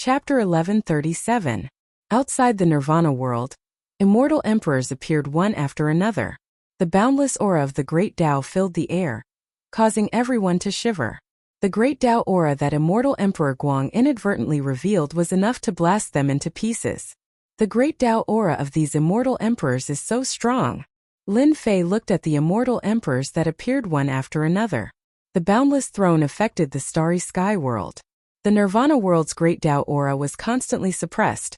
Chapter 1137. Outside the Nirvana world, immortal emperors appeared one after another. The boundless aura of the great Tao filled the air, causing everyone to shiver. The great Tao aura that immortal Emperor Guang inadvertently revealed was enough to blast them into pieces. The great Tao aura of these immortal emperors is so strong. Lin Fei looked at the immortal emperors that appeared one after another. The boundless throne affected the starry sky world. The Nirvana world's great Tao aura was constantly suppressed,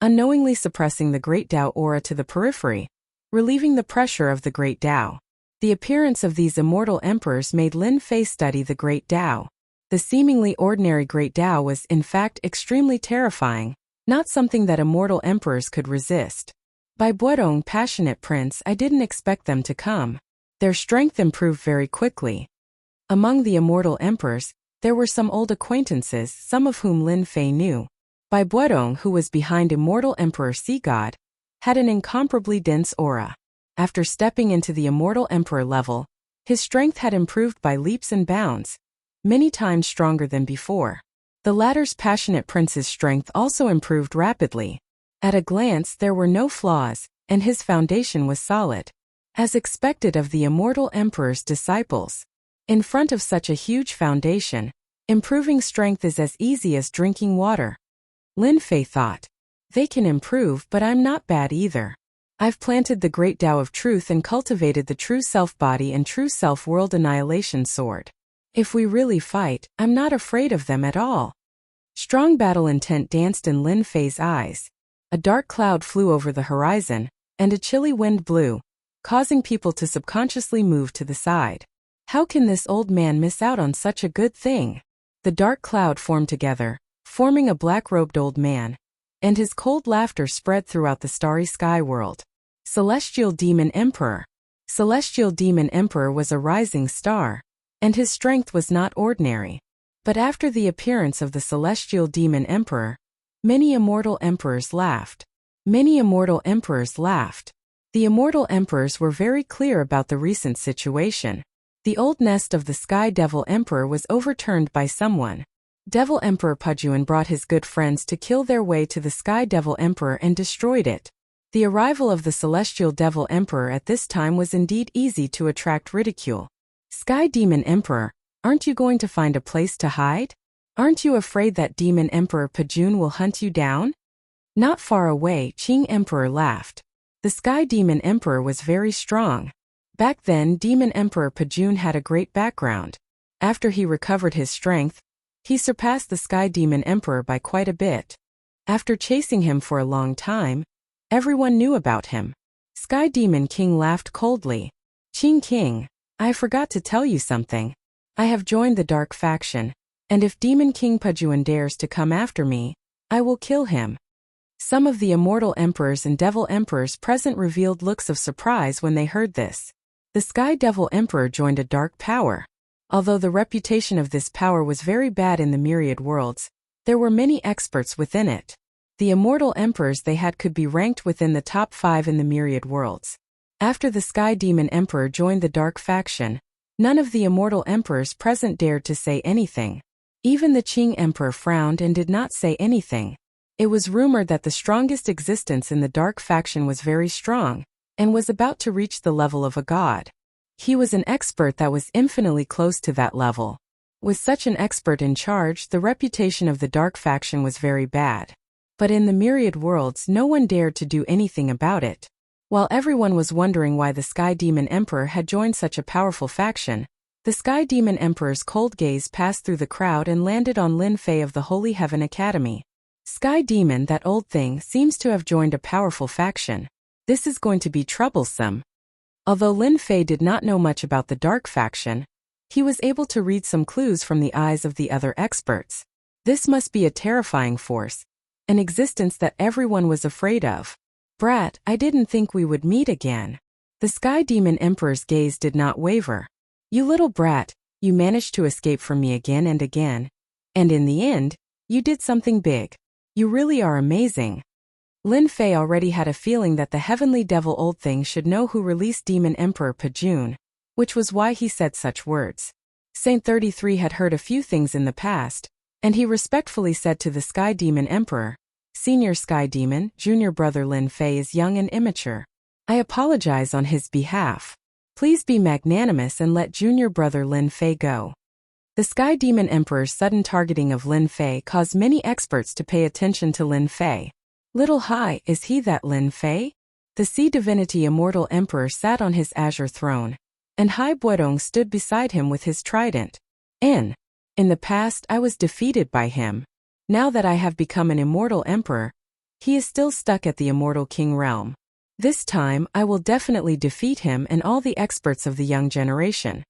unknowingly suppressing the great Tao aura to the periphery, relieving the pressure of the great Tao. The appearance of these immortal emperors made Lin Fei study the great Tao. The seemingly ordinary great Tao was, in fact, extremely terrifying, not something that immortal emperors could resist. By Buodong, passionate prince, I didn't expect them to come. Their strength improved very quickly. Among the immortal emperors, there were some old acquaintances, some of whom Lin Fei knew. Bai Buodong, who was behind immortal Emperor Sea God, had an incomparably dense aura. After stepping into the immortal emperor level, his strength had improved by leaps and bounds, many times stronger than before. The latter's passionate prince's strength also improved rapidly. At a glance, there were no flaws, and his foundation was solid, as expected of the immortal emperor's disciples. In front of such a huge foundation, improving strength is as easy as drinking water. Lin Fei thought, they can improve, but I'm not bad either. I've planted the great Tao of truth and cultivated the true self-body and true self-world annihilation sword. If we really fight, I'm not afraid of them at all. Strong battle intent danced in Lin Fei's eyes. A dark cloud flew over the horizon, and a chilly wind blew, causing people to subconsciously move to the side. How can this old man miss out on such a good thing? The dark cloud formed together, forming a black-robed old man, and his cold laughter spread throughout the starry sky world. Celestial Demon Emperor. Celestial Demon Emperor was a rising star, and his strength was not ordinary. But after the appearance of the Celestial Demon Emperor, many immortal emperors laughed. Many immortal emperors laughed. The immortal emperors were very clear about the recent situation. The old nest of the Sky Devil Emperor was overturned by someone. Devil Emperor Pujuan brought his good friends to kill their way to the Sky Devil Emperor and destroyed it. The arrival of the Celestial Devil Emperor at this time was indeed easy to attract ridicule. Sky Demon Emperor, aren't you going to find a place to hide? Aren't you afraid that Demon Emperor Pajun will hunt you down? Not far away, Qing Emperor laughed. The Sky Demon Emperor was very strong. Back then, Demon Emperor Pajun had a great background. After he recovered his strength, he surpassed the Sky Demon Emperor by quite a bit. After chasing him for a long time, everyone knew about him. Sky Demon King laughed coldly. Qing King, I forgot to tell you something. I have joined the Dark Faction, and if Demon King Pujuan dares to come after me, I will kill him. Some of the immortal emperors and devil emperors present revealed looks of surprise when they heard this. The Sky Devil Emperor joined a dark power. Although the reputation of this power was very bad in the myriad worlds, there were many experts within it. The immortal emperors they had could be ranked within the top 5 in the myriad worlds. After the Sky Demon Emperor joined the Dark Faction, none of the immortal emperors present dared to say anything. Even the Qing Emperor frowned and did not say anything. It was rumored that the strongest existence in the Dark Faction was very strong, and was about to reach the level of a god. He was an expert that was infinitely close to that level. With such an expert in charge, the reputation of the Dark Faction was very bad. But in the myriad worlds, no one dared to do anything about it. While everyone was wondering why the Sky Demon Emperor had joined such a powerful faction, the Sky Demon Emperor's cold gaze passed through the crowd and landed on Lin Fei of the Holy Heaven Academy. Sky Demon, that old thing, seems to have joined a powerful faction. This is going to be troublesome. Although Lin Fei did not know much about the Dark Faction, he was able to read some clues from the eyes of the other experts. This must be a terrifying force, an existence that everyone was afraid of. Brat, I didn't think we would meet again. The Sky Demon Emperor's gaze did not waver. You little brat, you managed to escape from me again and again. And in the end, you did something big. You really are amazing. Lin Fei already had a feeling that the heavenly devil old thing should know who released Demon Emperor Pajun, which was why he said such words. Saint 33 had heard a few things in the past, And he respectfully said to the Sky Demon Emperor, Senior Sky Demon, junior brother Lin Fei is young and immature. I apologize on his behalf. Please be magnanimous and let junior brother Lin Fei go. The Sky Demon Emperor's sudden targeting of Lin Fei caused many experts to pay attention to Lin Fei. Little Hai, is he that Lin Fei? The Sea Divinity Immortal Emperor sat on his azure throne, and Hai Buodong stood beside him with his trident. In the past I was defeated by him. Now that I have become an immortal emperor, he is still stuck at the immortal king realm. This time I will definitely defeat him and all the experts of the young generation.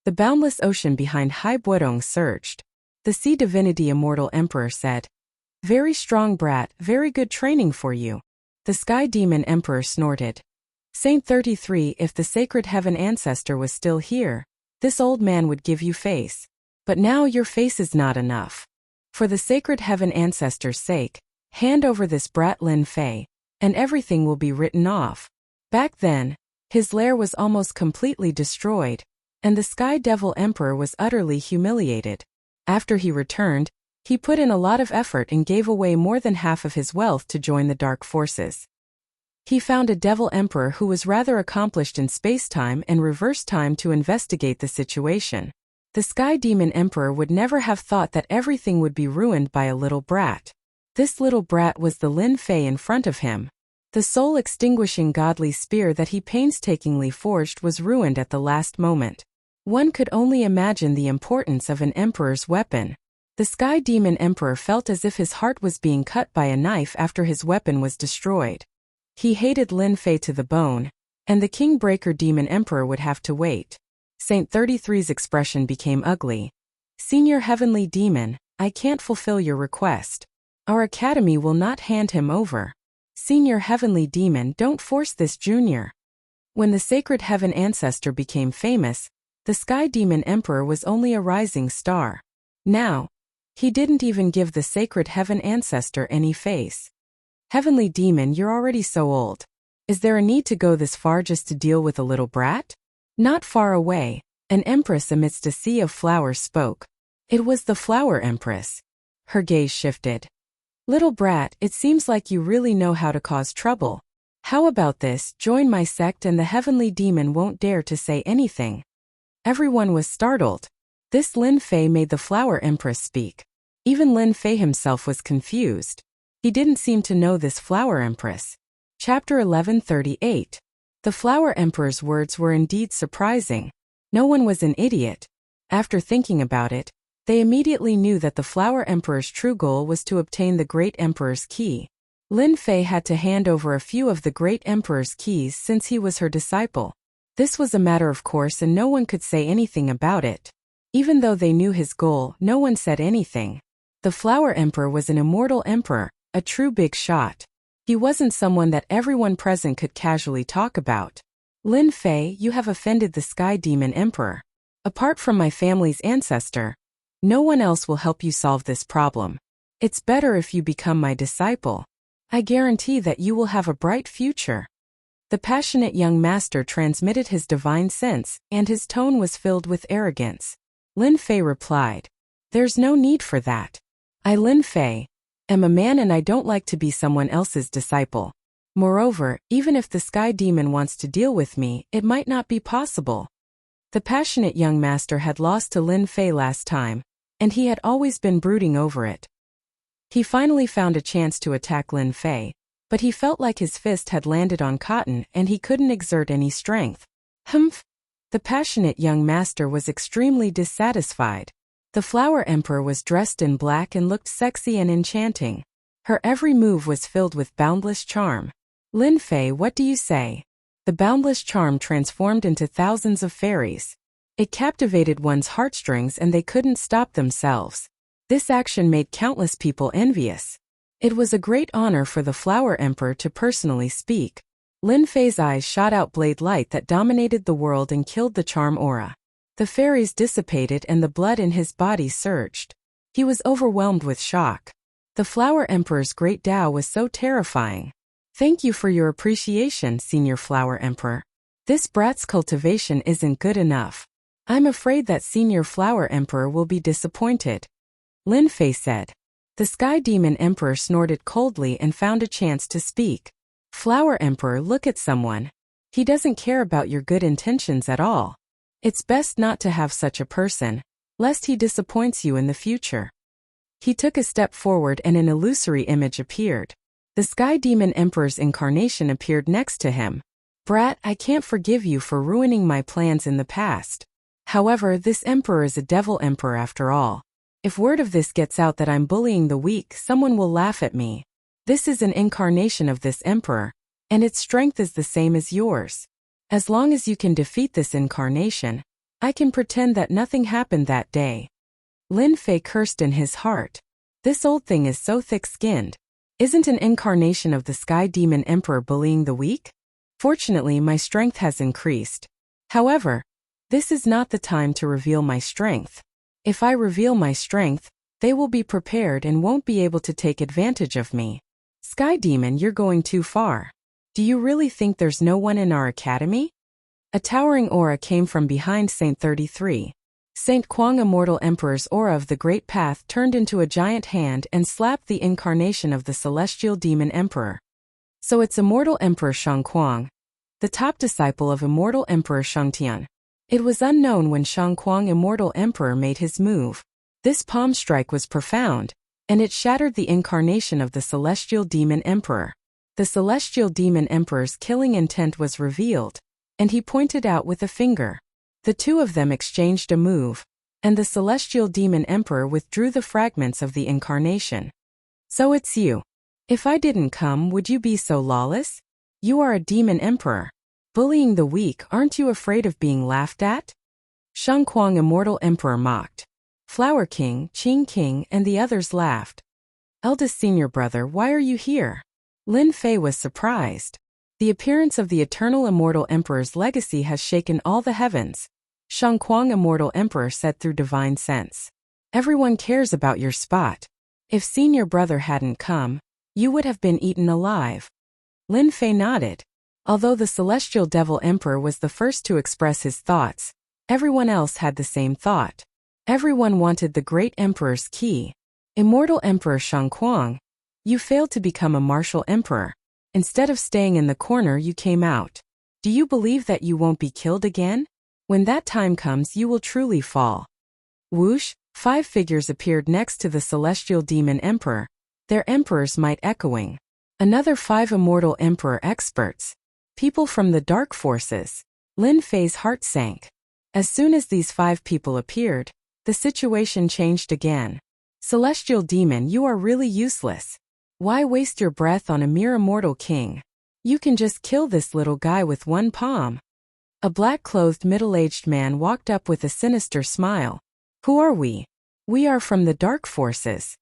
The boundless ocean behind Hai Buodong surged. The Sea Divinity Immortal Emperor said, Very strong brat, very good training for you. The Sky Demon Emperor snorted. Saint 33, if the Sacred Heaven Ancestor was still here, this old man would give you face. But now your face is not enough. For the Sacred Heaven Ancestor's sake, hand over this brat Lin Fei, and everything will be written off. Back then, his lair was almost completely destroyed, and the Sky Devil Emperor was utterly humiliated. After he returned, he put in a lot of effort and gave away more than half of his wealth to join the dark forces. He found a Devil Emperor who was rather accomplished in space-time and reverse time to investigate the situation. The Sky Demon Emperor would never have thought that everything would be ruined by a little brat. This little brat was the Lin Fei in front of him. The soul-extinguishing godly spear that he painstakingly forged was ruined at the last moment. One could only imagine the importance of an emperor's weapon. The Sky Demon Emperor felt as if his heart was being cut by a knife after his weapon was destroyed. He hated Lin Fei to the bone, and the King Breaker Demon Emperor would have to wait. Saint 33's expression became ugly. Senior Heavenly Demon, I can't fulfill your request. Our academy will not hand him over. Senior Heavenly Demon, don't force this junior. When the Sacred Heaven Ancestor became famous, the Sky Demon Emperor was only a rising star. Now, he didn't even give the Sacred Heaven Ancestor any face. Heavenly Demon, you're already so old. Is there a need to go this far just to deal with a little brat? Not far away, an empress amidst a sea of flowers spoke. It was the Flower Empress. Her gaze shifted. Little brat, it seems like you really know how to cause trouble. How about this, join my sect and the Heavenly Demon won't dare to say anything. Everyone was startled. This Lin Fei made the Flower Empress speak. Even Lin Fei himself was confused. He didn't seem to know this Flower Empress. Chapter 1138. The Flower Emperor's words were indeed surprising. No one was an idiot. After thinking about it, they immediately knew that the Flower Emperor's true goal was to obtain the Great Emperor's key. Lin Fei had to hand over a few of the Great Emperor's keys since he was her disciple. This was a matter of course and no one could say anything about it. Even though they knew his goal, no one said anything. The Flower Emperor was an immortal emperor, a true big shot. He wasn't someone that everyone present could casually talk about. Lin Fei, you have offended the Sky Demon Emperor. Apart from my family's ancestor, no one else will help you solve this problem. It's better if you become my disciple. I guarantee that you will have a bright future. The passionate young master transmitted his divine sense, and his tone was filled with arrogance. Lin Fei replied, There's no need for that. I, Lin Fei, am a man and I don't like to be someone else's disciple. Moreover, even if the Sky Demon wants to deal with me, it might not be possible. The passionate young master had lost to Lin Fei last time, and he had always been brooding over it. He finally found a chance to attack Lin Fei, but he felt like his fist had landed on cotton and he couldn't exert any strength. Humph! The passionate young master was extremely dissatisfied. The Flower Emperor was dressed in black and looked sexy and enchanting. Her every move was filled with boundless charm. Lin Fei, what do you say? The boundless charm transformed into thousands of fairies. It captivated one's heartstrings and they couldn't stop themselves. This action made countless people envious. It was a great honor for the Flower Emperor to personally speak. Lin Fei's eyes shot out blade light that dominated the world and killed the charm aura. The fairies dissipated and the blood in his body surged. He was overwhelmed with shock. The Flower Emperor's great Tao was so terrifying. Thank you for your appreciation, Senior Flower Emperor. This brat's cultivation isn't good enough. I'm afraid that Senior Flower Emperor will be disappointed. Lin Fei said. The Sky Demon Emperor snorted coldly and found a chance to speak. Flower Emperor, look at someone. He doesn't care about your good intentions at all. It's best not to have such a person, lest he disappoints you in the future. He took a step forward and an illusory image appeared. The Sky Demon Emperor's incarnation appeared next to him. Brat, I can't forgive you for ruining my plans in the past. However, this emperor is a devil emperor after all. If word of this gets out that I'm bullying the weak, someone will laugh at me. This is an incarnation of this emperor, and its strength is the same as yours. As long as you can defeat this incarnation, I can pretend that nothing happened that day. Lin Fei cursed in his heart. This old thing is so thick-skinned. Isn't an incarnation of the Sky Demon Emperor bullying the weak? Fortunately, my strength has increased. However, this is not the time to reveal my strength. If I reveal my strength, they will be prepared and won't be able to take advantage of me. Sky Demon, you're going too far. Do you really think there's no one in our academy? A towering aura came from behind Saint 33. Saint Kuang, Immortal Emperor's aura of the Great Path turned into a giant hand and slapped the incarnation of the Celestial Demon Emperor. So it's Immortal Emperor Shang Kuang, the top disciple of Immortal Emperor Shangtian. It was unknown when Shang Kuang, Immortal Emperor, made his move. This palm strike was profound, and it shattered the incarnation of the Celestial Demon Emperor. The Celestial Demon Emperor's killing intent was revealed, and he pointed out with a finger. The two of them exchanged a move, and the Celestial Demon Emperor withdrew the fragments of the incarnation. So it's you. If I didn't come, would you be so lawless? You are a demon emperor. Bullying the weak, aren't you afraid of being laughed at? Shang Kuang, Immortal Emperor, mocked. Flower King, Qing King, and the others laughed. Eldest senior brother, why are you here? Lin Fei was surprised. The appearance of the Eternal Immortal Emperor's legacy has shaken all the heavens. Shang Kuang, Immortal Emperor, said through divine sense. Everyone cares about your spot. If senior brother hadn't come, you would have been eaten alive. Lin Fei nodded. Although the Celestial Devil Emperor was the first to express his thoughts, everyone else had the same thought. Everyone wanted the Great Emperor's key. Immortal Emperor Shang Kuang, you failed to become a martial emperor. Instead of staying in the corner, you came out. Do you believe that you won't be killed again? When that time comes, you will truly fall. Whoosh, 5 figures appeared next to the Celestial Demon Emperor, their emperor's might echoing. Another 5 Immortal Emperor experts. People from the dark forces. Lin Fei's heart sank. As soon as these 5 people appeared, the situation changed again. Celestial Demon, you are really useless. Why waste your breath on a mere immortal king? You can just kill this little guy with one palm. A black-clothed middle-aged man walked up with a sinister smile. Who are we? We are from the dark forces.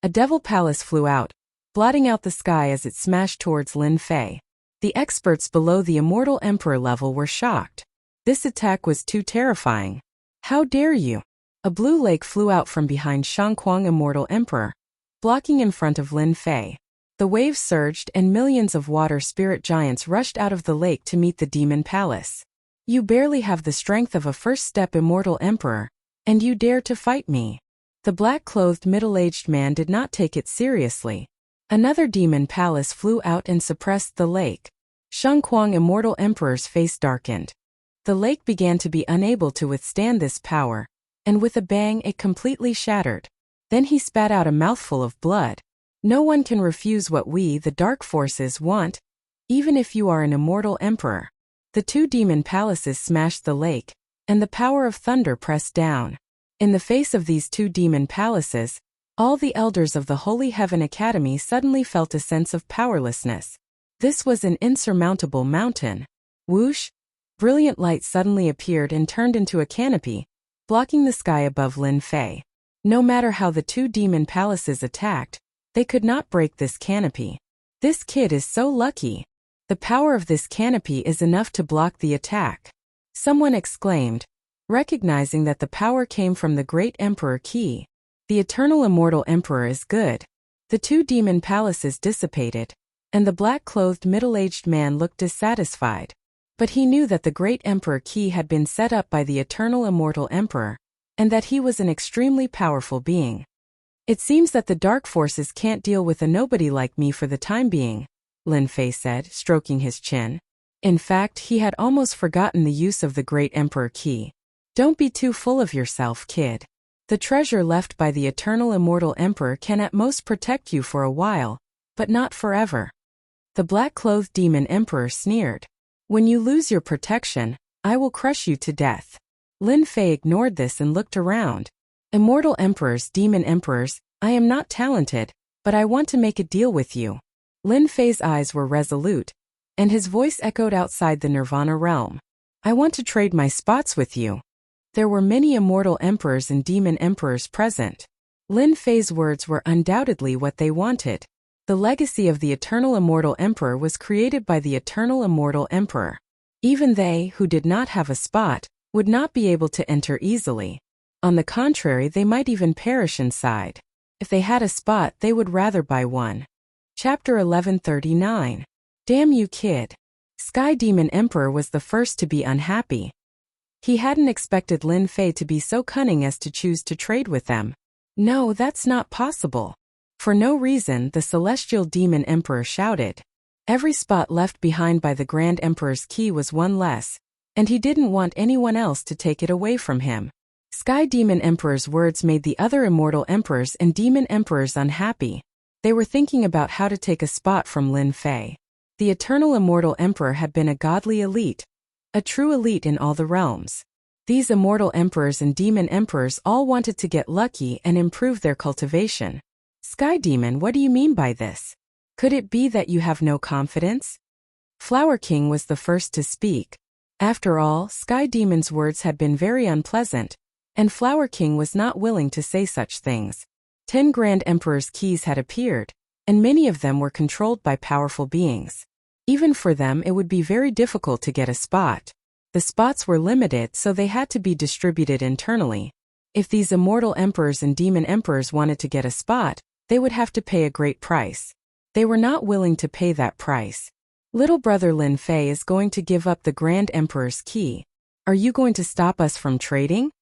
A devil palace flew out, blotting out the sky as it smashed towards Lin Fei. The experts below the Immortal Emperor level were shocked. This attack was too terrifying. How dare you? A blue lake flew out from behind Shang Kuang, Immortal Emperor, blocking in front of Lin Fei. The waves surged and millions of water spirit giants rushed out of the lake to meet the demon palace. You barely have the strength of a first-step Immortal Emperor, and you dare to fight me. The black-clothed middle-aged man did not take it seriously. Another demon palace flew out and suppressed the lake. Shang Kuang, Immortal Emperor's face darkened. The lake began to be unable to withstand this power, and with a bang it completely shattered. Then he spat out a mouthful of blood. No one can refuse what we, the dark forces, want, even if you are an immortal emperor. The 2 demon palaces smashed the lake, and the power of thunder pressed down. In the face of these 2 demon palaces, all the elders of the Holy Heaven Academy suddenly felt a sense of powerlessness. This was an insurmountable mountain. Whoosh! Brilliant light suddenly appeared and turned into a canopy, blocking the sky above Lin Fei. No matter how the 2 demon palaces attacked, they could not break this canopy. This kid is so lucky. The power of this canopy is enough to block the attack. Someone exclaimed, recognizing that the power came from the Great Emperor Key. The Eternal Immortal Emperor is good. The 2 demon palaces dissipated, and the black-clothed middle-aged man looked dissatisfied. But he knew that the Great Emperor Key had been set up by the Eternal Immortal Emperor, and that he was an extremely powerful being. It seems that the dark forces can't deal with a nobody like me for the time being, Lin Fei said, stroking his chin. In fact, he had almost forgotten the use of the Great Emperor Key. Don't be too full of yourself, kid. The treasure left by the eternal immortal emperor can at most protect you for a while, but not forever. The black-clothed demon emperor sneered. When you lose your protection, I will crush you to death. Lin Fei ignored this and looked around. Immortal emperors, demon emperors, I am not talented, but I want to make a deal with you. Lin Fei's eyes were resolute, and his voice echoed outside the Nirvana realm. I want to trade my spots with you. There were many immortal emperors and demon emperors present. Lin Fei's words were undoubtedly what they wanted. The legacy of the eternal immortal emperor was created by the eternal immortal emperor. Even they, who did not have a spot, would not be able to enter easily. On the contrary, they might even perish inside. If they had a spot, they would rather buy one. Chapter 1139. Damn you, kid. Sky Demon Emperor was the first to be unhappy. He hadn't expected Lin Fei to be so cunning as to choose to trade with them. No, that's not possible. For no reason, the Celestial Demon Emperor shouted. Every spot left behind by the Grand Emperor's key was one less, and he didn't want anyone else to take it away from him. Sky Demon Emperor's words made the other immortal emperors and demon emperors unhappy. They were thinking about how to take a spot from Lin Fei. The eternal immortal emperor had been a godly elite. A true elite in all the realms. These immortal emperors and demon emperors all wanted to get lucky and improve their cultivation. Sky Demon, what do you mean by this? Could it be that you have no confidence? Flower King was the first to speak. After all, Sky Demon's words had been very unpleasant, and Flower King was not willing to say such things. 10 Grand Emperor's keys had appeared, and many of them were controlled by powerful beings. Even for them, it would be very difficult to get a spot. The spots were limited, so they had to be distributed internally. If these immortal emperors and demon emperors wanted to get a spot, they would have to pay a great price. They were not willing to pay that price. Little brother Lin Fei is going to give up the Grand Emperor's key. Are you going to stop us from trading?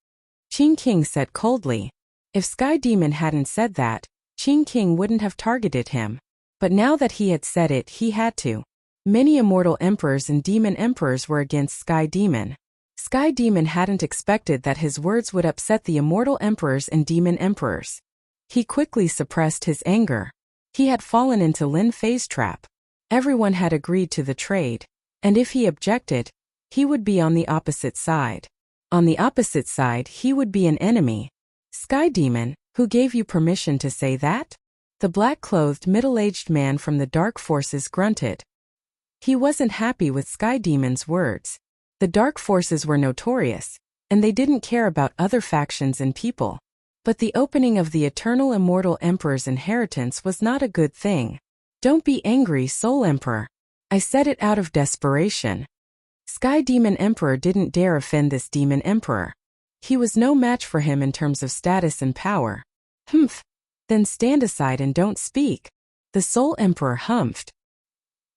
Qing King said coldly. If Sky Demon hadn't said that, Qing King wouldn't have targeted him. But now that he had said it, he had to. Many immortal emperors and demon emperors were against Sky Demon. Sky Demon hadn't expected that his words would upset the immortal emperors and demon emperors. He quickly suppressed his anger. He had fallen into Lin Fei's trap. Everyone had agreed to the trade, and if he objected, he would be on the opposite side. On the opposite side, he would be an enemy. Sky Demon, who gave you permission to say that? The black-clothed middle-aged man from the dark forces grunted. He wasn't happy with Sky Demon's words. The dark forces were notorious, and they didn't care about other factions and people. But the opening of the eternal immortal emperor's inheritance was not a good thing. Don't be angry, Soul Emperor. I said it out of desperation. Sky Demon Emperor didn't dare offend this demon emperor. He was no match for him in terms of status and power. Humph. Then stand aside and don't speak. The Soul Emperor humphed.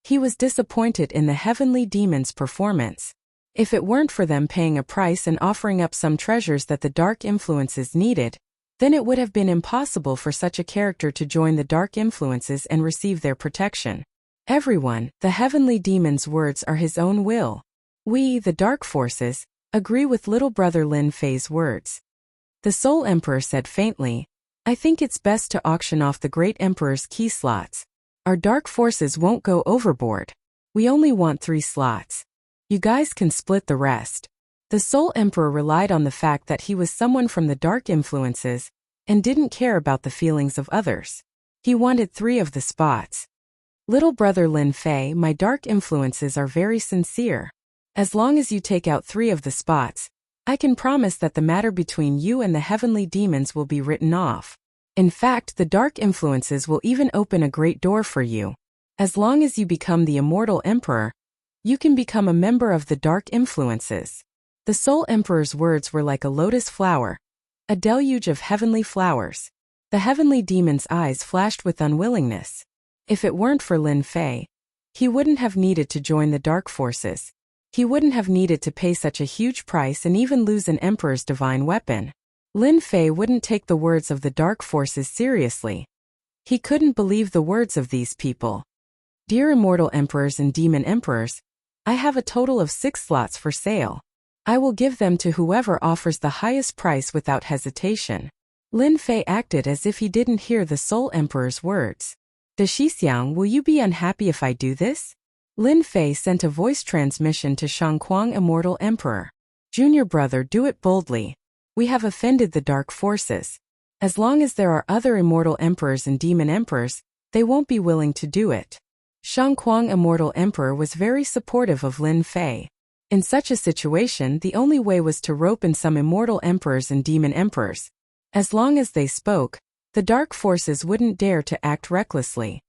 He was disappointed in the heavenly demon's performance. If it weren't for them paying a price and offering up some treasures that the dark influences needed, then it would have been impossible for such a character to join the dark influences and receive their protection. Everyone, the heavenly demon's words are his own will. We, the dark forces, agree with little brother Lin Fei's words. The Soul Emperor said faintly, I think it's best to auction off the Great Emperor's key slots. Our dark forces won't go overboard. We only want 3 slots. You guys can split the rest. The Soul Emperor relied on the fact that he was someone from the dark influences and didn't care about the feelings of others. He wanted 3 of the spots. Little brother Lin Fei, my dark influences are very sincere. As long as you take out 3 of the spots, I can promise that the matter between you and the heavenly demons will be written off. In fact, the dark influences will even open a great door for you. As long as you become the immortal emperor, you can become a member of the dark influences. The Soul Emperor's words were like a lotus flower, a deluge of heavenly flowers. The heavenly demon's eyes flashed with unwillingness. If it weren't for Lin Fei, he wouldn't have needed to join the dark forces. He wouldn't have needed to pay such a huge price and even lose an emperor's divine weapon. Lin Fei wouldn't take the words of the dark forces seriously. He couldn't believe the words of these people. Dear immortal emperors and demon emperors, I have a total of 6 slots for sale. I will give them to whoever offers the highest price without hesitation. Lin Fei acted as if he didn't hear the Soul Emperor's words. De Shixiang, will you be unhappy if I do this? Lin Fei sent a voice transmission to Shangquang Immortal Emperor. Junior brother, do it boldly. We have offended the dark forces. As long as there are other immortal emperors and demon emperors, they won't be willing to do it. Shangquang Immortal Emperor was very supportive of Lin Fei. In such a situation, the only way was to rope in some immortal emperors and demon emperors. As long as they spoke, the dark forces wouldn't dare to act recklessly.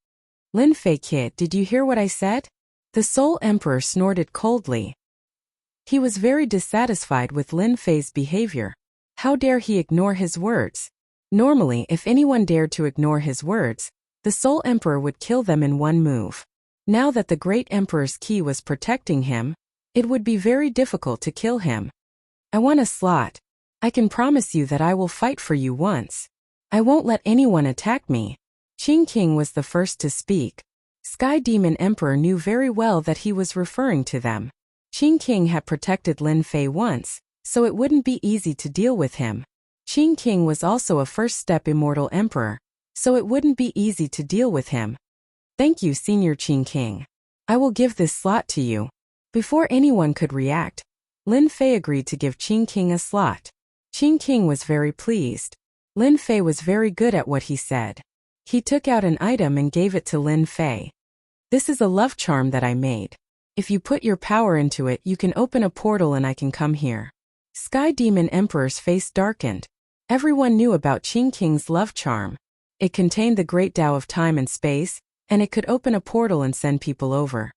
Lin Fei, kid, did you hear what I said? The Soul Emperor snorted coldly. He was very dissatisfied with Lin Fei's behavior. How dare he ignore his words? Normally, if anyone dared to ignore his words, the Soul Emperor would kill them in one move. Now that the Great Emperor's key was protecting him, it would be very difficult to kill him. I want a slot. I can promise you that I will fight for you once. I won't let anyone attack me. Qing King was the first to speak. Sky Demon Emperor knew very well that he was referring to them. Qing King had protected Lin Fei once, so it wouldn't be easy to deal with him. Qing King was also a first-step Immortal Emperor, so it wouldn't be easy to deal with him. Thank you, Senior Qing King. I will give this slot to you. Before anyone could react, Lin Fei agreed to give Qing King a slot. Qing King was very pleased. Lin Fei was very good at what he said. He took out an item and gave it to Lin Fei. This is a love charm that I made. If you put your power into it, you can open a portal and I can come here. Sky Demon Emperor's face darkened. Everyone knew about Qing King's love charm. It contained the great Tao of time and space, and it could open a portal and send people over.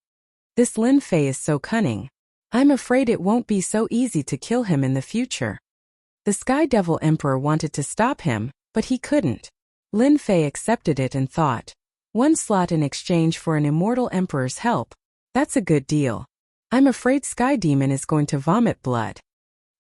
This Lin Fei is so cunning. I'm afraid it won't be so easy to kill him in the future. The Sky Devil Emperor wanted to stop him, but he couldn't. Lin Fei accepted it and thought, 1 slot in exchange for an immortal emperor's help. That's a good deal. I'm afraid Sky Demon is going to vomit blood.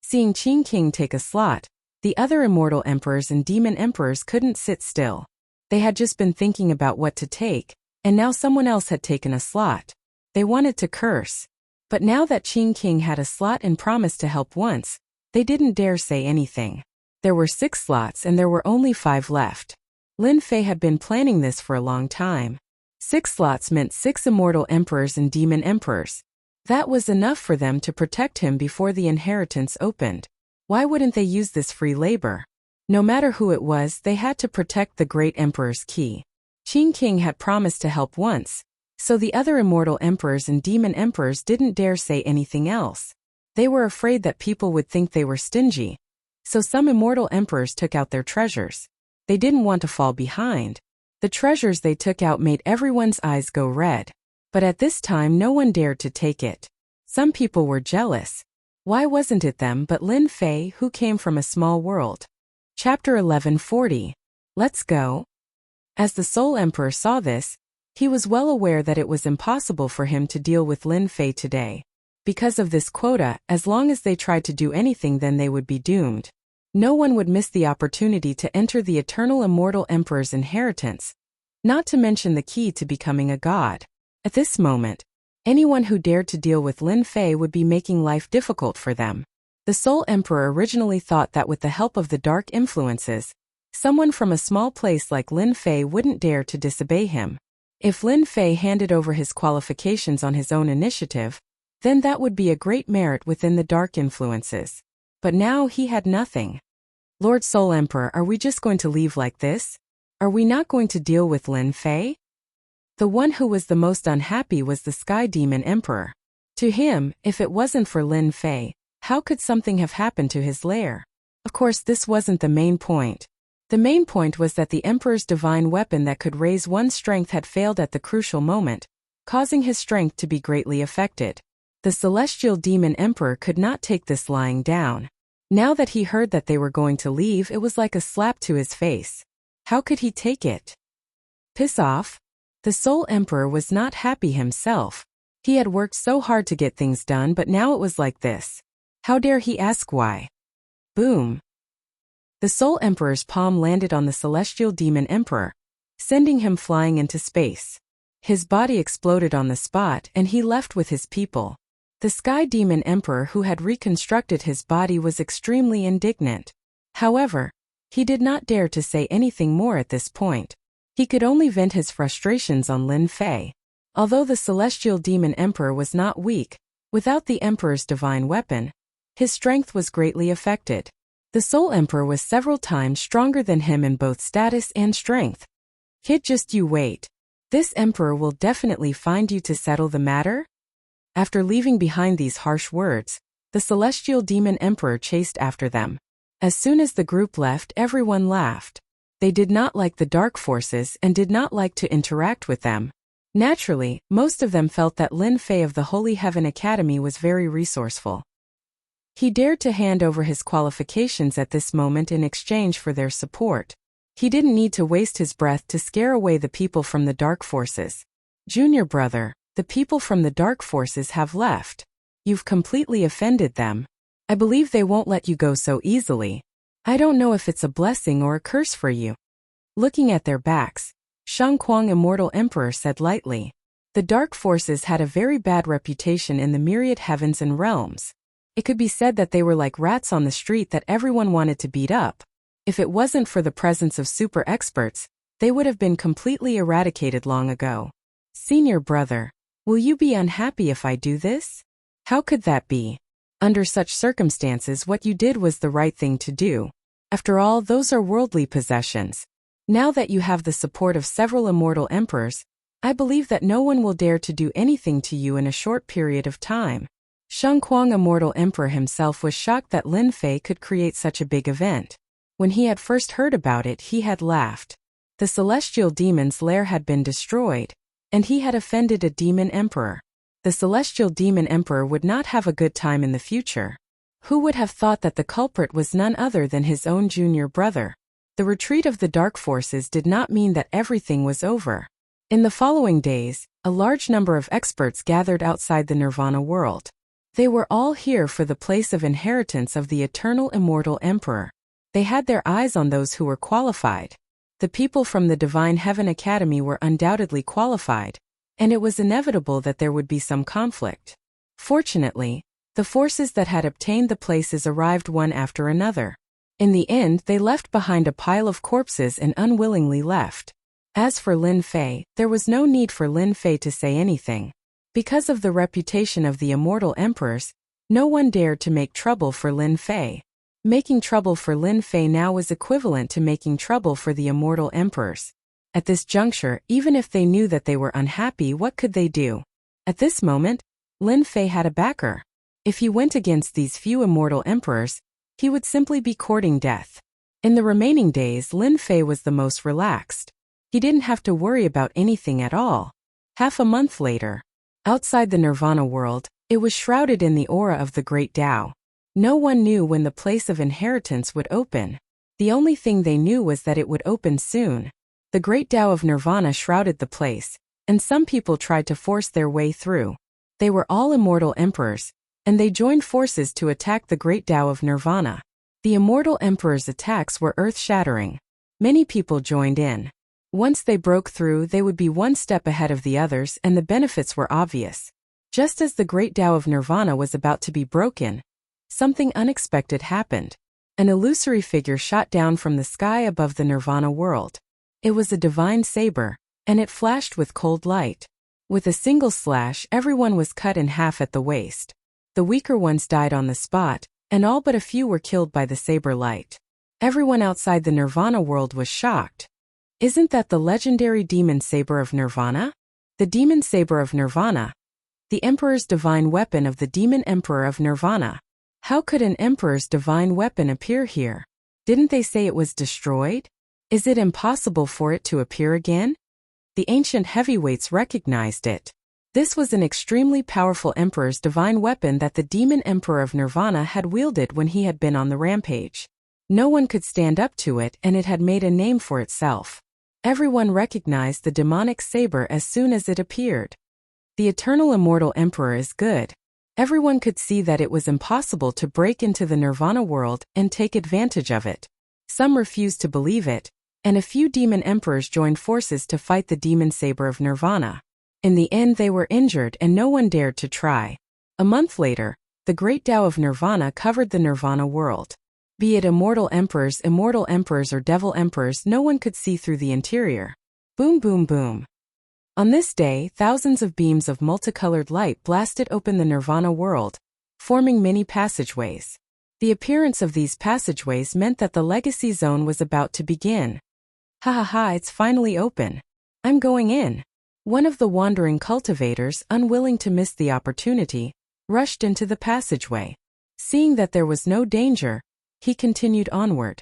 Seeing Qing King take a slot, the other immortal emperors and demon emperors couldn't sit still. They had just been thinking about what to take, and now someone else had taken a slot. They wanted to curse. But now that Qing King had a slot and promised to help once, they didn't dare say anything. There were 6 slots and there were only 5 left. Lin Fei had been planning this for a long time. 6 slots meant 6 immortal emperors and demon emperors. That was enough for them to protect him before the inheritance opened. Why wouldn't they use this free labor? No matter who it was, they had to protect the great emperor's key. Qing King had promised to help once, so the other immortal emperors and demon emperors didn't dare say anything else. They were afraid that people would think they were stingy. So some immortal emperors took out their treasures. They didn't want to fall behind. The treasures they took out made everyone's eyes go red. But at this time no one dared to take it. Some people were jealous. Why wasn't it them but Lin Fei, who came from a small world? Chapter 1140. Let's go. As the Soul Emperor saw this, he was well aware that it was impossible for him to deal with Lin Fei today. Because of this quota, as long as they tried to do anything, then they would be doomed. No one would miss the opportunity to enter the eternal immortal emperor's inheritance, not to mention the key to becoming a god. At this moment, anyone who dared to deal with Lin Fei would be making life difficult for them. The Soul Emperor originally thought that with the help of the dark influences, someone from a small place like Lin Fei wouldn't dare to disobey him. If Lin Fei handed over his qualifications on his own initiative, then that would be a great merit within the dark influences. But now he had nothing. Lord Soul Emperor, are we just going to leave like this? Are we not going to deal with Lin Fei? The one who was the most unhappy was the Sky Demon Emperor. To him, if it wasn't for Lin Fei, how could something have happened to his lair? Of course, this wasn't the main point. The main point was that the Emperor's divine weapon that could raise one's strength had failed at the crucial moment, causing his strength to be greatly affected. The Celestial Demon Emperor could not take this lying down. Now that he heard that they were going to leave, it was like a slap to his face. How could he take it? Piss off? The Soul Emperor was not happy himself. He had worked so hard to get things done, but now it was like this. How dare he ask why? Boom. The Soul Emperor's palm landed on the Celestial Demon Emperor, sending him flying into space. His body exploded on the spot and he left with his people. The Sky Demon Emperor who had reconstructed his body was extremely indignant. However, he did not dare to say anything more at this point. He could only vent his frustrations on Lin Fei. Although the Celestial Demon Emperor was not weak, without the Emperor's divine weapon, his strength was greatly affected. The Soul Emperor was several times stronger than him in both status and strength. Kid, just you wait. This Emperor will definitely find you to settle the matter? After leaving behind these harsh words, the Celestial Demon Emperor chased after them. As soon as the group left, everyone laughed. They did not like the dark forces and did not like to interact with them. Naturally, most of them felt that Lin Fei of the Holy Heaven Academy was very resourceful. He dared to hand over his qualifications at this moment in exchange for their support. He didn't need to waste his breath to scare away the people from the dark forces. Junior brother, the people from the dark forces have left. You've completely offended them. I believe they won't let you go so easily. I don't know if it's a blessing or a curse for you. Looking at their backs, Shangquang Immortal Emperor said lightly. The dark forces had a very bad reputation in the myriad heavens and realms. It could be said that they were like rats on the street that everyone wanted to beat up. If it wasn't for the presence of super experts, they would have been completely eradicated long ago. Senior brother, will you be unhappy if I do this? How could that be? Under such circumstances, what you did was the right thing to do. After all, those are worldly possessions. Now that you have the support of several immortal emperors, I believe that no one will dare to do anything to you in a short period of time. Shangquang Immortal Emperor himself was shocked that Lin Fei could create such a big event. When he had first heard about it, he had laughed. The celestial demon's lair had been destroyed, and he had offended a demon emperor. The celestial demon emperor would not have a good time in the future. Who would have thought that the culprit was none other than his own junior brother? The retreat of the dark forces did not mean that everything was over. In the following days, a large number of experts gathered outside the Nirvana world. They were all here for the place of inheritance of the eternal immortal emperor. They had their eyes on those who were qualified. The people from the Divine Heaven Academy were undoubtedly qualified, and it was inevitable that there would be some conflict. Fortunately, the forces that had obtained the places arrived one after another. In the end, they left behind a pile of corpses and unwillingly left. As for Lin Fei, there was no need for Lin Fei to say anything. Because of the reputation of the immortal emperors, no one dared to make trouble for Lin Fei. Making trouble for Lin Fei now was equivalent to making trouble for the immortal emperors. At this juncture, even if they knew that they were unhappy, what could they do? At this moment, Lin Fei had a backer. If he went against these few immortal emperors, he would simply be courting death. In the remaining days, Lin Fei was the most relaxed. He didn't have to worry about anything at all. Half a month later, outside the Nirvana world, it was shrouded in the aura of the Great Tao. No one knew when the place of inheritance would open. The only thing they knew was that it would open soon. The Great Tao of Nirvana shrouded the place, and some people tried to force their way through. They were all immortal emperors, and they joined forces to attack the Great Tao of Nirvana. The immortal emperors' attacks were earth-shattering. Many people joined in. Once they broke through, they would be one step ahead of the others, and the benefits were obvious. Just as the Great Tao of Nirvana was about to be broken, something unexpected happened. An illusory figure shot down from the sky above the Nirvana world. It was a divine saber, and it flashed with cold light. With a single slash, everyone was cut in half at the waist. The weaker ones died on the spot, and all but a few were killed by the saber light. Everyone outside the Nirvana world was shocked. Isn't that the legendary demon saber of Nirvana? The demon saber of Nirvana. The Emperor's divine weapon of the demon emperor of Nirvana. How could an emperor's divine weapon appear here? Didn't they say it was destroyed? Is it impossible for it to appear again? The ancient heavyweights recognized it. This was an extremely powerful emperor's divine weapon that the demon emperor of Nirvana had wielded when he had been on the rampage. No one could stand up to it, and it had made a name for itself. Everyone recognized the demonic saber as soon as it appeared. The eternal immortal emperor is good. Everyone could see that it was impossible to break into the Nirvana world and take advantage of it. Some refused to believe it, and a few demon emperors joined forces to fight the demon saber of Nirvana. In the end they were injured and no one dared to try. A month later, the great Tao of Nirvana covered the Nirvana world. Be it immortal emperors, or devil emperors, no one could see through the interior. Boom boom boom. On this day, thousands of beams of multicolored light blasted open the Nirvana world, forming many passageways. The appearance of these passageways meant that the legacy zone was about to begin. Ha ha ha, it's finally open. I'm going in. One of the wandering cultivators, unwilling to miss the opportunity, rushed into the passageway. Seeing that there was no danger, he continued onward.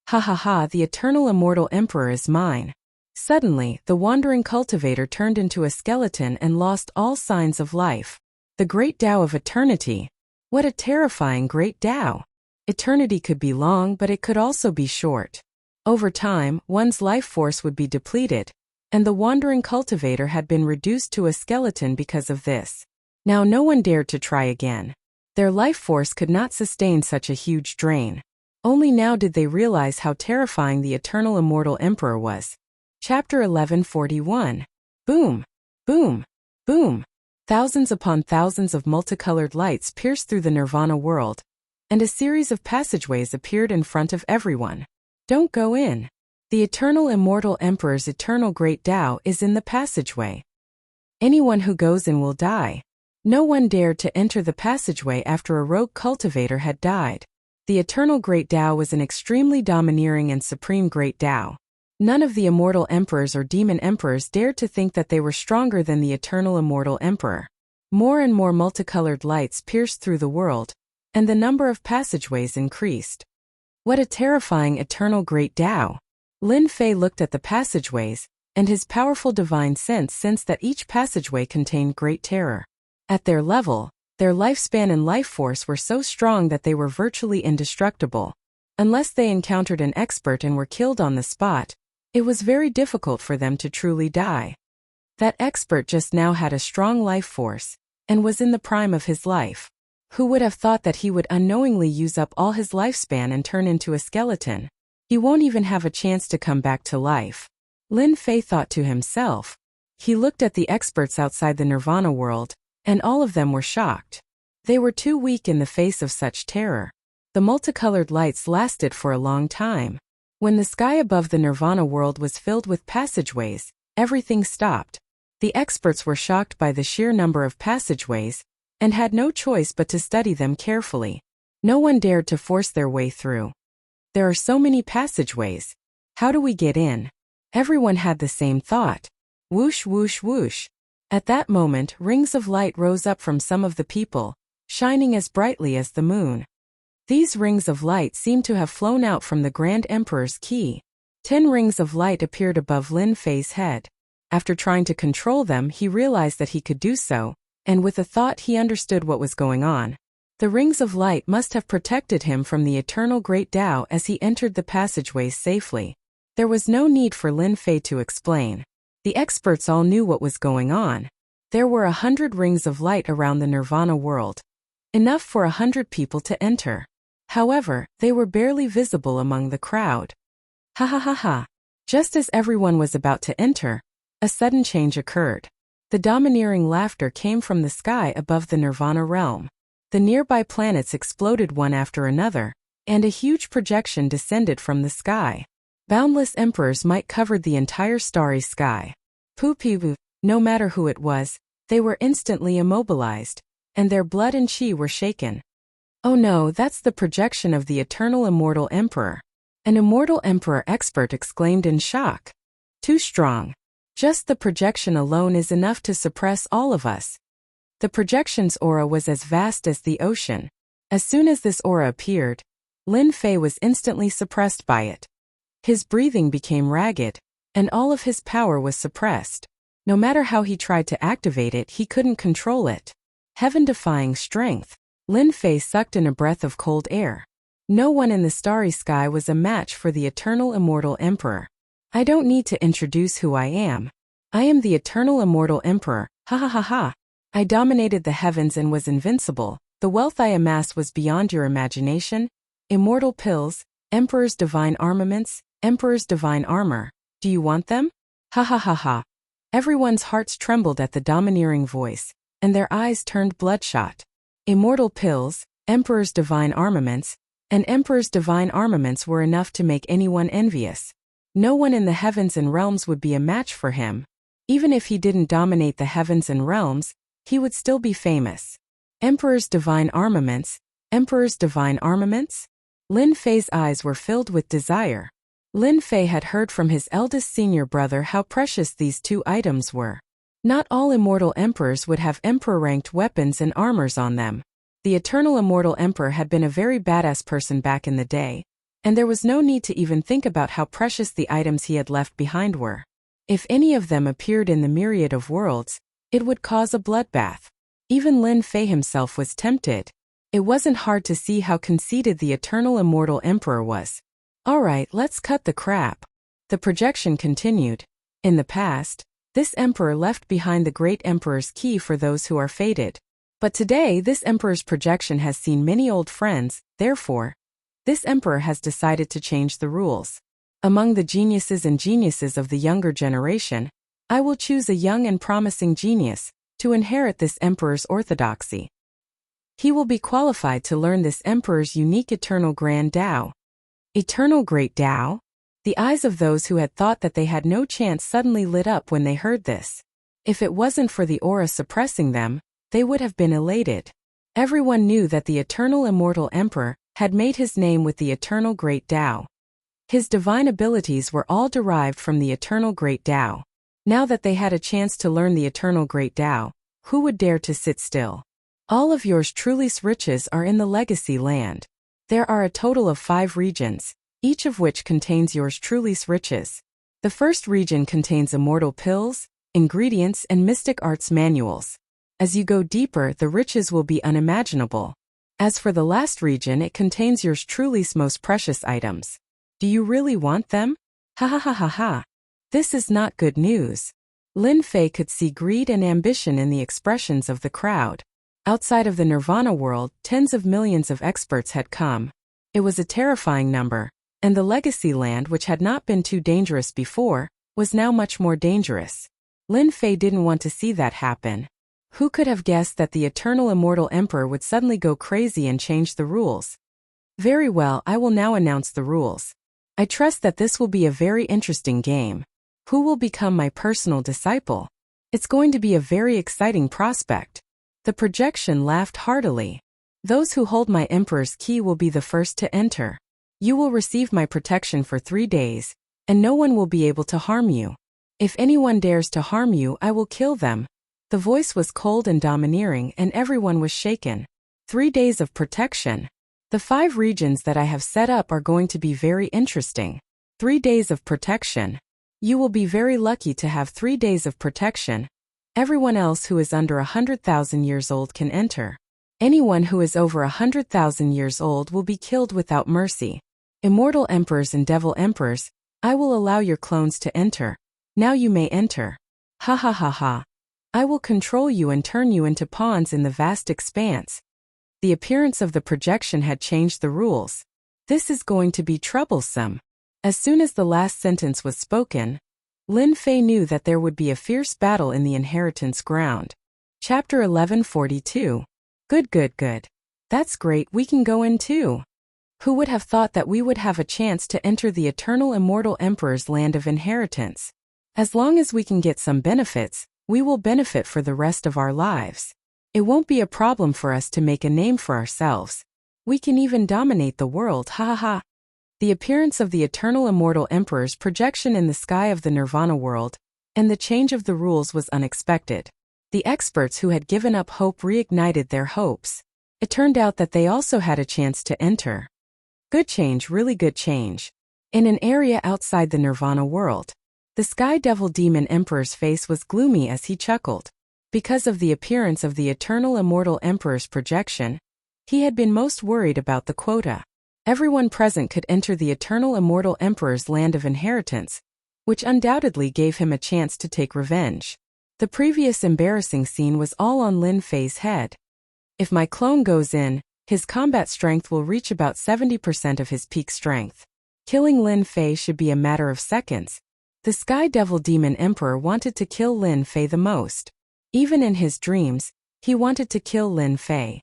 Ha ha ha, the eternal immortal emperor is mine. Suddenly, the wandering cultivator turned into a skeleton and lost all signs of life. The great Tao of eternity. What a terrifying great Tao. Eternity could be long, but it could also be short. Over time, one's life force would be depleted, and the wandering cultivator had been reduced to a skeleton because of this. Now no one dared to try again. Their life force could not sustain such a huge drain. Only now did they realize how terrifying the eternal immortal emperor was. Chapter 1141. Boom! Boom! Boom! Thousands upon thousands of multicolored lights pierced through the Nirvana world, and a series of passageways appeared in front of everyone. Don't go in. The eternal immortal emperor's eternal great Tao is in the passageway. Anyone who goes in will die. No one dared to enter the passageway after a rogue cultivator had died. The eternal great Tao was an extremely domineering and supreme great Tao. None of the immortal emperors or demon emperors dared to think that they were stronger than the eternal immortal emperor. More and more multicolored lights pierced through the world, and the number of passageways increased. What a terrifying eternal great Tao! Lin Fei looked at the passageways, and his powerful divine sense sensed that each passageway contained great terror. At their level, their lifespan and life force were so strong that they were virtually indestructible. Unless they encountered an expert and were killed on the spot, it was very difficult for them to truly die. That expert just now had a strong life force, and was in the prime of his life. Who would have thought that he would unknowingly use up all his lifespan and turn into a skeleton? He won't even have a chance to come back to life. Lin Fei thought to himself. He looked at the experts outside the Nirvana world, and all of them were shocked. They were too weak in the face of such terror. The multicolored lights lasted for a long time. When the sky above the Nirvana world was filled with passageways, everything stopped. The experts were shocked by the sheer number of passageways, and had no choice but to study them carefully. No one dared to force their way through. There are so many passageways. How do we get in? Everyone had the same thought. Whoosh whoosh whoosh. At that moment, rings of light rose up from some of the people, shining as brightly as the moon. These rings of light seemed to have flown out from the Grand Emperor's key. 10 rings of light appeared above Lin Fei's head. After trying to control them, he realized that he could do so, and with a thought he understood what was going on. The rings of light must have protected him from the eternal great Tao as he entered the passageways safely. There was no need for Lin Fei to explain. The experts all knew what was going on. There were 100 rings of light around the Nirvana world. Enough for 100 people to enter. However, they were barely visible among the crowd. Ha ha ha ha. Just as everyone was about to enter, a sudden change occurred. The domineering laughter came from the sky above the Nirvana realm. The nearby planets exploded one after another, and a huge projection descended from the sky. Boundless emperors might cover the entire starry sky. Poo-pee-woo, no matter who it was, they were instantly immobilized, and their blood and chi were shaken. Oh no, that's the projection of the eternal immortal emperor. An immortal emperor expert exclaimed in shock. Too strong. Just the projection alone is enough to suppress all of us. The projection's aura was as vast as the ocean. As soon as this aura appeared, Lin Fei was instantly suppressed by it. His breathing became ragged, and all of his power was suppressed. No matter how he tried to activate it, he couldn't control it. Heaven-defying strength. Lin Fei sucked in a breath of cold air. No one in the starry sky was a match for the eternal immortal emperor. I don't need to introduce who I am. I am the eternal immortal emperor, ha ha ha ha. I dominated the heavens and was invincible. The wealth I amassed was beyond your imagination. Immortal pills, Emperor's divine armaments, Emperor's divine armor. Do you want them? Ha ha ha ha. Everyone's hearts trembled at the domineering voice, and their eyes turned bloodshot. Immortal pills, Emperor's divine armaments, and Emperor's divine armaments were enough to make anyone envious. No one in the heavens and realms would be a match for him. Even if he didn't dominate the heavens and realms, he would still be famous. Emperor's divine armaments, Emperor's divine armaments? Lin Fei's eyes were filled with desire. Lin Fei had heard from his eldest senior brother how precious these two items were. Not all immortal emperors would have emperor-ranked weapons and armors on them. The eternal immortal emperor had been a very badass person back in the day, and there was no need to even think about how precious the items he had left behind were. If any of them appeared in the myriad of worlds, it would cause a bloodbath. Even Lin Fei himself was tempted. It wasn't hard to see how conceited the eternal immortal emperor was. Alright, let's cut the crap. The projection continued. In the past, this emperor left behind the great emperor's key for those who are fated. But today this emperor's projection has seen many old friends, therefore, this emperor has decided to change the rules. Among the geniuses and geniuses of the younger generation, I will choose a young and promising genius to inherit this emperor's orthodoxy. He will be qualified to learn this emperor's unique eternal grand Tao. Eternal great Tao? The eyes of those who had thought that they had no chance suddenly lit up when they heard this. If it wasn't for the aura suppressing them, they would have been elated. Everyone knew that the eternal immortal emperor had made his name with the eternal great Tao. His divine abilities were all derived from the eternal great Tao. Now that they had a chance to learn the eternal great Tao, who would dare to sit still? All of yours truly's riches are in the legacy land. There are a total of 5 regions, each of which contains yours truly's riches. The first region contains immortal pills, ingredients and mystic arts manuals. As you go deeper, the riches will be unimaginable. As for the last region, it contains yours truly's most precious items. Do you really want them? Ha ha ha ha ha. This is not good news. Lin Fei could see greed and ambition in the expressions of the crowd. Outside of the Nirvana world, tens of millions of experts had come. It was a terrifying number, and the legacy land, which had not been too dangerous before, was now much more dangerous. Lin Fei didn't want to see that happen. Who could have guessed that the eternal immortal emperor would suddenly go crazy and change the rules? Very well, I will now announce the rules. I trust that this will be a very interesting game. Who will become my personal disciple? It's going to be a very exciting prospect. The projection laughed heartily. Those who hold my emperor's key will be the first to enter. You will receive my protection for 3 days, and no one will be able to harm you. If anyone dares to harm you, I will kill them. The voice was cold and domineering, and everyone was shaken. 3 days of protection. The 5 regions that I have set up are going to be very interesting. 3 days of protection. You will be very lucky to have 3 days of protection. Everyone else who is under 100,000 years old can enter. Anyone who is over 100,000 years old will be killed without mercy. Immortal emperors and devil emperors, I will allow your clones to enter. Now you may enter. Ha ha ha ha. I will control you and turn you into pawns in the vast expanse. The appearance of the projection had changed the rules. This is going to be troublesome. As soon as the last sentence was spoken, Lin Fei knew that there would be a fierce battle in the inheritance ground. Chapter 1142. Good. That's great, we can go in too. Who would have thought that we would have a chance to enter the eternal immortal emperor's land of inheritance? As long as we can get some benefits, we will benefit for the rest of our lives. It won't be a problem for us to make a name for ourselves. We can even dominate the world, ha ha ha. The appearance of the eternal immortal emperor's projection in the sky of the Nirvana world, and the change of the rules was unexpected. The experts who had given up hope reignited their hopes. It turned out that they also had a chance to enter. Good change, really good change. In an area outside the Nirvana world, the Sky Devil Demon Emperor's face was gloomy as he chuckled. Because of the appearance of the eternal immortal emperor's projection, he had been most worried about the quota. Everyone present could enter the eternal immortal emperor's land of inheritance, which undoubtedly gave him a chance to take revenge. The previous embarrassing scene was all on Lin Fei's head. If my clone goes in, His combat strength will reach about 70% of his peak strength. Killing Lin Fei should be a matter of seconds. The Sky Devil Demon Emperor wanted to kill Lin Fei the most. Even in his dreams, he wanted to kill Lin Fei.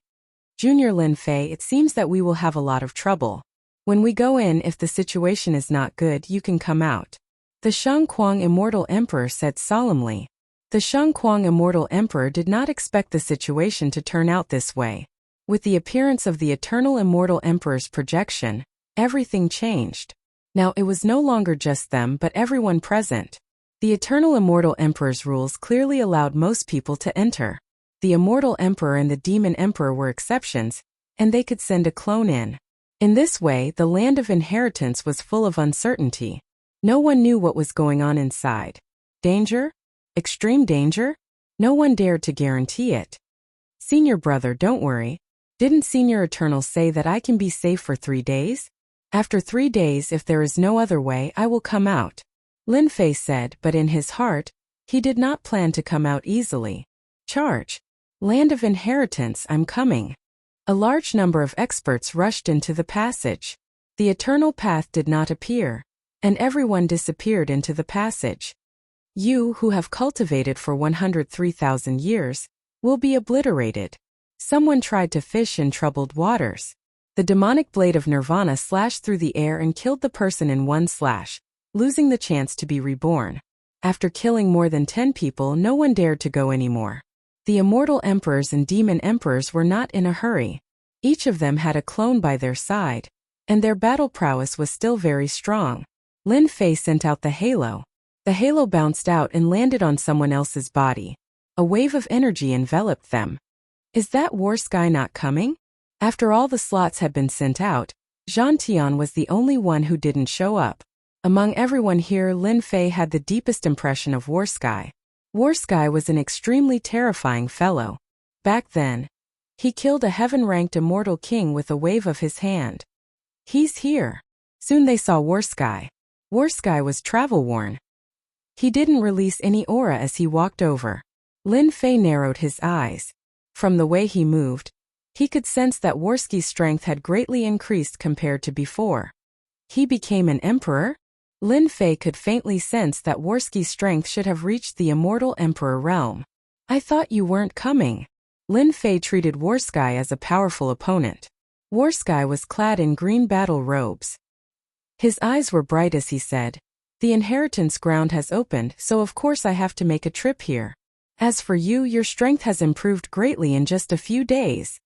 Junior Lin Fei, it seems that we will have a lot of trouble. When we go in, if the situation is not good, you can come out. The Shang Kuang Immortal Emperor said solemnly. The Shang Kuang Immortal Emperor did not expect the situation to turn out this way. With the appearance of the Eternal Immortal Emperor's projection, everything changed. Now it was no longer just them but everyone present. The Eternal Immortal Emperor's rules clearly allowed most people to enter. The Immortal Emperor and the Demon Emperor were exceptions, and they could send a clone in. In this way, the land of inheritance was full of uncertainty. No one knew what was going on inside. Danger? Extreme danger? No one dared to guarantee it. Senior brother, don't worry. Didn't Senior Eternal say that I can be safe for 3 days? After 3 days, if there is no other way, I will come out. Lin Fei said, but in his heart, he did not plan to come out easily. Charge! Land of inheritance, I'm coming. A large number of experts rushed into the passage. The eternal path did not appear, and everyone disappeared into the passage. You, who have cultivated for 103,000 years, will be obliterated. Someone tried to fish in troubled waters. The demonic blade of Nirvana slashed through the air and killed the person in one slash, losing the chance to be reborn. After killing more than 10 people, no one dared to go anymore. The immortal emperors and demon emperors were not in a hurry. Each of them had a clone by their side, and their battle prowess was still very strong. Lin Fei sent out the halo. The halo bounced out and landed on someone else's body. A wave of energy enveloped them. Is that War Sky not coming? After all the slots had been sent out, Zhang Tian was the only one who didn't show up. Among everyone here, Lin Fei had the deepest impression of War Sky. War Sky was an extremely terrifying fellow. Back then, he killed a heaven-ranked immortal king with a wave of his hand. He's here. Soon they saw War Sky. War Sky was travel-worn. He didn't release any aura as he walked over. Lin Fei narrowed his eyes. From the way he moved, he could sense that Warsky's strength had greatly increased compared to before. He became an emperor? Lin Fei could faintly sense that Warsky's strength should have reached the immortal emperor realm. I thought you weren't coming. Lin Fei treated Warsky as a powerful opponent. Warsky was clad in green battle robes. His eyes were bright as he said, "The inheritance ground has opened, so of course I have to make a trip here. As for you, your strength has improved greatly in just a few days."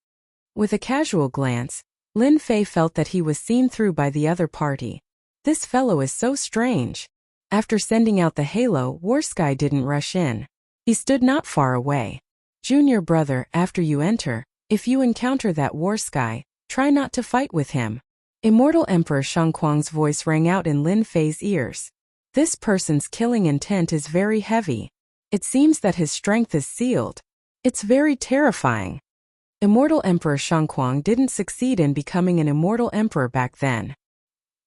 With a casual glance, Lin Fei felt that he was seen through by the other party. This fellow is so strange. After sending out the halo, Warsky didn't rush in. He stood not far away. Junior brother, after you enter, if you encounter that Warsky, try not to fight with him. Immortal Emperor Shangquang's voice rang out in Lin Fei's ears. This person's killing intent is very heavy. It seems that his strength is sealed. It's very terrifying. Immortal Emperor Shangquang didn't succeed in becoming an immortal emperor back then.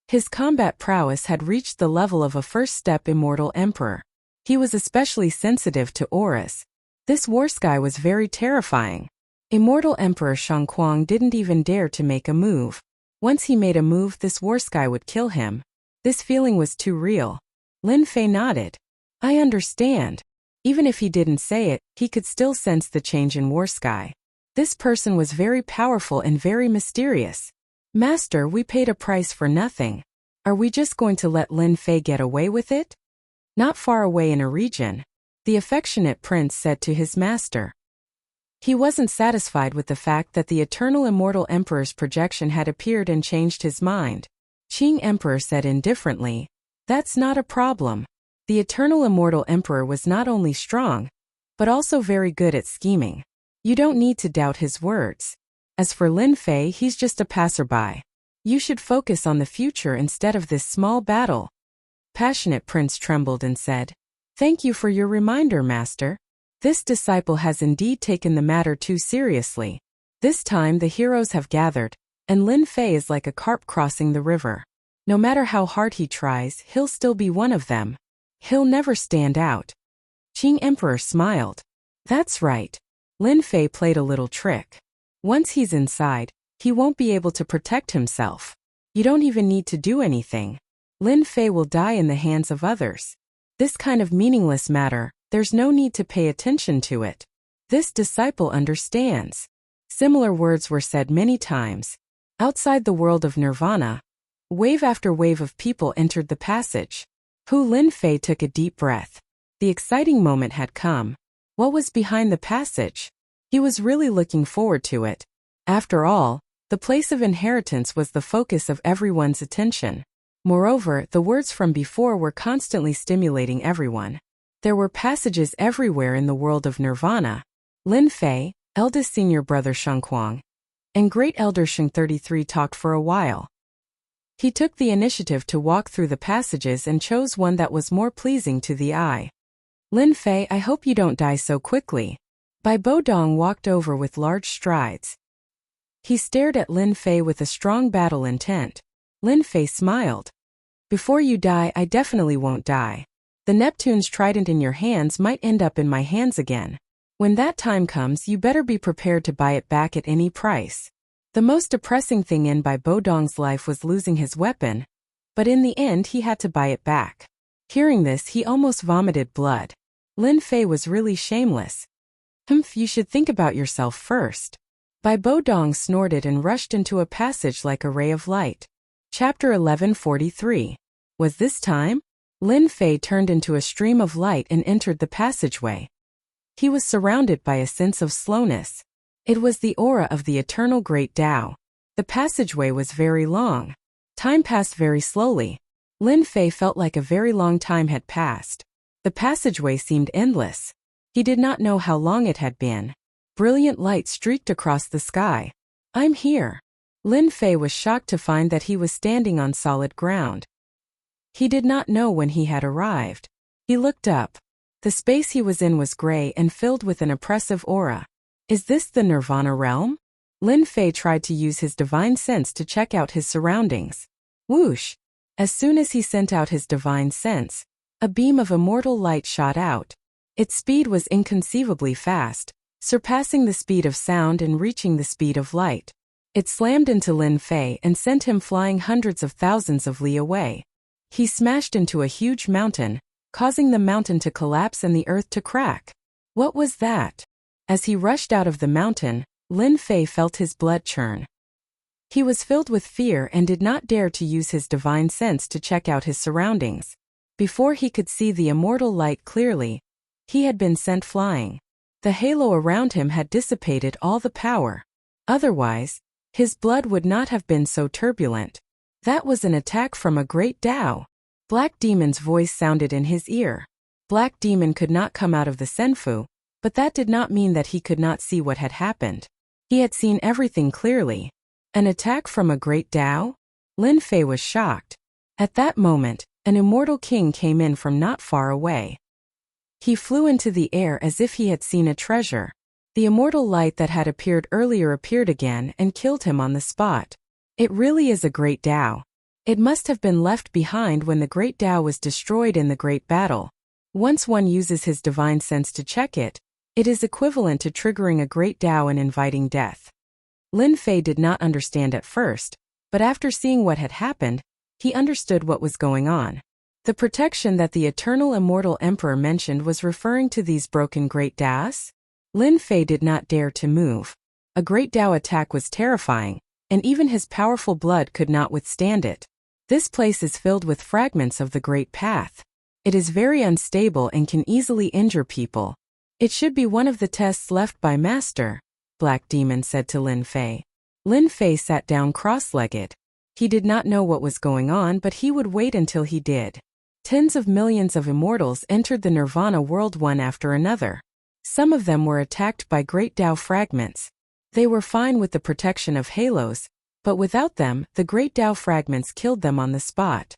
His combat prowess had reached the level of a first-step immortal emperor. He was especially sensitive to auras. This Warsky was very terrifying. Immortal Emperor Shangquang didn't even dare to make a move. Once he made a move, this Warsky would kill him. This feeling was too real. Lin Fei nodded. I understand. Even if he didn't say it, he could still sense the change in Warsky. This person was very powerful and very mysterious. Master, we paid a price for nothing. Are we just going to let Lin Fei get away with it? Not far away in a region, the affectionate prince said to his master. He wasn't satisfied with the fact that the eternal immortal emperor's projection had appeared and changed his mind. Qing Emperor said indifferently, "That's not a problem." The eternal immortal emperor was not only strong, but also very good at scheming. You don't need to doubt his words. As for Lin Fei, he's just a passerby. You should focus on the future instead of this small battle. Passionate Prince trembled and said, "Thank you for your reminder, Master. This disciple has indeed taken the matter too seriously. This time the heroes have gathered, and Lin Fei is like a carp crossing the river. No matter how hard he tries, he'll still be one of them. He'll never stand out." Qing Emperor smiled. That's right. Lin Fei played a little trick. Once he's inside, He won't be able to protect himself. You don't even need to do anything. Lin Fei will die in the hands of others. This kind of meaningless matter, there's no need to pay attention to it. This disciple understands. Similar words were said many times. Outside the world of nirvana, wave after wave of people entered the passage. Lin Fei took a deep breath. The exciting moment had come. What was behind the passage? He was really looking forward to it. After all, the place of inheritance was the focus of everyone's attention. Moreover, the words from before were constantly stimulating everyone. There were passages everywhere in the world of nirvana. Lin Fei, eldest senior brother Shengquang, and great elder Sheng 33 talked for a while. He took the initiative to walk through the passages and chose one that was more pleasing to the eye. Lin Fei, I hope you don't die so quickly. Bai Bodong walked over with large strides. He stared at Lin Fei with a strong battle intent. Lin Fei smiled. Before you die, I definitely won't die. The Neptune's trident in your hands might end up in my hands again. When that time comes, you better be prepared to buy it back at any price. The most depressing thing in Bai Bodong's life was losing his weapon, but in the end he had to buy it back. Hearing this, he almost vomited blood. Lin Fei was really shameless. You should think about yourself first. Bai Bodong snorted and rushed into a passage like a ray of light. Chapter 1143. Was this time? Lin Fei turned into a stream of light and entered the passageway. He was surrounded by a sense of slowness. It was the aura of the eternal great Tao. The passageway was very long. Time passed very slowly. Lin Fei felt like a very long time had passed. The passageway seemed endless. He did not know how long it had been. Brilliant light streaked across the sky. I'm here. Lin Fei was shocked to find that he was standing on solid ground. He did not know when he had arrived. He looked up. The space he was in was gray and filled with an oppressive aura. Is this the Nirvana realm? Lin Fei tried to use his divine sense to check out his surroundings. Whoosh! As soon as he sent out his divine sense, a beam of immortal light shot out. Its speed was inconceivably fast, surpassing the speed of sound and reaching the speed of light. It slammed into Lin Fei and sent him flying hundreds of thousands of li away. He smashed into a huge mountain, causing the mountain to collapse and the earth to crack. What was that? As he rushed out of the mountain, Lin Fei felt his blood churn. He was filled with fear and did not dare to use his divine sense to check out his surroundings. Before he could see the immortal light clearly, he had been sent flying. The halo around him had dissipated all the power. Otherwise, his blood would not have been so turbulent. That was an attack from a great Tao. Black Demon's voice sounded in his ear. Black Demon could not come out of the Senfu, but that did not mean that he could not see what had happened. He had seen everything clearly. An attack from a great Tao? Lin Fei was shocked. At that moment, an immortal king came in from not far away. He flew into the air as if he had seen a treasure. The immortal light that had appeared earlier appeared again and killed him on the spot. It really is a great Tao. It must have been left behind when the great Tao was destroyed in the great battle. Once one uses his divine sense to check it, it is equivalent to triggering a great Tao and inviting death. Lin Fei did not understand at first, but after seeing what had happened, he understood what was going on. The protection that the eternal immortal emperor mentioned was referring to these broken great Taos. Lin Fei did not dare to move. A great Tao attack was terrifying, and even his powerful blood could not withstand it. This place is filled with fragments of the Great Path. It is very unstable and can easily injure people. It should be one of the tests left by Master, Black Demon said to Lin Fei. Lin Fei sat down cross-legged. He did not know what was going on, but he would wait until he did. Tens of millions of immortals entered the Nirvana world one after another. Some of them were attacked by great Tao fragments. They were fine with the protection of halos, but without them, the great Tao fragments killed them on the spot.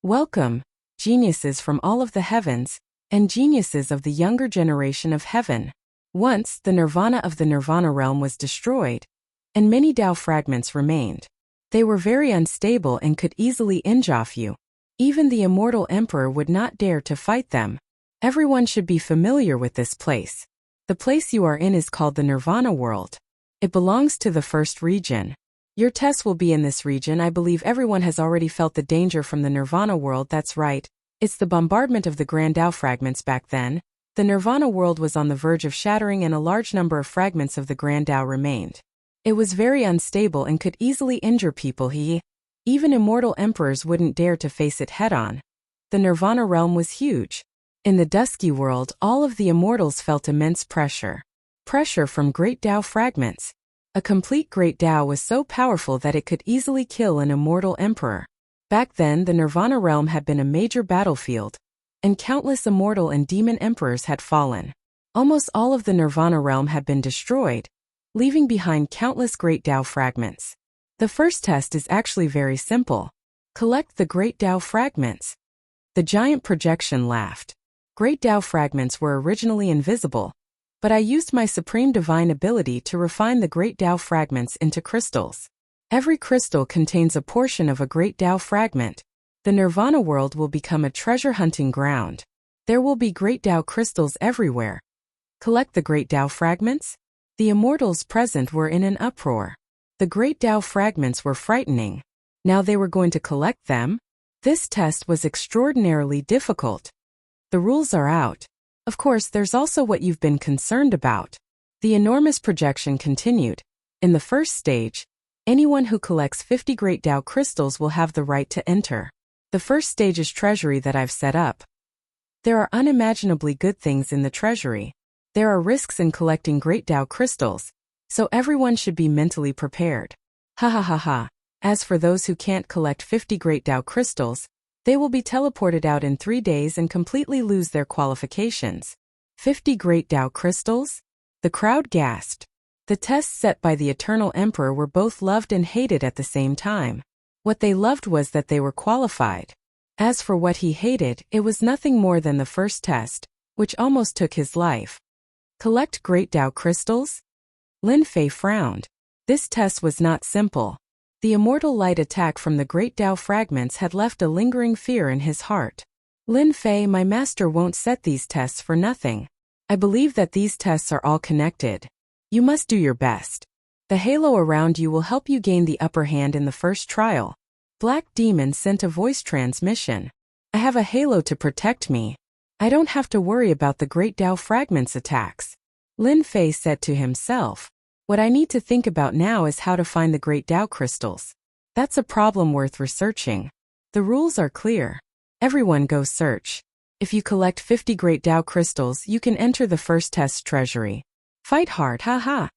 Welcome, geniuses from all of the heavens, and geniuses of the younger generation of heaven. Once, the Nirvana of the Nirvana realm was destroyed, and many Tao fragments remained. They were very unstable and could easily injure you. Even the immortal emperor would not dare to fight them. Everyone should be familiar with this place. The place you are in is called the Nirvana world. It belongs to the first region. Your tests will be in this region. I believe everyone has already felt the danger from the Nirvana world. That's right. It's the bombardment of the Grand Tao fragments back then. The Nirvana world was on the verge of shattering and a large number of fragments of the Grand Tao remained. It was very unstable and could easily injure people. Even immortal emperors wouldn't dare to face it head-on. The Nirvana realm was huge. In the dusky world, all of the immortals felt immense pressure. Pressure from Great Tao fragments. A complete Great Tao was so powerful that it could easily kill an immortal emperor. Back then, the Nirvana realm had been a major battlefield, and countless immortal and demon emperors had fallen. Almost all of the Nirvana realm had been destroyed, leaving behind countless Great Tao fragments. The first test is actually very simple. Collect the Great Tao fragments. The giant projection laughed. Great Tao fragments were originally invisible, but I used my supreme divine ability to refine the Great Tao fragments into crystals. Every crystal contains a portion of a Great Tao fragment. The Nirvana world will become a treasure hunting ground. There will be Great Tao crystals everywhere. Collect the Great Tao fragments? The immortals present were in an uproar. The Great Tao fragments were frightening. Now they were going to collect them? This test was extraordinarily difficult. The rules are out. Of course, there's also what you've been concerned about. The enormous projection continued. In the first stage, anyone who collects 50 Great Tao crystals will have the right to enter. The first stage is treasury that I've set up. There are unimaginably good things in the treasury. There are risks in collecting Great Tao crystals, so everyone should be mentally prepared. Ha ha ha ha. As for those who can't collect 50 Great Tao crystals, they will be teleported out in 3 days and completely lose their qualifications. 50 Great Tao crystals? The crowd gasped. The tests set by the Eternal Emperor were both loved and hated at the same time. What they loved was that they were qualified. As for what he hated, it was nothing more than the first test, which almost took his life. Collect Great Tao crystals? Lin Fei frowned. This test was not simple. The immortal light attack from the Great Tao fragments had left a lingering fear in his heart. Lin Fei, my master won't set these tests for nothing. I believe that these tests are all connected. You must do your best. The halo around you will help you gain the upper hand in the first trial. Black Demon sent a voice transmission. I have a halo to protect me. I don't have to worry about the Great Tao fragments attacks. Lin Fei said to himself. What I need to think about now is how to find the Great Tao crystals. That's a problem worth researching. The rules are clear. Everyone go search. If you collect 50 Great Tao crystals, you can enter the first test treasury. Fight hard, haha.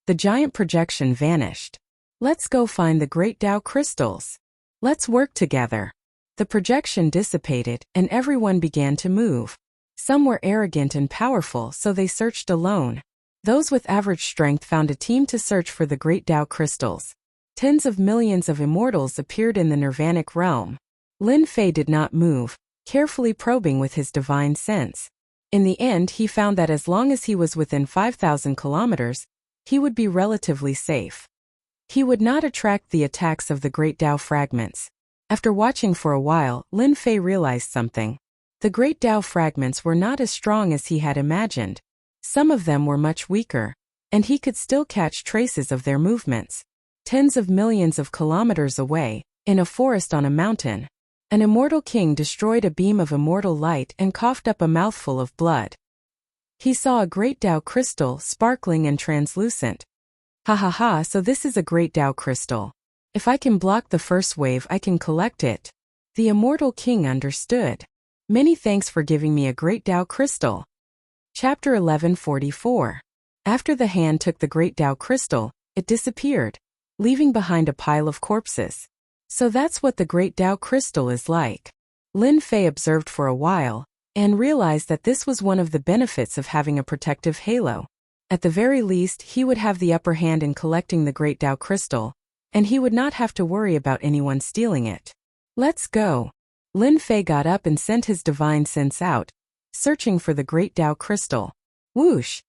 The giant projection vanished. Let's go find the Great Tao crystals. Let's work together. The projection dissipated, and everyone began to move. Some were arrogant and powerful, so they searched alone. Those with average strength found a team to search for the Great Tao crystals. Tens of millions of immortals appeared in the Nirvanic realm. Lin Fei did not move, carefully probing with his divine sense. In the end, he found that as long as he was within 5,000 kilometers, he would be relatively safe. He would not attract the attacks of the Great Tao fragments. After watching for a while, Lin Fei realized something. The Great Tao fragments were not as strong as he had imagined. Some of them were much weaker, and he could still catch traces of their movements. Tens of millions of kilometers away, in a forest on a mountain, an immortal king destroyed a beam of immortal light and coughed up a mouthful of blood. He saw a Great Tao crystal, sparkling and translucent. Ha ha ha, so this is a Great Tao crystal. If I can block the first wave, I can collect it. The immortal king understood. Many thanks for giving me a Great Tao crystal. Chapter 1144. After the hand took the Great Tao crystal, it disappeared, leaving behind a pile of corpses. So that's what the Great Tao crystal is like. Lin Fei observed for a while, and realized that this was one of the benefits of having a protective halo. At the very least, he would have the upper hand in collecting the Great Tao crystal, and he would not have to worry about anyone stealing it. Let's go. Lin Fei got up and sent his divine sense out, searching for the Great Tao crystal. Whoosh!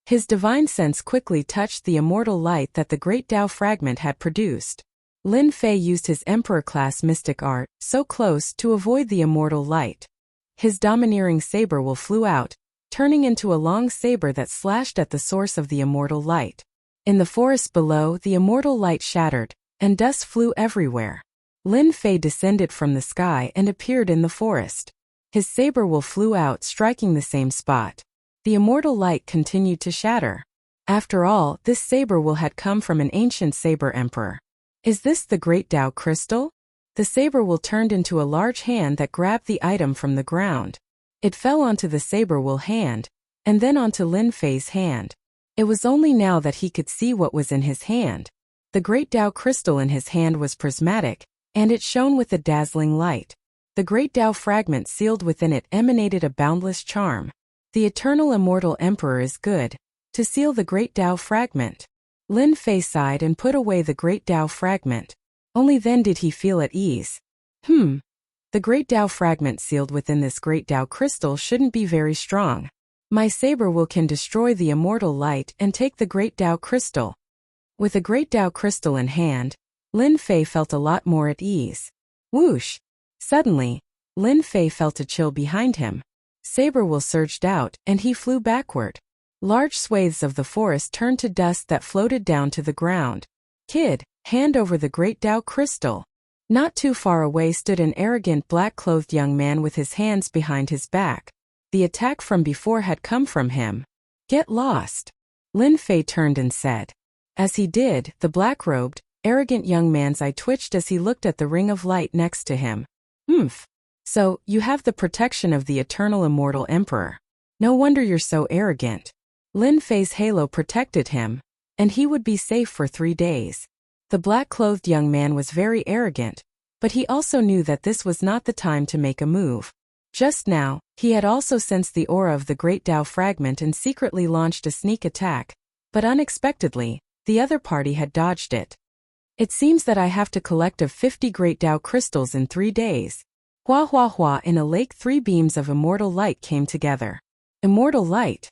His divine sense quickly touched the immortal light that the Great Tao fragment had produced. Lin Fei used his Emperor-class mystic art, so close, to avoid the immortal light. His domineering saber will flew out, turning into a long saber that slashed at the source of the immortal light. In the forest below, the immortal light shattered, and dust flew everywhere. Lin Fei descended from the sky and appeared in the forest. His saber will flew out, striking the same spot. The immortal light continued to shatter. After all, this saber will had come from an ancient saber emperor. Is this the great Tao crystal? The saber will turned into a large hand that grabbed the item from the ground. It fell onto the saber will hand, and then onto Lin Fei's hand. It was only now that he could see what was in his hand. The great Tao crystal in his hand was prismatic, and it shone with a dazzling light. The great Tao fragment sealed within it emanated a boundless charm. The eternal immortal emperor is good. To seal the great Tao fragment. Lin Fei sighed and put away the great Tao fragment. Only then did he feel at ease. The great Tao fragment sealed within this great Tao crystal shouldn't be very strong. My saber will can destroy the immortal light and take the great Tao crystal. With a great Tao crystal in hand, Lin Fei felt a lot more at ease. Whoosh! Suddenly, Lin Fei felt a chill behind him. Saber will surged out, and he flew backward. Large swathes of the forest turned to dust that floated down to the ground. Kid, hand over the great Tao crystal. Not too far away stood an arrogant black-clothed young man with his hands behind his back. The attack from before had come from him. Get lost. Lin Fei turned and said. As he did, the black-robed, arrogant young man's eye twitched as he looked at the ring of light next to him. So, you have the protection of the eternal immortal emperor. No wonder you're so arrogant. Lin Fei's halo protected him, and he would be safe for 3 days. The black-clothed young man was very arrogant, but he also knew that this was not the time to make a move. Just now, he had also sensed the aura of the great Tao fragment and secretly launched a sneak attack, but unexpectedly, the other party had dodged it. It seems that I have to collect of 50 great Tao crystals in 3 days. Hua hua hua, in a lake 3 beams of immortal light came together. Immortal light.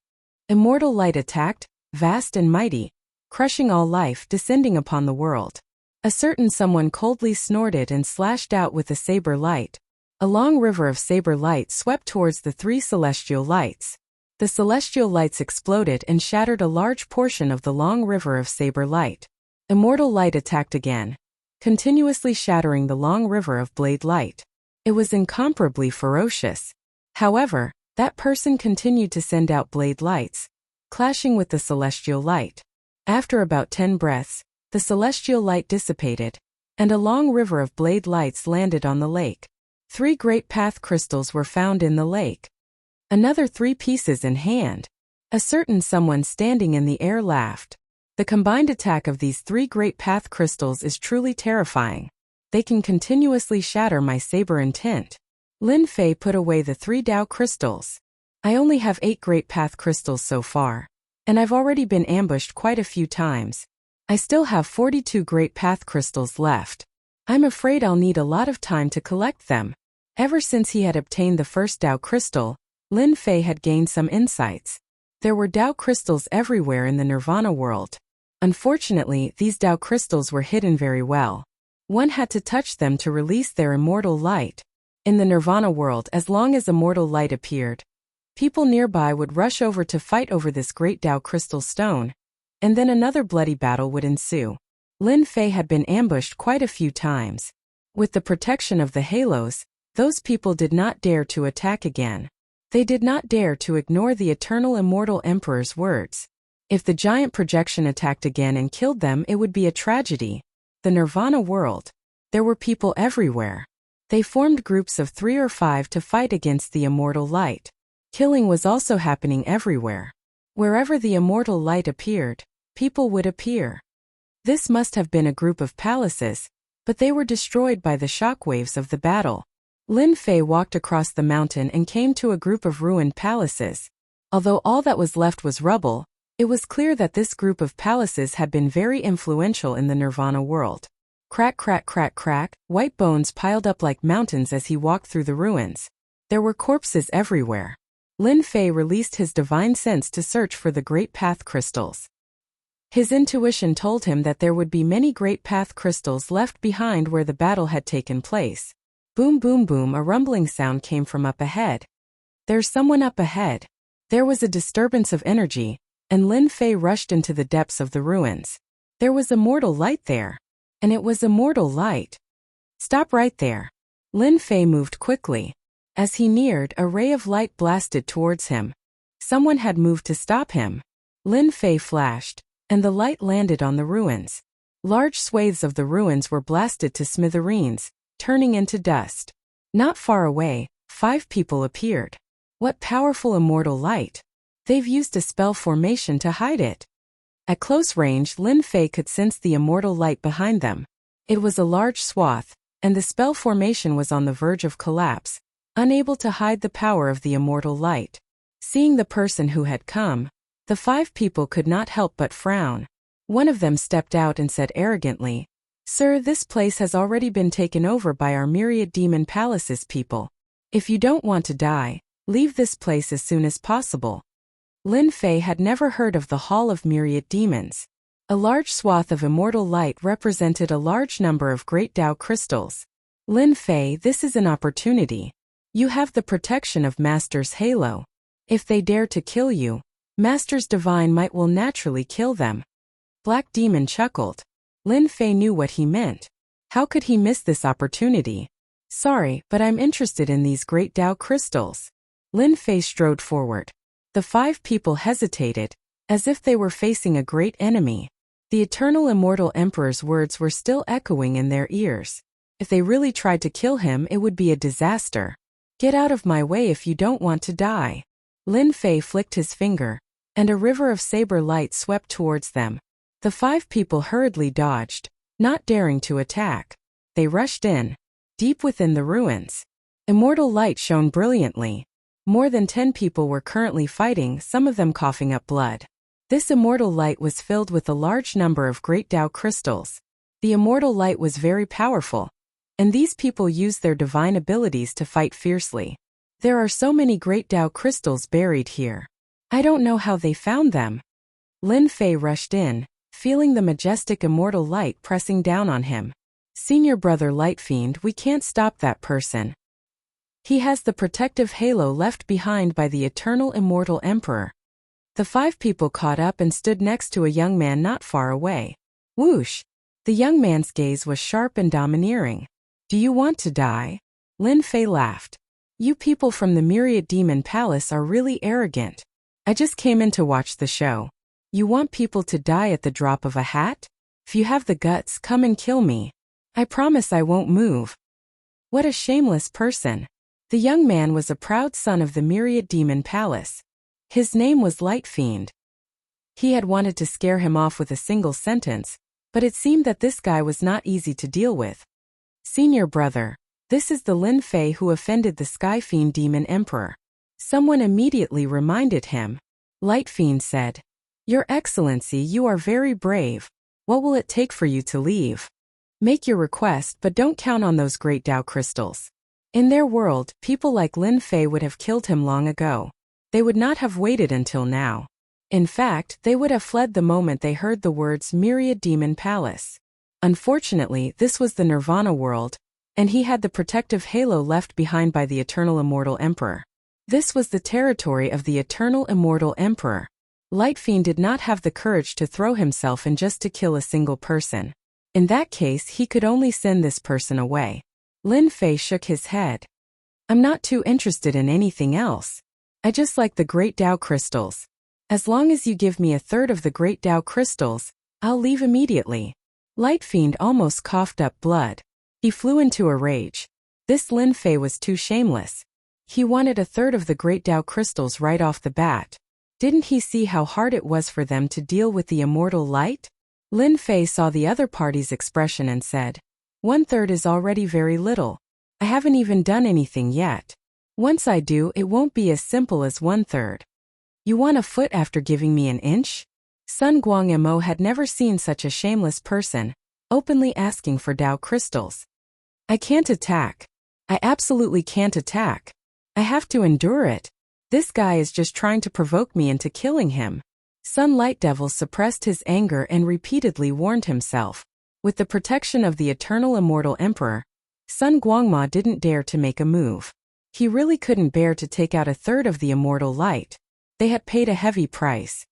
Immortal light attacked, vast and mighty, crushing all life, descending upon the world. A certain someone coldly snorted and slashed out with the saber light. A long river of saber light swept towards the 3 celestial lights. The celestial lights exploded and shattered a large portion of the long river of saber light. Immortal light attacked again, continuously shattering the long river of blade light. It was incomparably ferocious. However, that person continued to send out blade lights, clashing with the celestial light. After about 10 breaths, the celestial light dissipated, and a long river of blade lights landed on the lake. 3 great path crystals were found in the lake. Another 3 pieces in hand. A certain someone standing in the air laughed. The combined attack of these 3 great path crystals is truly terrifying. They can continuously shatter my saber intent. Lin Fei put away the 3 Tao crystals. I only have 8 great path crystals so far, and I've already been ambushed quite a few times. I still have 42 great path crystals left. I'm afraid I'll need a lot of time to collect them. Ever since he had obtained the first Tao crystal, Lin Fei had gained some insights. There were Tao crystals everywhere in the Nirvana world. Unfortunately, these Tao crystals were hidden very well. One had to touch them to release their immortal light. In the Nirvana world, as long as immortal light appeared, people nearby would rush over to fight over this great Tao crystal stone, and then another bloody battle would ensue. Lin Fei had been ambushed quite a few times. With the protection of the halos, those people did not dare to attack again. They did not dare to ignore the eternal immortal emperor's words. If the giant projection attacked again and killed them, it would be a tragedy. The Nirvana world. There were people everywhere. They formed groups of 3 or 5 to fight against the immortal light. Killing was also happening everywhere. Wherever the immortal light appeared, people would appear. This must have been a group of palaces, but they were destroyed by the shockwaves of the battle. Lin Fei walked across the mountain and came to a group of ruined palaces. Although all that was left was rubble, it was clear that this group of palaces had been very influential in the Nirvana world. Crack, crack, crack, crack, white bones piled up like mountains as he walked through the ruins. There were corpses everywhere. Lin Fei released his divine sense to search for the great path crystals. His intuition told him that there would be many great path crystals left behind where the battle had taken place. Boom, boom, boom, a rumbling sound came from up ahead. There's someone up ahead. There was a disturbance of energy, and Lin Fei rushed into the depths of the ruins. There was immortal light there. and it was immortal light. Stop right there. Lin Fei moved quickly. As he neared, a ray of light blasted towards him. Someone had moved to stop him. Lin Fei flashed, and the light landed on the ruins. Large swathes of the ruins were blasted to smithereens, turning into dust. Not far away, 5 people appeared. What powerful immortal light! They've used a spell formation to hide it. At close range, Lin Fei could sense the immortal light behind them. It was a large swath, and the spell formation was on the verge of collapse, unable to hide the power of the immortal light. Seeing the person who had come, the 5 people could not help but frown. One of them stepped out and said arrogantly, "Sir, this place has already been taken over by our myriad demon palace's people. If you don't want to die, leave this place as soon as possible." Lin Fei had never heard of the Hall of Myriad Demons. A large swath of immortal light represented a large number of great Tao crystals. Lin Fei, this is an opportunity. You have the protection of Master's halo. If they dare to kill you, Master's divine might will naturally kill them. Black Demon chuckled. Lin Fei knew what he meant. How could he miss this opportunity? Sorry, but I'm interested in these great Tao crystals. Lin Fei strode forward. The 5 people hesitated, as if they were facing a great enemy. The eternal immortal emperor's words were still echoing in their ears. If they really tried to kill him, it would be a disaster. Get out of my way if you don't want to die. Lin Fei flicked his finger, and a river of saber light swept towards them. The 5 people hurriedly dodged, not daring to attack. They rushed in, deep within the ruins. Immortal light shone brilliantly. More than 10 people were currently fighting, some of them coughing up blood. This immortal light was filled with a large number of great Tao crystals. The immortal light was very powerful, and these people used their divine abilities to fight fiercely. There are so many great Tao crystals buried here. I don't know how they found them. Lin Fei rushed in, feeling the majestic immortal light pressing down on him. Senior brother Light Fiend, we can't stop that person. He has the protective halo left behind by the eternal immortal emperor. The 5 people caught up and stood next to a young man not far away. Whoosh! The young man's gaze was sharp and domineering. Do you want to die? Lin Fei laughed. You people from the Myriad Demon Palace are really arrogant. I just came in to watch the show. You want people to die at the drop of a hat? If you have the guts, come and kill me. I promise I won't move. What a shameless person. The young man was a proud son of the Myriad Demon Palace. His name was Light Fiend. He had wanted to scare him off with a single sentence, but it seemed that this guy was not easy to deal with. Senior brother, this is the Lin Fei who offended the Sky Fiend Demon Emperor. Someone immediately reminded him. Light Fiend said, Your Excellency, you are very brave. What will it take for you to leave? Make your request, but don't count on those great Tao crystals. In their world, people like Lin Fei would have killed him long ago. They would not have waited until now. In fact, they would have fled the moment they heard the words Myriad Demon Palace. Unfortunately, this was the Nirvana world, and he had the protective halo left behind by the Eternal Immortal Emperor. This was the territory of the Eternal Immortal Emperor. Light Fiend did not have the courage to throw himself in just to kill a single person. In that case, he could only send this person away. Lin Fei shook his head. I'm not too interested in anything else. I just like the great Tao crystals. As long as you give me a third of the great Tao crystals, I'll leave immediately. Light Fiend almost coughed up blood. He flew into a rage. This Lin Fei was too shameless. He wanted a third of the great Tao crystals right off the bat. Didn't he see how hard it was for them to deal with the immortal light? Lin Fei saw the other party's expression and said, 1/3 is already very little. I haven't even done anything yet. Once I do, it won't be as simple as 1/3. You want a foot after giving me an inch? Sun Guangmo had never seen such a shameless person, openly asking for Tao crystals. I can't attack. I absolutely can't attack. I have to endure it. This guy is just trying to provoke me into killing him. Sun Light Devil suppressed his anger and repeatedly warned himself. With the protection of the Eternal Immortal Emperor, Sun Guangma didn't dare to make a move. He really couldn't bear to take out a third of the immortal light. They had paid a heavy price.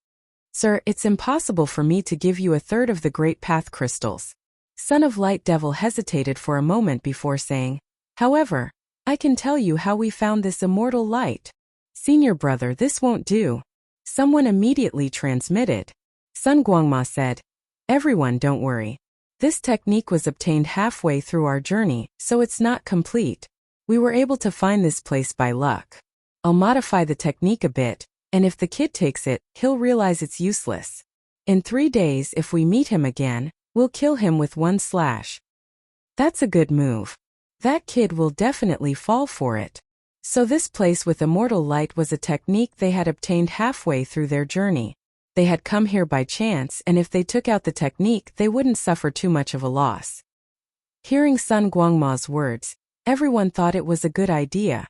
Sir, it's impossible for me to give you a third of the Great Path crystals. Son of Light Devil hesitated for a moment before saying, "However, I can tell you how we found this immortal light." "Senior brother, this won't do." Someone immediately transmitted. Sun Guangma said, "Everyone, don't worry. This technique was obtained halfway through our journey, so it's not complete. We were able to find this place by luck. I'll modify the technique a bit, and if the kid takes it, he'll realize it's useless. In 3 days, if we meet him again, we'll kill him with one slash." That's a good move. That kid will definitely fall for it. So this place with immortal light was a technique they had obtained halfway through their journey. They had come here by chance, and if they took out the technique, they wouldn't suffer too much of a loss. Hearing Sun Guangma's words, everyone thought it was a good idea.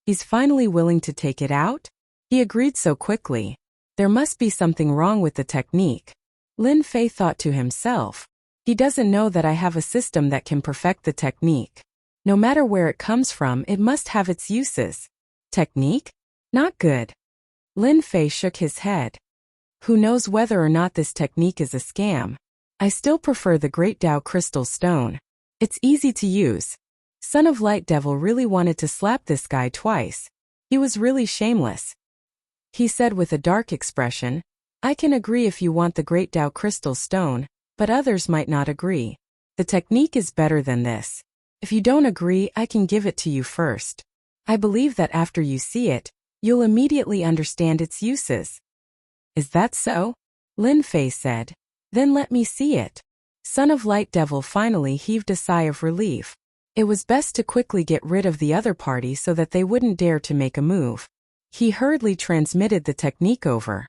He's finally willing to take it out? He agreed so quickly. There must be something wrong with the technique. Lin Fei thought to himself. He doesn't know that I have a system that can perfect the technique. No matter where it comes from, it must have its uses. Technique? Not good. Lin Fei shook his head. Who knows whether or not this technique is a scam? I still prefer the Great Tao Crystal Stone. It's easy to use. Son of Light Devil really wanted to slap this guy twice. He was really shameless. He said with a dark expression, "I can agree if you want the Great Tao Crystal Stone, but others might not agree. The technique is better than this. If you don't agree, I can give it to you first. I believe that after you see it, you'll immediately understand its uses." "Is that so?" Lin Fei said. "Then let me see it." Son of Light Devil finally heaved a sigh of relief. It was best to quickly get rid of the other party so that they wouldn't dare to make a move. He hurriedly transmitted the technique over.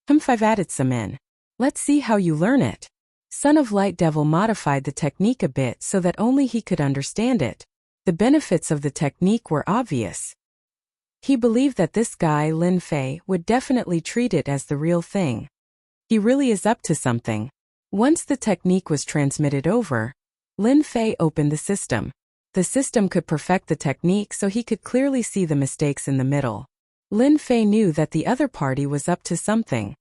I've added some in. Let's see how you learn it." Son of Light Devil modified the technique a bit so that only he could understand it. The benefits of the technique were obvious. He believed that this guy, Lin Fei, would definitely treat it as the real thing. He really is up to something. Once the technique was transmitted over, Lin Fei opened the system. The system could perfect the technique so he could clearly see the mistakes in the middle. Lin Fei knew that the other party was up to something.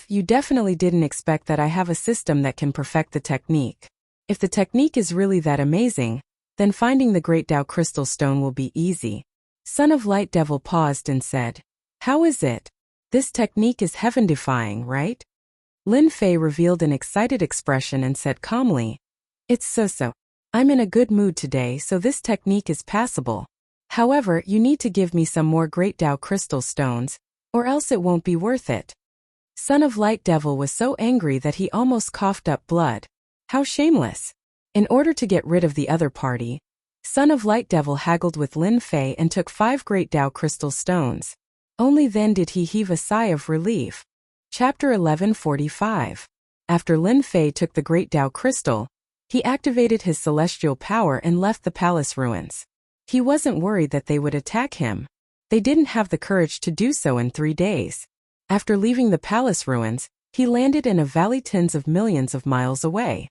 You definitely didn't expect that I have a system that can perfect the technique. If the technique is really that amazing, then finding the Great Tao Crystal Stone will be easy." Son of Light Devil paused and said, "How is it? This technique is heaven-defying, right?" Lin Fei revealed an excited expression and said calmly, "It's so-so. I'm in a good mood today, so this technique is passable. However, you need to give me some more Great Tao Crystal Stones, or else it won't be worth it." Son of Light Devil was so angry that he almost coughed up blood. How shameless. In order to get rid of the other party, Son of Light Devil haggled with Lin Fei and took 5 Great Tao Crystal Stones. Only then did he heave a sigh of relief. Chapter 1145. After Lin Fei took the Great Tao Crystal, he activated his celestial power and left the palace ruins. He wasn't worried that they would attack him. They didn't have the courage to do so in 3 days. After leaving the palace ruins, he landed in a valley tens of millions of miles away.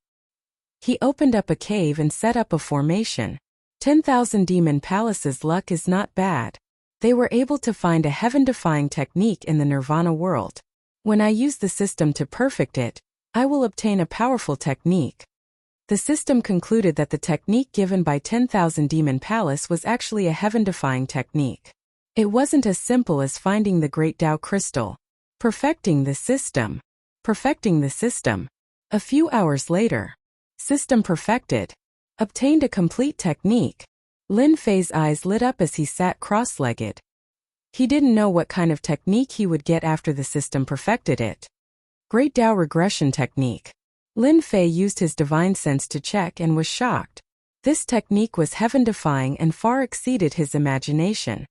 He opened up a cave and set up a formation. 10,000 demon palaces. Luck is not bad. They were able to find a heaven-defying technique in the Nirvana world. When I use the system to perfect it, I will obtain a powerful technique. The system concluded that the technique given by 10,000 demon palace was actually a heaven-defying technique. It wasn't as simple as finding the Great Tao Crystal. Perfecting the system. Perfecting the system. A few hours later. System perfected. Obtained a complete technique. Lin Fei's eyes lit up as he sat cross-legged. He didn't know what kind of technique he would get after the system perfected it. Great Tao regression technique. Lin Fei used his divine sense to check and was shocked. This technique was heaven-defying and far exceeded his imagination.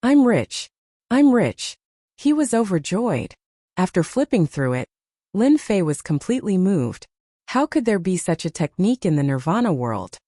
I'm rich. I'm rich. He was overjoyed. After flipping through it, Lin Fei was completely moved. How could there be such a technique in the Nirvana world?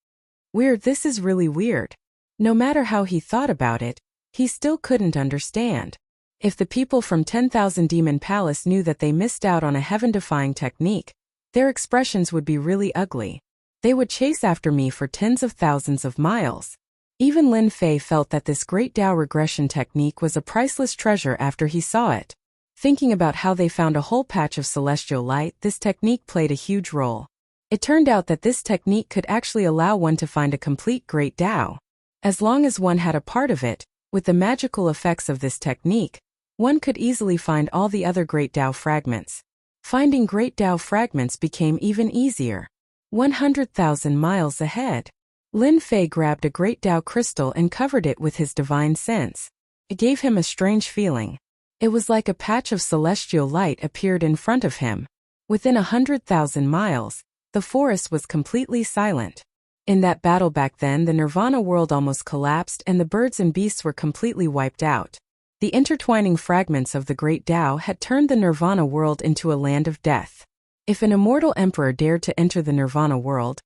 Weird, this is really weird. No matter how he thought about it, he still couldn't understand. If the people from 10,000 Demon Palace knew that they missed out on a heaven-defying technique, their expressions would be really ugly. They would chase after me for tens of thousands of miles. Even Lin Fei felt that this Great Tao regression technique was a priceless treasure after he saw it. Thinking about how they found a whole patch of celestial light, this technique played a huge role. It turned out that this technique could actually allow one to find a complete Great Tao. As long as one had a part of it, with the magical effects of this technique, one could easily find all the other Great Tao fragments. Finding Great Tao fragments became even easier. 100,000 miles ahead. Lin Fei grabbed a Great Tao crystal and covered it with his divine sense. It gave him a strange feeling. It was like a patch of celestial light appeared in front of him. Within 100,000 miles, the forest was completely silent. In that battle back then, the Nirvana world almost collapsed and the birds and beasts were completely wiped out. The intertwining fragments of the Great Tao had turned the Nirvana world into a land of death. If an immortal emperor dared to enter the Nirvana world,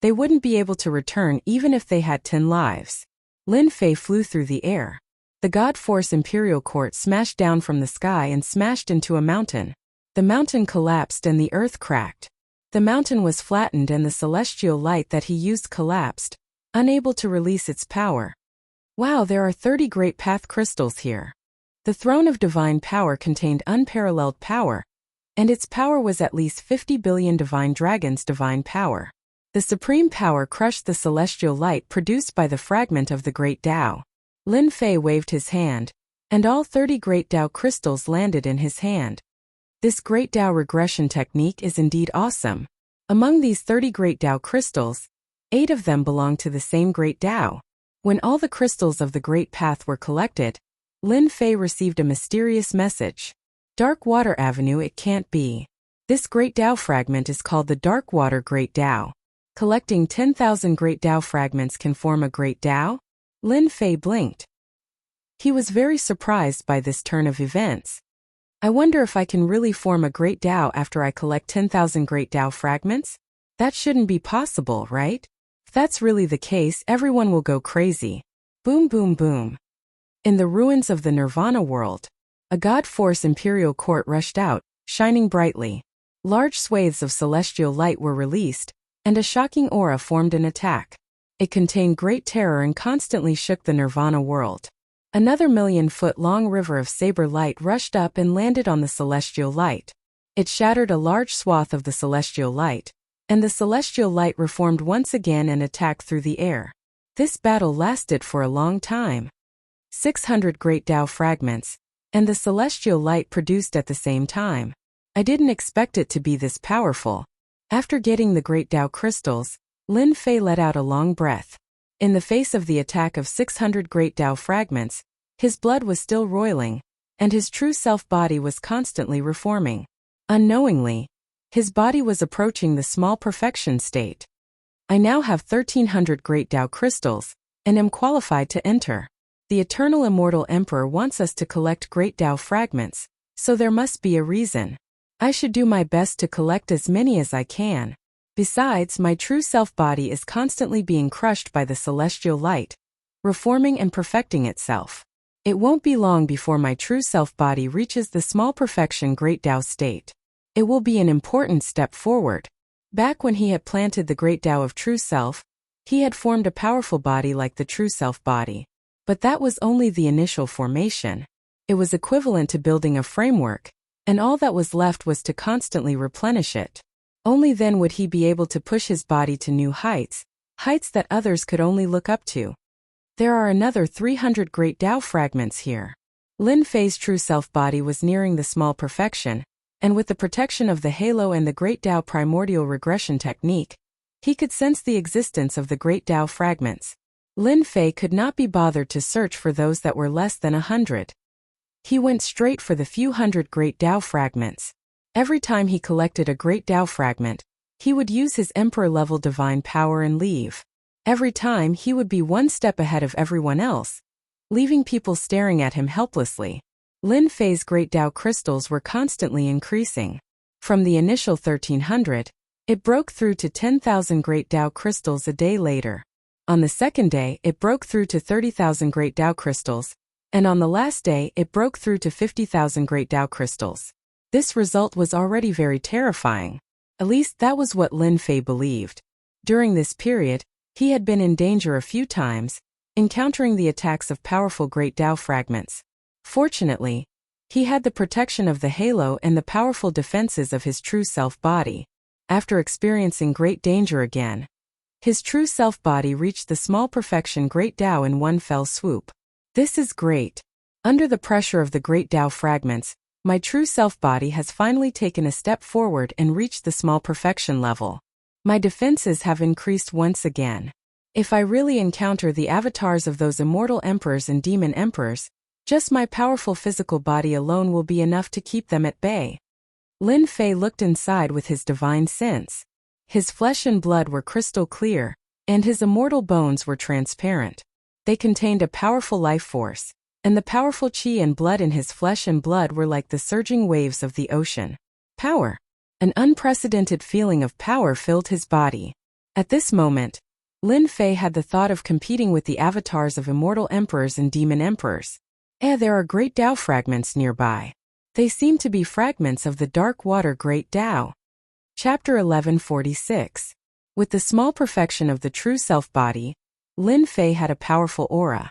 they wouldn't be able to return even if they had 10 lives. Lin Fei flew through the air. The God Force Imperial Court smashed down from the sky and smashed into a mountain. The mountain collapsed and the earth cracked. The mountain was flattened and the celestial light that he used collapsed, unable to release its power. Wow, there are 30 Great Path crystals here. The throne of divine power contained unparalleled power, and its power was at least 50 billion divine dragons' divine power. The supreme power crushed the celestial light produced by the fragment of the Great Tao. Lin Fei waved his hand, and all 30 Great Tao crystals landed in his hand. This Great Tao regression technique is indeed awesome. Among these 30 Great Tao crystals, 8 of them belong to the same Great Tao. When all the crystals of the Great Path were collected, Lin Fei received a mysterious message. Dark Water Avenue, it can't be. This Great Tao fragment is called the Dark Water Great Tao. Collecting 10,000 Great Tao fragments can form a Great Tao? Lin Fei blinked. He was very surprised by this turn of events. I wonder if I can really form a Great Tao after I collect 10,000 Great Tao fragments? That shouldn't be possible, right? If that's really the case, everyone will go crazy. Boom boom boom. In the ruins of the Nirvana world, a God Force Imperial Court rushed out, shining brightly. Large swathes of celestial light were released, and a shocking aura formed an attack. It contained great terror and constantly shook the Nirvana world. Another 1,000,000-foot-long river of saber light rushed up and landed on the celestial light. It shattered a large swath of the celestial light, and the celestial light reformed once again and attacked through the air. This battle lasted for a long time. 600 Great Tao fragments, and the celestial light produced at the same time. I didn't expect it to be this powerful. After getting the Great Tao crystals, Lin Fei let out a long breath. In the face of the attack of 600 Great Tao fragments, his blood was still roiling, and his true self-body was constantly reforming. Unknowingly, his body was approaching the small perfection state. I now have 1,300 Great Tao crystals, and am qualified to enter. The Eternal Immortal Emperor wants us to collect Great Tao fragments, so there must be a reason. I should do my best to collect as many as I can. Besides, my true self-body is constantly being crushed by the celestial light, reforming and perfecting itself. It won't be long before my true self-body reaches the small perfection Great Tao state. It will be an important step forward. Back when he had planted the Great Tao of True Self, he had formed a powerful body like the True Self-body. But that was only the initial formation. It was equivalent to building a framework, and all that was left was to constantly replenish it. Only then would he be able to push his body to new heights, heights that others could only look up to. There are another 300 Great Tao fragments here. Lin Fei's true self-body was nearing the small perfection, and with the protection of the halo and the Great Tao primordial regression technique, he could sense the existence of the Great Tao fragments. Lin Fei could not be bothered to search for those that were less than 100. He went straight for the few hundred Great Tao fragments. Every time he collected a Great Tao fragment, he would use his Emperor-level divine power and leave. Every time he would be one step ahead of everyone else, leaving people staring at him helplessly. Lin Fei's Great Tao crystals were constantly increasing. From the initial 1,300, it broke through to 10,000 Great Tao crystals a day later. On the second day, it broke through to 30,000 Great Tao crystals, and on the last day, it broke through to 50,000 Great Tao crystals. This result was already very terrifying. At least that was what Lin Fei believed. During this period, he had been in danger a few times, encountering the attacks of powerful Great Tao fragments. Fortunately, he had the protection of the halo and the powerful defenses of his true self-body. after experiencing great danger again. His true self-body reached the small perfection Great Tao in one fell swoop. This is great. Under the pressure of the Great Tao fragments, my true self-body has finally taken a step forward and reached the small perfection level. My defenses have increased once again. If I really encounter the avatars of those immortal emperors and demon emperors, just my powerful physical body alone will be enough to keep them at bay. Lin Fei looked inside with his divine sense. His flesh and blood were crystal clear, and his immortal bones were transparent. They contained a powerful life force, and the powerful qi and blood in his flesh and blood were like the surging waves of the ocean. Power. An unprecedented feeling of power filled his body. At this moment, Lin Fei had the thought of competing with the avatars of immortal emperors and demon emperors. There are Great Tao fragments nearby. They seem to be fragments of the dark water Great Tao. Chapter 1146. With the small perfection of the true self-body, Lin Fei had a powerful aura.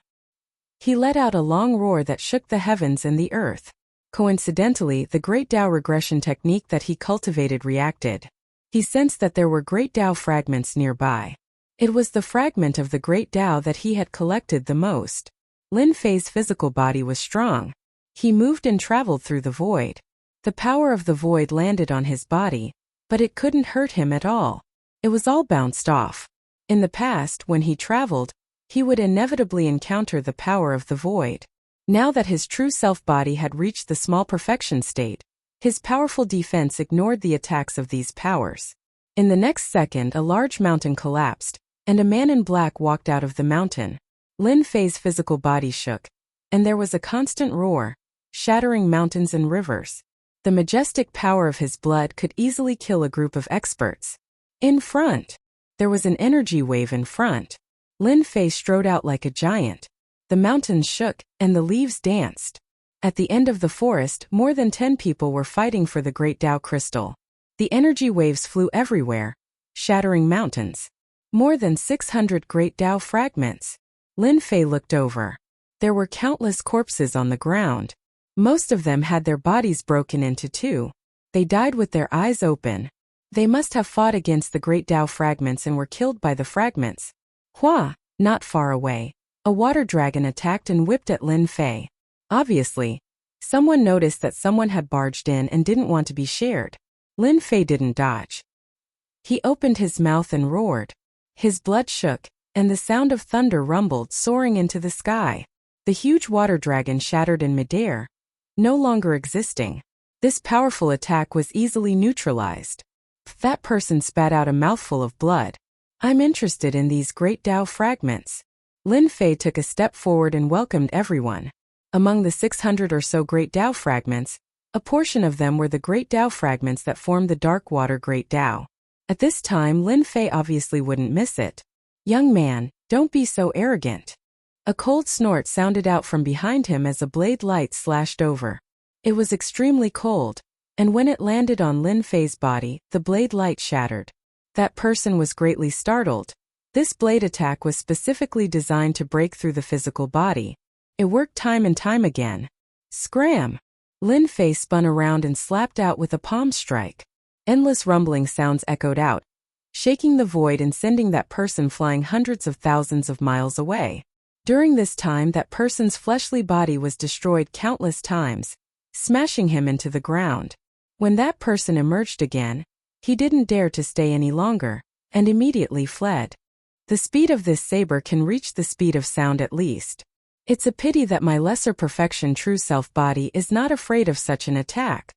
He let out a long roar that shook the heavens and the earth. Coincidentally, the Great Tao regression technique that he cultivated reacted. He sensed that there were Great Tao fragments nearby. It was the fragment of the Great Tao that he had collected the most. Lin Fei's physical body was strong. He moved and traveled through the void. The power of the void landed on his body, but it couldn't hurt him at all. It was all bounced off. In the past, when he traveled, he would inevitably encounter the power of the void. Now that his true self-body had reached the small perfection state, his powerful defense ignored the attacks of these powers. In the next second, a large mountain collapsed, and a man in black walked out of the mountain. Lin Fei's physical body shook, and there was a constant roar, shattering mountains and rivers. The majestic power of his blood could easily kill a group of experts. In front, there was an energy wave in front. Lin Fei strode out like a giant. The mountains shook, and the leaves danced. At the end of the forest, more than 10 people were fighting for the Great Tao crystal. The energy waves flew everywhere, shattering mountains. More than 600 Great Tao fragments. Lin Fei looked over. There were countless corpses on the ground. Most of them had their bodies broken into two. They died with their eyes open. They must have fought against the Great Tao fragments and were killed by the fragments. Hua, not far away, a water dragon attacked and whipped at Lin Fei. Obviously, someone noticed that someone had barged in and didn't want to be shared. Lin Fei didn't dodge. He opened his mouth and roared. His blood shook, and the sound of thunder rumbled, soaring into the sky. The huge water dragon shattered in midair, no longer existing. This powerful attack was easily neutralized. That person spat out a mouthful of blood. I'm interested in these Great Tao fragments. Lin Fei took a step forward and welcomed everyone. Among the 600 or so Great Tao fragments, a portion of them were the Great Tao fragments that formed the dark water Great Tao. At this time, Lin Fei obviously wouldn't miss it. Young man, don't be so arrogant. A cold snort sounded out from behind him as a blade light slashed over. It was extremely cold, and when it landed on Lin Fei's body, the blade light shattered. That person was greatly startled. This blade attack was specifically designed to break through the physical body. It worked time and time again. Scram! Lin Fei spun around and slapped out with a palm strike. Endless rumbling sounds echoed out, shaking the void and sending that person flying hundreds of thousands of miles away. During this time, that person's fleshly body was destroyed countless times, smashing him into the ground. When that person emerged again, he didn't dare to stay any longer, and immediately fled. The speed of this saber can reach the speed of sound at least. It's a pity that my lesser perfection true self-body is not afraid of such an attack.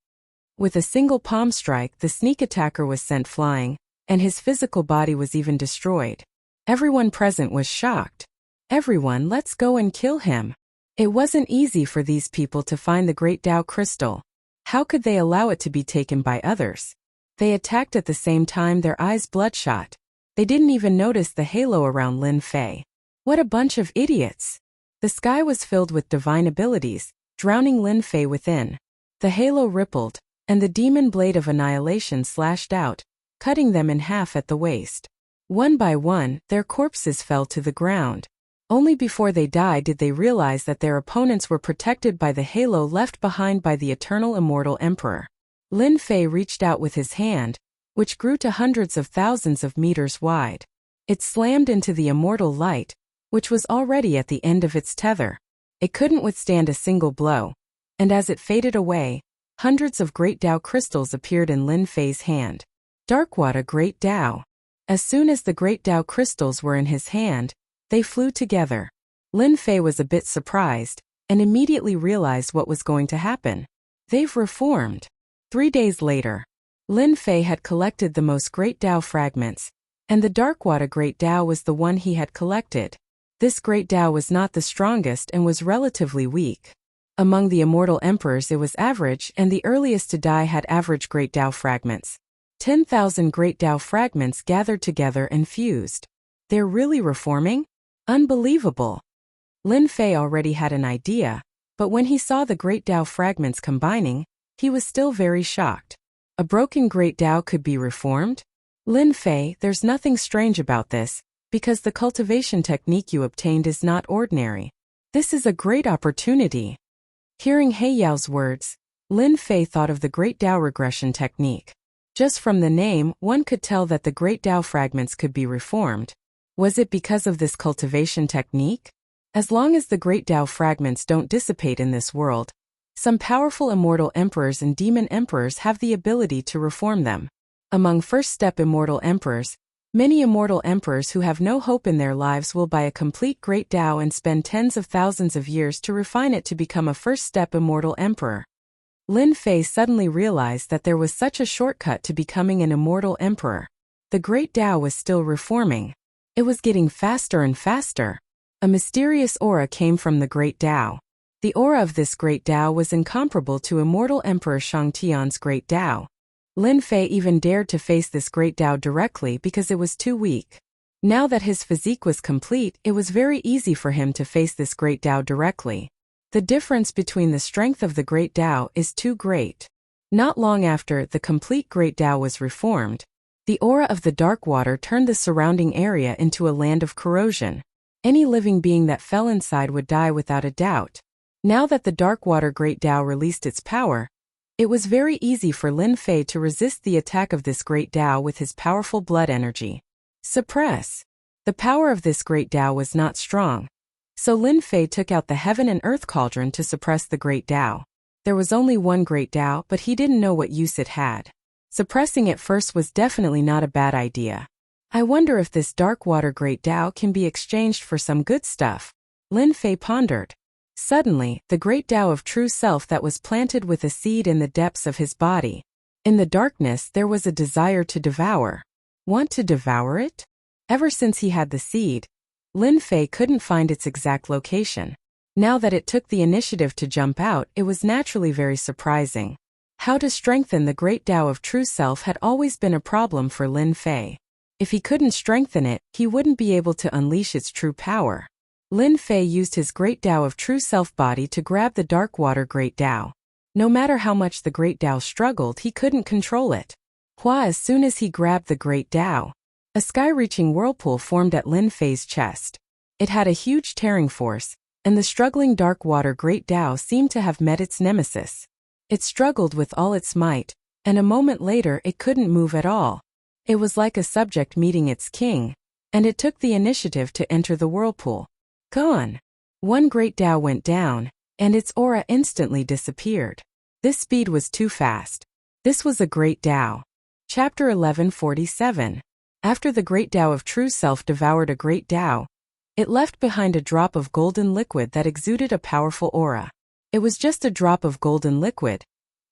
With a single palm strike, the sneak attacker was sent flying, and his physical body was even destroyed. Everyone present was shocked. Everyone, let's go and kill him. It wasn't easy for these people to find the Great Tao crystal. How could they allow it to be taken by others? They attacked at the same time, their eyes bloodshot. They didn't even notice the halo around Lin Fei. What a bunch of idiots! The sky was filled with divine abilities, drowning Lin Fei within. The halo rippled, and the demon blade of annihilation slashed out, cutting them in half at the waist. One by one, their corpses fell to the ground. Only before they died did they realize that their opponents were protected by the halo left behind by the eternal immortal emperor. Lin Fei reached out with his hand, which grew to hundreds of thousands of meters wide. It slammed into the immortal light, which was already at the end of its tether. It couldn't withstand a single blow, and as it faded away, hundreds of Great Tao crystals appeared in Lin Fei's hand. Darkwater Great Tao. As soon as the Great Tao crystals were in his hand, they flew together. Lin Fei was a bit surprised, and immediately realized what was going to happen. They've reformed. 3 days later, Lin Fei had collected the most Great Tao fragments, and the Darkwater Great Tao was the one he had collected. This Great Tao was not the strongest and was relatively weak. Among the immortal emperors it was average, and the earliest to die had average Great Tao fragments. 10,000 Great Tao fragments gathered together and fused. They're really reforming? Unbelievable. Lin Fei already had an idea, but when he saw the Great Tao fragments combining, he was still very shocked. A broken Great Tao could be reformed? Lin Fei, there's nothing strange about this, because the cultivation technique you obtained is not ordinary. This is a great opportunity. Hearing He Yao's words, Lin Fei thought of the Great Tao regression technique. Just from the name, one could tell that the Great Tao fragments could be reformed. Was it because of this cultivation technique? As long as the Great Tao fragments don't dissipate in this world, some powerful immortal emperors and demon emperors have the ability to reform them. Among first-step immortal emperors, many immortal emperors who have no hope in their lives will buy a complete Great Tao and spend tens of thousands of years to refine it to become a first-step immortal emperor. Lin Fei suddenly realized that there was such a shortcut to becoming an immortal emperor. The Great Tao was still reforming. It was getting faster and faster. A mysterious aura came from the Great Tao. The aura of this Great Tao was incomparable to immortal Emperor Shangtian's Great Tao. Lin Fei even dared to face this Great Tao directly because it was too weak. Now that his physique was complete, it was very easy for him to face this Great Tao directly. The difference between the strength of the Great Tao is too great. Not long after the complete Great Tao was reformed, the aura of the dark water turned the surrounding area into a land of corrosion. Any living being that fell inside would die without a doubt. Now that the Darkwater Great Tao released its power, it was very easy for Lin Fei to resist the attack of this Great Tao with his powerful blood energy. Suppress. The power of this Great Tao was not strong, so Lin Fei took out the Heaven and Earth Cauldron to suppress the Great Tao. There was only one Great Tao, but he didn't know what use it had. Suppressing it first was definitely not a bad idea. I wonder if this Darkwater Great Tao can be exchanged for some good stuff. Lin Fei pondered. Suddenly, the Great Tao of True Self that was planted with a seed in the depths of his body. In the darkness there was a desire to devour. Want to devour it? Ever since he had the seed, Lin Fei couldn't find its exact location. Now that it took the initiative to jump out, it was naturally very surprising. How to strengthen the Great Tao of True Self had always been a problem for Lin Fei. If he couldn't strengthen it, he wouldn't be able to unleash its true power. Lin Fei used his Great Tao of True Self body to grab the Darkwater Great Tao. No matter how much the Great Tao struggled, he couldn't control it. As soon as he grabbed the Great Tao, a sky-reaching whirlpool formed at Lin Fei's chest. It had a huge tearing force, and the struggling Darkwater Great Tao seemed to have met its nemesis. It struggled with all its might, and a moment later it couldn't move at all. It was like a subject meeting its king, and it took the initiative to enter the whirlpool. Gone. One Great Tao went down, and its aura instantly disappeared. This speed was too fast. This was a Great Tao. Chapter 1147. After the Great Tao of True Self devoured a Great Tao, it left behind a drop of golden liquid that exuded a powerful aura. It was just a drop of golden liquid,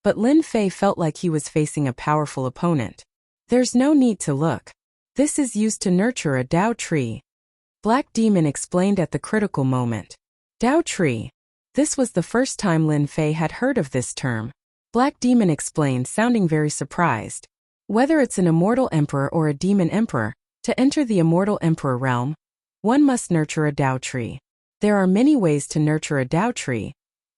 but Lin Fei felt like he was facing a powerful opponent. There's no need to look. This is used to nurture a Tao tree. Black Demon explained at the critical moment. Tao tree. This was the first time Lin Fei had heard of this term. Black Demon explained, sounding very surprised. Whether it's an immortal emperor or a demon emperor, to enter the immortal emperor realm, one must nurture a Tao tree. There are many ways to nurture a Tao tree,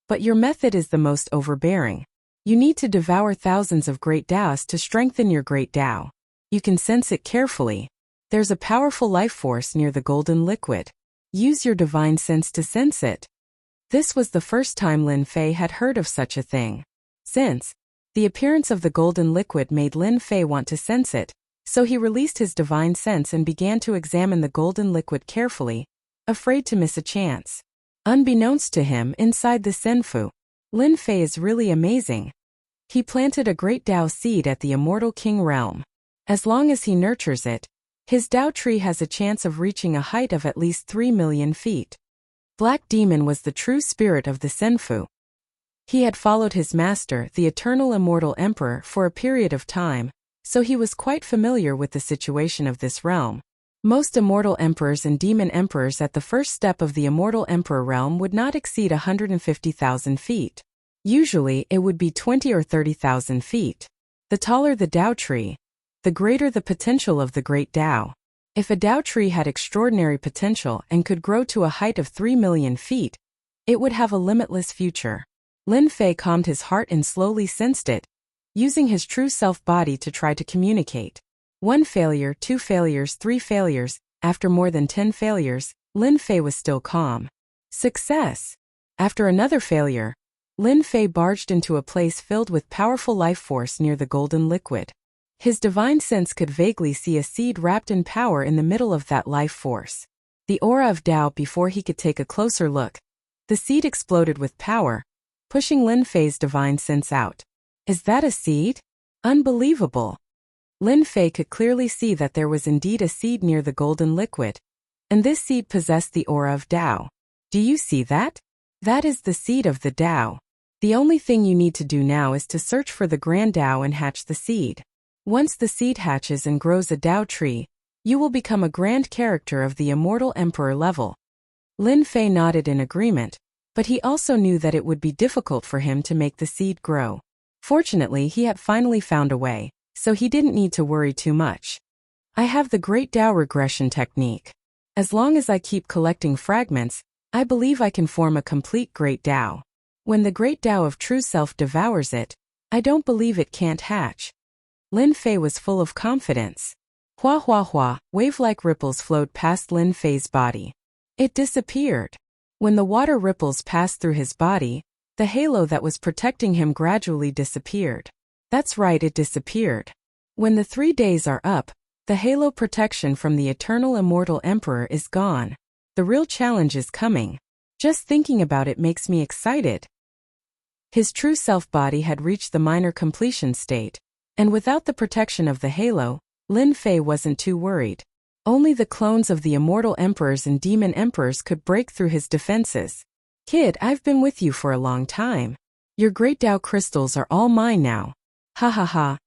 but your method is the most overbearing. You need to devour thousands of Great Taos to strengthen your Great Tao. You can sense it carefully. There's a powerful life force near the golden liquid. Use your divine sense to sense it. This was the first time Lin Fei had heard of such a thing. Since The appearance of the golden liquid made Lin Fei want to sense it, so he released his divine sense and began to examine the golden liquid carefully, afraid to miss a chance. Unbeknownst to him, inside the Senfu, Lin Fei is really amazing. He planted a great Dao seed at the immortal king realm. As long as he nurtures it, his Dao tree has a chance of reaching a height of at least 3 million feet. Black Demon was the true spirit of the Senfu. He had followed his master, the eternal immortal emperor, for a period of time, so he was quite familiar with the situation of this realm. Most immortal emperors and demon emperors at the first step of the immortal emperor realm would not exceed 150,000 feet. Usually, it would be 20 or 30,000 feet. The taller the Dao tree, the greater the potential of the great Dao. If a Dao tree had extraordinary potential and could grow to a height of 3 million feet, it would have a limitless future. Lin Fei calmed his heart and slowly sensed it, using his true self-body to try to communicate. 1 failure, 2 failures, 3 failures. After more than 10 failures, Lin Fei was still calm. Success! After another failure, Lin Fei barged into a place filled with powerful life force near the golden liquid. His divine sense could vaguely see a seed wrapped in power in the middle of that life force. The aura of Dao. Before he could take a closer look, the seed exploded with power, pushing Lin Fei's divine sense out. Is that a seed? Unbelievable! Lin Fei could clearly see that there was indeed a seed near the golden liquid, and this seed possessed the aura of Dao. Do you see that? That is the seed of the Dao. The only thing you need to do now is to search for the grand Dao and hatch the seed. Once the seed hatches and grows a Dao tree, you will become a grand character of the immortal emperor level. Lin Fei nodded in agreement, but he also knew that it would be difficult for him to make the seed grow. Fortunately, he had finally found a way, so he didn't need to worry too much. I have the great Dao regression technique. As long as I keep collecting fragments, I believe I can form a complete great Dao. When the great Dao of true self devours it, I don't believe it can't hatch. Lin Fei was full of confidence. Hua hua hua, wave-like ripples flowed past Lin Fei's body. It disappeared. When the water ripples passed through his body, the halo that was protecting him gradually disappeared. That's right, it disappeared. When the 3 days are up, the halo protection from the eternal immortal emperor is gone. The real challenge is coming. Just thinking about it makes me excited. His true self-body had reached the minor completion state, and without the protection of the halo, Lin Fei wasn't too worried. Only the clones of the immortal emperors and demon emperors could break through his defenses. Kid, I've been with you for a long time. Your great Dao crystals are all mine now. Ha ha ha.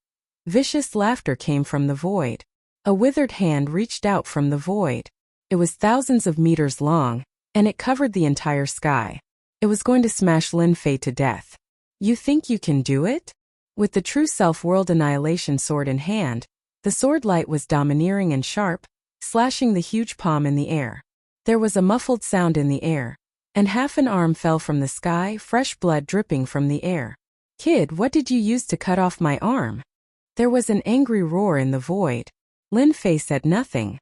Vicious laughter came from the void. A withered hand reached out from the void. It was thousands of meters long, and it covered the entire sky. It was going to smash Lin Fei to death. You think you can do it? With the true self-world annihilation sword in hand, the sword light was domineering and sharp, slashing the huge palm in the air. There was a muffled sound in the air, and half an arm fell from the sky, fresh blood dripping from the air. Kid, what did you use to cut off my arm? There was an angry roar in the void. Lin Fei said nothing.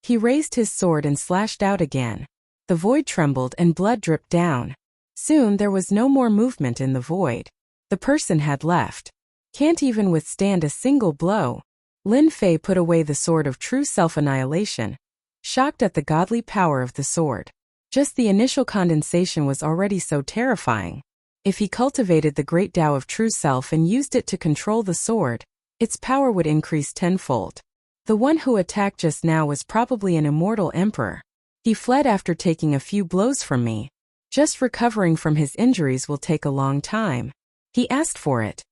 He raised his sword and slashed out again. The void trembled and blood dripped down. Soon there was no more movement in the void. The person had left. Can't even withstand a single blow. Lin Fei put away the sword of true self-annihilation, shocked at the godly power of the sword. Just the initial condensation was already so terrifying. If he cultivated the great Dao of true self and used it to control the sword, its power would increase tenfold. The one who attacked just now was probably an immortal emperor. He fled after taking a few blows from me. Just recovering from his injuries will take a long time. He asked for it.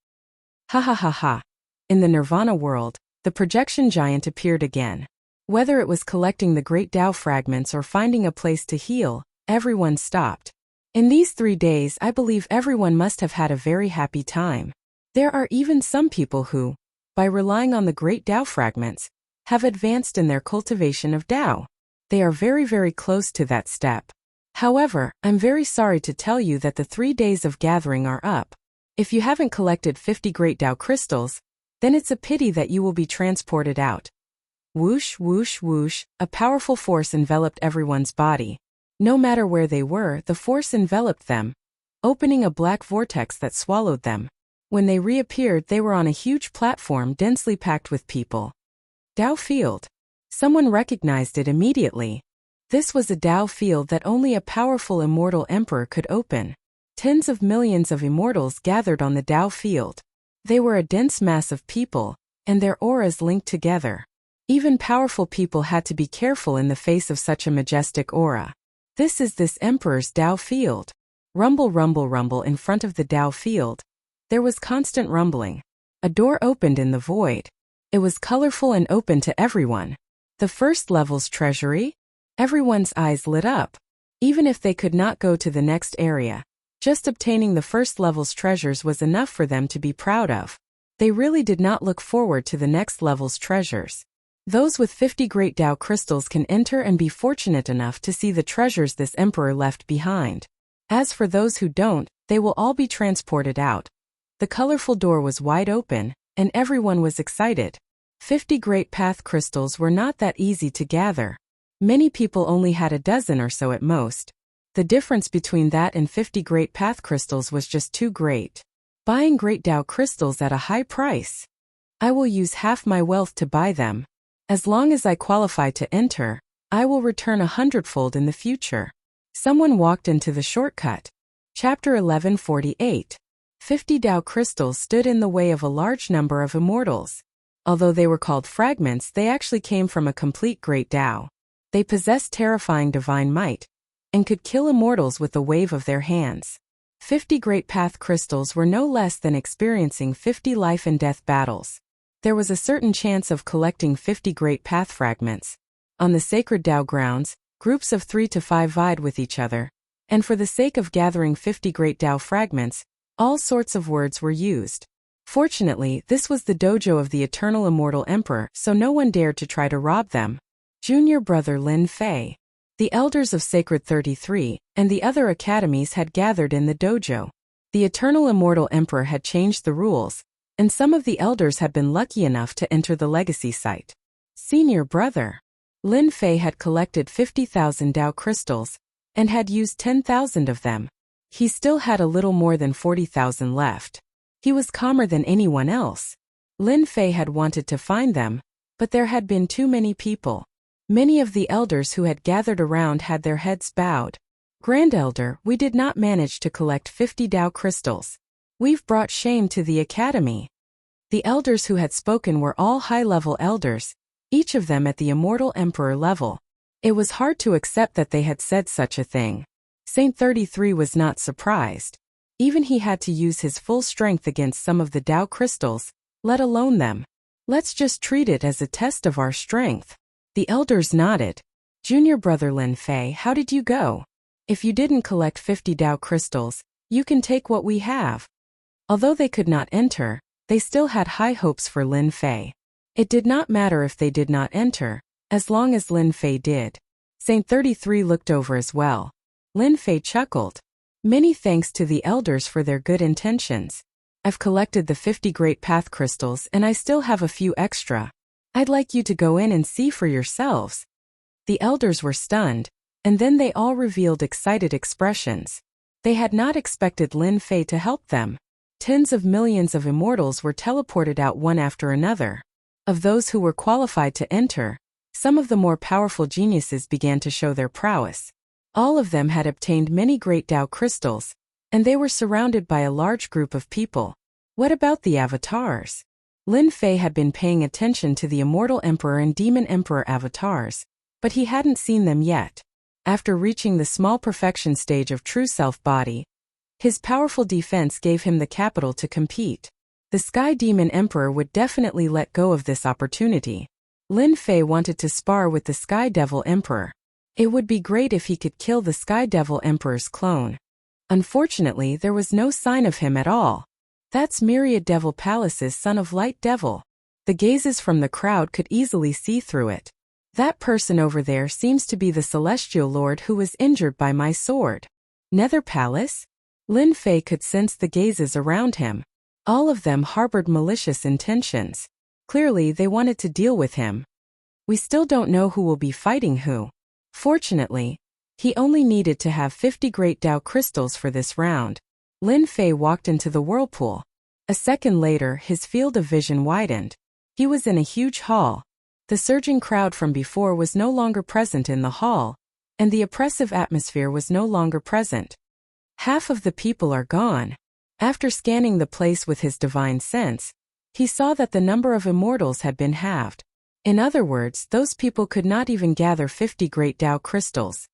Ha ha ha ha. In the Nirvana world, the projection giant appeared again. Whether it was collecting the great Dao fragments or finding a place to heal, everyone stopped. In these 3 days, I believe everyone must have had a very happy time. There are even some people who, by relying on the great Dao fragments, have advanced in their cultivation of Dao. They are very close to that step. However, I'm very sorry to tell you that the 3 days of gathering are up. If you haven't collected 50 great Dao crystals, then it's a pity that you will be transported out. Whoosh, whoosh, whoosh, a powerful force enveloped everyone's body. No matter where they were, the force enveloped them, opening a black vortex that swallowed them. When they reappeared, they were on a huge platform densely packed with people. Dao Field. Someone recognized it immediately. This was a Dao field that only a powerful immortal emperor could open. Tens of millions of immortals gathered on the Dao field. They were a dense mass of people, and their auras linked together. Even powerful people had to be careful in the face of such a majestic aura. This is this emperor's Dao field. Rumble, rumble, rumble in front of the Dao field. There was constant rumbling. A door opened in the void. It was colorful and open to everyone. The first level's treasury? Everyone's eyes lit up. Even if they could not go to the next area, just obtaining the first level's treasures was enough for them to be proud of. They really did not look forward to the next level's treasures. Those with 50 great Dao crystals can enter and be fortunate enough to see the treasures this emperor left behind. As for those who don't, they will all be transported out. The colorful door was wide open, and everyone was excited. 50 great path crystals were not that easy to gather. Many people only had a dozen or so at most. The difference between that and 50 great path crystals was just too great. Buying great Dao crystals at a high price. I will use half my wealth to buy them. As long as I qualify to enter, I will return 100-fold in the future. Someone walked into the shortcut. Chapter 1148. 50 Dao crystals stood in the way of a large number of immortals. Although they were called fragments, they actually came from a complete great Dao. They possessed terrifying divine might, and could kill immortals with a wave of their hands. 50 great path crystals were no less than experiencing 50 life and death battles. There was a certain chance of collecting 50 great path fragments. On the sacred Dao grounds, groups of 3 to 5 vied with each other, and for the sake of gathering 50 great Dao fragments, all sorts of words were used. Fortunately, this was the dojo of the eternal immortal emperor, so no one dared to try to rob them. Junior brother Lin Fei. The elders of Sacred 33 and the other academies had gathered in the dojo. The eternal immortal emperor had changed the rules, and some of the elders had been lucky enough to enter the legacy site. Senior brother Lin Fei had collected 50,000 Dao crystals and had used 10,000 of them. He still had a little more than 40,000 left. He was calmer than anyone else. Lin Fei had wanted to find them, but there had been too many people. Many of the elders who had gathered around had their heads bowed. Grand Elder, we did not manage to collect 50 Dao crystals. We've brought shame to the academy. The elders who had spoken were all high-level elders, each of them at the immortal emperor level. It was hard to accept that they had said such a thing. Saint 33 was not surprised. Even he had to use his full strength against some of the Dao crystals, let alone them. Let's just treat it as a test of our strength. The elders nodded. Junior brother Lin Fei, how did you go? If you didn't collect 50 Dao crystals, you can take what we have. Although they could not enter, they still had high hopes for Lin Fei. It did not matter if they did not enter, as long as Lin Fei did. Saint 33 looked over as well. Lin Fei chuckled. Many thanks to the elders for their good intentions. I've collected the 50 great path crystals and I still have a few extra. I'd like you to go in and see for yourselves. The elders were stunned, and then they all revealed excited expressions. They had not expected Lin Fei to help them. Tens of millions of immortals were teleported out one after another. Of those who were qualified to enter, some of the more powerful geniuses began to show their prowess. All of them had obtained many great Dao crystals, and they were surrounded by a large group of people. What about the avatars? Lin Fei had been paying attention to the Immortal Emperor and Demon Emperor avatars, but he hadn't seen them yet. After reaching the small perfection stage of true self-body, his powerful defense gave him the capital to compete. The Sky Demon Emperor would definitely let go of this opportunity. Lin Fei wanted to spar with the Sky Devil Emperor. It would be great if he could kill the Sky Devil Emperor's clone. Unfortunately, there was no sign of him at all. That's Myriad Devil Palace's son of Light Devil. The gazes from the crowd could easily see through it. That person over there seems to be the Celestial Lord who was injured by my sword. Nether Palace? Lin Fei could sense the gazes around him. All of them harbored malicious intentions. Clearly, they wanted to deal with him. We still don't know who will be fighting who. Fortunately, he only needed to have 50 great Dao crystals for this round. Lin Fei walked into the whirlpool. A second later, his field of vision widened. He was in a huge hall. The surging crowd from before was no longer present in the hall, and the oppressive atmosphere was no longer present. Half of the people are gone. After scanning the place with his divine sense, he saw that the number of immortals had been halved. In other words, those people could not even gather 50 great Tao crystals.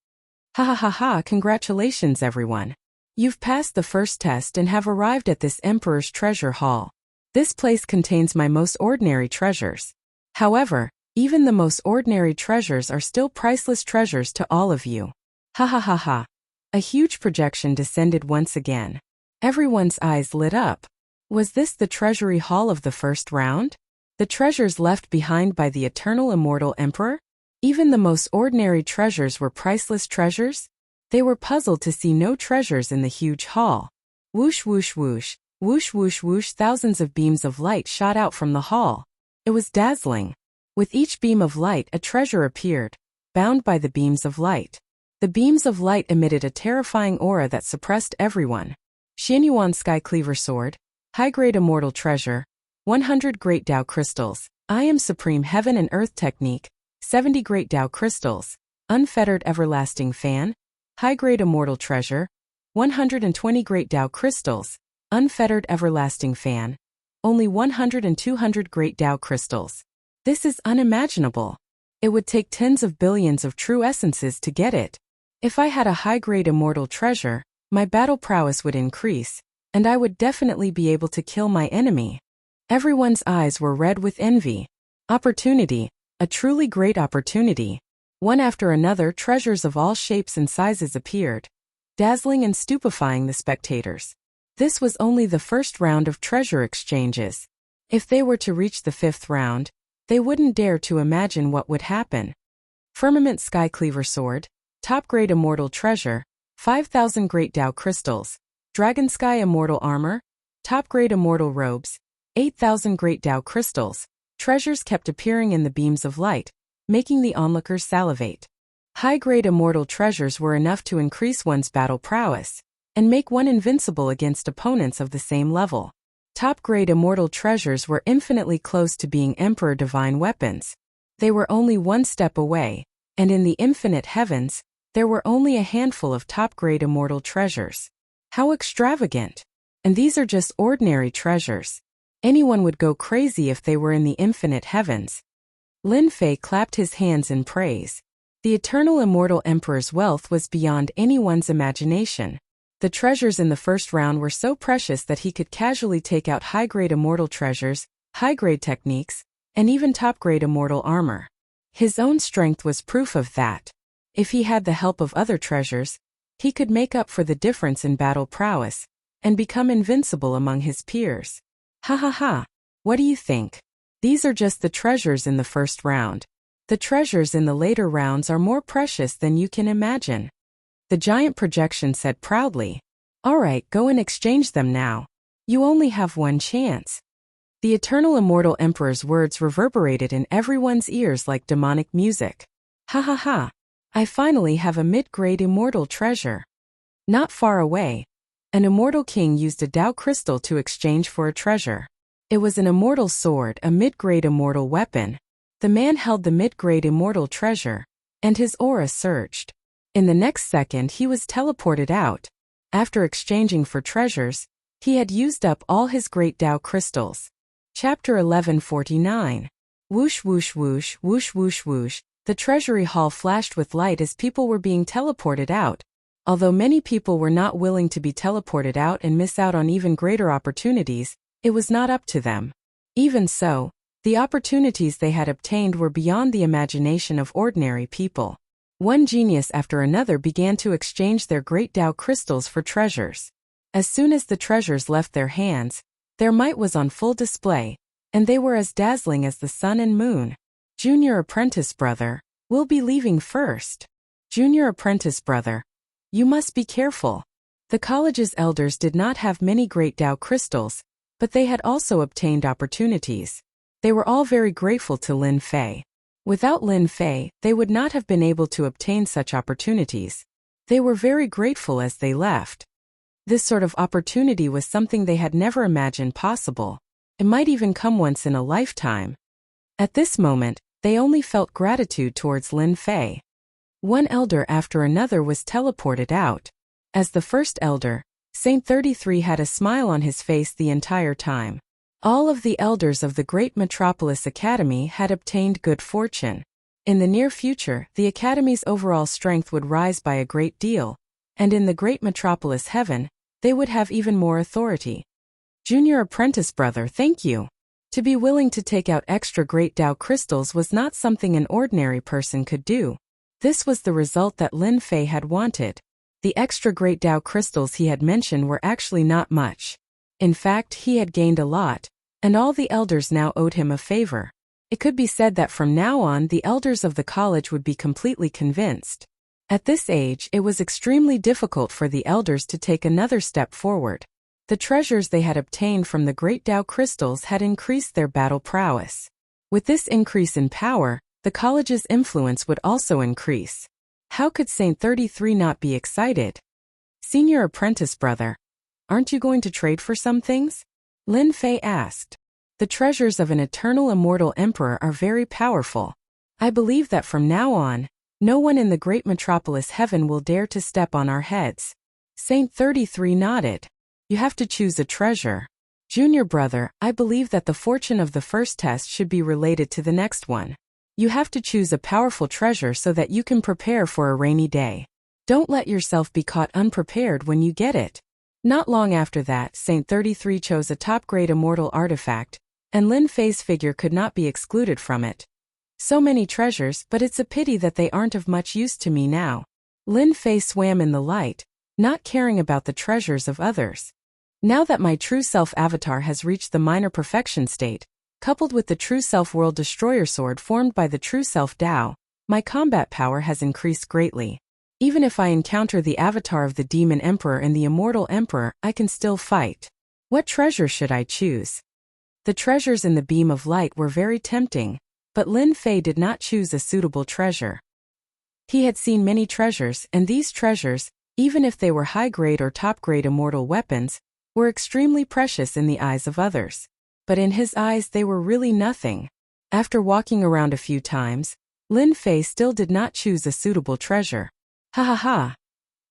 Ha ha ha ha, congratulations everyone. You've passed the first test and have arrived at this Emperor's Treasure Hall. This place contains my most ordinary treasures. However, even the most ordinary treasures are still priceless treasures to all of you. Ha ha ha ha. A huge projection descended once again. Everyone's eyes lit up. Was this the treasury hall of the first round? The treasures left behind by the eternal immortal emperor? Even the most ordinary treasures were priceless treasures? They were puzzled to see no treasures in the huge hall. Whoosh whoosh whoosh, whoosh whoosh whoosh, thousands of beams of light shot out from the hall. It was dazzling. With each beam of light a treasure appeared, bound by the beams of light. The beams of light emitted a terrifying aura that suppressed everyone. Xianyuan Sky Cleaver Sword, High-Grade Immortal Treasure, 100 Great Tao Crystals, I Am Supreme Heaven and Earth Technique, 70 Great Tao Crystals, Unfettered Everlasting Fan, High-Grade Immortal Treasure, 120 Great Tao Crystals, Unfettered Everlasting Fan, only 100 and 200 Great Tao Crystals. This is unimaginable. It would take tens of billions of true essences to get it. If I had a high-grade immortal treasure, my battle prowess would increase, and I would definitely be able to kill my enemy. Everyone's eyes were red with envy. Opportunity, a truly great opportunity. One after another, treasures of all shapes and sizes appeared, dazzling and stupefying the spectators. This was only the first round of treasure exchanges. If they were to reach the fifth round, they wouldn't dare to imagine what would happen. Firmament Sky Cleaver Sword, Top-Grade Immortal Treasure, 5,000 Great Tao Crystals, Dragon Sky Immortal Armor, Top-Grade Immortal Robes, 8,000 Great Tao Crystals. Treasures kept appearing in the beams of light, making the onlookers salivate. High-grade immortal treasures were enough to increase one's battle prowess, and make one invincible against opponents of the same level. Top-grade immortal treasures were infinitely close to being Emperor Divine weapons. They were only one step away, and in the infinite heavens, there were only a handful of top-grade immortal treasures. How extravagant! And these are just ordinary treasures. Anyone would go crazy if they were in the infinite heavens. Lin Fei clapped his hands in praise. The eternal immortal emperor's wealth was beyond anyone's imagination. The treasures in the first round were so precious that he could casually take out high-grade immortal treasures, high-grade techniques, and even top-grade immortal armor. His own strength was proof of that. If he had the help of other treasures, he could make up for the difference in battle prowess, and become invincible among his peers. Ha ha ha! What do you think? These are just the treasures in the first round. The treasures in the later rounds are more precious than you can imagine. The giant projection said proudly. Alright, go and exchange them now. You only have one chance. The eternal immortal emperor's words reverberated in everyone's ears like demonic music. Ha ha ha! I finally have a mid-grade immortal treasure. Not far away, an immortal king used a Tao crystal to exchange for a treasure. It was an immortal sword, a mid-grade immortal weapon. The man held the mid-grade immortal treasure, and his aura surged. In the next second he was teleported out. After exchanging for treasures, he had used up all his great Tao crystals. Chapter 1149. Whoosh whoosh whoosh, whoosh whoosh whoosh. The treasury hall flashed with light as people were being teleported out. Although many people were not willing to be teleported out and miss out on even greater opportunities, it was not up to them. Even so, the opportunities they had obtained were beyond the imagination of ordinary people. One genius after another began to exchange their great Tao crystals for treasures. As soon as the treasures left their hands, their might was on full display, and they were as dazzling as the sun and moon. Junior apprentice brother, we'll be leaving first. Junior apprentice brother, you must be careful. The college's elders did not have many great Tao crystals, but they had also obtained opportunities. They were all very grateful to Lin Fei. Without Lin Fei, they would not have been able to obtain such opportunities. They were very grateful as they left. This sort of opportunity was something they had never imagined possible. It might even come once in a lifetime. At this moment, they only felt gratitude towards Lin Fei. One elder after another was teleported out. As the first elder, Saint 33 had a smile on his face the entire time. All of the elders of the Great Metropolis Academy had obtained good fortune. In the near future, the Academy's overall strength would rise by a great deal, and in the Great Metropolis Heaven, they would have even more authority. Junior apprentice brother, thank you. To be willing to take out extra Great Dao crystals was not something an ordinary person could do. This was the result that Lin Fei had wanted. The extra Great Dao crystals he had mentioned were actually not much. In fact, he had gained a lot, and all the elders now owed him a favor. It could be said that from now on the elders of the college would be completely convinced. At this age, it was extremely difficult for the elders to take another step forward. The treasures they had obtained from the Great Dao crystals had increased their battle prowess. With this increase in power, the college's influence would also increase. How could Saint 33 not be excited? Senior apprentice brother, aren't you going to trade for some things? Lin Fei asked. The treasures of an eternal immortal emperor are very powerful. I believe that from now on, no one in the Great Metropolis Heaven will dare to step on our heads. Saint 33 nodded. You have to choose a treasure. Junior brother, I believe that the fortune of the first test should be related to the next one. You have to choose a powerful treasure so that you can prepare for a rainy day. Don't let yourself be caught unprepared when you get it. Not long after that, Saint 33 chose a top-grade immortal artifact, and Lin Fei's figure could not be excluded from it. So many treasures, but it's a pity that they aren't of much use to me now. Lin Fei swam in the light, not caring about the treasures of others. Now that my true self avatar has reached the minor perfection state, coupled with the true self world destroyer sword formed by the true self Dao, my combat power has increased greatly. Even if I encounter the avatar of the demon emperor and the immortal emperor, I can still fight. What treasure should I choose? The treasures in the beam of light were very tempting, but Lin Fei did not choose a suitable treasure. He had seen many treasures, and these treasures, even if they were high-grade or top-grade immortal weapons, were extremely precious in the eyes of others. But in his eyes they were really nothing. After walking around a few times, Lin Fei still did not choose a suitable treasure. Ha ha ha!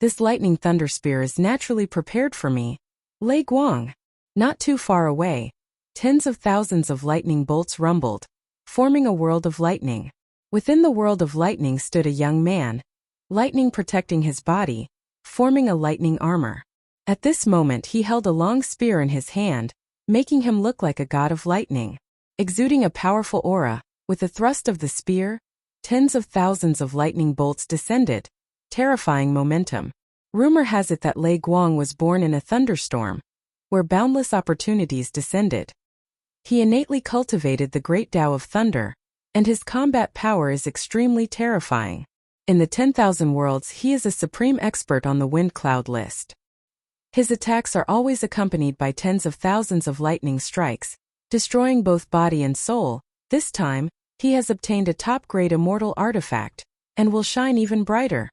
This lightning thunder spear is naturally prepared for me. Lei Guang. Not too far away, tens of thousands of lightning bolts rumbled, forming a world of lightning. Within the world of lightning stood a young man, lightning protecting his body, forming a lightning armor. At this moment he held a long spear in his hand, making him look like a god of lightning. Exuding a powerful aura, with a thrust of the spear, tens of thousands of lightning bolts descended, terrifying momentum. Rumor has it that Lei Guang was born in a thunderstorm, where boundless opportunities descended. He innately cultivated the great Tao of thunder, and his combat power is extremely terrifying. In the 10,000 worlds he is a supreme expert on the wind cloud list. His attacks are always accompanied by tens of thousands of lightning strikes, destroying both body and soul. This time, he has obtained a top-grade immortal artifact, and will shine even brighter.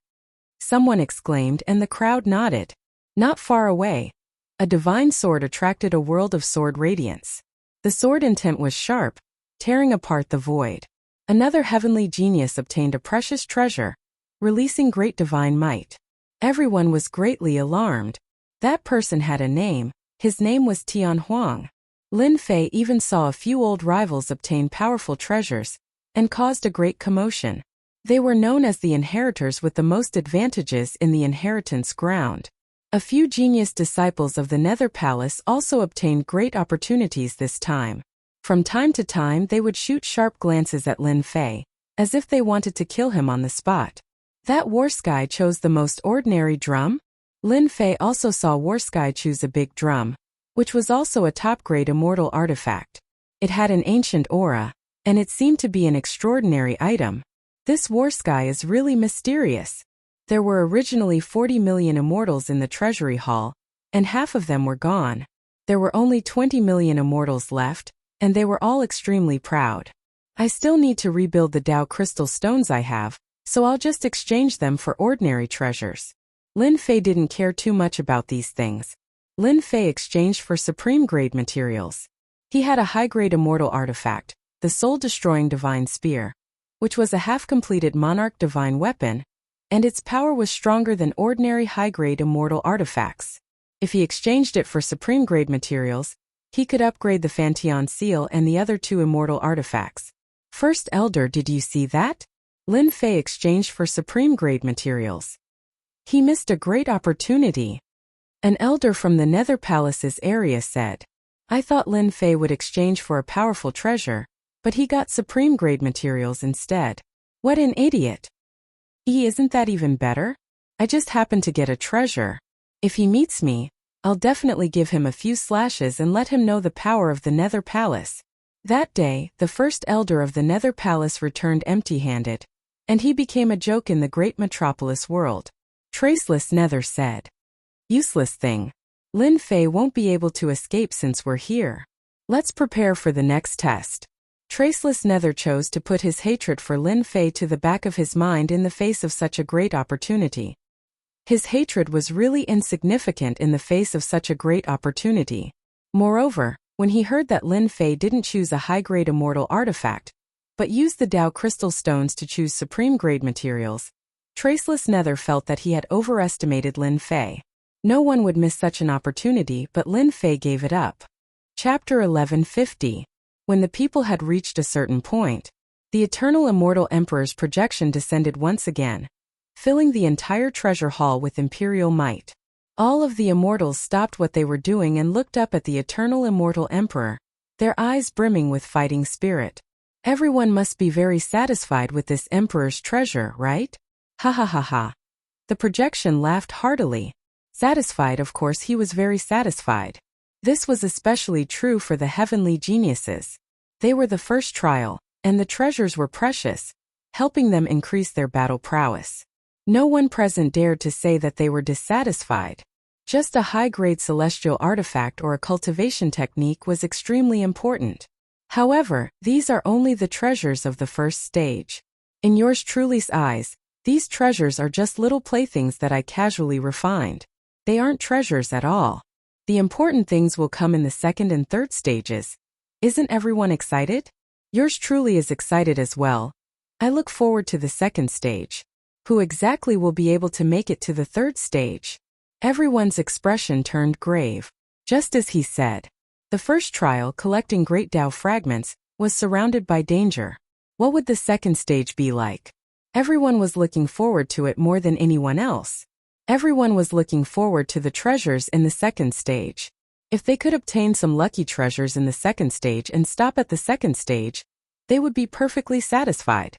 Someone exclaimed and the crowd nodded. Not far away, a divine sword attracted a world of sword radiance. The sword intent was sharp, tearing apart the void. Another heavenly genius obtained a precious treasure, releasing great divine might. Everyone was greatly alarmed. That person had a name. His name was Tian Huang. Lin Fei even saw a few old rivals obtain powerful treasures, and caused a great commotion. They were known as the inheritors with the most advantages in the inheritance ground. A few genius disciples of the Nether Palace also obtained great opportunities this time. From time to time they would shoot sharp glances at Lin Fei, as if they wanted to kill him on the spot. That Warsky chose the most ordinary drum? Lin Fei also saw Warsky choose a big drum, which was also a top-grade immortal artifact. It had an ancient aura, and it seemed to be an extraordinary item. This Warsky is really mysterious. There were originally 40 million immortals in the treasury hall, and half of them were gone. There were only 20 million immortals left, and they were all extremely proud. I still need to rebuild the Dao crystal stones I have, so I'll just exchange them for ordinary treasures. Lin Fei didn't care too much about these things. Lin Fei exchanged for supreme-grade materials. He had a high-grade immortal artifact, the soul-destroying divine spear, which was a half-completed monarch divine weapon, and its power was stronger than ordinary high-grade immortal artifacts. If he exchanged it for supreme-grade materials, he could upgrade the Fanteon seal and the other two immortal artifacts. First Elder, did you see that? Lin Fei exchanged for supreme-grade materials. He missed a great opportunity. An elder from the Nether Palace's area said. I thought Lin Fei would exchange for a powerful treasure, but he got supreme-grade materials instead. What an idiot. Isn't that even better? I just happened to get a treasure. If he meets me, I'll definitely give him a few slashes and let him know the power of the Nether Palace. That day, the first elder of the Nether Palace returned empty-handed, and he became a joke in the great metropolis world. Traceless Nether said. Useless thing. Lin Fei won't be able to escape since we're here. Let's prepare for the next test. Traceless Nether chose to put his hatred for Lin Fei to the back of his mind in the face of such a great opportunity. His hatred was really insignificant in the face of such a great opportunity. Moreover, when he heard that Lin Fei didn't choose a high-grade immortal artifact, but used the Dao crystal stones to choose supreme-grade materials, Traceless Nether felt that he had overestimated Lin Fei. No one would miss such an opportunity, but Lin Fei gave it up. Chapter 1150. When the people had reached a certain point, the eternal immortal emperor's projection descended once again, filling the entire treasure hall with imperial might. All of the immortals stopped what they were doing and looked up at the eternal immortal emperor, their eyes brimming with fighting spirit. Everyone must be very satisfied with this emperor's treasure, right? Ha ha ha ha. The projection laughed heartily. Satisfied, of course, he was very satisfied. This was especially true for the heavenly geniuses. They were the first trial, and the treasures were precious, helping them increase their battle prowess. No one present dared to say that they were dissatisfied. Just a high-grade celestial artifact or a cultivation technique was extremely important. However, these are only the treasures of the first stage. In yours truly's eyes, these treasures are just little playthings that I casually refined. They aren't treasures at all. The important things will come in the second and third stages. Isn't everyone excited? Yours truly is excited as well. I look forward to the second stage. Who exactly will be able to make it to the third stage? Everyone's expression turned grave. Just as he said. The first trial, collecting great Dao fragments, was surrounded by danger. What would the second stage be like? Everyone was looking forward to it more than anyone else. Everyone was looking forward to the treasures in the second stage. If they could obtain some lucky treasures in the second stage and stop at the second stage, they would be perfectly satisfied.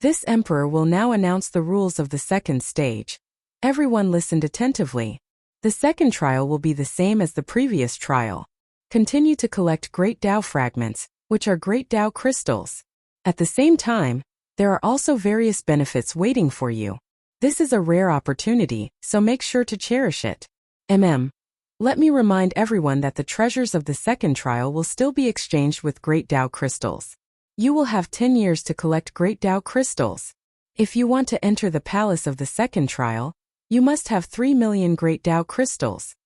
This emperor will now announce the rules of the second stage. Everyone listened attentively. The second trial will be the same as the previous trial. Continue to collect great Dao fragments, which are great Dao crystals. At the same time, there are also various benefits waiting for you. This is a rare opportunity, so make sure to cherish it. Let me remind everyone that the treasures of the second trial will still be exchanged with great Dao crystals. You will have 10 years to collect great Dao crystals. If you want to enter the palace of the second trial, you must have 3 million great Dao crystals.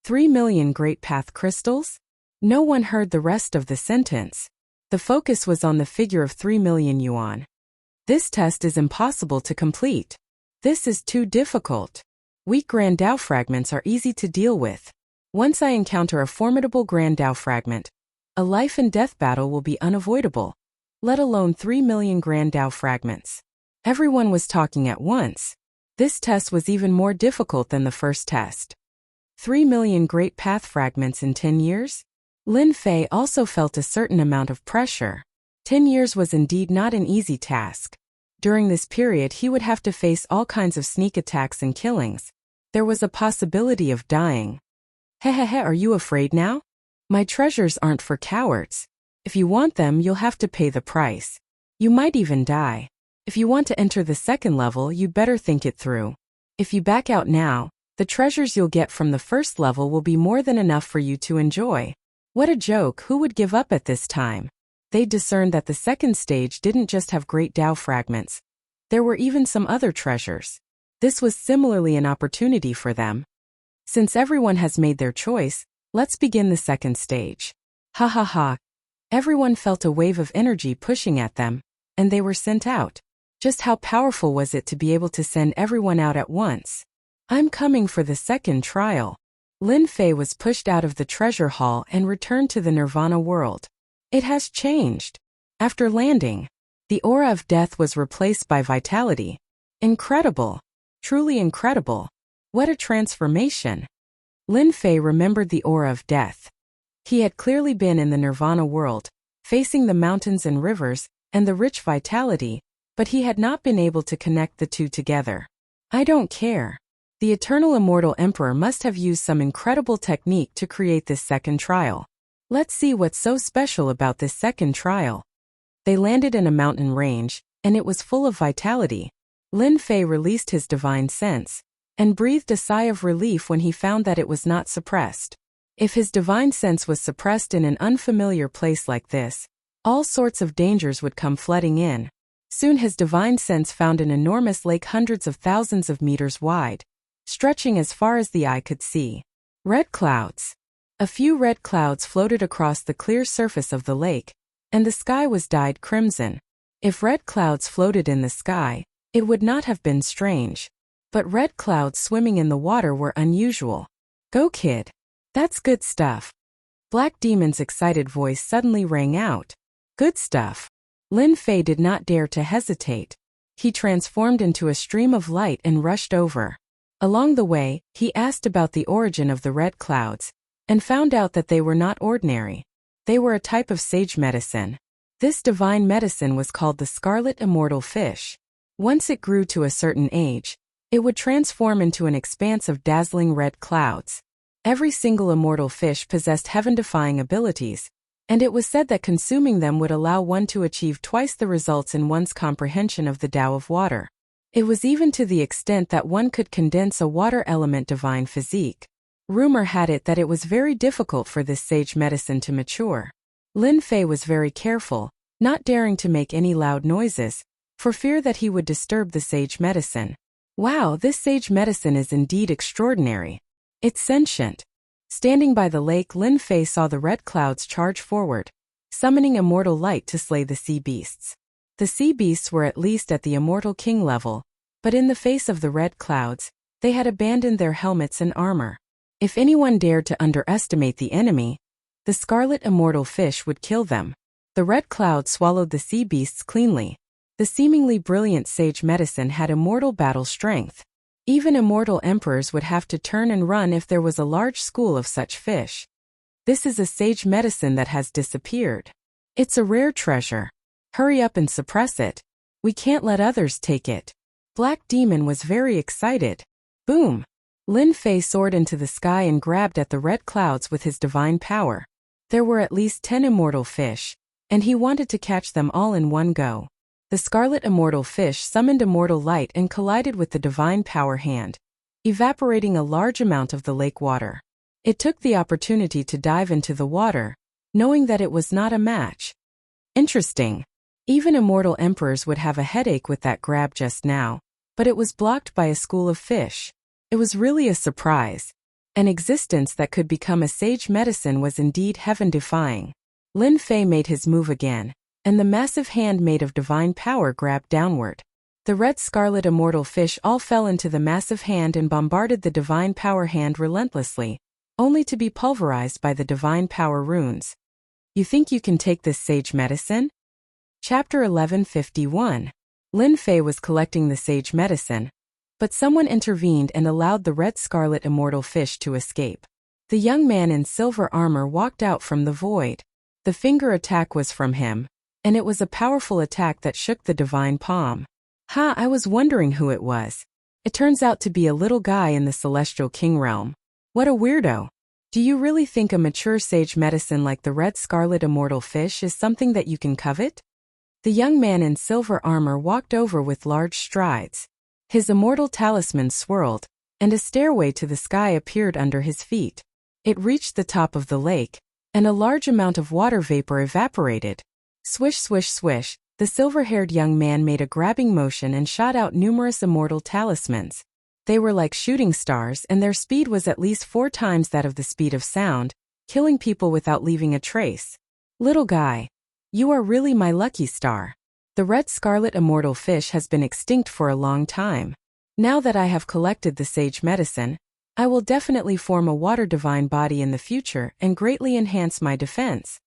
3 million great path crystals? No one heard the rest of the sentence. The focus was on the figure of 3 million yuan. This test is impossible to complete. This is too difficult. Weak Grand Dao fragments are easy to deal with. Once I encounter a formidable Grand Dao fragment, a life and death battle will be unavoidable, let alone 3 million Grand Dao fragments. Everyone was talking at once. This test was even more difficult than the first test. 3 million great path fragments in 10 years? Lin Fei also felt a certain amount of pressure. 10 years was indeed not an easy task. During this period he would have to face all kinds of sneak attacks and killings. There was a possibility of dying. Hehehe, are you afraid now? My treasures aren't for cowards. If you want them, you'll have to pay the price. You might even die. If you want to enter the second level, you'd better think it through. If you back out now, the treasures you'll get from the first level will be more than enough for you to enjoy. What a joke, who would give up at this time? They discerned that the second stage didn't just have great Dao fragments. There were even some other treasures. This was similarly an opportunity for them. Since everyone has made their choice, let's begin the second stage. Ha ha ha. Everyone felt a wave of energy pushing at them, and they were sent out. Just how powerful was it to be able to send everyone out at once? I'm coming for the second trial. Lin Fei was pushed out of the treasure hall and returned to the Nirvana world. It has changed. After landing, the aura of death was replaced by vitality. Incredible. Truly incredible. What a transformation. Lin Fei remembered the aura of death. He had clearly been in the Nirvana world, facing the mountains and rivers, and the rich vitality, but he had not been able to connect the two together. I don't care. The eternal immortal emperor must have used some incredible technique to create this second trial. Let's see what's so special about this second trial. They landed in a mountain range, and it was full of vitality. Lin Fei released his divine sense, and breathed a sigh of relief when he found that it was not suppressed. If his divine sense was suppressed in an unfamiliar place like this, all sorts of dangers would come flooding in. Soon his divine sense found an enormous lake hundreds of thousands of meters wide, stretching as far as the eye could see. Red clouds. A few red clouds floated across the clear surface of the lake, and the sky was dyed crimson. If red clouds floated in the sky, it would not have been strange. But red clouds swimming in the water were unusual. Go kid. That's good stuff. Black Demon's excited voice suddenly rang out. Good stuff. Lin Fei did not dare to hesitate. He transformed into a stream of light and rushed over. Along the way, he asked about the origin of the red clouds, and found out that they were not ordinary. They were a type of sage medicine. This divine medicine was called the scarlet immortal fish. Once it grew to a certain age, it would transform into an expanse of dazzling red clouds. Every single immortal fish possessed heaven-defying abilities, and it was said that consuming them would allow one to achieve twice the results in one's comprehension of the Tao of water. It was even to the extent that one could condense a water element divine physique. Rumor had it that it was very difficult for this sage medicine to mature. Lin Fei was very careful, not daring to make any loud noises, for fear that he would disturb the sage medicine. Wow, this sage medicine is indeed extraordinary. It's sentient. Standing by the lake, Lin Fei saw the red clouds charge forward, summoning immortal light to slay the sea beasts. The sea beasts were at least at the immortal king level, but in the face of the red clouds, they had abandoned their helmets and armor. If anyone dared to underestimate the enemy, the scarlet immortal fish would kill them. The red clouds swallowed the sea beasts cleanly. The seemingly brilliant sage medicine had immortal battle strength. Even immortal emperors would have to turn and run if there was a large school of such fish. This is a sage medicine that has disappeared. It's a rare treasure. Hurry up and suppress it. We can't let others take it. Black Demon was very excited. Boom! Lin Fei soared into the sky and grabbed at the red clouds with his divine power. There were at least 10 immortal fish, and he wanted to catch them all in one go. The scarlet immortal fish summoned immortal light and collided with the divine power hand, evaporating a large amount of the lake water. It took the opportunity to dive into the water, knowing that it was not a match. Interesting. Even immortal emperors would have a headache with that grab just now, but it was blocked by a school of fish. It was really a surprise. An existence that could become a sage medicine was indeed heaven-defying. Lin Fei made his move again, and the massive hand made of divine power grabbed downward. The red scarlet immortal fish all fell into the massive hand and bombarded the divine power hand relentlessly, only to be pulverized by the divine power runes. You think you can take this sage medicine? Chapter 1151. Lin Fei was collecting the sage medicine, but someone intervened and allowed the red scarlet immortal fish to escape. The young man in silver armor walked out from the void. The finger attack was from him, and it was a powerful attack that shook the divine palm. Ha, I was wondering who it was. It turns out to be a little guy in the celestial king realm. What a weirdo. Do you really think a mature sage medicine like the red scarlet immortal fish is something that you can covet? The young man in silver armor walked over with large strides. His immortal talisman swirled, and a stairway to the sky appeared under his feet. It reached the top of the lake, and a large amount of water vapor evaporated. Swish, swish, swish, the silver-haired young man made a grabbing motion and shot out numerous immortal talismans. They were like shooting stars, and their speed was at least 4 times that of the speed of sound, killing people without leaving a trace. Little guy, you are really my lucky star. The red scarlet immortal fish has been extinct for a long time. Now that I have collected the sage medicine, I will definitely form a water divine body in the future and greatly enhance my defense.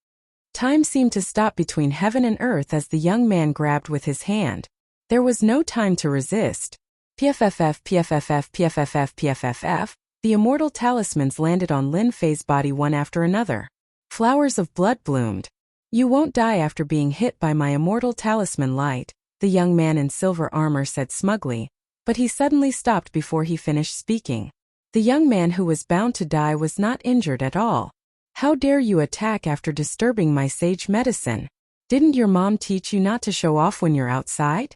Time seemed to stop between heaven and earth as the young man grabbed with his hand. There was no time to resist. PFFF, PFFF, PFFF, PFFF. The immortal talismans landed on Lin Fei's body one after another. Flowers of blood bloomed. You won't die after being hit by my immortal talisman light, the young man in silver armor said smugly, but he suddenly stopped before he finished speaking. The young man who was bound to die was not injured at all. How dare you attack after disturbing my sage medicine? Didn't your mom teach you not to show off when you're outside?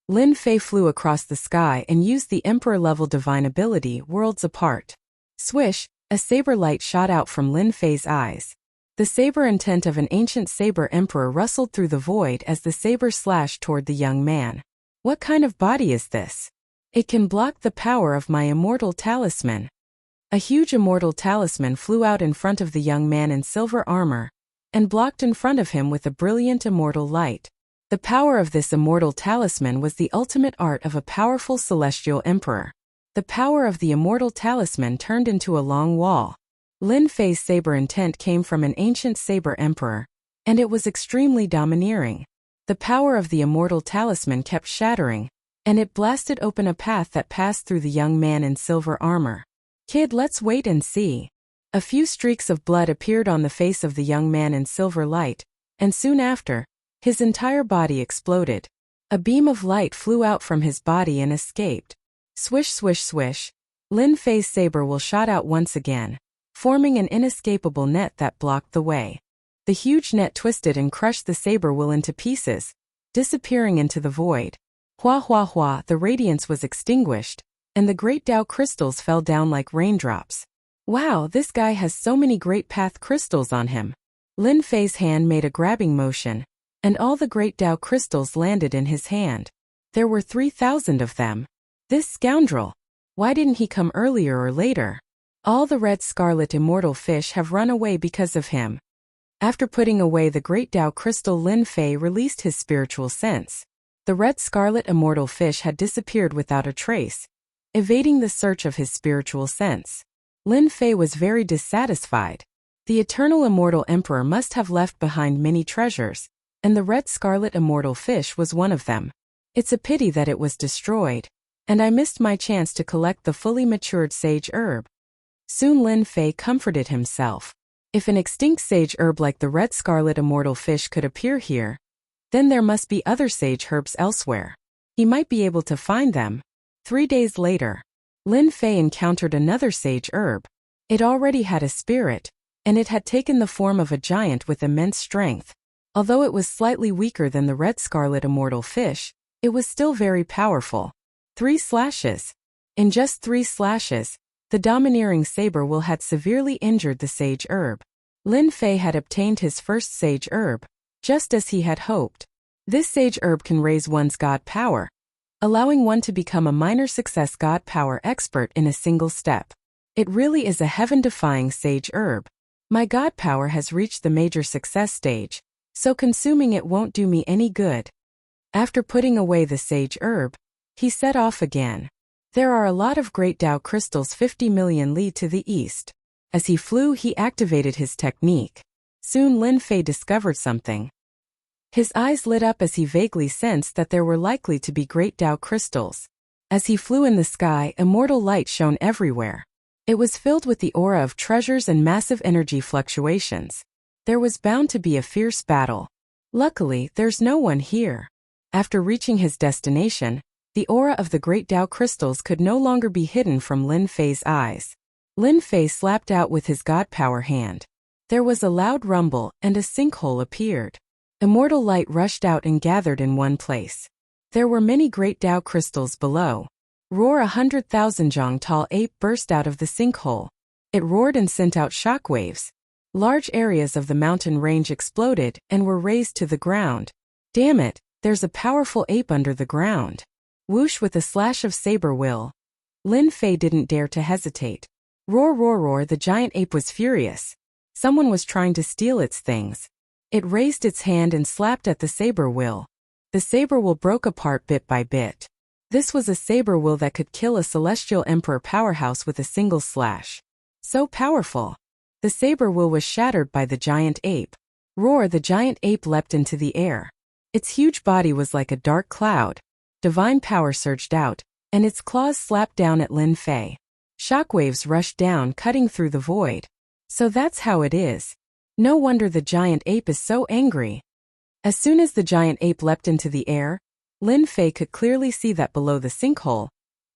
Lin Fei flew across the sky and used the emperor-level divine ability worlds apart. Swish, a saber light shot out from Lin Fei's eyes. The saber intent of an ancient saber emperor rustled through the void as the saber slashed toward the young man. What kind of body is this? It can block the power of my immortal talisman. A huge immortal talisman flew out in front of the young man in silver armor, and blocked in front of him with a brilliant immortal light. The power of this immortal talisman was the ultimate art of a powerful celestial emperor. The power of the immortal talisman turned into a long wall. Lin Fei's saber intent came from an ancient saber emperor, and it was extremely domineering. The power of the immortal talisman kept shattering, and it blasted open a path that passed through the young man in silver armor. Kid, let's wait and see. A few streaks of blood appeared on the face of the young man in silver light, and soon after, his entire body exploded. A beam of light flew out from his body and escaped. Swish, swish, swish. Lin Fei's saber will shot out once again, forming an inescapable net that blocked the way. The huge net twisted and crushed the saber will into pieces, disappearing into the void. Hua hua hua, the radiance was extinguished, and the great Tao crystals fell down like raindrops. Wow, this guy has so many great path crystals on him. Lin Fei's hand made a grabbing motion, and all the great Tao crystals landed in his hand. There were 3,000 of them. This scoundrel! Why didn't he come earlier or later? All the red scarlet immortal fish have run away because of him. After putting away the great Tao crystal, Lin Fei released his spiritual sense. The red scarlet immortal fish had disappeared without a trace, evading the search of his spiritual sense. Lin Fei was very dissatisfied. The eternal immortal emperor must have left behind many treasures, and the red scarlet immortal fish was one of them. It's a pity that it was destroyed, and I missed my chance to collect the fully matured sage herb. Soon Lin Fei comforted himself. If an extinct sage herb like the red scarlet immortal fish could appear here, then there must be other sage herbs elsewhere. He might be able to find them. 3 days later, Lin Fei encountered another sage herb. It already had a spirit, and it had taken the form of a giant with immense strength. Although it was slightly weaker than the red scarlet immortal fish, it was still very powerful. 3 slashes. In just 3 slashes, the domineering saber will had severely injured the sage herb. Lin Fei had obtained his first sage herb, just as he had hoped. This sage herb can raise one's god power, allowing one to become a minor success god power expert in a single step. It really is a heaven-defying sage herb. My god power has reached the major success stage, so consuming it won't do me any good. After putting away the sage herb, he set off again. There are a lot of great Tao crystals 50 million li to the east. As he flew, he activated his technique. Soon Lin Fei discovered something. His eyes lit up as he vaguely sensed that there were likely to be great Tao crystals. As he flew in the sky, immortal light shone everywhere. It was filled with the aura of treasures and massive energy fluctuations. There was bound to be a fierce battle. Luckily, there's no one here. After reaching his destination, the aura of the great Tao crystals could no longer be hidden from Lin Fei's eyes. Lin Fei slapped out with his god power hand. There was a loud rumble, and a sinkhole appeared. Immortal light rushed out and gathered in one place. There were many great Tao crystals below. Roar 100,000 zhang tall ape burst out of the sinkhole. It roared and sent out shockwaves. Large areas of the mountain range exploded and were razed to the ground. Damn it, there's a powerful ape under the ground. Whoosh, with a slash of saber will. Lin Fei didn't dare to hesitate. Roar, roar, roar, the giant ape was furious. Someone was trying to steal its things. It raised its hand and slapped at the saber will. The saber will broke apart bit by bit. This was a saber will that could kill a celestial emperor powerhouse with a single slash. So powerful. The saber will was shattered by the giant ape. Roar, the giant ape leapt into the air. Its huge body was like a dark cloud. Divine power surged out, and its claws slapped down at Lin Fei. Shockwaves rushed down, cutting through the void. So that's how it is. No wonder the giant ape is so angry. As soon as the giant ape leapt into the air, Lin Fei could clearly see that below the sinkhole,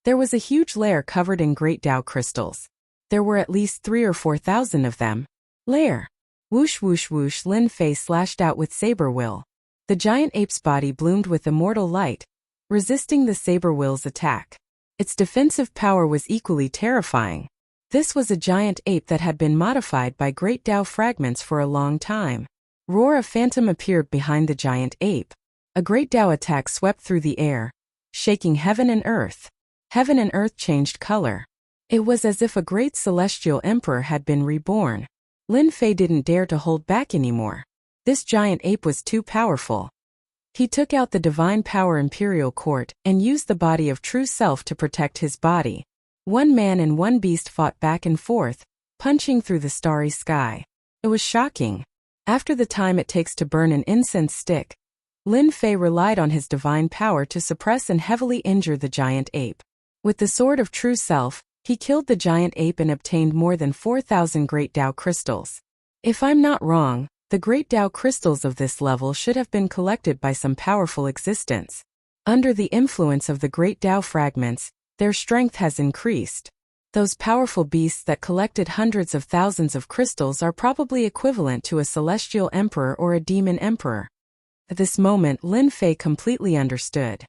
there was a huge lair covered in great Tao crystals. There were at least 3,000 or 4,000 of them. Lair. Whoosh whoosh whoosh, Lin Fei slashed out with saber will. The giant ape's body bloomed with immortal light, resisting the saber will's attack. Its defensive power was equally terrifying. This was a giant ape that had been modified by great Tao fragments for a long time. Roar, a phantom appeared behind the giant ape. A great Tao attack swept through the air, shaking heaven and earth. Heaven and earth changed color. It was as if a great celestial emperor had been reborn. Lin Fei didn't dare to hold back anymore. This giant ape was too powerful. He took out the divine power imperial court and used the body of true self to protect his body. One man and one beast fought back and forth, punching through the starry sky. It was shocking. After the time it takes to burn an incense stick, Lin Fei relied on his divine power to suppress and heavily injure the giant ape. With the sword of true self, he killed the giant ape and obtained more than 4,000 great Tao crystals. If I'm not wrong, the great Tao crystals of this level should have been collected by some powerful existence. Under the influence of the great Tao fragments, their strength has increased. Those powerful beasts that collected hundreds of thousands of crystals are probably equivalent to a celestial emperor or a demon emperor. At this moment, Lin Fei completely understood.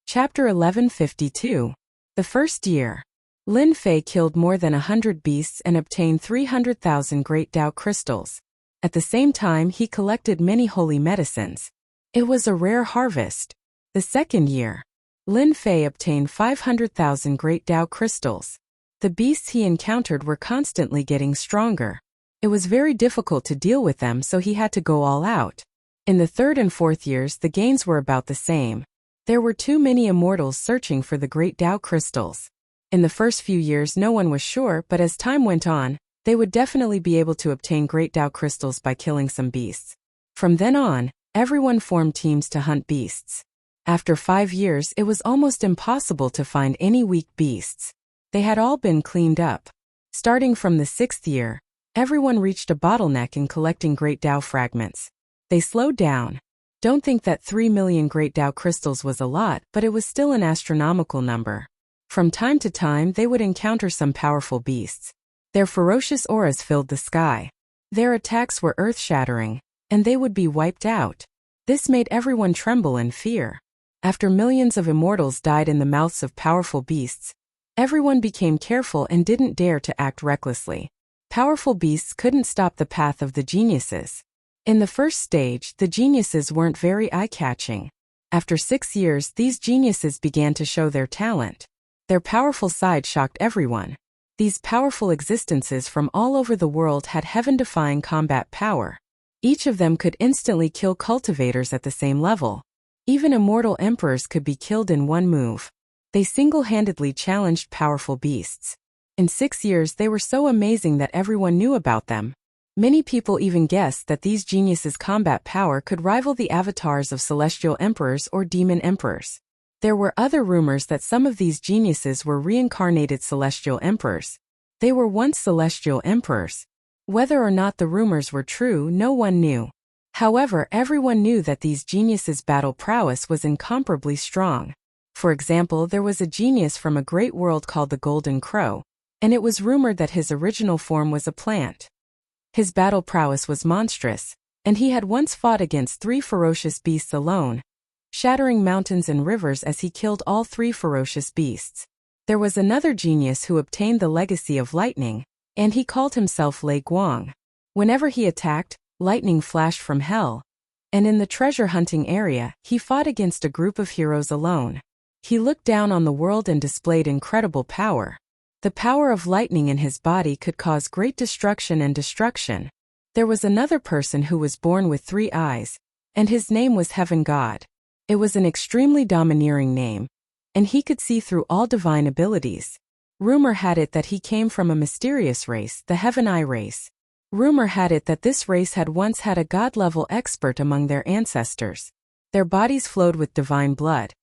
Chapter 1152. The first year. Lin Fei killed more than 100 beasts and obtained 300,000 great Tao crystals. At the same time, he collected many holy medicines. It was a rare harvest. The second year. Lin Fei obtained 500,000 great Tao crystals. The beasts he encountered were constantly getting stronger. It was very difficult to deal with them, so he had to go all out. In the third and fourth years, the gains were about the same. There were too many immortals searching for the great Tao crystals. In the first few years no one was sure, but as time went on, they would definitely be able to obtain great Tao crystals by killing some beasts. From then on, everyone formed teams to hunt beasts. After 5 years it was almost impossible to find any weak beasts. They had all been cleaned up. Starting from the 6th year, everyone reached a bottleneck in collecting great Tao fragments. They slowed down. Don't think that 3 million great Tao crystals was a lot, but it was still an astronomical number. From time to time they would encounter some powerful beasts. Their ferocious auras filled the sky. Their attacks were earth-shattering, and they would be wiped out. This made everyone tremble in fear. After millions of immortals died in the mouths of powerful beasts, everyone became careful and didn't dare to act recklessly. Powerful beasts couldn't stop the path of the geniuses. In the first stage, the geniuses weren't very eye-catching. After 6 years, these geniuses began to show their talent. Their powerful side shocked everyone. These powerful existences from all over the world had heaven-defying combat power. Each of them could instantly kill cultivators at the same level. Even immortal emperors could be killed in one move. They single-handedly challenged powerful beasts. In 6 years they were so amazing that everyone knew about them. Many people even guessed that these geniuses' combat power could rival the avatars of celestial emperors or demon emperors. There were other rumors that some of these geniuses were reincarnated celestial emperors. They were once celestial emperors. Whether or not the rumors were true, no one knew. However, everyone knew that these geniuses' battle prowess was incomparably strong. For example, there was a genius from a great world called the Golden Crow, and it was rumored that his original form was a plant. His battle prowess was monstrous, and he had once fought against 3 ferocious beasts alone, shattering mountains and rivers as he killed all 3 ferocious beasts. There was another genius who obtained the legacy of lightning, and he called himself Lei Guang. Whenever he attacked, lightning flashed from hell. And in the treasure hunting area, he fought against a group of heroes alone. He looked down on the world and displayed incredible power. The power of lightning in his body could cause great destruction and destruction. There was another person who was born with 3 eyes, and his name was Heaven God. It was an extremely domineering name, and he could see through all divine abilities. Rumor had it that he came from a mysterious race, the Heaven Eye race. Rumor had it that this race had once had a god-level expert among their ancestors. Their bodies flowed with divine blood,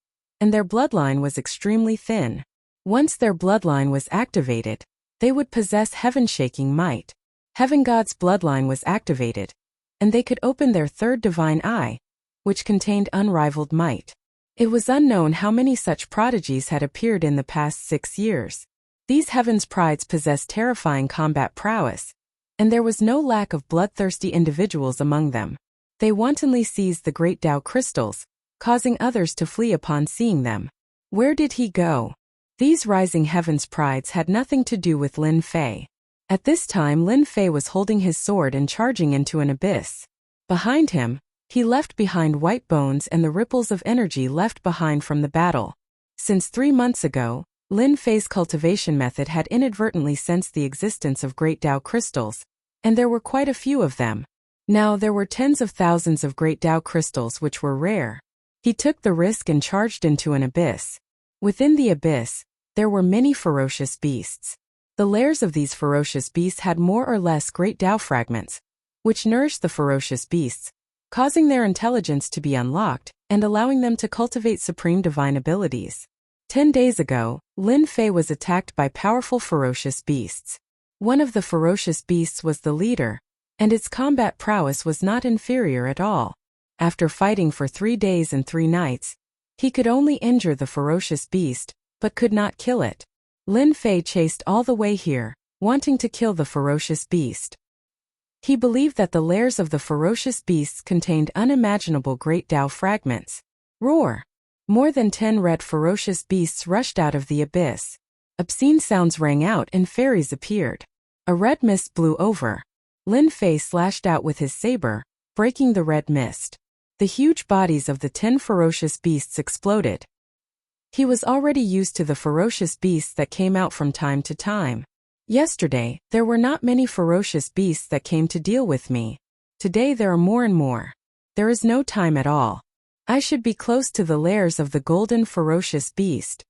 and their bloodline was extremely thin. Once their bloodline was activated, they would possess heaven-shaking might. Heaven God's bloodline was activated, and they could open their 3rd divine eye, which contained unrivaled might. It was unknown how many such prodigies had appeared in the past 6 years. These Heaven's prides possessed terrifying combat prowess, and there was no lack of bloodthirsty individuals among them. They wantonly seized the great Tao crystals, causing others to flee upon seeing them. Where did he go? These rising Heaven's prides had nothing to do with Lin Fei. At this time Lin Fei was holding his sword and charging into an abyss. Behind him, he left behind white bones and the ripples of energy left behind from the battle. Since 3 months ago, Lin Fei's cultivation method had inadvertently sensed the existence of great Tao crystals, and there were quite a few of them. Now there were tens of thousands of great Tao crystals which were rare. He took the risk and charged into an abyss. Within the abyss, there were many ferocious beasts. The lairs of these ferocious beasts had more or less great Tao fragments, which nourished the ferocious beasts, causing their intelligence to be unlocked and allowing them to cultivate supreme divine abilities. 10 days ago, Lin Fei was attacked by powerful ferocious beasts. One of the ferocious beasts was the leader, and its combat prowess was not inferior at all. After fighting for 3 days and 3 nights, he could only injure the ferocious beast, but could not kill it. Lin Fei chased all the way here, wanting to kill the ferocious beast. He believed that the lairs of the ferocious beasts contained unimaginable great Tao fragments. Roar! More than 10 red ferocious beasts rushed out of the abyss. Obscene sounds rang out and fairies appeared. A red mist blew over. Lin Fei slashed out with his saber, breaking the red mist. The huge bodies of the 10 ferocious beasts exploded. He was already used to the ferocious beasts that came out from time to time. Yesterday, there were not many ferocious beasts that came to deal with me. Today there are more and more. There is no time at all. I should be close to the lairs of the golden ferocious beast.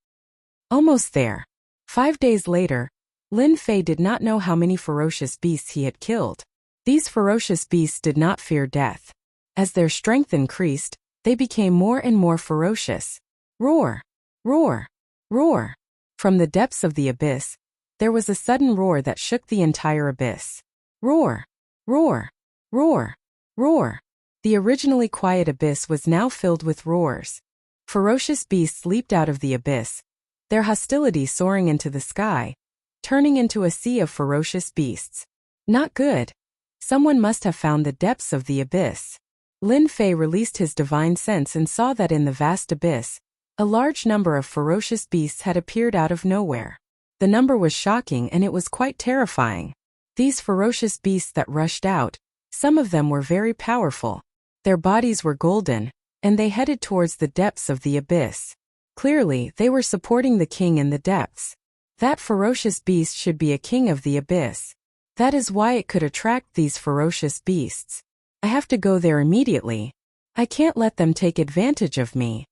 Almost there. 5 days later, Lin Fei did not know how many ferocious beasts he had killed. These ferocious beasts did not fear death. As their strength increased, they became more and more ferocious. Roar! Roar! Roar! From the depths of the abyss, there was a sudden roar that shook the entire abyss. Roar! Roar! Roar! Roar! The originally quiet abyss was now filled with roars. Ferocious beasts leaped out of the abyss, their hostility soaring into the sky, turning into a sea of ferocious beasts. Not good. Someone must have found the depths of the abyss. Lin Fei released his divine sense and saw that in the vast abyss, a large number of ferocious beasts had appeared out of nowhere. The number was shocking and it was quite terrifying. These ferocious beasts that rushed out, some of them were very powerful. Their bodies were golden, and they headed towards the depths of the abyss. Clearly, they were supporting the king in the depths. That ferocious beast should be a king of the abyss. That is why it could attract these ferocious beasts. I have to go there immediately. I can't let them take advantage of me.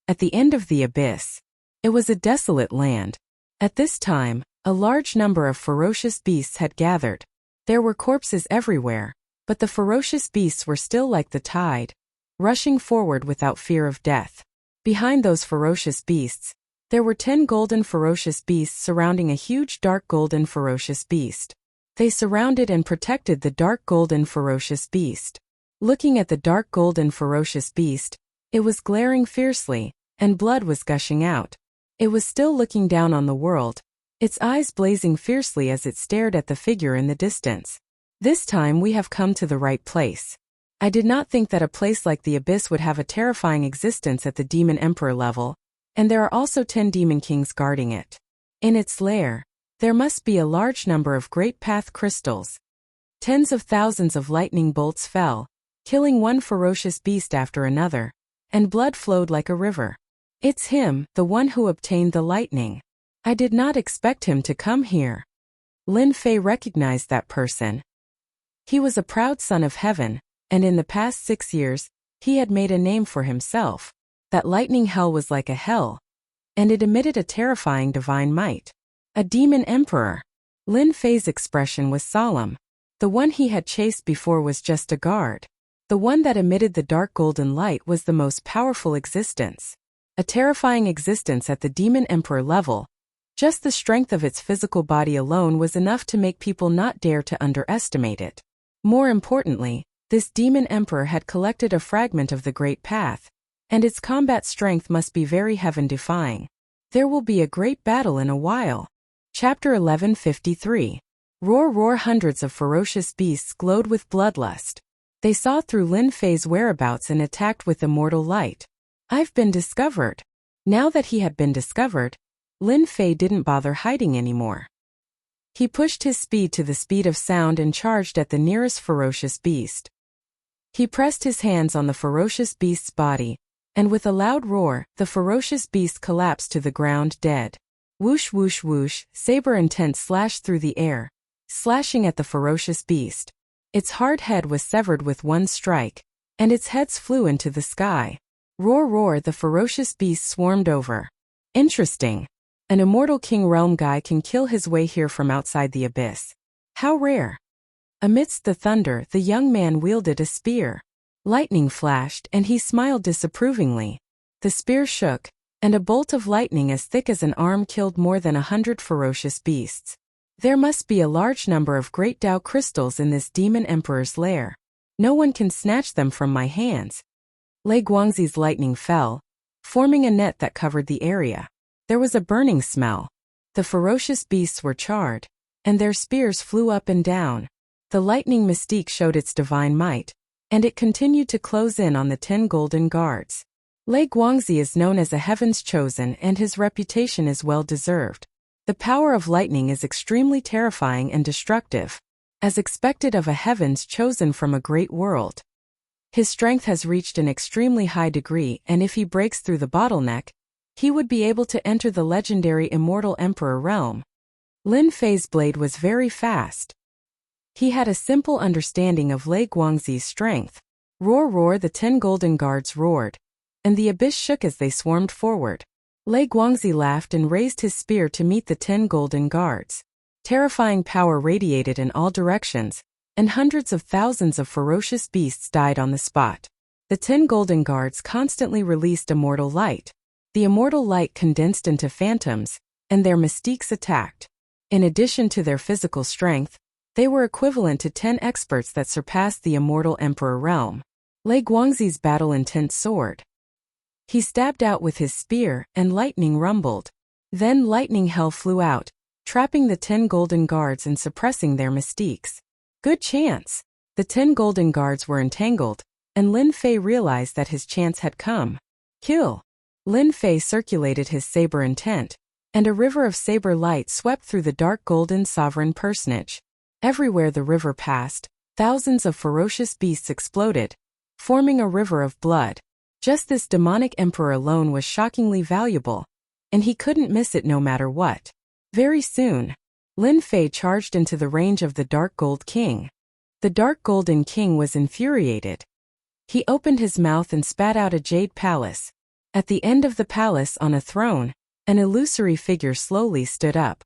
At the end of the abyss, it was a desolate land. At this time, a large number of ferocious beasts had gathered. There were corpses everywhere, but the ferocious beasts were still like the tide, rushing forward without fear of death. Behind those ferocious beasts, there were 10 golden ferocious beasts surrounding a huge dark golden ferocious beast. They surrounded and protected the dark golden ferocious beast. Looking at the dark golden ferocious beast, it was glaring fiercely, and blood was gushing out. It was still looking down on the world, its eyes blazing fiercely as it stared at the figure in the distance. This time we have come to the right place. I did not think that a place like the Abyss would have a terrifying existence at the Demon Emperor level, and there are also 10 Demon Kings guarding it. In its lair, there must be a large number of great path crystals. Tens of thousands of lightning bolts fell, killing one ferocious beast after another, and blood flowed like a river. It's him, the one who obtained the lightning. I did not expect him to come here. Lin Fei recognized that person. He was a proud son of heaven, and in the past 6 years, he had made a name for himself. That lightning hell was like a hell, and it emitted a terrifying divine might. A demon emperor. Lin Fei's expression was solemn. The one he had chased before was just a guard. The one that emitted the dark golden light was the most powerful existence. A terrifying existence at the demon emperor level. Just the strength of its physical body alone was enough to make people not dare to underestimate it. More importantly, this demon emperor had collected a fragment of the Great Path, and its combat strength must be very heaven-defying. There will be a great battle in a while. Chapter 1153. Roar roar. Hundreds of ferocious beasts glowed with bloodlust. They saw through Lin Fei's whereabouts and attacked with immortal light. I've been discovered. Now that he had been discovered, Lin Fei didn't bother hiding anymore. He pushed his speed to the speed of sound and charged at the nearest ferocious beast. He pressed his hands on the ferocious beast's body, and with a loud roar, the ferocious beast collapsed to the ground dead. Whoosh whoosh whoosh, saber intent slashed through the air, slashing at the ferocious beast. Its hard head was severed with one strike, and its heads flew into the sky. Roar roar. The ferocious beast swarmed over. Interesting. An immortal king realm guy can kill his way here from outside the abyss. How rare. Amidst the thunder, the young man wielded a spear. Lightning flashed, and he smiled disapprovingly. The spear shook, and a bolt of lightning as thick as an arm killed more than 100 ferocious beasts. There must be a large number of great Tao crystals in this demon emperor's lair. No one can snatch them from my hands. Lei Guangzi's lightning fell, forming a net that covered the area. There was a burning smell. The ferocious beasts were charred, and their spears flew up and down. The lightning mystique showed its divine might, and it continued to close in on the 10 golden guards. Lei Guangzi is known as a heaven's chosen, and his reputation is well deserved. The power of lightning is extremely terrifying and destructive, as expected of a heavens chosen from a great world. His strength has reached an extremely high degree, and if he breaks through the bottleneck, he would be able to enter the legendary immortal emperor realm. Lin Fei's blade was very fast. He had a simple understanding of Lei Guangzi's strength. Roar roar. The 10 golden guards roared, and the abyss shook as they swarmed forward. Lei Guangzi laughed and raised his spear to meet the 10 golden guards. Terrifying power radiated in all directions, and hundreds of thousands of ferocious beasts died on the spot. The 10 golden guards constantly released immortal light. The immortal light condensed into phantoms, and their mystiques attacked. In addition to their physical strength, they were equivalent to 10 experts that surpassed the immortal emperor realm. Lei Guangzi's battle-intent soared. He stabbed out with his spear, and lightning rumbled. Then lightning hell flew out, trapping the 10 golden guards and suppressing their mystiques. Good chance. The 10 golden guards were entangled, and Lin Fei realized that his chance had come. Kill. Lin Fei circulated his saber intent, and a river of saber light swept through the dark golden sovereign personage. Everywhere the river passed, thousands of ferocious beasts exploded, forming a river of blood. Just this demonic emperor alone was shockingly valuable, and he couldn't miss it no matter what. Very soon, Lin Fei charged into the range of the Dark Gold King. The Dark Golden King was infuriated. He opened his mouth and spat out a jade palace. At the end of the palace, on a throne, an illusory figure slowly stood up.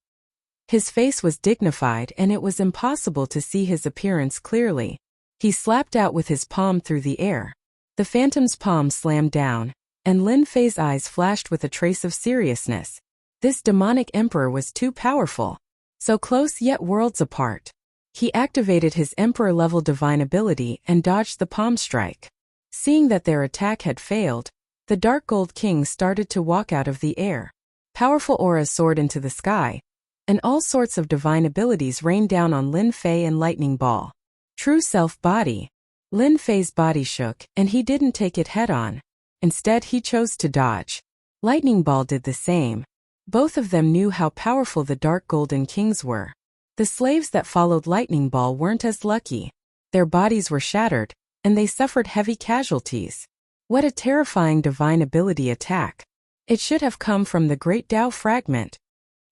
His face was dignified, and it was impossible to see his appearance clearly. He slapped out with his palm through the air. The phantom's palm slammed down, and Lin Fei's eyes flashed with a trace of seriousness. This demonic emperor was too powerful. So close yet worlds apart. He activated his emperor-level divine ability and dodged the palm strike. Seeing that their attack had failed, the Dark Gold King started to walk out of the air. Powerful auras soared into the sky, and all sorts of divine abilities rained down on Lin Fei and Lightning Ball. True self-body. Lin Fei's body shook, and he didn't take it head-on. Instead, he chose to dodge. Lightning Ball did the same. Both of them knew how powerful the Dark Golden Kings were. The slaves that followed Lightning Ball weren't as lucky. Their bodies were shattered, and they suffered heavy casualties. What a terrifying divine ability attack. It should have come from the great Tao fragment.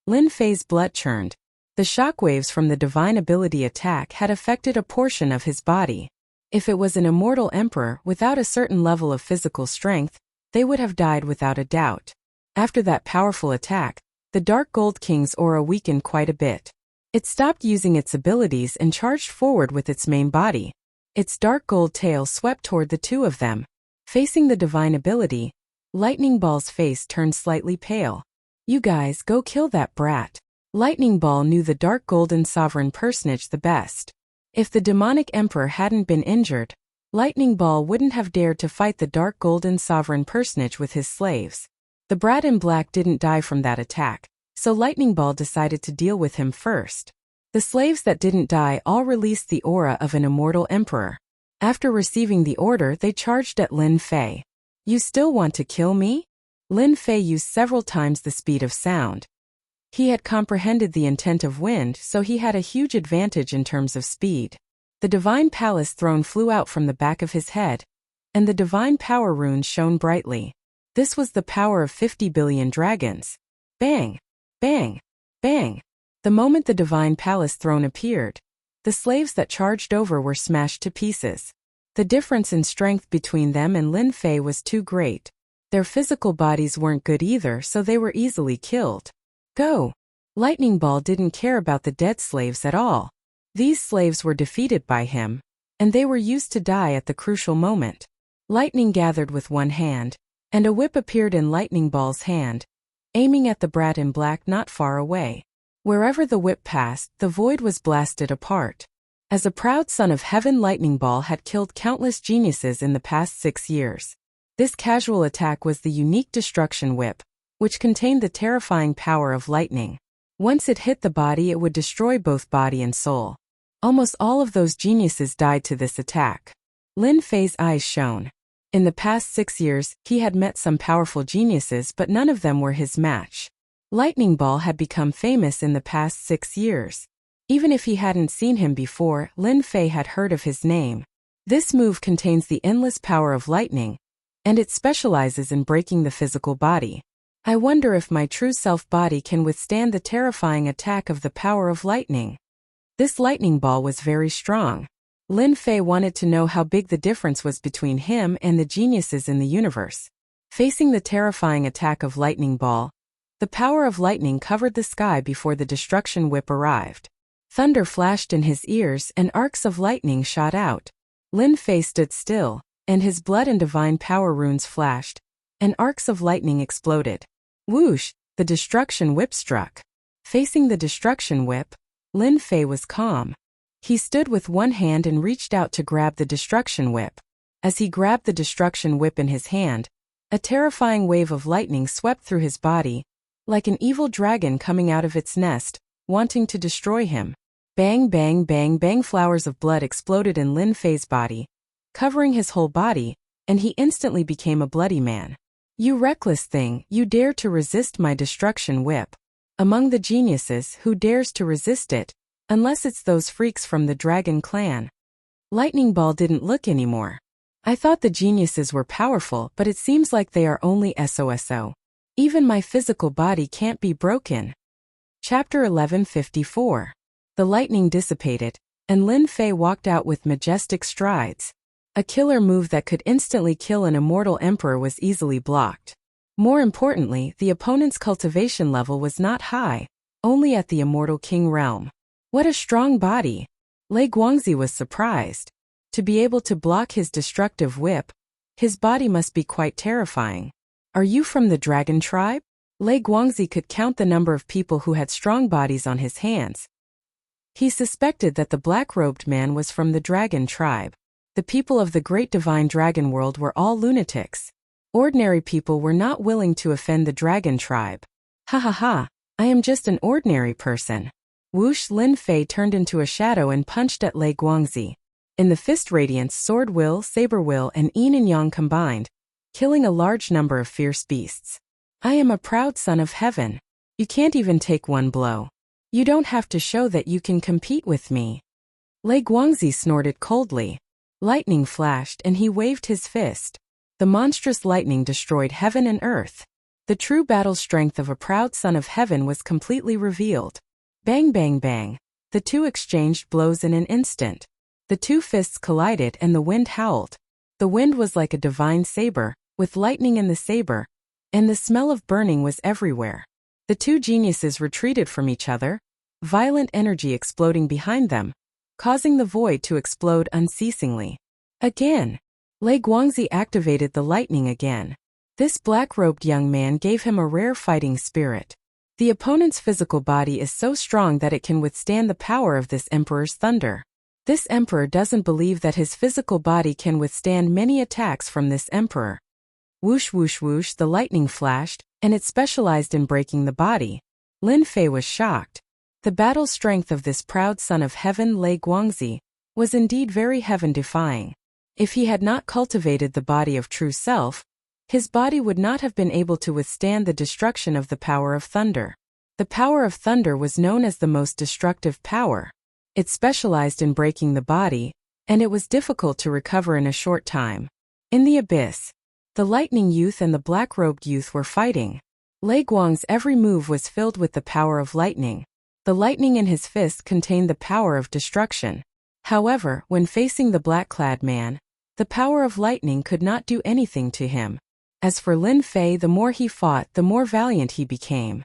Lin Fei's blood churned. The shockwaves from the divine ability attack had affected a portion of his body. If it was an immortal emperor without a certain level of physical strength, they would have died without a doubt. After that powerful attack, the Dark Gold King's aura weakened quite a bit. It stopped using its abilities and charged forward with its main body. Its dark gold tail swept toward the two of them. Facing the divine ability, Lightning Ball's face turned slightly pale. "You guys go kill that brat." Lightning Ball knew the Dark Golden Sovereign personage the best. If the demonic emperor hadn't been injured, Lightning Ball wouldn't have dared to fight the Dark Golden Sovereign personage with his slaves. The brat in black didn't die from that attack, so Lightning Ball decided to deal with him first. The slaves that didn't die all released the aura of an immortal emperor. After receiving the order, they charged at Lin Fei. "You still want to kill me?" Lin Fei used several times the speed of sound. He had comprehended the intent of wind, so he had a huge advantage in terms of speed. The divine palace throne flew out from the back of his head, and the divine power runes shone brightly. This was the power of 50 billion dragons. Bang! Bang! Bang! The moment the divine palace throne appeared, the slaves that charged over were smashed to pieces. The difference in strength between them and Lin Fei was too great. Their physical bodies weren't good either, so they were easily killed. Go! Lightning Ball didn't care about the dead slaves at all. These slaves were defeated by him, and they were used to die at the crucial moment. Lightning gathered with one hand, and a whip appeared in Lightning Ball's hand, aiming at the brat in black not far away. Wherever the whip passed, the void was blasted apart. As a proud son of heaven, Lightning Ball had killed countless geniuses in the past 6 years. This casual attack was the unique destruction whip, which contained the terrifying power of lightning. Once it hit the body, it would destroy both body and soul. Almost all of those geniuses died to this attack. Lin Fei's eyes shone. In the past 6 years, he had met some powerful geniuses, but none of them were his match. Lightning Ball had become famous in the past 6 years. Even if he hadn't seen him before, Lin Fei had heard of his name. This move contains the endless power of lightning, and it specializes in breaking the physical body. I wonder if my true self body can withstand the terrifying attack of the power of lightning. This lightning ball was very strong. Lin Fei wanted to know how big the difference was between him and the geniuses in the universe. Facing the terrifying attack of Lightning Ball, the power of lightning covered the sky before the destruction whip arrived. Thunder flashed in his ears and arcs of lightning shot out. Lin Fei stood still, and his blood and divine power runes flashed, and arcs of lightning exploded. Whoosh! The destruction whip struck. Facing the destruction whip, Lin Fei was calm. He stood with one hand and reached out to grab the destruction whip. As he grabbed the destruction whip in his hand, a terrifying wave of lightning swept through his body, like an evil dragon coming out of its nest, wanting to destroy him. Bang bang bang bang, flowers of blood exploded in Lin Fei's body, covering his whole body, and he instantly became a bloody man. "You reckless thing, you dare to resist my destruction whip." Among the geniuses, who dares to resist it, unless it's those freaks from the Dragon Clan? Lightning Ball didn't look anymore. I thought the geniuses were powerful, but it seems like they are only SOSO. Even my physical body can't be broken. Chapter 1154. The lightning dissipated, and Lin Fei walked out with majestic strides. A killer move that could instantly kill an immortal emperor was easily blocked. More importantly, the opponent's cultivation level was not high, only at the immortal king realm. What a strong body! Lei Guangzi was surprised. To be able to block his destructive whip, his body must be quite terrifying. "Are you from the dragon tribe?" Lei Guangzi could count the number of people who had strong bodies on his hands. He suspected that the black-robed man was from the dragon tribe. The people of the great divine dragon world were all lunatics. Ordinary people were not willing to offend the dragon tribe. Ha ha ha, I am just an ordinary person. Whoosh! Lin Fei turned into a shadow and punched at Lei Guangzi. In the fist radiance, sword will, saber will, and yin and yang combined, killing a large number of fierce beasts. "I am a proud son of heaven. You can't even take one blow. You don't have to show that you can compete with me." Lei Guangzi snorted coldly. Lightning flashed and he waved his fist. The monstrous lightning destroyed heaven and earth. The true battle strength of a proud son of heaven was completely revealed. Bang bang bang. The two exchanged blows in an instant. The two fists collided and the wind howled. The wind was like a divine saber, with lightning in the saber, and the smell of burning was everywhere. The two geniuses retreated from each other, violent energy exploding behind them, causing the void to explode unceasingly. Again. Lei Guangzi activated the lightning again. This black-robed young man gave him a rare fighting spirit. The opponent's physical body is so strong that it can withstand the power of this emperor's thunder. This emperor doesn't believe that his physical body can withstand many attacks from this emperor. Whoosh whoosh whoosh, the lightning flashed, and it specialized in breaking the body. Lin Fei was shocked. The battle strength of this proud son of heaven, Lei Guangzi, was indeed very heaven-defying. If he had not cultivated the body of true self, his body would not have been able to withstand the destruction of the power of thunder. The power of thunder was known as the most destructive power. It specialized in breaking the body, and it was difficult to recover in a short time. In the abyss, the lightning youth and the black-robed youth were fighting. Lei Guang's every move was filled with the power of lightning. The lightning in his fist contained the power of destruction. However, when facing the black-clad man, the power of lightning could not do anything to him. As for Lin Fei, the more he fought, the more valiant he became.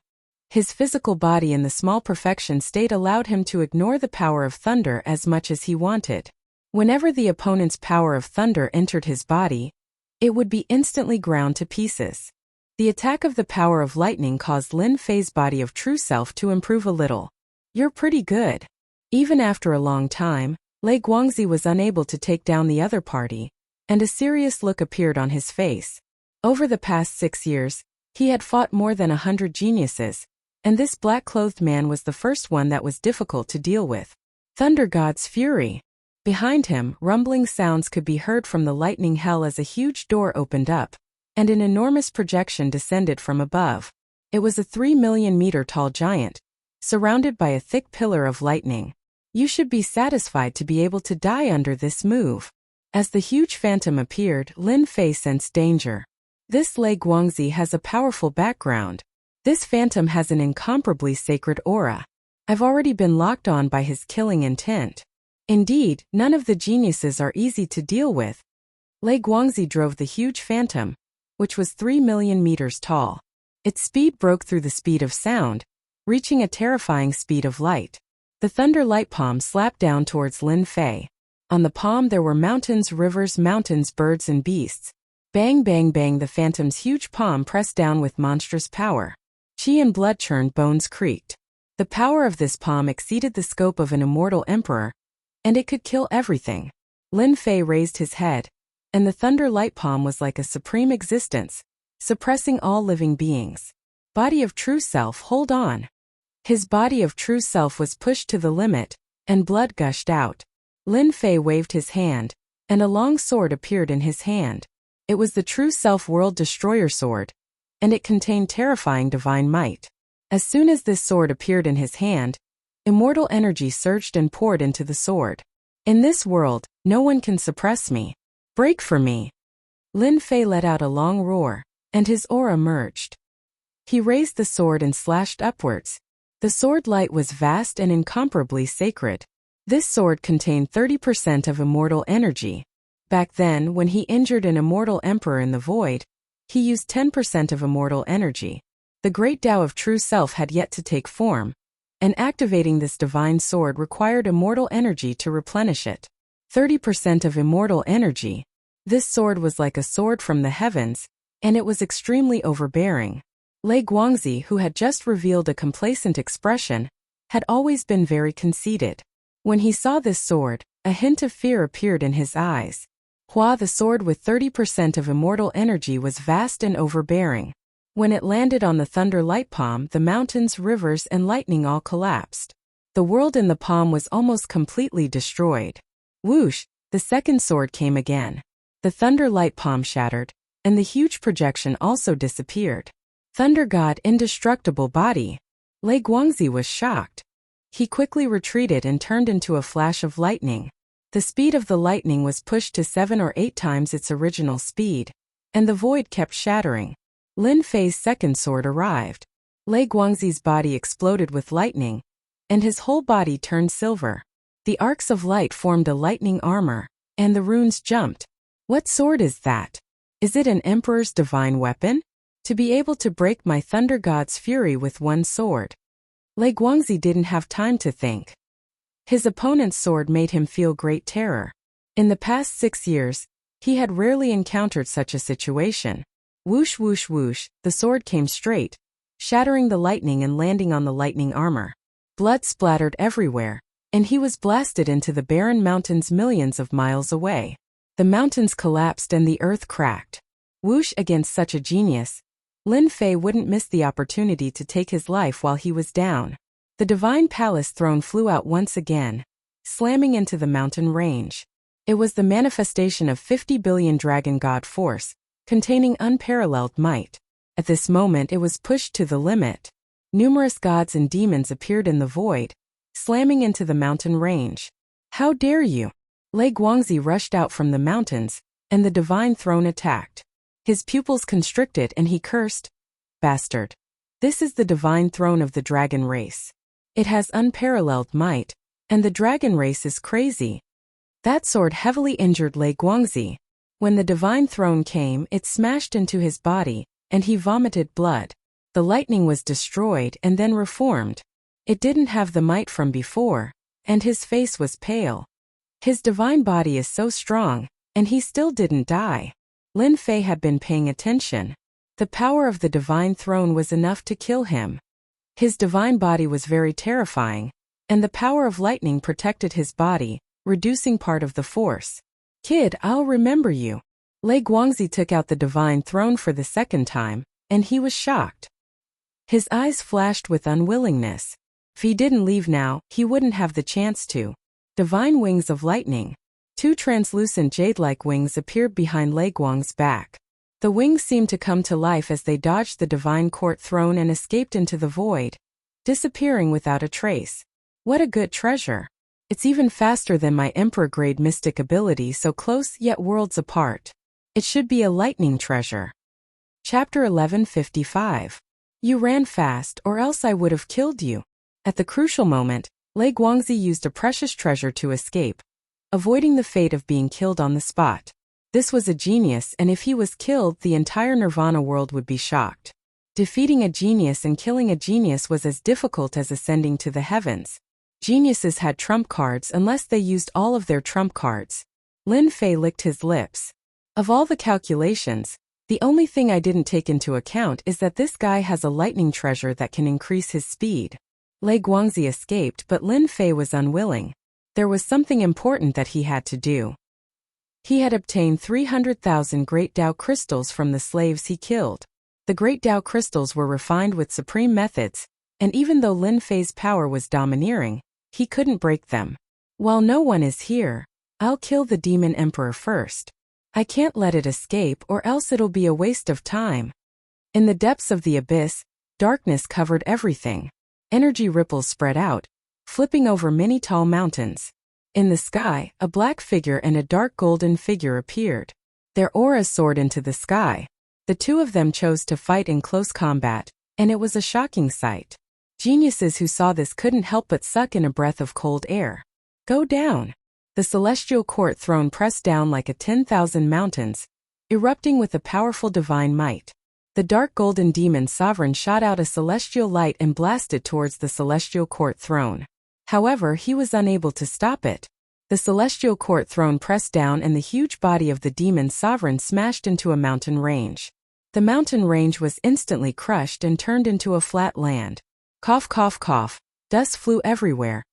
His physical body in the small perfection state allowed him to ignore the power of thunder as much as he wanted. Whenever the opponent's power of thunder entered his body, it would be instantly ground to pieces. The attack of the power of lightning caused Lin Fei's body of true self to improve a little. You're pretty good. Even after a long time, Lei Guangzi was unable to take down the other party, and a serious look appeared on his face. Over the past 6 years, he had fought more than 100 geniuses, and this black-clothed man was the first one that was difficult to deal with. Thunder God's fury. Behind him, rumbling sounds could be heard from the lightning hell as a huge door opened up, and an enormous projection descended from above. It was a 3 million meter tall giant, surrounded by a thick pillar of lightning. You should be satisfied to be able to die under this move. As the huge phantom appeared, Lin Fei sensed danger. This Lei Guangzi has a powerful background. This phantom has an incomparably sacred aura. I've already been locked on by his killing intent. Indeed, none of the geniuses are easy to deal with. Lei Guangzi drove the huge phantom, which was 3 million meters tall. Its speed broke through the speed of sound, reaching a terrifying speed of light. The thunder light palm slapped down towards Lin Fei. On the palm there were mountains, rivers, birds and beasts. Bang bang bang, the phantom's huge palm pressed down with monstrous power. Chi and blood churned, bones creaked. The power of this palm exceeded the scope of an immortal emperor, and it could kill everything. Lin Fei raised his head, and the thunder light palm was like a supreme existence, suppressing all living beings. Body of true self, hold on. His body of true self was pushed to the limit, and blood gushed out. Lin Fei waved his hand, and a long sword appeared in his hand. It was the true self world destroyer sword, and it contained terrifying divine might. As soon as this sword appeared in his hand, immortal energy surged and poured into the sword. In this world, no one can suppress me. Break for me. Lin Fei let out a long roar, and his aura merged. He raised the sword and slashed upwards. The sword light was vast and incomparably sacred. This sword contained 30% of immortal energy. Back then, when he injured an immortal emperor in the void, he used 10% of immortal energy. The great Tao of true self had yet to take form, and activating this divine sword required immortal energy to replenish it. 30% of immortal energy. This sword was like a sword from the heavens, and it was extremely overbearing. Lei Guangzi, who had just revealed a complacent expression, had always been very conceited. When he saw this sword, a hint of fear appeared in his eyes. The sword with 30% of immortal energy was vast and overbearing. When it landed on the thunder light palm, the mountains, rivers, and lightning all collapsed. The world in the palm was almost completely destroyed. Whoosh, the second sword came again. The thunder light palm shattered, and the huge projection also disappeared. Thunder God, indestructible body. Lei Guangzi was shocked. He quickly retreated and turned into a flash of lightning. The speed of the lightning was pushed to 7 or 8 times its original speed, and the void kept shattering. Lin Fei's second sword arrived. Lei Guangzi's body exploded with lightning, and his whole body turned silver. The arcs of light formed a lightning armor, and the runes jumped. What sword is that? Is it an emperor's divine weapon? To be able to break my thunder god's fury with one sword. Lei Guangzi didn't have time to think. His opponent's sword made him feel great terror. In the past 6 years, he had rarely encountered such a situation. Whoosh whoosh whoosh, the sword came straight, shattering the lightning and landing on the lightning armor. Blood splattered everywhere, and he was blasted into the barren mountains millions of miles away. The mountains collapsed and the earth cracked. Whoosh, against such a genius, Lin Fei wouldn't miss the opportunity to take his life while he was down. The divine palace throne flew out once again, slamming into the mountain range. It was the manifestation of 50 billion dragon god force, containing unparalleled might. At this moment it was pushed to the limit. Numerous gods and demons appeared in the void, slamming into the mountain range. How dare you! Lei Guangzi rushed out from the mountains, and the divine throne attacked. His pupils constricted and he cursed, "Bastard! This is the divine throne of the dragon race. It has unparalleled might, and the dragon race is crazy." That sword heavily injured Lei Guangzi. When the divine throne came, it smashed into his body, and he vomited blood. The lightning was destroyed and then reformed. It didn't have the might from before, and his face was pale. His divine body is so strong, and he still didn't die. Lin Fei had been paying attention. The power of the divine throne was enough to kill him. His divine body was very terrifying, and the power of lightning protected his body, reducing part of the force. "Kid, I'll remember you." Lei Guangzi took out the divine throne for the second time, and he was shocked. His eyes flashed with unwillingness. If he didn't leave now, he wouldn't have the chance to. Divine wings of lightning. 2 translucent jade-like wings appeared behind Lei Guang's back. The wings seemed to come to life as they dodged the divine court throne and escaped into the void, disappearing without a trace. What a good treasure. It's even faster than my emperor-grade mystic ability, so close yet worlds apart. It should be a lightning treasure. Chapter 1155. You ran fast, or else I would have killed you. At the crucial moment, Lei Guangzi used a precious treasure to escape, avoiding the fate of being killed on the spot. This was a genius, and if he was killed, the entire Nirvana world would be shocked. Defeating a genius and killing a genius was as difficult as ascending to the heavens. Geniuses had trump cards unless they used all of their trump cards. Lin Fei licked his lips. Of all the calculations, the only thing I didn't take into account is that this guy has a lightning treasure that can increase his speed. Lei Guangzi escaped, but Lin Fei was unwilling. There was something important that he had to do. He had obtained 300,000 Great Tao crystals from the slaves he killed. The Great Tao crystals were refined with supreme methods, and even though Lin Fei's power was domineering, he couldn't break them. While no one is here, I'll kill the demon emperor first. I can't let it escape, or else it'll be a waste of time. In the depths of the abyss, darkness covered everything. Energy ripples spread out, flipping over many tall mountains. In the sky, a black figure and a dark golden figure appeared. Their auras soared into the sky. The two of them chose to fight in close combat, and it was a shocking sight. Geniuses who saw this couldn't help but suck in a breath of cold air. Go down. The celestial court throne pressed down like a 10,000 mountains, erupting with a powerful divine might. The dark golden demon sovereign shot out a celestial light and blasted towards the celestial court throne. However, he was unable to stop it. The celestial court throne pressed down and the huge body of the demon sovereign smashed into a mountain range. The mountain range was instantly crushed and turned into a flat land. Cough cough cough, dust flew everywhere,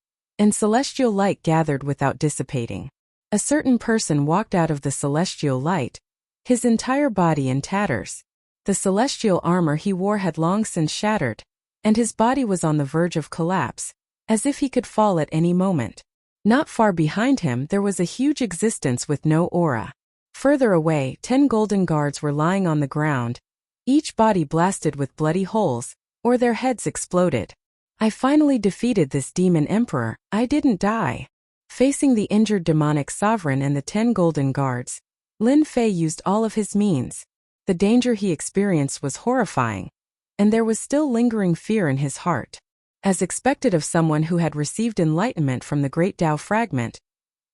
and celestial light gathered without dissipating. A certain person walked out of the celestial light, his entire body in tatters. The celestial armor he wore had long since shattered, and his body was on the verge of collapse, as if he could fall at any moment. Not far behind him there was a huge existence with no aura. Further away, 10 golden guards were lying on the ground, each body blasted with bloody holes, or their heads exploded. I finally defeated this demon emperor. I didn't die. Facing the injured demonic sovereign and the 10 golden guards, Lin Fei used all of his means. The danger he experienced was horrifying, and there was still lingering fear in his heart. As expected of someone who had received enlightenment from the great Tao fragment,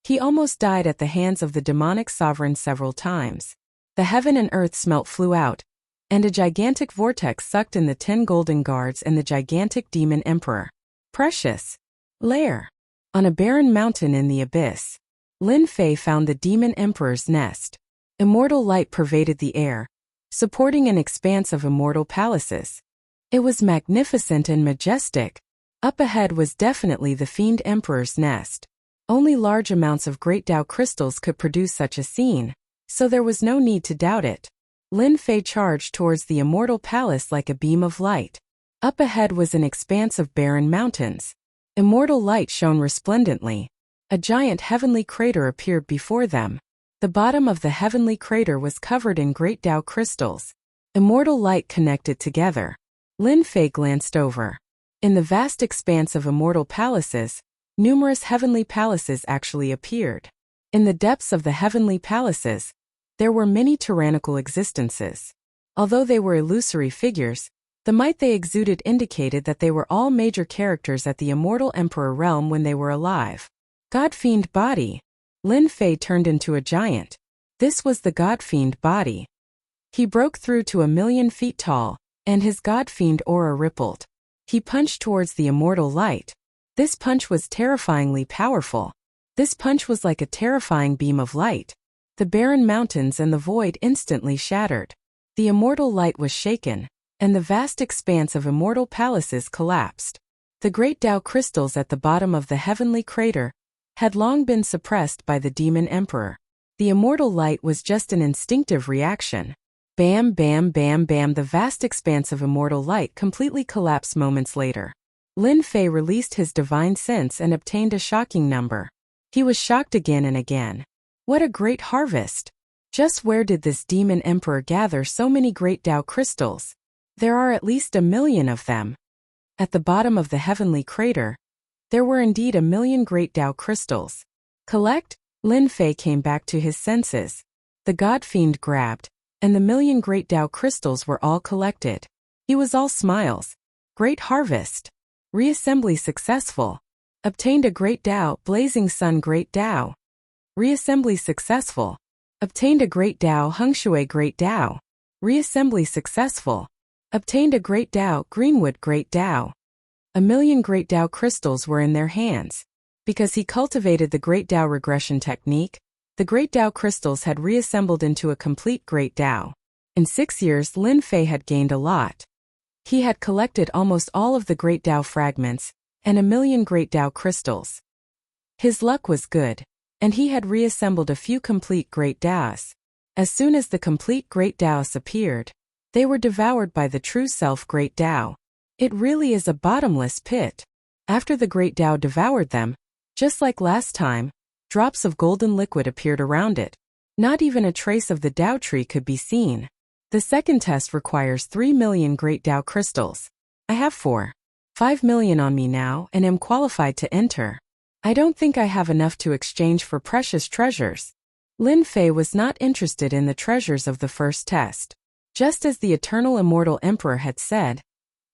he almost died at the hands of the demonic sovereign several times. The heaven and earth smelt flew out, and a gigantic vortex sucked in the 10 golden guards and the gigantic demon emperor. Precious lair. On a barren mountain in the abyss, Lin Fei found the demon emperor's nest. Immortal light pervaded the air, supporting an expanse of immortal palaces. It was magnificent and majestic. Up ahead was definitely the fiend emperor's nest. Only large amounts of great Tao crystals could produce such a scene, so there was no need to doubt it. Lin Fei charged towards the immortal palace like a beam of light. Up ahead was an expanse of barren mountains. Immortal light shone resplendently. A giant heavenly crater appeared before them. The bottom of the heavenly crater was covered in great Tao crystals. Immortal light connected together. Lin Fei glanced over. In the vast expanse of immortal palaces, numerous heavenly palaces actually appeared. In the depths of the heavenly palaces, there were many tyrannical existences. Although they were illusory figures, the might they exuded indicated that they were all major characters at the immortal emperor realm when they were alive. God-fiend body. Lin Fei turned into a giant. This was the God-fiend body. He broke through to 1,000,000 feet tall, and his God-fiend aura rippled. He punched towards the immortal light. This punch was terrifyingly powerful. This punch was like a terrifying beam of light. The barren mountains and the void instantly shattered. The immortal light was shaken, and the vast expanse of immortal palaces collapsed. The great Tao crystals at the bottom of the heavenly crater had long been suppressed by the demon emperor. The immortal light was just an instinctive reaction. Bam, bam, bam, bam. The vast expanse of immortal light completely collapsed moments later. Lin Fei released his divine sense and obtained a shocking number. He was shocked again and again. What a great harvest! Just where did this demon emperor gather so many great Tao crystals? There are at least 1,000,000 of them. At the bottom of the heavenly crater, there were indeed 1,000,000 great Tao crystals. Collect? Lin Fei came back to his senses. The God-fiend grabbed, and the 1,000,000 great Tao crystals were all collected. He was all smiles. Great harvest. Reassembly successful. Obtained a great Tao, blazing sun great Tao. Reassembly successful. Obtained a great Tao, Hengshui great Tao. Reassembly successful. Obtained a great Tao, Greenwood great Tao. 1,000,000 great Tao crystals were in their hands. Because he cultivated the great Tao regression technique, the great Tao crystals had reassembled into a complete great Tao. In 6 years, Lin Fei had gained a lot. He had collected almost all of the great Tao fragments, and 1,000,000 great Tao crystals. His luck was good, and he had reassembled a few complete great Taos. As soon as the complete great Taos appeared, they were devoured by the true self great Tao. It really is a bottomless pit. After the great Tao devoured them, just like last time, drops of golden liquid appeared around it. Not even a trace of the Tao tree could be seen. The second test requires 3,000,000 great Tao crystals. I have 5,000,000 on me now and am qualified to enter. I don't think I have enough to exchange for precious treasures. Lin Fei was not interested in the treasures of the first test. Just as the eternal immortal emperor had said,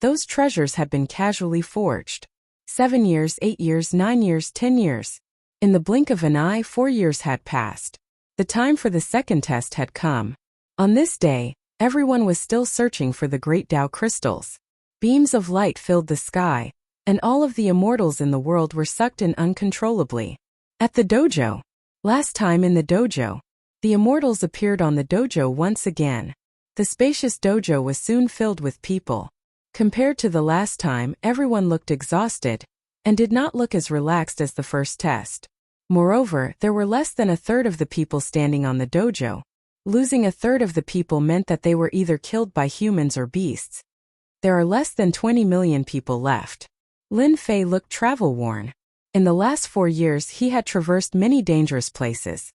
those treasures had been casually forged. 7 years, 8 years, 9 years, 10 years. In the blink of an eye, 4 years had passed. The time for the second test had come. On this day, everyone was still searching for the great Tao crystals. Beams of light filled the sky, and all of the immortals in the world were sucked in uncontrollably. At the dojo. Last time in the dojo, the immortals appeared on the dojo once again. The spacious dojo was soon filled with people. Compared to the last time, everyone looked exhausted, and did not look as relaxed as the first test. Moreover, there were less than a third of the people standing on the dojo. Losing a third of the people meant that they were either killed by humans or beasts. There are less than 20,000,000 people left. Lin Fei looked travel-worn. In the last 4 years he had traversed many dangerous places.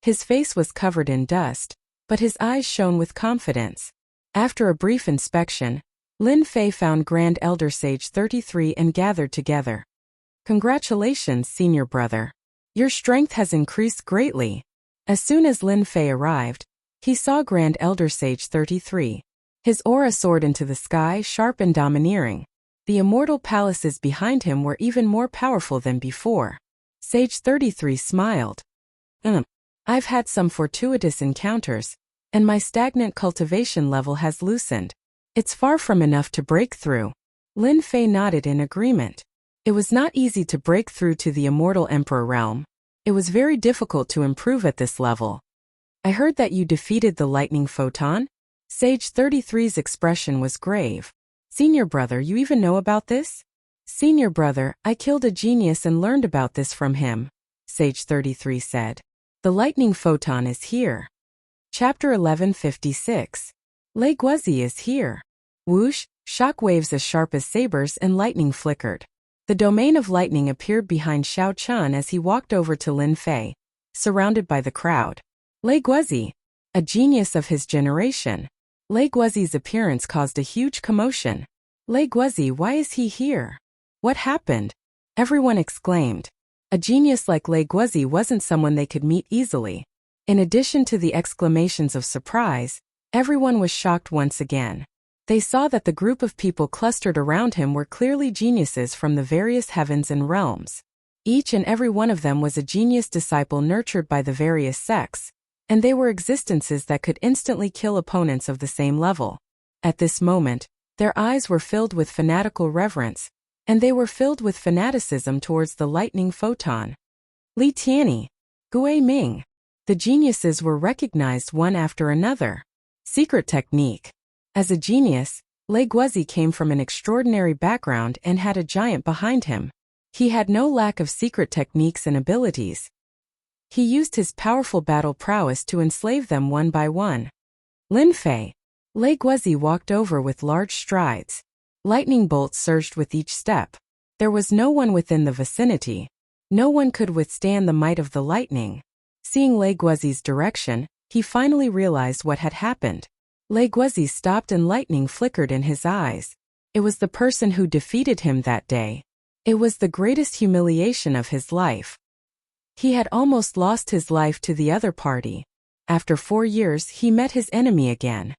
His face was covered in dust, but his eyes shone with confidence. After a brief inspection, Lin Fei found Grand Elder Sage 33 and gathered together. Congratulations, senior brother. Your strength has increased greatly. As soon as Lin Fei arrived, He saw Grand Elder Sage 33. His aura soared into the sky, sharp and domineering. The immortal palaces behind him were even more powerful than before. Sage 33 smiled. I've had some fortuitous encounters, and my stagnant cultivation level has loosened. It's far from enough to break through. Lin Fei nodded in agreement. It was not easy to break through to the immortal emperor realm. It was very difficult to improve at this level. I heard that you defeated the lightning photon? Sage 33's expression was grave. Senior brother, you even know about this? Senior brother, I killed a genius and learned about this from him, Sage 33 said. The lightning photon is here. Chapter 1156. Lei Guozi is here. Whoosh, shock waves as sharp as sabers and lightning flickered. The domain of lightning appeared behind Xiao Chun as he walked over to Lin Fei, surrounded by the crowd. Lei Guozi, a genius of his generation. Lei Guozi's appearance caused a huge commotion. Lei Guozi, why is he here? What happened? Everyone exclaimed. A genius like Lei Guozi wasn't someone they could meet easily. In addition to the exclamations of surprise, everyone was shocked once again. They saw that the group of people clustered around him were clearly geniuses from the various heavens and realms. Each and every one of them was a genius disciple nurtured by the various sects, and they were existences that could instantly kill opponents of the same level. At this moment, their eyes were filled with fanatical reverence, and they were filled with fanaticism towards the lightning photon. Li Tianyi, Gui Ming. The geniuses were recognized one after another. Secret technique. As a genius, Lei Guozi came from an extraordinary background and had a giant behind him. He had no lack of secret techniques and abilities. He used his powerful battle prowess to enslave them one by one. Lin Fei. Lei Guozi walked over with large strides. Lightning bolts surged with each step. There was no one within the vicinity. No one could withstand the might of the lightning. Seeing Lei Guozi's direction, he finally realized what had happened. Lei Guozi stopped and lightning flickered in his eyes. It was the person who defeated him that day. It was the greatest humiliation of his life. He had almost lost his life to the other party. After 4 years, he met his enemy again.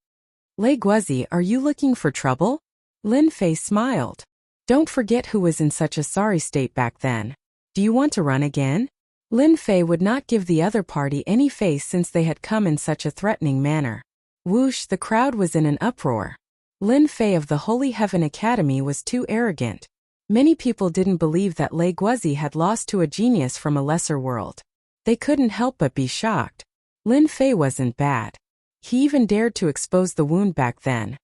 Lei Guozi, are you looking for trouble? Lin Fei smiled. Don't forget who was in such a sorry state back then. Do you want to run again? Lin Fei would not give the other party any face since they had come in such a threatening manner. Whoosh, the crowd was in an uproar. Lin Fei of the Holy Heaven Academy was too arrogant. Many people didn't believe that Lei Guozi had lost to a genius from a lesser world. They couldn't help but be shocked. Lin Fei wasn't bad. He even dared to expose the wound back then.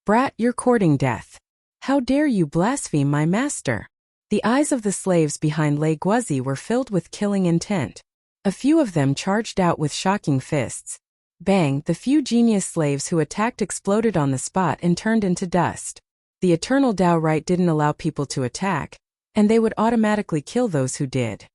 Brat, you're courting death. How dare you blaspheme my master? The eyes of the slaves behind Lei Guozi were filled with killing intent. A few of them charged out with shocking fists. Bang, the few genius slaves who attacked exploded on the spot and turned into dust. The eternal Tao right didn't allow people to attack, and they would automatically kill those who did.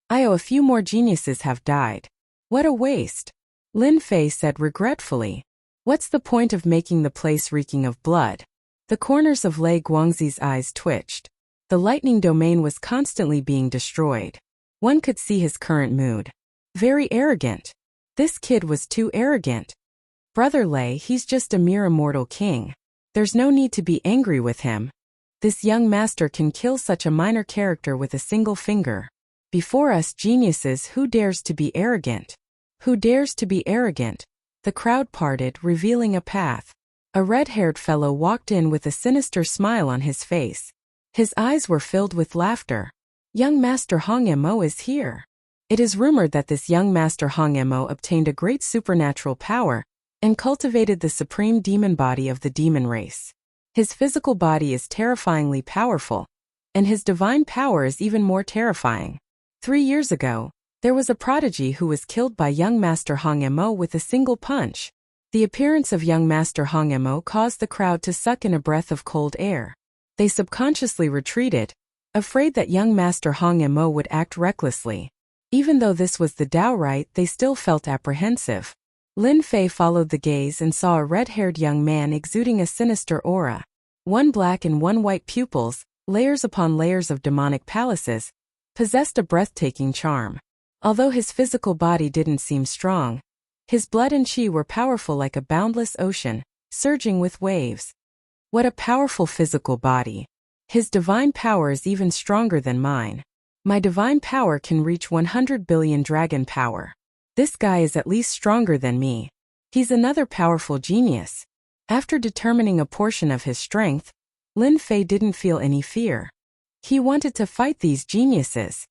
A few more geniuses have died. What a waste. Lin Fei said regretfully. What's the point of making the place reeking of blood? The corners of Lei Guangzi's eyes twitched. The lightning domain was constantly being destroyed. One could see his current mood. Very arrogant. This kid was too arrogant. Brother Lei, he's just a mere immortal king. There's no need to be angry with him. This young master can kill such a minor character with a single finger. Before us geniuses, who dares to be arrogant? Who dares to be arrogant? The crowd parted, revealing a path. A red-haired fellow walked in with a sinister smile on his face. His eyes were filled with laughter. Young Master Hong Mo is here. It is rumored that this young Master Hong Mo obtained a great supernatural power and cultivated the supreme demon body of the demon race. His physical body is terrifyingly powerful, and his divine power is even more terrifying. 3 years ago, there was a prodigy who was killed by young Master Hong Mo with a single punch. The appearance of young Master Hong Mo caused the crowd to suck in a breath of cold air. They subconsciously retreated, afraid that young Master Hong Mo would act recklessly. Even though this was the Tao right, they still felt apprehensive. Lin Fei followed the gaze and saw a red-haired young man exuding a sinister aura. One black and one white pupils, layers upon layers of demonic palaces, possessed a breathtaking charm. Although his physical body didn't seem strong, His blood and chi were powerful like a boundless ocean, surging with waves. What a powerful physical body. His divine power is even stronger than mine. My divine power can reach 100 billion dragon power. This guy is at least stronger than me. He's another powerful genius. After determining a portion of his strength, Lin Fei didn't feel any fear. He wanted to fight these geniuses.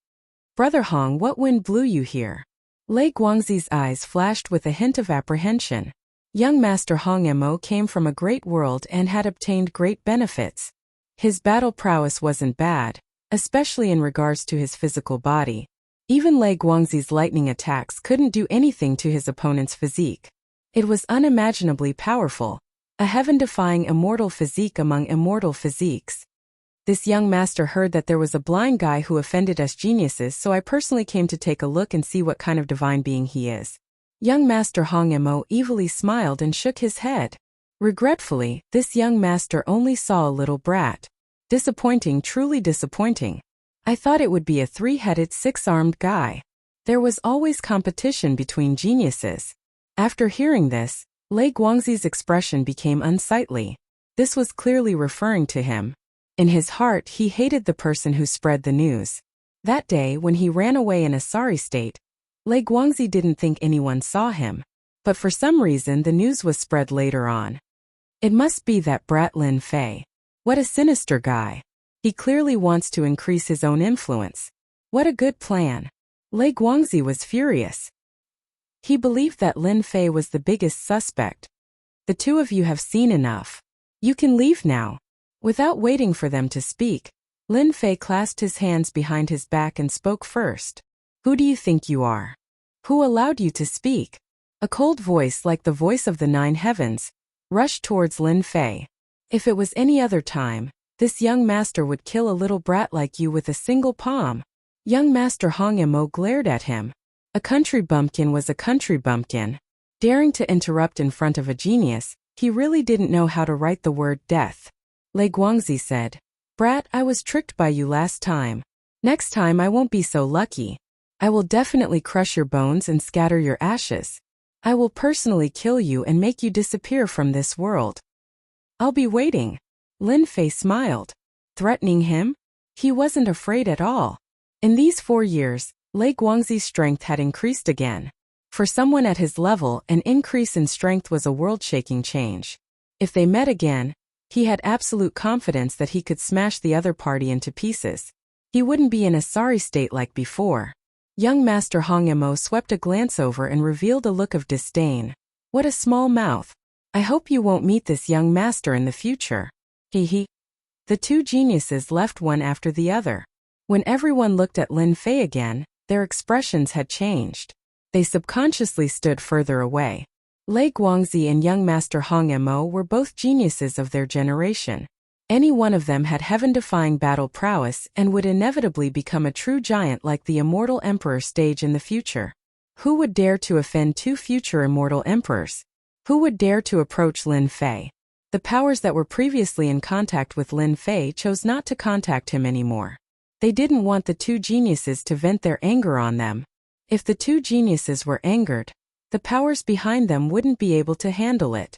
Brother Hong, what wind blew you here? Lei Guangzi's eyes flashed with a hint of apprehension. Young Master Hong Mo came from a great world and had obtained great benefits. His battle prowess wasn't bad, especially in regards to his physical body. Even Lei Guangzi's lightning attacks couldn't do anything to his opponent's physique. It was unimaginably powerful, a heaven-defying immortal physique among immortal physiques. This young master heard that there was a blind guy who offended us geniuses, so I personally came to take a look and see what kind of divine being he is. Young Master Hong Mo evilly smiled and shook his head. Regretfully, this young master only saw a little brat. Disappointing, truly disappointing. I thought it would be a three-headed, six-armed guy. There was always competition between geniuses. After hearing this, Lei Guangzi's expression became unsightly. This was clearly referring to him. In his heart, he hated the person who spread the news. That day, when he ran away in a sorry state, Lei Guangzi didn't think anyone saw him. But for some reason, the news was spread later on. It must be that brat Lin Fei. What a sinister guy. He clearly wants to increase his own influence. What a good plan. Lei Guangzi was furious. He believed that Lin Fei was the biggest suspect. The two of you have seen enough. You can leave now. Without waiting for them to speak, Lin Fei clasped his hands behind his back and spoke first. Who do you think you are? Who allowed you to speak? A cold voice like the voice of the nine heavens rushed towards Lin Fei. If it was any other time, this young master would kill a little brat like you with a single palm. Young Master Hong Mo glared at him. A country bumpkin was a country bumpkin. Daring to interrupt in front of a genius, he really didn't know how to write the word death. Lei Guangzi said, Brat, I was tricked by you last time. Next time I won't be so lucky. I will definitely crush your bones and scatter your ashes. I will personally kill you and make you disappear from this world. I'll be waiting. Lin Fei smiled. Threatening him? He wasn't afraid at all. In these 4 years, Lei Guangzi's strength had increased again. For someone at his level, an increase in strength was a world-shaking change. If they met again, he had absolute confidence that he could smash the other party into pieces. He wouldn't be in a sorry state like before. Young Master Hong Mo swept a glance over and revealed a look of disdain. What a small mouth. I hope you won't meet this young master in the future. He. The two geniuses left one after the other. When everyone looked at Lin Fei again, their expressions had changed. They subconsciously stood further away. Lei Guangzi and young Master Hong Mo were both geniuses of their generation. Any one of them had heaven-defying battle prowess and would inevitably become a true giant like the immortal emperor stage in the future. Who would dare to offend two future immortal emperors? Who would dare to approach Lin Fei? The powers that were previously in contact with Lin Fei chose not to contact him anymore. They didn't want the two geniuses to vent their anger on them. If the two geniuses were angered, the powers behind them wouldn't be able to handle it.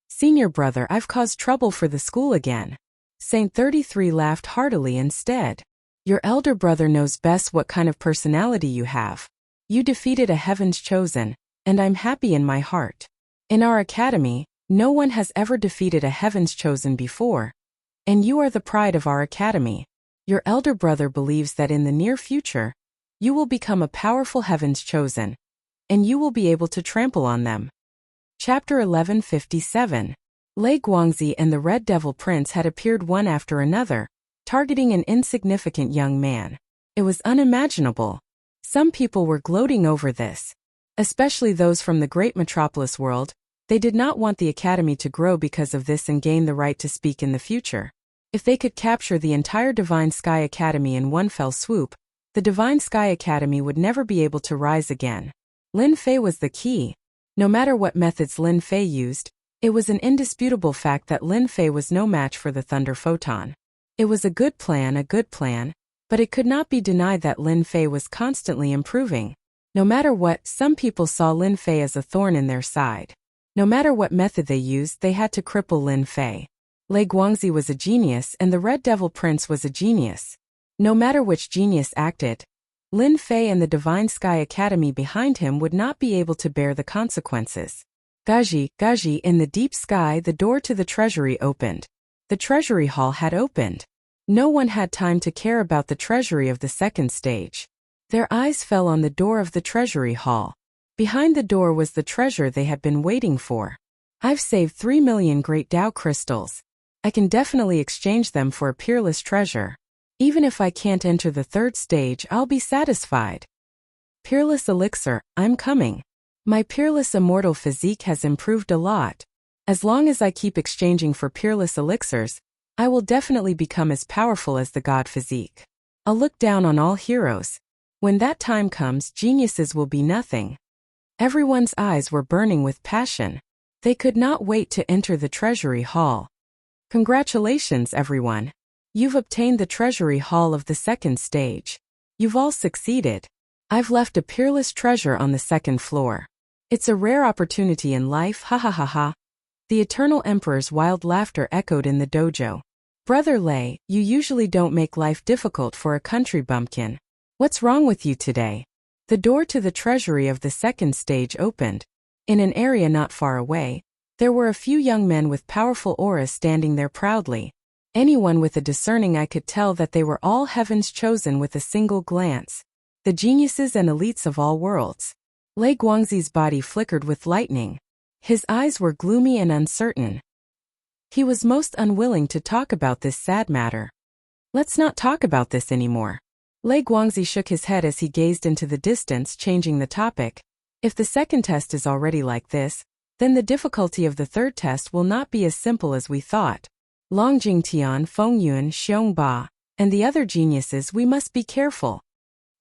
Senior brother, I've caused trouble for the school again. Saint 33 laughed heartily instead. Your elder brother knows best what kind of personality you have. You defeated a heaven's chosen, and I'm happy in my heart. In our academy, no one has ever defeated a heaven's chosen before. And you are the pride of our academy. Your elder brother believes that in the near future, you will become a powerful heaven's chosen, and you will be able to trample on them. Chapter 1157. Lei Guangzi and the Red Devil Prince had appeared one after another, targeting an insignificant young man. It was unimaginable. Some people were gloating over this. Especially those from the great metropolis world, they did not want the academy to grow because of this and gain the right to speak in the future. If they could capture the entire Divine Sky Academy in one fell swoop, the Divine Sky Academy would never be able to rise again. Lin Fei was the key. No matter what methods Lin Fei used, it was an indisputable fact that Lin Fei was no match for the Thunder Photon. It was a good plan, but it could not be denied that Lin Fei was constantly improving. No matter what, some people saw Lin Fei as a thorn in their side. No matter what method they used, they had to cripple Lin Fei. Lei Guangzi was a genius and the Red Devil Prince was a genius. No matter which genius acted, Lin Fei and the Divine Sky Academy behind him would not be able to bear the consequences. Gaji, Gaji, in the deep sky, the door to the treasury opened. The treasury hall had opened. No one had time to care about the treasury of the second stage. Their eyes fell on the door of the treasury hall. Behind the door was the treasure they had been waiting for. I've saved 3 million great Tao crystals. I can definitely exchange them for a peerless treasure. Even if I can't enter the third stage, I'll be satisfied. Peerless elixir, I'm coming. My peerless immortal physique has improved a lot. As long as I keep exchanging for peerless elixirs, I will definitely become as powerful as the god physique. I'll look down on all heroes. When that time comes, geniuses will be nothing. Everyone's eyes were burning with passion. They could not wait to enter the treasury hall. Congratulations, everyone. You've obtained the treasury hall of the second stage. You've all succeeded. I've left a peerless treasure on the second floor. It's a rare opportunity in life, ha ha ha ha. The Eternal Emperor's wild laughter echoed in the dojo. Brother Lei, you usually don't make life difficult for a country bumpkin. What's wrong with you today? The door to the treasury of the second stage opened. In an area not far away, there were a few young men with powerful auras standing there proudly. Anyone with a discerning eye could tell that they were all heaven's chosen with a single glance. The geniuses and elites of all worlds. Lei Guangzi's body flickered with lightning. His eyes were gloomy and uncertain. He was most unwilling to talk about this sad matter. Let's not talk about this anymore. Lei Guangzi shook his head as he gazed into the distance, changing the topic. If the second test is already like this, then the difficulty of the third test will not be as simple as we thought. Long Jingtian, Feng Yuan, Xiong Ba, and the other geniuses, we must be careful.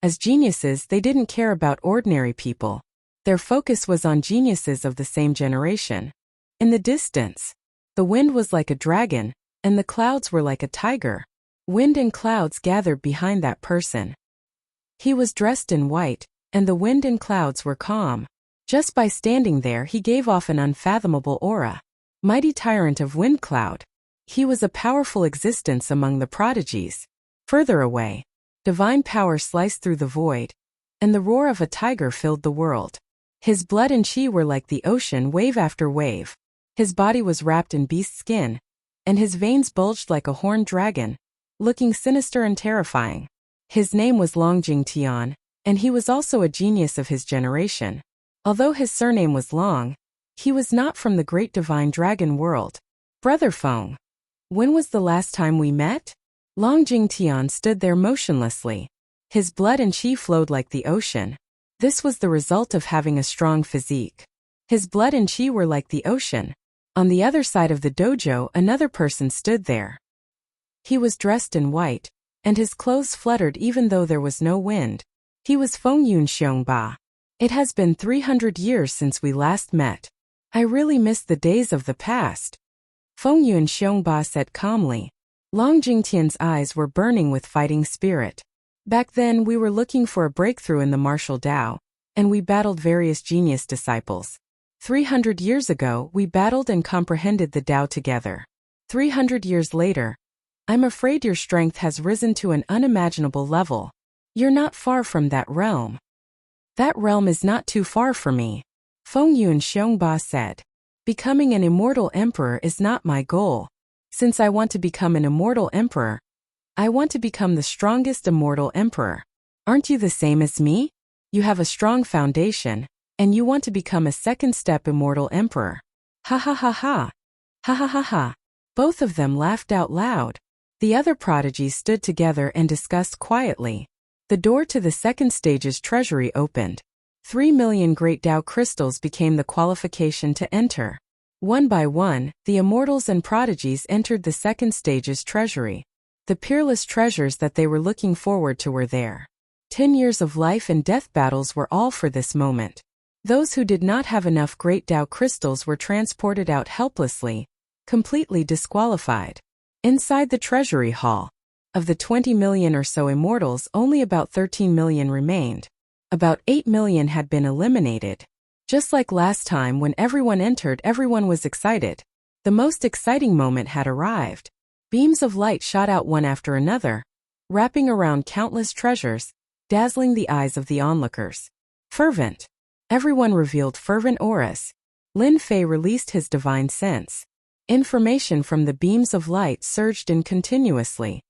As geniuses, they didn't care about ordinary people. Their focus was on geniuses of the same generation. In the distance, the wind was like a dragon, and the clouds were like a tiger. Wind and clouds gathered behind that person. He was dressed in white, and the wind and clouds were calm. Just by standing there, he gave off an unfathomable aura. Mighty tyrant of wind cloud. He was a powerful existence among the prodigies. Further away, divine power sliced through the void, and the roar of a tiger filled the world. His blood and chi were like the ocean, wave after wave. His body was wrapped in beast skin, and his veins bulged like a horned dragon, looking sinister and terrifying. His name was Long Jingtian, and he was also a genius of his generation. Although his surname was Long, he was not from the great divine dragon world. Brother Feng, when was the last time we met? Long Jingtian stood there motionlessly. His blood and chi flowed like the ocean. This was the result of having a strong physique. His blood and chi were like the ocean. On the other side of the dojo, another person stood there. He was dressed in white, and his clothes fluttered even though there was no wind. He was Feng Yun Xiong Ba. It has been 300 years since we last met. I really miss the days of the past. Feng Yun Xiong Ba said calmly. Long Jingtian's eyes were burning with fighting spirit. Back then we were looking for a breakthrough in the martial Tao, and we battled various genius disciples. 300 years ago, we battled and comprehended the Tao together. 300 years later, I'm afraid your strength has risen to an unimaginable level. You're not far from that realm. That realm is not too far for me. Feng Yun Xiong Ba said. Becoming an immortal emperor is not my goal. Since I want to become an immortal emperor, I want to become the strongest immortal emperor. Aren't you the same as me? You have a strong foundation, and you want to become a second-step immortal emperor. Ha ha ha ha. Ha ha ha ha. Both of them laughed out loud. The other prodigies stood together and discussed quietly. The door to the second stage's treasury opened. 3 million great Tao crystals became the qualification to enter. One by one, the immortals and prodigies entered the second stage's treasury. The peerless treasures that they were looking forward to were there. 10 years of life and death battles were all for this moment. Those who did not have enough great Tao crystals were transported out helplessly, completely disqualified. Inside the treasury hall, of the 20 million or so immortals, only about 13 million remained. About 8 million had been eliminated. Just like last time when everyone entered, everyone was excited. The most exciting moment had arrived. Beams of light shot out one after another, wrapping around countless treasures, dazzling the eyes of the onlookers. Fervent. Everyone revealed fervent auras. Lin Fei released his divine sense. Information from the beams of light surged in continuously.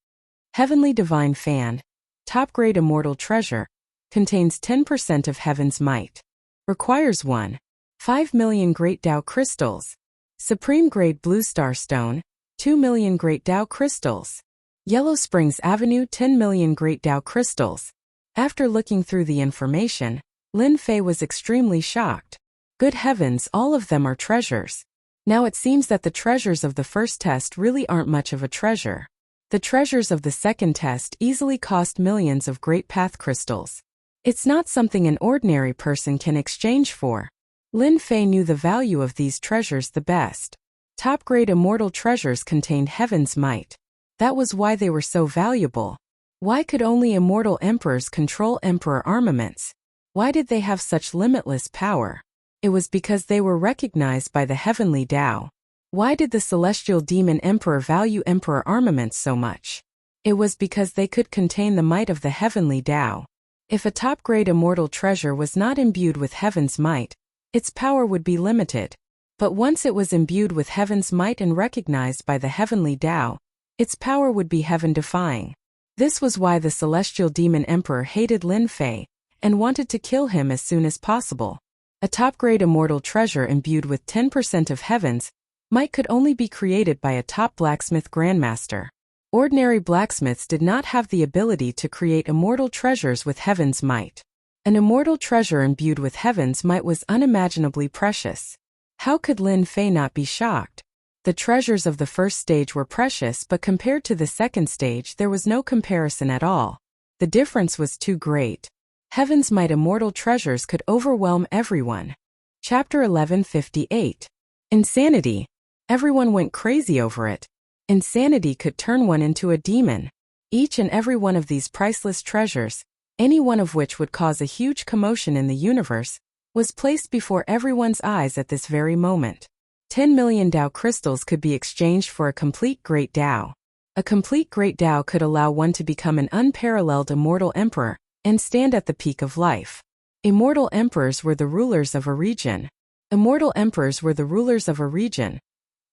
Heavenly Divine Fan. Top-grade immortal treasure. Contains 10% of heaven's might. Requires 1.5 million Great Tao crystals. Supreme Grade Blue Star Stone. 2 million Great Tao crystals. Yellow Springs Avenue 10 million Great Tao crystals. After looking through the information, Lin Fei was extremely shocked. Good heavens, all of them are treasures. Now it seems that the treasures of the first test really aren't much of a treasure. The treasures of the second test easily cost millions of Great Path crystals. It's not something an ordinary person can exchange for. Lin Fei knew the value of these treasures the best. Top-grade immortal treasures contained heaven's might. That was why they were so valuable. Why could only immortal emperors control emperor armaments? Why did they have such limitless power? It was because they were recognized by the heavenly Tao. Why did the celestial demon emperor value emperor armaments so much? It was because they could contain the might of the heavenly Tao. If a top-grade immortal treasure was not imbued with heaven's might, its power would be limited. But once it was imbued with heaven's might and recognized by the heavenly Tao, its power would be heaven-defying. This was why the celestial demon emperor hated Lin Fei and wanted to kill him as soon as possible. A top-grade immortal treasure imbued with 10% of heaven's might could only be created by a top blacksmith grandmaster. Ordinary blacksmiths did not have the ability to create immortal treasures with heaven's might. An immortal treasure imbued with heaven's might was unimaginably precious. How could Lin Fei not be shocked? The treasures of the first stage were precious, but compared to the second stage there was no comparison at all. The difference was too great. Heaven's might immortal treasures could overwhelm everyone. Chapter 1158. Insanity. Everyone went crazy over it. Insanity could turn one into a demon. Each and every one of these priceless treasures, any one of which would cause a huge commotion in the universe, was placed before everyone's eyes at this very moment. 10 million Tao crystals could be exchanged for a complete Great Tao. A complete Great Tao could allow one to become an unparalleled immortal emperor and stand at the peak of life. Immortal emperors were the rulers of a region. Immortal emperors were the rulers of a region,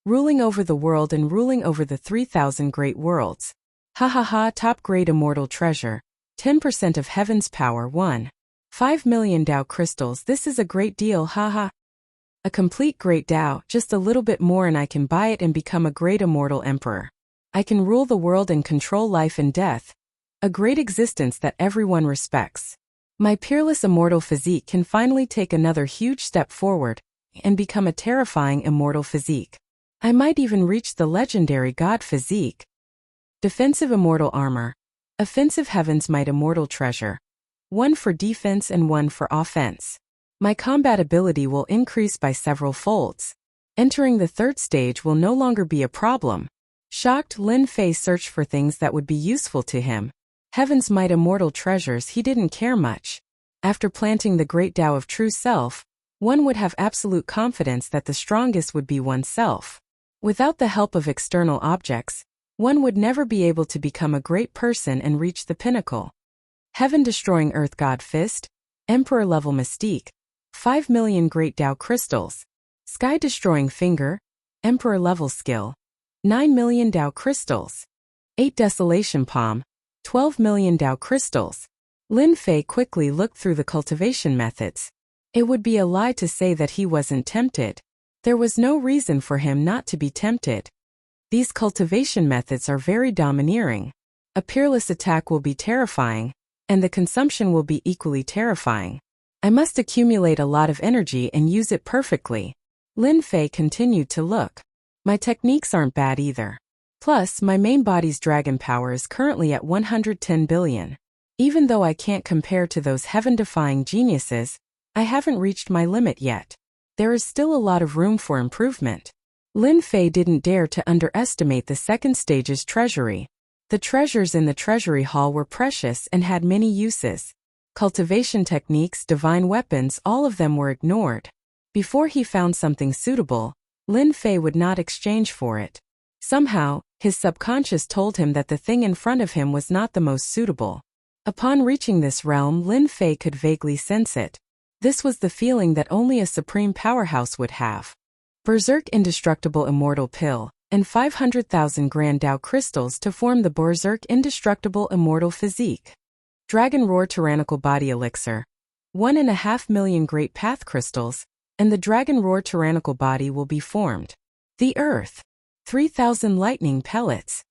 ruling over the world and ruling over the 3,000 great worlds. Ha ha ha, top-grade immortal treasure. 10% of heaven's power. 1.5 million Tao crystals. This is a great deal, haha. A complete Great Tao, just a little bit more and I can buy it and become a great immortal emperor. I can rule the world and control life and death. A great existence that everyone respects. My peerless immortal physique can finally take another huge step forward and become a terrifying immortal physique. I might even reach the legendary god physique. Defensive immortal armor. Offensive heaven's might immortal treasure. One for defense and one for offense. My combat ability will increase by several folds. Entering the third stage will no longer be a problem. Shocked, Lin Fei searched for things that would be useful to him. Heaven's might immortal treasures he didn't care much. After planting the great Tao of true self, one would have absolute confidence that the strongest would be oneself. Without the help of external objects, one would never be able to become a great person and reach the pinnacle. Heaven-destroying Earth God Fist, Emperor-level Mystique, 5 million Great Tao crystals. Sky-destroying Finger, Emperor-level Skill, 9 million Tao crystals. 8 Desolation Palm, 12 million Tao crystals. Lin Fei quickly looked through the cultivation methods. It would be a lie to say that he wasn't tempted. There was no reason for him not to be tempted. These cultivation methods are very domineering. A peerless attack will be terrifying, and the consumption will be equally terrifying. I must accumulate a lot of energy and use it perfectly. Lin Fei continued to look. My techniques aren't bad either. Plus, my main body's dragon power is currently at 110 billion. Even though I can't compare to those heaven-defying geniuses, I haven't reached my limit yet. There is still a lot of room for improvement. Lin Fei didn't dare to underestimate the second stage's treasury. The treasures in the treasury hall were precious and had many uses. Cultivation techniques, divine weapons, all of them were ignored. Before he found something suitable, Lin Fei would not exchange for it. Somehow, his subconscious told him that the thing in front of him was not the most suitable. Upon reaching this realm, Lin Fei could vaguely sense it. This was the feeling that only a supreme powerhouse would have. Berserk Indestructible Immortal Pill, and 500,000 Grand Dao crystals to form the Berserk Indestructible Immortal Physique. Dragon Roar Tyrannical Body Elixir. 1.5 million Great Path crystals, and the Dragon Roar Tyrannical Body will be formed. The Earth. 3,000 Lightning Pellets.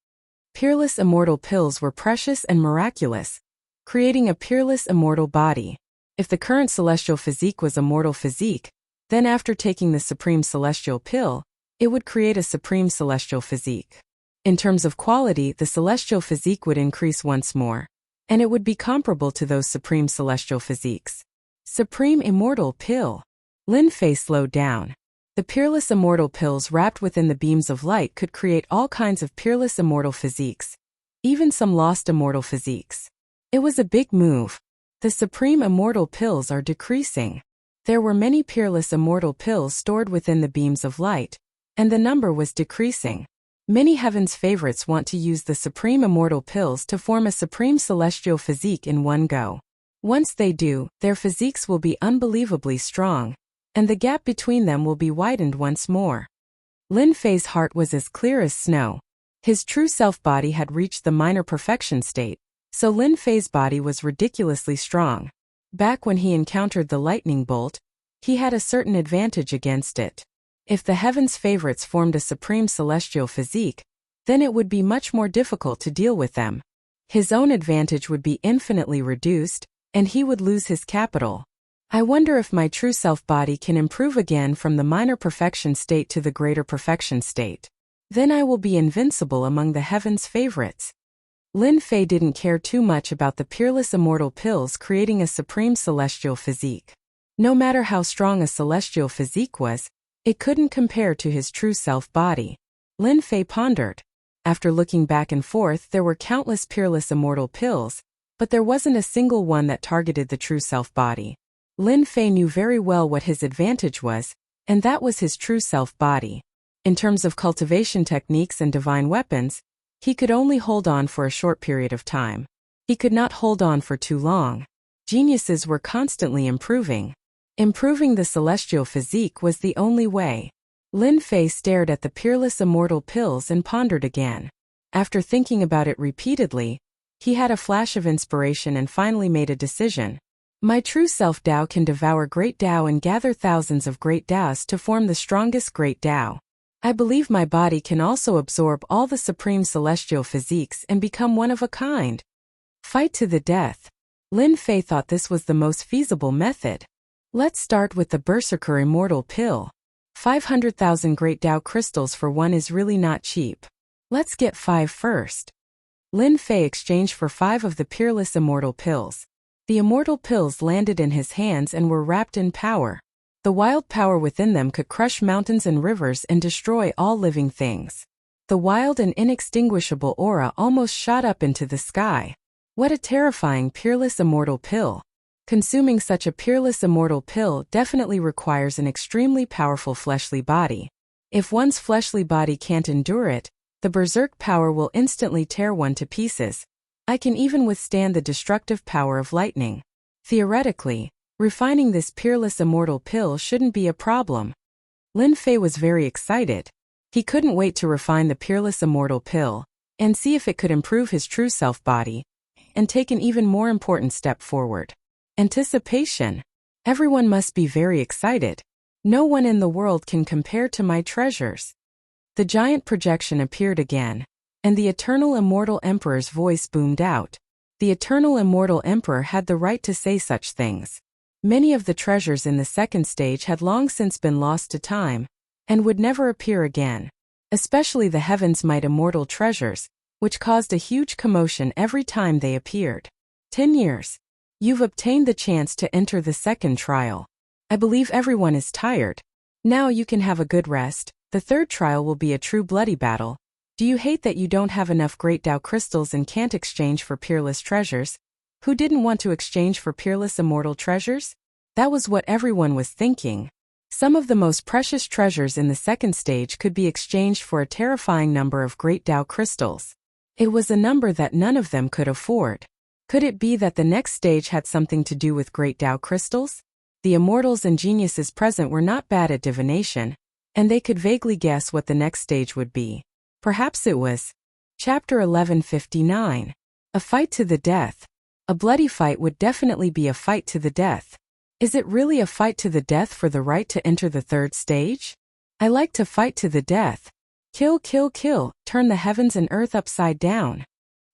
Peerless Immortal Pills were precious and miraculous, creating a peerless immortal body. If the current celestial physique was a mortal physique, then after taking the supreme celestial pill, it would create a supreme celestial physique. In terms of quality, the celestial physique would increase once more, and it would be comparable to those supreme celestial physiques. Supreme Immortal Pill. Lin Fei slowed down. The peerless immortal pills wrapped within the beams of light could create all kinds of peerless immortal physiques, even some lost immortal physiques. It was a big move. The supreme immortal pills are decreasing. There were many peerless immortal pills stored within the beams of light, and the number was decreasing. Many heaven's favorites want to use the supreme immortal pills to form a supreme celestial physique in one go. Once they do, their physiques will be unbelievably strong, and the gap between them will be widened once more. Lin Fei's heart was as clear as snow. His true self-body had reached the minor perfection state, so Lin Fei's body was ridiculously strong. Back when he encountered the lightning bolt, he had a certain advantage against it. If the heaven's favorites formed a supreme celestial physique, then it would be much more difficult to deal with them. His own advantage would be infinitely reduced, and he would lose his capital. I wonder if my true self-body can improve again from the minor perfection state to the greater perfection state. Then I will be invincible among the heaven's favorites. Lin Fei didn't care too much about the peerless immortal pills creating a supreme celestial physique. No matter how strong a celestial physique was, it couldn't compare to his true self-body. Lin Fei pondered. After looking back and forth, there were countless peerless immortal pills, but there wasn't a single one that targeted the true self-body. Lin Fei knew very well what his advantage was, and that was his true self-body. In terms of cultivation techniques and divine weapons, he could only hold on for a short period of time. He could not hold on for too long. Geniuses were constantly improving. Improving the celestial physique was the only way. Lin Fei stared at the peerless immortal pills and pondered again. After thinking about it repeatedly, he had a flash of inspiration and finally made a decision. My true self Dao can devour great Dao and gather thousands of great Daos to form the strongest great Dao. I believe my body can also absorb all the supreme celestial physiques and become one of a kind. Fight to the death. Lin Fei thought this was the most feasible method. Let's start with the Berserker Immortal Pill. 500,000 Great Dao crystals for one is really not cheap. Let's get 5 first. Lin Fei exchanged for 5 of the peerless immortal pills. The immortal pills landed in his hands and were wrapped in power. The wild power within them could crush mountains and rivers and destroy all living things. The wild and inextinguishable aura almost shot up into the sky. What a terrifying peerless immortal pill. Consuming such a peerless immortal pill definitely requires an extremely powerful fleshly body. If one's fleshly body can't endure it, the berserk power will instantly tear one to pieces. I can even withstand the destructive power of lightning. Theoretically, refining this peerless immortal pill shouldn't be a problem. Lin Fei was very excited. He couldn't wait to refine the peerless immortal pill and see if it could improve his true self-body and take an even more important step forward. Anticipation. Everyone must be very excited. No one in the world can compare to my treasures. The giant projection appeared again, and the eternal immortal emperor's voice boomed out. The eternal immortal emperor had the right to say such things. Many of the treasures in the second stage had long since been lost to time, and would never appear again. Especially the Heaven's Might immortal treasures, which caused a huge commotion every time they appeared. 10 years. You've obtained the chance to enter the second trial. I believe everyone is tired. Now you can have a good rest. The third trial will be a true bloody battle. Do you hate that you don't have enough Great Dao crystals and can't exchange for peerless treasures? Who didn't want to exchange for peerless immortal treasures? That was what everyone was thinking. Some of the most precious treasures in the second stage could be exchanged for a terrifying number of great Tao crystals. It was a number that none of them could afford. Could it be that the next stage had something to do with great Tao crystals? The immortals and geniuses present were not bad at divination, and they could vaguely guess what the next stage would be. Perhaps it was. Chapter 1159. A fight to the death. A bloody fight would definitely be a fight to the death. Is it really a fight to the death for the right to enter the third stage? I like to fight to the death. Kill, kill, kill, turn the heavens and earth upside down.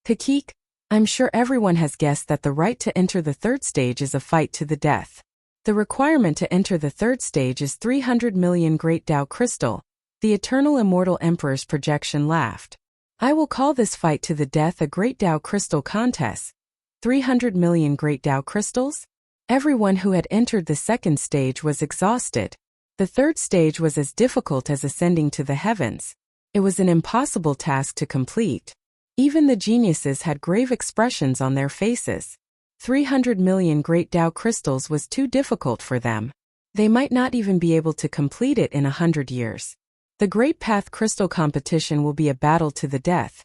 Kakik, I'm sure everyone has guessed that the right to enter the third stage is a fight to the death. The requirement to enter the third stage is 300 million Great Tao Crystal. The Eternal Immortal Emperor's projection laughed. I will call this fight to the death a Great Tao Crystal contest. 300 million Great Tao Crystals? Everyone who had entered the second stage was exhausted. The third stage was as difficult as ascending to the heavens. It was an impossible task to complete. Even the geniuses had grave expressions on their faces. 300 million Great Tao crystals was too difficult for them. They might not even be able to complete it in 100 years. The Great Path Crystal competition will be a battle to the death,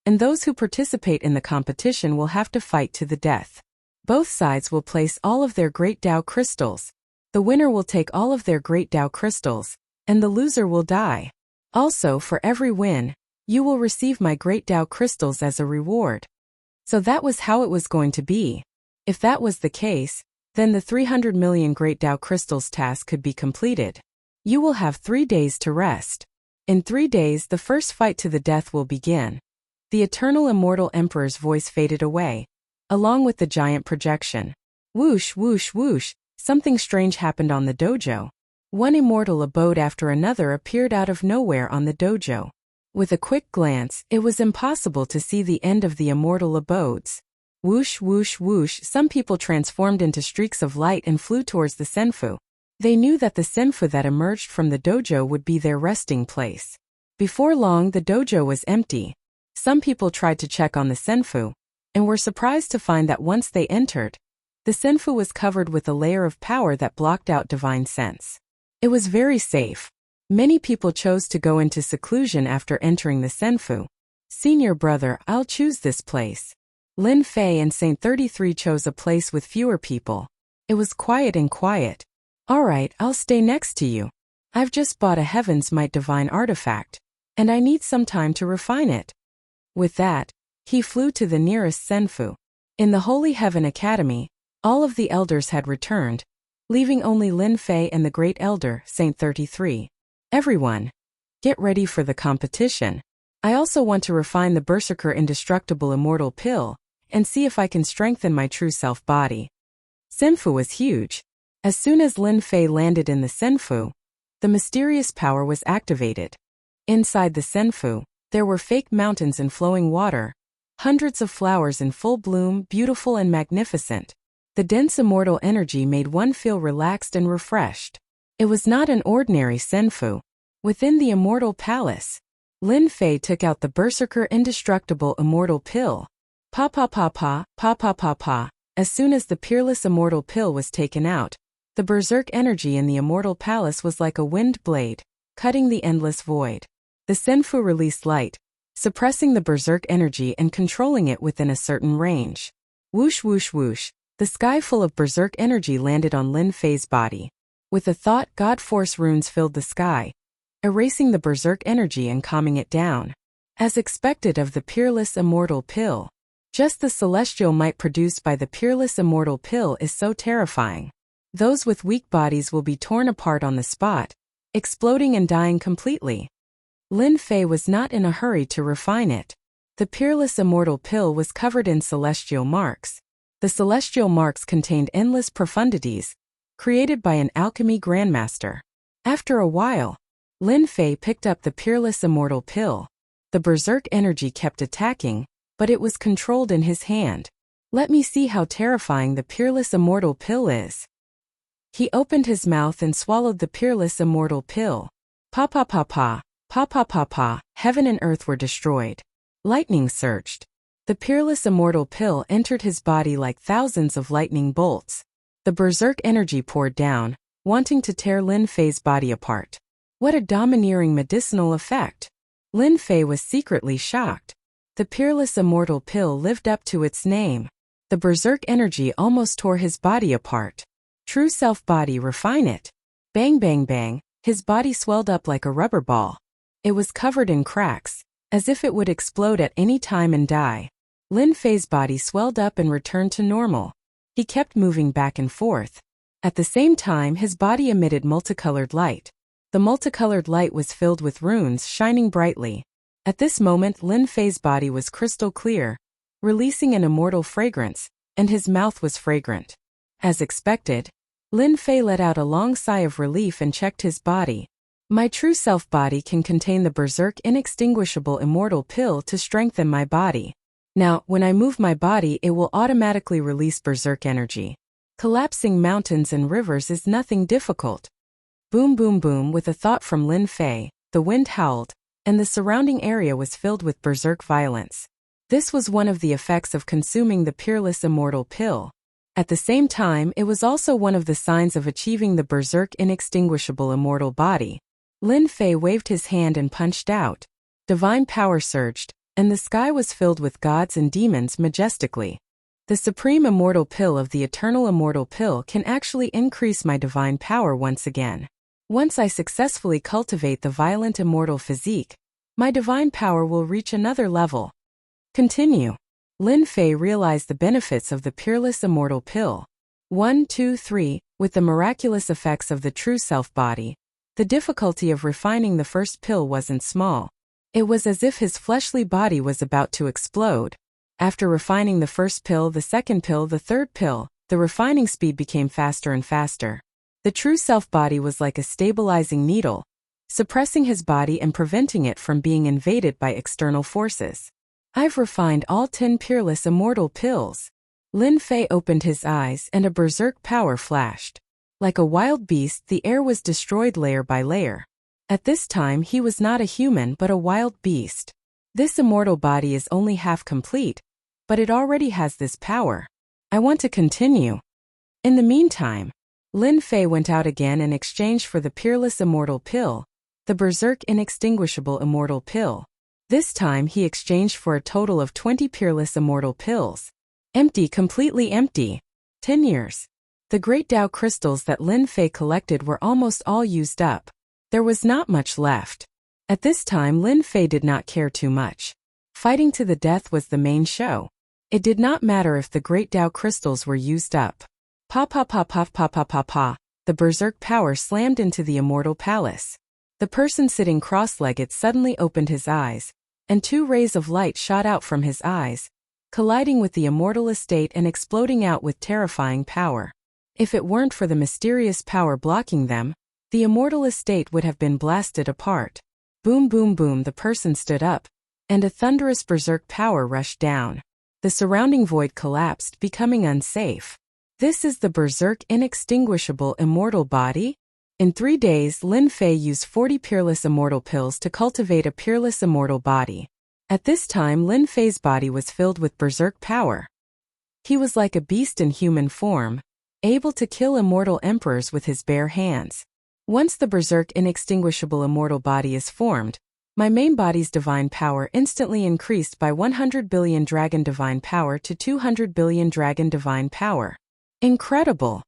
and those who participate in the competition will have to fight to the death. Both sides will place all of their Great Tao crystals. The winner will take all of their Great Tao crystals, and the loser will die. Also, for every win, you will receive my Great Tao crystals as a reward. So that was how it was going to be. If that was the case, then the 300 million Great Tao crystals task could be completed. You will have 3 days to rest. In 3 days, the first fight to the death will begin. The Eternal Immortal Emperor's voice faded away, along with the giant projection. Whoosh, whoosh, whoosh, something strange happened on the dojo. One immortal abode after another appeared out of nowhere on the dojo. With a quick glance, it was impossible to see the end of the immortal abodes. Whoosh, whoosh, whoosh, some people transformed into streaks of light and flew towards the senfu. They knew that the senfu that emerged from the dojo would be their resting place. Before long, the dojo was empty. Some people tried to check on the senfu, and were surprised to find that once they entered, the senfu was covered with a layer of power that blocked out divine sense. It was very safe. Many people chose to go into seclusion after entering the senfu. Senior brother, I'll choose this place. Lin Fei and Saint 33 chose a place with fewer people. It was quiet and quiet. Alright, I'll stay next to you. I've just bought a Heaven's Might divine artifact, and I need some time to refine it. With that, he flew to the nearest senfu. In the Holy Heaven Academy, all of the elders had returned, leaving only Lin Fei and the Great Elder, Saint 33. Everyone, get ready for the competition. I also want to refine the Berserker Indestructible Immortal Pill, and see if I can strengthen my true self body. Senfu was huge. As soon as Lin Fei landed in the senfu, the mysterious power was activated. Inside the senfu, there were fake mountains and flowing water, hundreds of flowers in full bloom, beautiful and magnificent. The dense immortal energy made one feel relaxed and refreshed. It was not an ordinary senfu. Within the immortal palace, Lin Fei took out the Berserker Indestructible Immortal Pill. Pa pa pa pa, pa pa pa pa. As soon as the peerless immortal pill was taken out, the berserk energy in the immortal palace was like a wind blade, cutting the endless void. The senfu released light, suppressing the berserk energy and controlling it within a certain range. Whoosh whoosh whoosh, the sky full of berserk energy landed on Lin Fei's body. With a thought, God Force runes filled the sky, erasing the berserk energy and calming it down. As expected of the peerless immortal pill, just the celestial might produced by the peerless immortal pill is so terrifying. Those with weak bodies will be torn apart on the spot, exploding and dying completely. Lin Fei was not in a hurry to refine it. The peerless immortal pill was covered in celestial marks. The celestial marks contained endless profundities, created by an alchemy grandmaster. After a while, Lin Fei picked up the peerless immortal pill. The berserk energy kept attacking, but it was controlled in his hand. Let me see how terrifying the peerless immortal pill is. He opened his mouth and swallowed the peerless immortal pill. Pa pa pa pa, pa pa pa pa, heaven and earth were destroyed. Lightning surged. The peerless immortal pill entered his body like thousands of lightning bolts. The berserk energy poured down, wanting to tear Lin Fei's body apart. What a domineering medicinal effect! Lin Fei was secretly shocked. The peerless immortal pill lived up to its name. The berserk energy almost tore his body apart. True self-body, refine it. Bang bang bang, his body swelled up like a rubber ball. It was covered in cracks, as if it would explode at any time and die. Lin Fei's body swelled up and returned to normal. He kept moving back and forth. At the same time, his body emitted multicolored light. The multicolored light was filled with runes shining brightly. At this moment, Lin Fei's body was crystal clear, releasing an immortal fragrance, and his mouth was fragrant. As expected, Lin Fei let out a long sigh of relief and checked his body. My true self body can contain the berserk inextinguishable immortal pill to strengthen my body. Now, when I move my body, it will automatically release berserk energy. Collapsing mountains and rivers is nothing difficult. Boom boom boom, with a thought from Lin Fei, the wind howled, and the surrounding area was filled with berserk violence. This was one of the effects of consuming the peerless immortal pill. At the same time, it was also one of the signs of achieving the berserk inextinguishable immortal body. Lin Fei waved his hand and punched out. Divine power surged, and the sky was filled with gods and demons majestically. The supreme immortal pill of the eternal immortal pill can actually increase my divine power once again. Once I successfully cultivate the violent immortal physique, my divine power will reach another level. Continue. Lin Fei realized the benefits of the peerless immortal pill. 1, 2, 3, with the miraculous effects of the true self-body. The difficulty of refining the first pill wasn't small. It was as if his fleshly body was about to explode. After refining the first pill, the second pill, the third pill, the refining speed became faster and faster. The true self-body was like a stabilizing needle, suppressing his body and preventing it from being invaded by external forces. I've refined all 10 peerless immortal pills. Lin Fei opened his eyes and a berserk power flashed. Like a wild beast, the air was destroyed layer by layer. At this time, he was not a human but a wild beast. This immortal body is only half complete, but it already has this power. I want to continue. In the meantime, Lin Fei went out again and exchanged for the peerless immortal pill, the berserk inextinguishable immortal pill. This time he exchanged for a total of 20 peerless immortal pills. Empty, completely empty. 10 years. The great Tao crystals that Lin Fei collected were almost all used up. There was not much left. At this time, Lin Fei did not care too much. Fighting to the death was the main show. It did not matter if the great Tao crystals were used up. Pa pa pa pa pa pa pa pa. The berserk power slammed into the immortal palace. The person sitting cross-legged suddenly opened his eyes, and 2 rays of light shot out from his eyes, colliding with the immortal estate and exploding out with terrifying power. If it weren't for the mysterious power blocking them, the immortal estate would have been blasted apart. Boom boom boom, the person stood up, and a thunderous berserk power rushed down. The surrounding void collapsed, becoming unsafe. This is the berserk inextinguishable immortal body? In 3 days, Lin Fei used 40 peerless immortal pills to cultivate a peerless immortal body. At this time, Lin Fei's body was filled with berserk power. He was like a beast in human form, able to kill immortal emperors with his bare hands. Once the berserk inextinguishable immortal body is formed, my main body's divine power instantly increased by 100 billion dragon divine power to 200 billion dragon divine power. Incredible!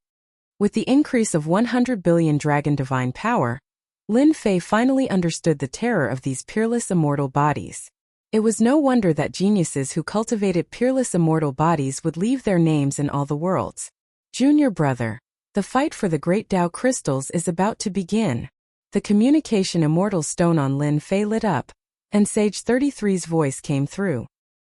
With the increase of 100 billion dragon divine power, Lin Fei finally understood the terror of these peerless immortal bodies. It was no wonder that geniuses who cultivated peerless immortal bodies would leave their names in all the worlds. Junior brother, the fight for the great Tao crystals is about to begin. The communication immortal stone on Lin Fei lit up, and Sage 33's voice came through.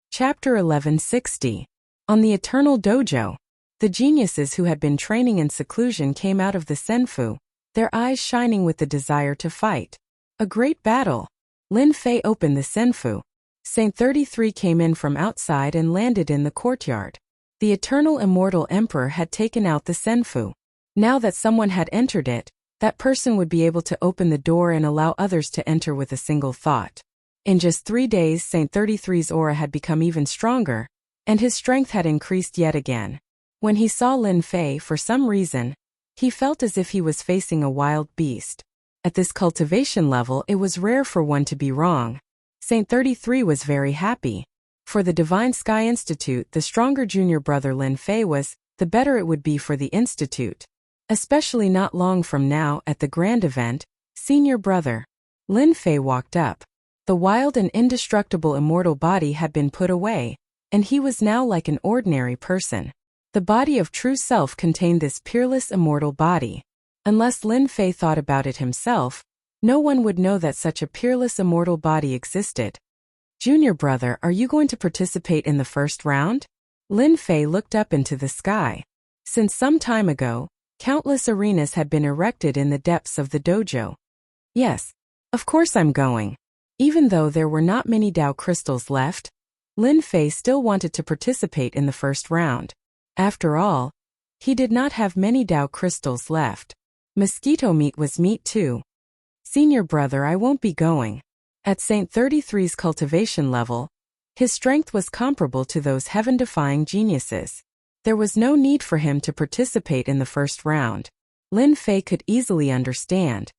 Chapter 1160. On the Eternal Dojo. The geniuses who had been training in seclusion came out of the Senfu, their eyes shining with the desire to fight. A great battle. Lin Fei opened the Senfu. Saint 33 came in from outside and landed in the courtyard. The eternal immortal emperor had taken out the Senfu. Now that someone had entered it, that person would be able to open the door and allow others to enter with a single thought. In just 3 days, Saint 33's aura had become even stronger, and his strength had increased yet again. When he saw Lin Fei, for some reason, he felt as if he was facing a wild beast. At this cultivation level, it was rare for one to be wrong. Saint 33 was very happy. For the Divine Sky Institute, the stronger junior brother Lin Fei was, the better it would be for the Institute. Especially not long from now, at the grand event, senior brother Lin Fei walked up. The wild and indestructible immortal body had been put away, and he was now like an ordinary person. The body of true self contained this peerless immortal body. Unless Lin Fei thought about it himself, no one would know that such a peerless immortal body existed. Junior brother, are you going to participate in the first round? Lin Fei looked up into the sky. Since some time ago, countless arenas had been erected in the depths of the dojo. Yes, of course I'm going. Even though there were not many Dao crystals left, Lin Fei still wanted to participate in the first round. After all, he did not have many Dao crystals left. Mosquito meat was meat too. Senior brother, I won't be going. At Saint 33's cultivation level, his strength was comparable to those heaven-defying geniuses. There was no need for him to participate in the first round. Lin Fei could easily understand.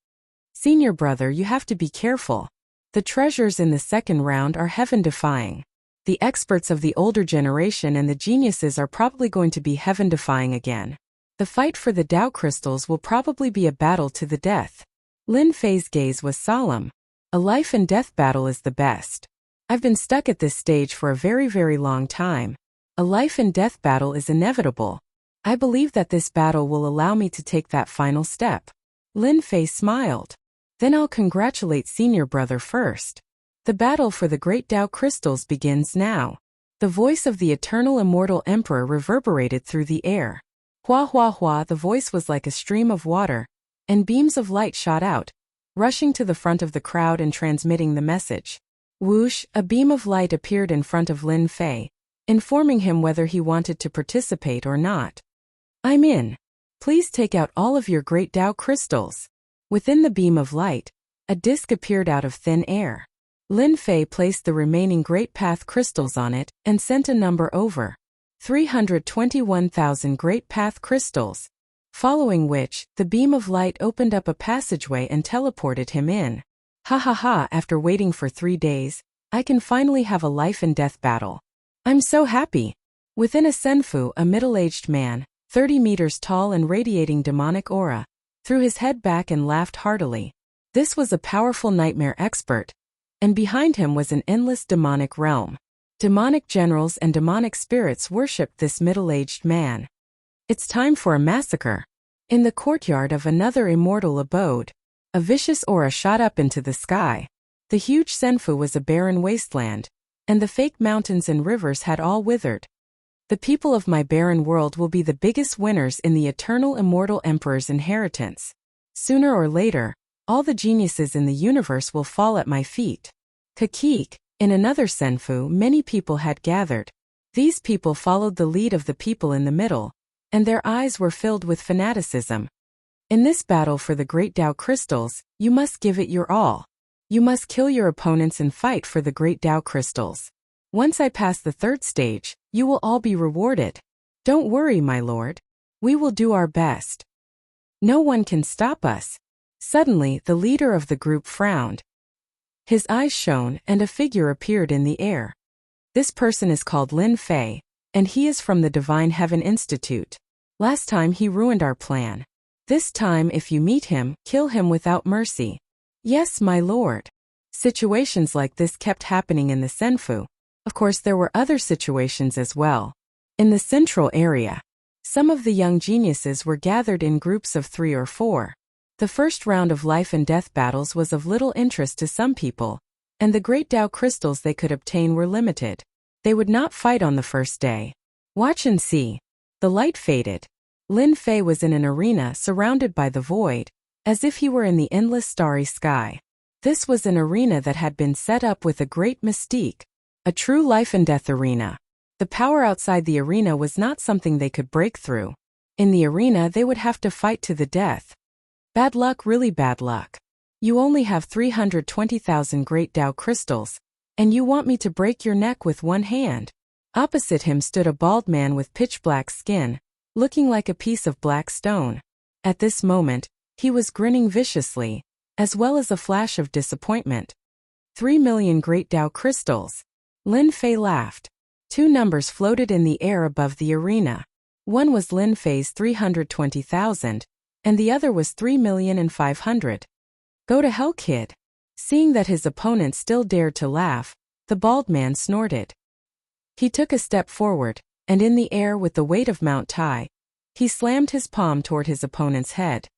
Senior brother, you have to be careful. The treasures in the second round are heaven-defying. The experts of the older generation and the geniuses are probably going to be heaven-defying again. The fight for the Dao crystals will probably be a battle to the death. Lin Fei's gaze was solemn. A life and death battle is the best. I've been stuck at this stage for a very, very long time. A life and death battle is inevitable. I believe that this battle will allow me to take that final step. Lin Fei smiled. Then I'll congratulate senior brother first. The battle for the great Dao crystals begins now. The voice of the eternal immortal emperor reverberated through the air. Hua hua hua, the voice was like a stream of water, and beams of light shot out, rushing to the front of the crowd and transmitting the message. Whoosh, a beam of light appeared in front of Lin Fei, informing him whether he wanted to participate or not. I'm in. Please take out all of your great Dao crystals. Within the beam of light, a disc appeared out of thin air. Lin Fei placed the remaining Great Path crystals on it and sent a number over. 321,000 Great Path crystals. Following which, the beam of light opened up a passageway and teleported him in. Ha ha ha, after waiting for 3 days, I can finally have a life and death battle. I'm so happy. Within a senfu, a middle-aged man, 30 meters tall and radiating demonic aura, threw his head back and laughed heartily. This was a powerful nightmare expert, and behind him was an endless demonic realm. Demonic generals and demonic spirits worshipped this middle-aged man. It's time for a massacre. In the courtyard of another immortal abode, a vicious aura shot up into the sky. The huge senfu was a barren wasteland, and the fake mountains and rivers had all withered. The people of my barren world will be the biggest winners in the eternal immortal emperor's inheritance. Sooner or later, all the geniuses in the universe will fall at my feet. Kakik, in another senfu, many people had gathered. These people followed the lead of the people in the middle, and their eyes were filled with fanaticism. In this battle for the great Dao crystals, you must give it your all. You must kill your opponents and fight for the great Dao crystals. Once I pass the third stage, you will all be rewarded. Don't worry, my lord. We will do our best. No one can stop us. Suddenly, the leader of the group frowned. His eyes shone, and a figure appeared in the air. This person is called Lin Fei, and he is from the Divine Heaven Institute. Last time he ruined our plan. This time, if you meet him, kill him without mercy. Yes, my lord. Situations like this kept happening in the senfu. Of course, there were other situations as well. In the central area, some of the young geniuses were gathered in groups of 3 or 4. The first round of life and death battles was of little interest to some people, and the great Dao crystals they could obtain were limited. They would not fight on the first day. Watch and see. The light faded. Lin Fei was in an arena surrounded by the void, as if he were in the endless starry sky. This was an arena that had been set up with a great mystique. A true life and death arena. The power outside the arena was not something they could break through. In the arena they would have to fight to the death. Bad luck, really bad luck. You only have 320,000 great Tao crystals, and you want me to break your neck with one hand. Opposite him stood a bald man with pitch-black skin, looking like a piece of black stone. At this moment, he was grinning viciously, as well as a flash of disappointment. 3 million great Tao crystals. Lin Fei laughed. Two numbers floated in the air above the arena. One was Lin Fei's 320,000, and the other was 3,500,000. Go to hell, kid. Seeing that his opponent still dared to laugh, the bald man snorted. He took a step forward, and in the air with the weight of Mount Tai, he slammed his palm toward his opponent's head.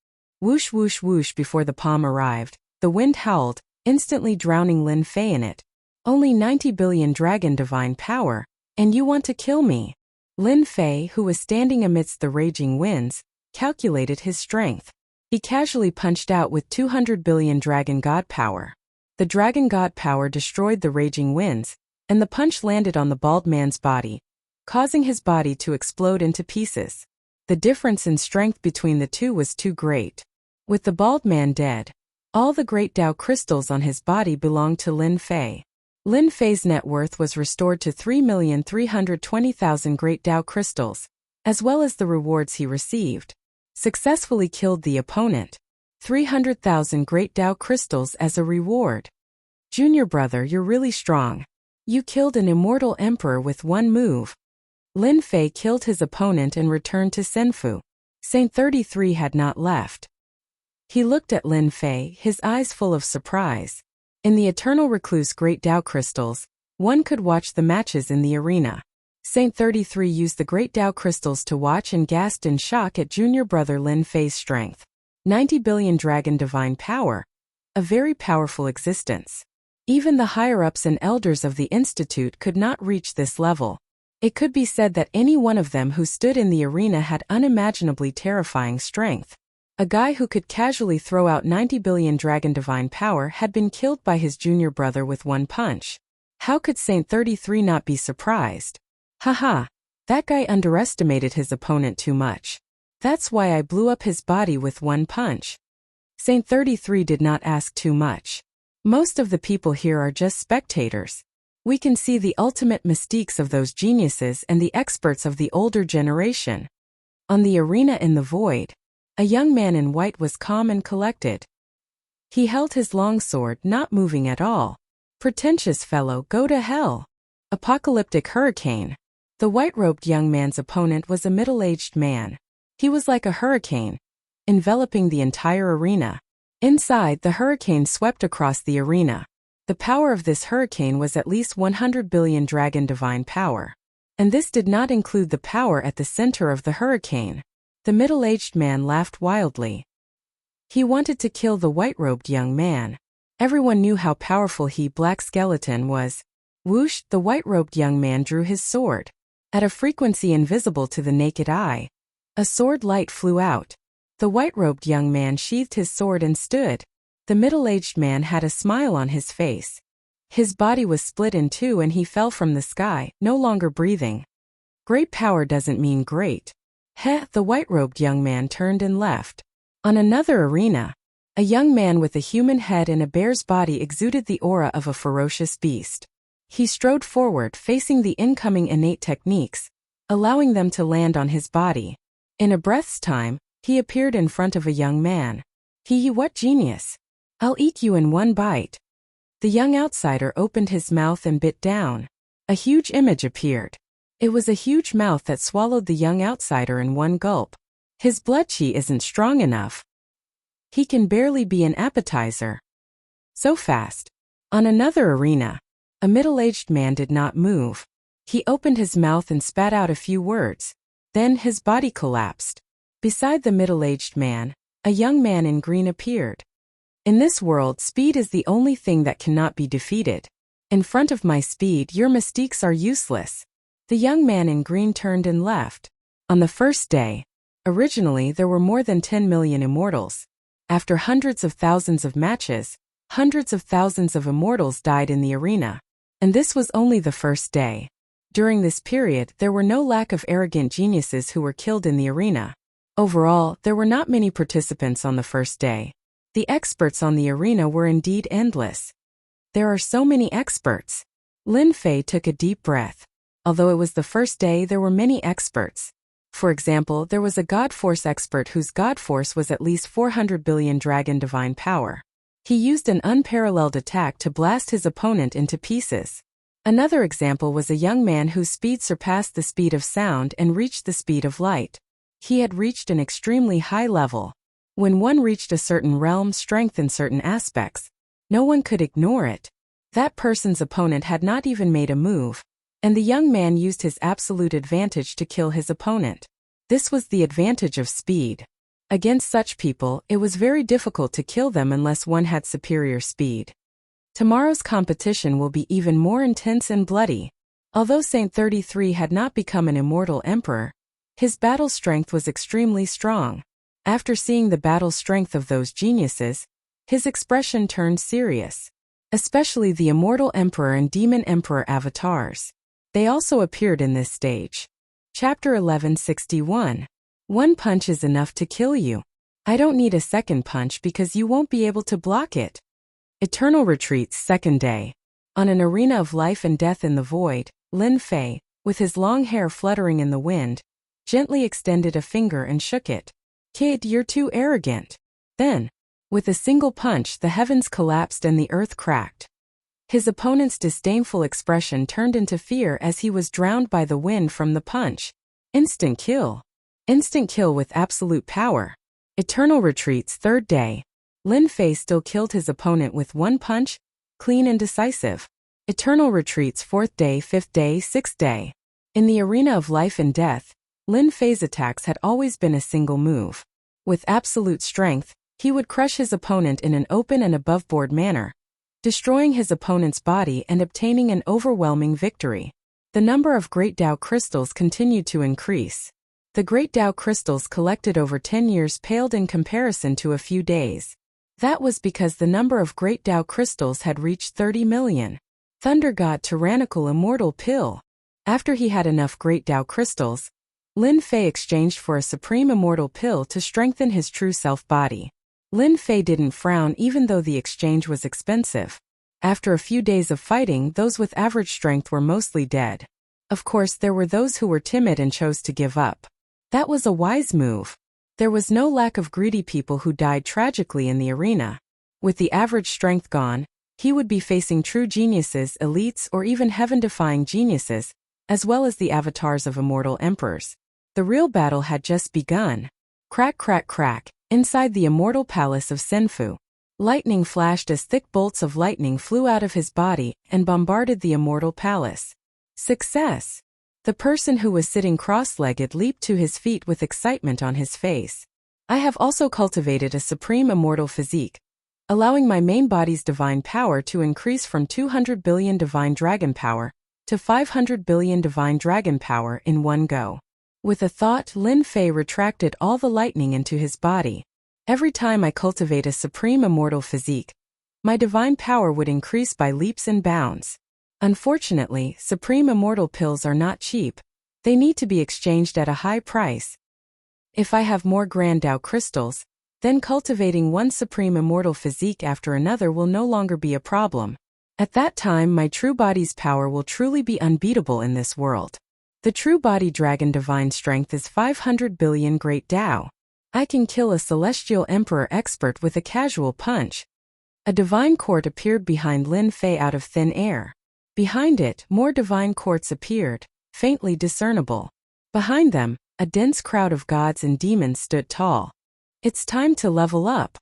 Whoosh whoosh whoosh. Before the palm arrived, the wind howled, instantly drowning Lin Fei in it. Only 90 billion dragon divine power, and you want to kill me? Lin Fei, who was standing amidst the raging winds, calculated his strength. He casually punched out with 200 billion dragon god power. The dragon god power destroyed the raging winds, and the punch landed on the bald man's body, causing his body to explode into pieces. The difference in strength between the two was too great. With the bald man dead, all the great Tao crystals on his body belonged to Lin Fei. Lin Fei's net worth was restored to 3,320,000 great Tao crystals, as well as the rewards he received. Successfully killed the opponent. 300,000 great Tao crystals as a reward. Junior brother, you're really strong. You killed an immortal emperor with one move. Lin Fei killed his opponent and returned to Senfu. Saint 33 had not left. He looked at Lin Fei, his eyes full of surprise. In the Eternal Recluse Great Tao crystals, one could watch the matches in the arena. Saint 33 used the Great Tao crystals to watch and gasped in shock at junior brother Lin Fei's strength. 90 billion dragon divine power. A very powerful existence. Even the higher-ups and elders of the Institute could not reach this level. It could be said that any one of them who stood in the arena had unimaginably terrifying strength. A guy who could casually throw out 90 billion dragon divine power had been killed by his junior brother with one punch. How could Saint 33 not be surprised? Haha, that guy underestimated his opponent too much. That's why I blew up his body with one punch. Saint 33 did not ask too much. Most of the people here are just spectators. We can see the ultimate mystiques of those geniuses and the experts of the older generation. On the arena in the void, a young man in white was calm and collected. He held his longsword, not moving at all. Pretentious fellow, go to hell. Apocalyptic hurricane. The white-robed young man's opponent was a middle-aged man. He was like a hurricane, enveloping the entire arena. Inside, the hurricane swept across the arena. The power of this hurricane was at least 100 billion dragon divine power. And this did not include the power at the center of the hurricane. The middle-aged man laughed wildly. He wanted to kill the white-robed young man. Everyone knew how powerful he Black Skeleton was. Whoosh, the white-robed young man drew his sword. At a frequency invisible to the naked eye, a sword light flew out. The white-robed young man sheathed his sword and stood. The middle-aged man had a smile on his face. His body was split in two and he fell from the sky, no longer breathing. Great power doesn't mean great. Heh, the white-robed young man turned and left. On another arena, a young man with a human head and a bear's body exuded the aura of a ferocious beast. He strode forward, facing the incoming innate techniques, allowing them to land on his body. In a breath's time, he appeared in front of a young man. What genius! I'll eat you in one bite. The young outsider opened his mouth and bit down. A huge image appeared. It was a huge mouth that swallowed the young outsider in one gulp. His blood chi isn't strong enough. He can barely be an appetizer. So fast. On another arena, a middle-aged man did not move. He opened his mouth and spat out a few words. Then his body collapsed. Beside the middle-aged man, a young man in green appeared. In this world, speed is the only thing that cannot be defeated. In front of my speed, your mystiques are useless. The young man in green turned and left. On the first day, originally there were more than 10 million immortals. After hundreds of thousands of matches, hundreds of thousands of immortals died in the arena. And this was only the first day. During this period, there were no lack of arrogant geniuses who were killed in the arena. Overall, there were not many participants on the first day. The experts on the arena were indeed endless. There are so many experts. Lin Fei took a deep breath. Although it was the first day, there were many experts. For example, there was a God Force expert whose God Force was at least 400 billion dragon divine power. He used an unparalleled attack to blast his opponent into pieces. Another example was a young man whose speed surpassed the speed of sound and reached the speed of light. He had reached an extremely high level. When one reached a certain realm's strength in certain aspects, no one could ignore it. That person's opponent had not even made a move, and the young man used his absolute advantage to kill his opponent. This was the advantage of speed. Against such people, it was very difficult to kill them unless one had superior speed. Tomorrow's competition will be even more intense and bloody. Although Saint 33 had not become an immortal emperor, his battle strength was extremely strong. After seeing the battle strength of those geniuses, his expression turned serious. Especially the Immortal Emperor and Demon Emperor avatars. They also appeared in this stage. Chapter 1161. One punch is enough to kill you. I don't need a second punch because you won't be able to block it. Eternal Retreat's second day. On an arena of life and death in the void, Lin Fei, with his long hair fluttering in the wind, gently extended a finger and shook it. Kid, you're too arrogant. Then, with a single punch, the heavens collapsed and the earth cracked. His opponent's disdainful expression turned into fear as he was drowned by the wind from the punch. Instant kill. Instant kill with absolute power. Eternal Retreat's third day. Lin Fei still killed his opponent with one punch, clean and decisive. Eternal Retreat's fourth day, fifth day, sixth day. In the arena of life and death, Lin Fei's attacks had always been a single move. With absolute strength, he would crush his opponent in an open and above-board manner, destroying his opponent's body and obtaining an overwhelming victory. The number of Great Tao crystals continued to increase. The Great Tao crystals collected over 10 years paled in comparison to a few days. That was because the number of Great Tao crystals had reached 30 million. Thunder God Tyrannical Immortal Pill. After he had enough Great Tao crystals, Lin Fei exchanged for a Supreme Immortal Pill to strengthen his true self body. Lin Fei didn't frown even though the exchange was expensive. After a few days of fighting, those with average strength were mostly dead. Of course, there were those who were timid and chose to give up. That was a wise move. There was no lack of greedy people who died tragically in the arena. With the average strength gone, he would be facing true geniuses, elites, or even heaven-defying geniuses, as well as the avatars of immortal emperors. The real battle had just begun. Crack, crack, crack. Inside the immortal palace of Senfu, lightning flashed as thick bolts of lightning flew out of his body and bombarded the immortal palace. Success! The person who was sitting cross-legged leaped to his feet with excitement on his face. I have also cultivated a supreme immortal physique, allowing my main body's divine power to increase from 200 billion divine dragon power to 500 billion divine dragon power in one go. With a thought, Lin Fei retracted all the lightning into his body. Every time I cultivate a supreme immortal physique, my divine power would increase by leaps and bounds. Unfortunately, supreme immortal pills are not cheap. They need to be exchanged at a high price. If I have more Grand Tao crystals, then cultivating one supreme immortal physique after another will no longer be a problem. At that time, my true body's power will truly be unbeatable in this world. The true body dragon divine strength is 500 billion Great Tao. I can kill a celestial emperor expert with a casual punch. A divine court appeared behind Lin Fei out of thin air. Behind it, more divine courts appeared, faintly discernible. Behind them, a dense crowd of gods and demons stood tall. It's time to level up.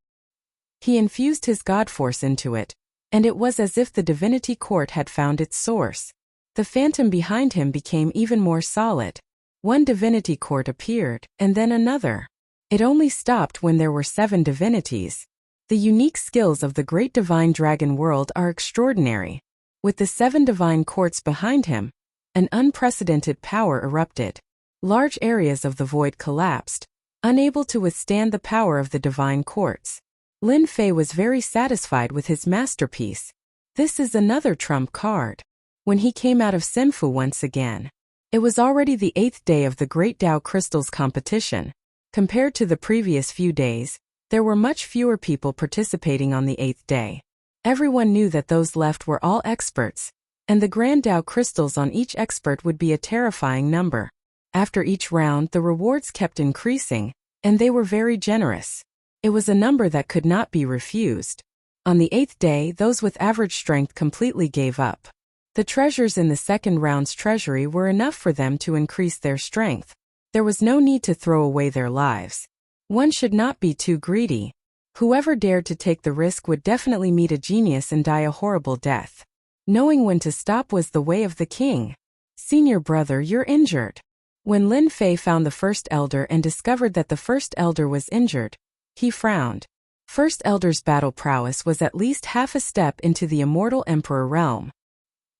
He infused his god force into it, and it was as if the divinity court had found its source. The phantom behind him became even more solid. One divinity court appeared, and then another. It only stopped when there were 7 divinities. The unique skills of the great divine dragon world are extraordinary. With the 7 divine courts behind him, an unprecedented power erupted. Large areas of the void collapsed, unable to withstand the power of the divine courts. Lin Fei was very satisfied with his masterpiece. This is another trump card. When he came out of Senfu once again, it was already the 8th day of the Great Tao Crystals competition. Compared to the previous few days, There were much fewer people participating on the 8th day. Everyone knew that those left were all experts, and the Grand Tao crystals on each expert would be a terrifying number. After each round, the rewards kept increasing, and they were very generous. It was a number that could not be refused. On the 8th day, those with average strength completely gave up. The treasures in the second round's treasury were enough for them to increase their strength. There was no need to throw away their lives. One should not be too greedy. Whoever dared to take the risk would definitely meet a genius and die a horrible death. Knowing when to stop was the way of the king. Senior brother, you're injured. When Lin Fei found the first elder and discovered that the first elder was injured, he frowned. First elder's battle prowess was at least half a step into the immortal emperor realm.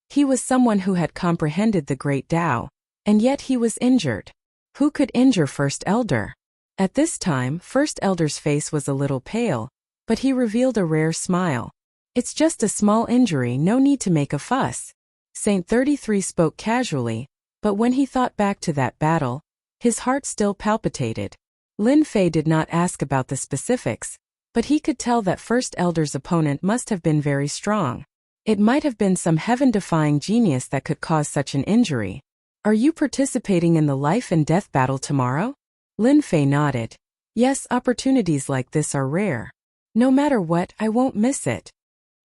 He was someone who had comprehended the great Tao, and yet he was injured. Who could injure first elder? At this time, First Elder's face was a little pale, but he revealed a rare smile. It's just a small injury, no need to make a fuss. Saint 33 spoke casually, but when he thought back to that battle, his heart still palpitated. Lin Fei did not ask about the specifics, but he could tell that First Elder's opponent must have been very strong. It might have been some heaven-defying genius that could cause such an injury. Are you participating in the life and death battle tomorrow? Lin Fei nodded. Yes, opportunities like this are rare. No matter what, I won't miss it.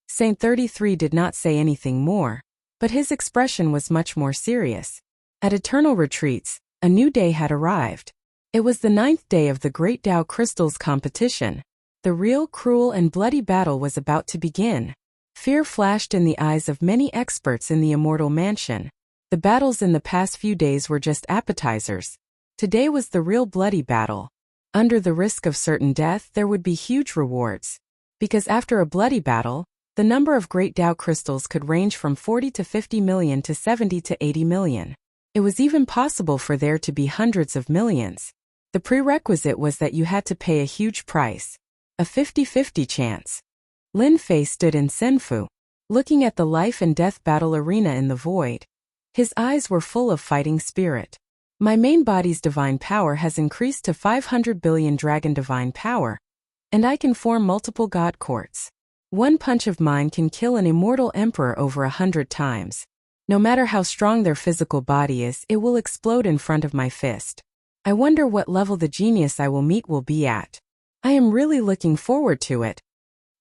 Saint 33 did not say anything more, but his expression was much more serious. At Eternal Retreats, a new day had arrived. It was the 9th day of the Great Tao Crystals competition. The real, cruel and bloody battle was about to begin. Fear flashed in the eyes of many experts in the Immortal Mansion. The battles in the past few days were just appetizers. Today was the real bloody battle. Under the risk of certain death, there would be huge rewards. Because after a bloody battle, the number of Great Tao crystals could range from 40 to 50 million to 70 to 80 million. It was even possible for there to be hundreds of millions. The prerequisite was that you had to pay a huge price. A 50-50 chance. Lin Fei stood in Senfu, looking at the life and death battle arena in the void. His eyes were full of fighting spirit. My main body's divine power has increased to 500 billion dragon divine power, and I can form multiple god courts. One punch of mine can kill an immortal emperor over 100 times. No matter how strong their physical body is, it will explode in front of my fist. I wonder what level the genius I will meet will be at. I am really looking forward to it.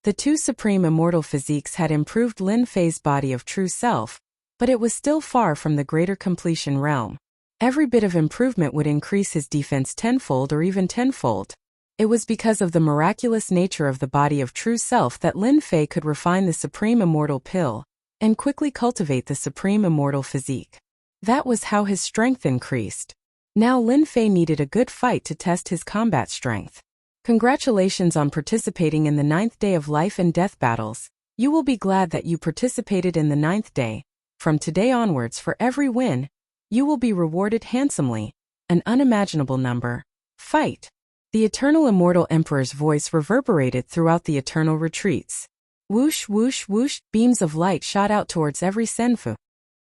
The two supreme immortal physiques had improved Lin Fei's body of true self, but it was still far from the greater completion realm. Every bit of improvement would increase his defense tenfold or even tenfold. It was because of the miraculous nature of the body of true self that Lin Fei could refine the supreme immortal pill and quickly cultivate the supreme immortal physique. That was how his strength increased. Now Lin Fei needed a good fight to test his combat strength. Congratulations on participating in the 9th day of life and death battles. You will be glad that you participated in the 9th day. From today onwards, for every win, you will be rewarded handsomely. An unimaginable number. Fight. The eternal immortal emperor's voice reverberated throughout the eternal retreats. Whoosh, whoosh, whoosh, beams of light shot out towards every senfu.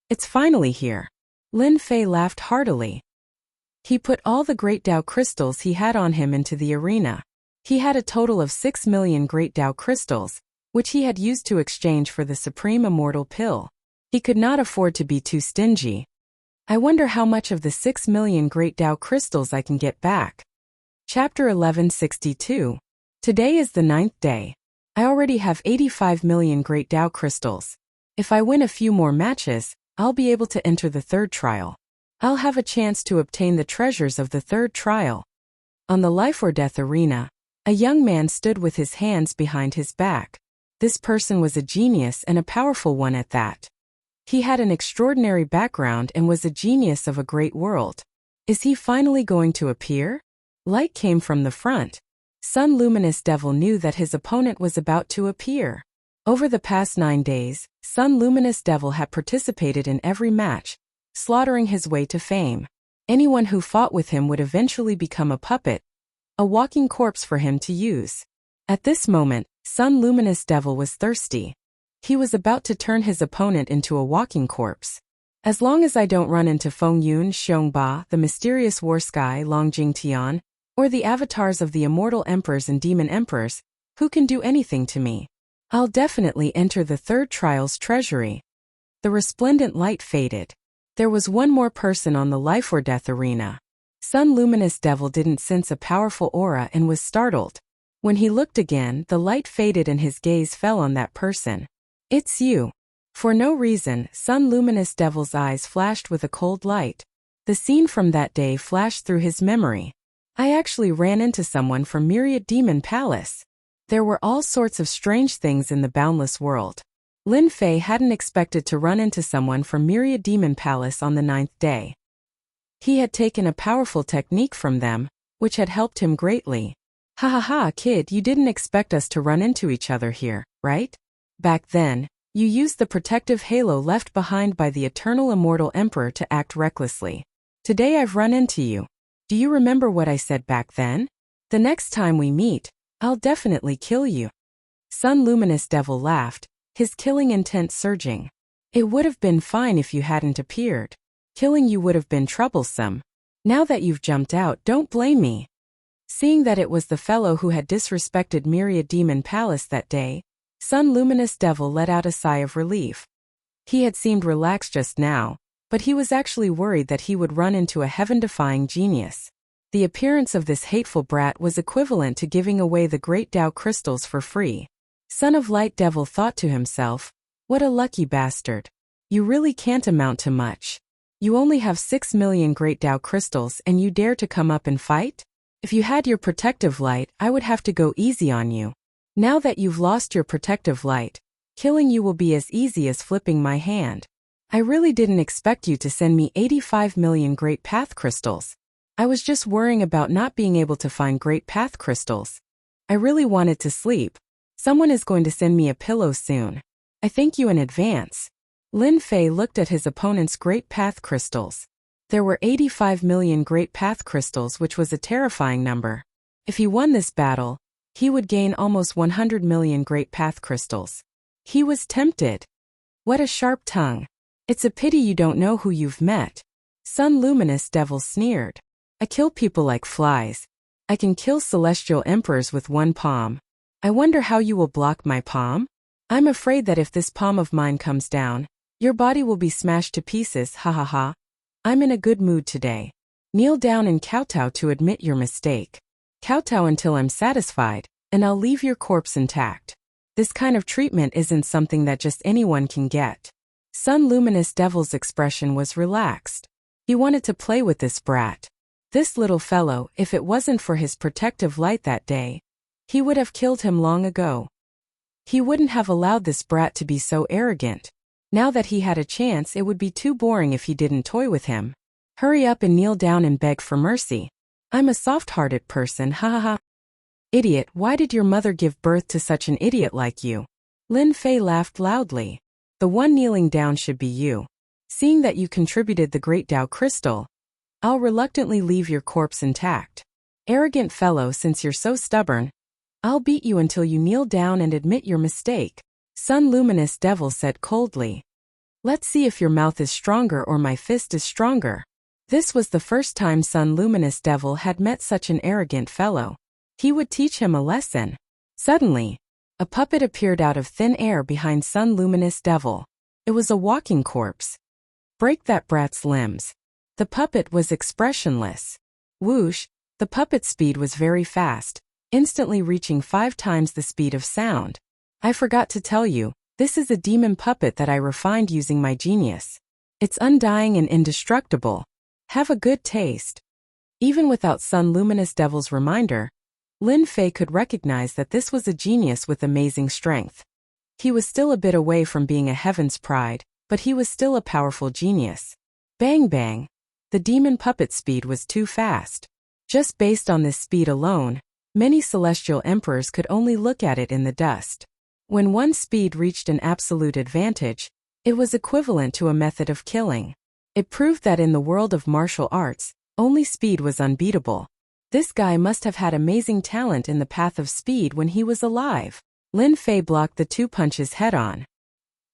It's finally here. Lin Fei laughed heartily. He put all the Great Tao crystals he had on him into the arena. He had a total of 6 million Great Tao crystals, which he had used to exchange for the supreme immortal pill. He could not afford to be too stingy. I wonder how much of the 6 million Great Tao crystals I can get back. Chapter 1162. Today is the 9th day. I already have 85 million Great Tao crystals. If I win a few more matches, I'll be able to enter the 3rd trial. I'll have a chance to obtain the treasures of the 3rd trial. On the life or death arena, a young man stood with his hands behind his back. This person was a genius and a powerful one at that. He had an extraordinary background and was a genius of a great world. Is he finally going to appear? Light came from the front. Sun Luminous Devil knew that his opponent was about to appear. Over the past 9 days, Sun Luminous Devil had participated in every match, slaughtering his way to fame. Anyone who fought with him would eventually become a puppet, a walking corpse for him to use. At this moment, Sun Luminous Devil was thirsty. He was about to turn his opponent into a walking corpse. As long as I don't run into Feng Yun Xiongba, the mysterious war sky Long Jing Tian, Or the avatars of the immortal emperors and demon emperors, who can do anything to me? I'll definitely enter the third trial's treasury. The resplendent light faded. There was one more person on the life or death arena. Sun Luminous Devil didn't sense a powerful aura and was startled. When he looked again, the light faded and his gaze fell on that person. It's you. For no reason, Sun Luminous Devil's eyes flashed with a cold light. The scene from that day flashed through his memory. I actually ran into someone from Myriad Demon Palace. There were all sorts of strange things in the boundless world. Lin Fei hadn't expected to run into someone from Myriad Demon Palace on the 9th day. He had taken a powerful technique from them, which had helped him greatly. Ha ha ha, kid, you didn't expect us to run into each other here, right? Back then, you used the protective halo left behind by the eternal immortal emperor to act recklessly. Today I've run into you. Do you remember what I said back then? The next time we meet, I'll definitely kill you. Sun Luminous Devil laughed, his killing intent surging. It would have been fine if you hadn't appeared. Killing you would have been troublesome. Now that you've jumped out, don't blame me. Seeing that it was the fellow who had disrespected Myriad Demon Palace that day, Sun Luminous Devil let out a sigh of relief. He had seemed relaxed just now, but he was actually worried that he would run into a heaven-defying genius. The appearance of this hateful brat was equivalent to giving away the great Tao crystals for free. Son of Light Devil thought to himself, what a lucky bastard. You really can't amount to much. You only have 6 million great Tao crystals and you dare to come up and fight? If you had your protective light, I would have to go easy on you. Now that you've lost your protective light, killing you will be as easy as flipping my hand. I really didn't expect you to send me 85 million Great Path crystals. I was just worrying about not being able to find Great Path crystals. I really wanted to sleep. Someone is going to send me a pillow soon. I thank you in advance. Lin Fei looked at his opponent's Great Path crystals. There were 85 million Great Path crystals, which was a terrifying number. If he won this battle, he would gain almost 100 million Great Path crystals. He was tempted. What a sharp tongue. It's a pity you don't know who you've met. Sun Luminous Devil sneered. I kill people like flies. I can kill celestial emperors with one palm. I wonder how you will block my palm? I'm afraid that if this palm of mine comes down, your body will be smashed to pieces, ha ha ha. I'm in a good mood today. Kneel down and kowtow to admit your mistake. Kowtow until I'm satisfied, and I'll leave your corpse intact. This kind of treatment isn't something that just anyone can get. Sun Luminous Devil's expression was relaxed. He wanted to play with this brat. This little fellow, if it wasn't for his protective light that day, he would have killed him long ago. He wouldn't have allowed this brat to be so arrogant. Now that he had a chance, it would be too boring if he didn't toy with him. Hurry up and kneel down and beg for mercy. I'm a soft-hearted person, ha ha ha. Idiot, why did your mother give birth to such an idiot like you? Lin Fei laughed loudly. The one kneeling down should be you. Seeing that you contributed the Great Tao crystal, I'll reluctantly leave your corpse intact. Arrogant fellow, since you're so stubborn, I'll beat you until you kneel down and admit your mistake. Sun Luminous Devil said coldly. Let's see if your mouth is stronger or my fist is stronger. This was the first time Sun Luminous Devil had met such an arrogant fellow. He would teach him a lesson. Suddenly, a puppet appeared out of thin air behind Sun Luminous Devil. It was a walking corpse. Break that brat's limbs. The puppet was expressionless. Whoosh, the puppet's speed was very fast, instantly reaching 5 times the speed of sound. I forgot to tell you, this is a demon puppet that I refined using my genius. It's undying and indestructible. Have a good taste. Even without Sun Luminous Devil's reminder, Lin Fei could recognize that this was a genius with amazing strength. He was still a bit away from being a heaven's pride, but he was still a powerful genius. Bang bang. The demon puppet speed was too fast. Just based on this speed alone, many celestial emperors could only look at it in the dust. When one's speed reached an absolute advantage, it was equivalent to a method of killing. It proved that in the world of martial arts, only speed was unbeatable. This guy must have had amazing talent in the path of speed when he was alive. Lin Fei blocked the 2 punches head-on.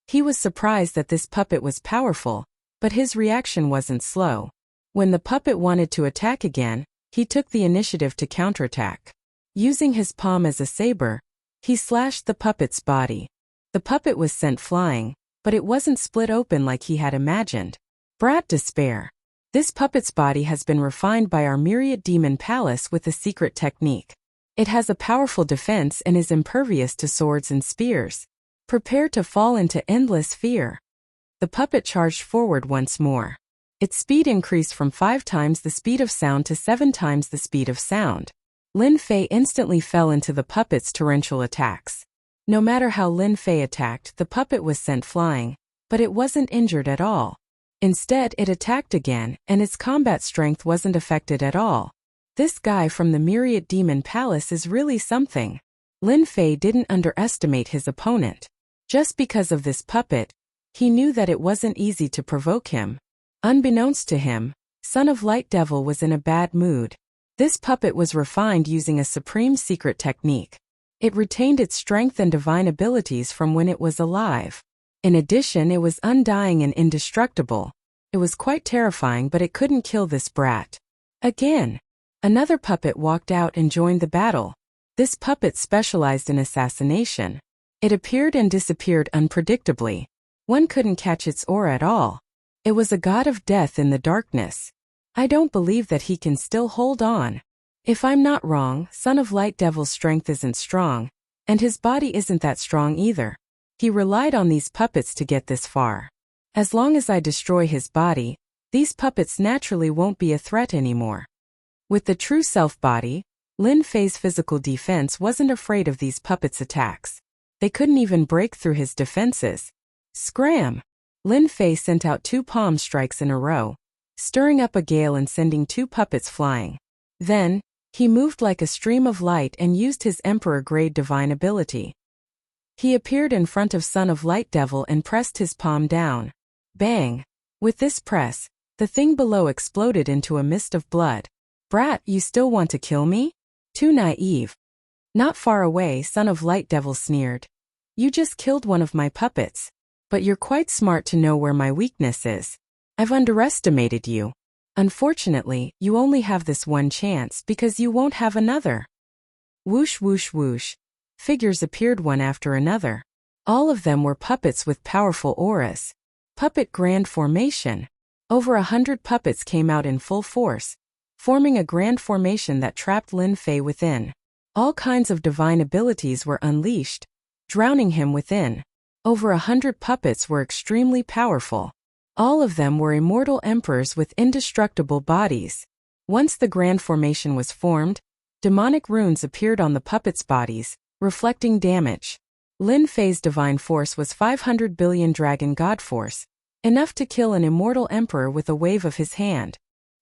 He was surprised that this puppet was powerful, but his reaction wasn't slow. When the puppet wanted to attack again, He took the initiative to counterattack. Using his palm as a saber, he slashed the puppet's body. The puppet was sent flying, but it wasn't split open like he had imagined. Brat despair. This puppet's body has been refined by our myriad demon palace with a secret technique. It has a powerful defense and is impervious to swords and spears. Prepare to fall into endless fear. The puppet charged forward once more. Its speed increased from 5 times the speed of sound to 7 times the speed of sound. Lin Fei instantly fell into the puppet's torrential attacks. No matter how Lin Fei attacked, the puppet was sent flying, but it wasn't injured at all. Instead, it attacked again, and its combat strength wasn't affected at all. This guy from the Myriad Demon Palace is really something. Lin Fei didn't underestimate his opponent. Just because of this puppet, he knew that it wasn't easy to provoke him. Unbeknownst to him, Son of Light Devil was in a bad mood. This puppet was refined using a supreme secret technique. It retained its strength and divine abilities from when it was alive. In addition, it was undying and indestructible. It was quite terrifying, but it couldn't kill this brat. Again, another puppet walked out and joined the battle. This puppet specialized in assassination. It appeared and disappeared unpredictably. One couldn't catch its aura at all. It was a god of death in the darkness. I don't believe that he can still hold on. If I'm not wrong, Son of Light Devil's strength isn't strong, and his body isn't that strong either. He relied on these puppets to get this far. As long as I destroy his body, these puppets naturally won't be a threat anymore. With the true self body, Lin Fei's physical defense wasn't afraid of these puppets' attacks. They couldn't even break through his defenses. Scram! Lin Fei sent out 2 palm strikes in a row, stirring up a gale and sending 2 puppets flying. Then, he moved like a stream of light and used his Emperor-grade divine ability. He appeared in front of Son of Light Devil and pressed his palm down. Bang! With this press, the thing below exploded into a mist of blood. Brat, you still want to kill me? Too naive. Not far away, Son of Light Devil sneered. You just killed one of my puppets. But you're quite smart to know where my weakness is. I've underestimated you. Unfortunately, you only have this one chance because you won't have another. Whoosh whoosh whoosh. Figures appeared one after another. All of them were puppets with powerful auras. Puppet Grand Formation. Over 100 puppets came out in full force, forming a grand formation that trapped Lin Fei within. All kinds of divine abilities were unleashed, drowning him within. Over 100 puppets were extremely powerful. All of them were immortal emperors with indestructible bodies. Once the grand formation was formed, demonic runes appeared on the puppets' bodies, reflecting damage. Lin Fei's divine force was 500 billion dragon god force, enough to kill an immortal emperor with a wave of his hand.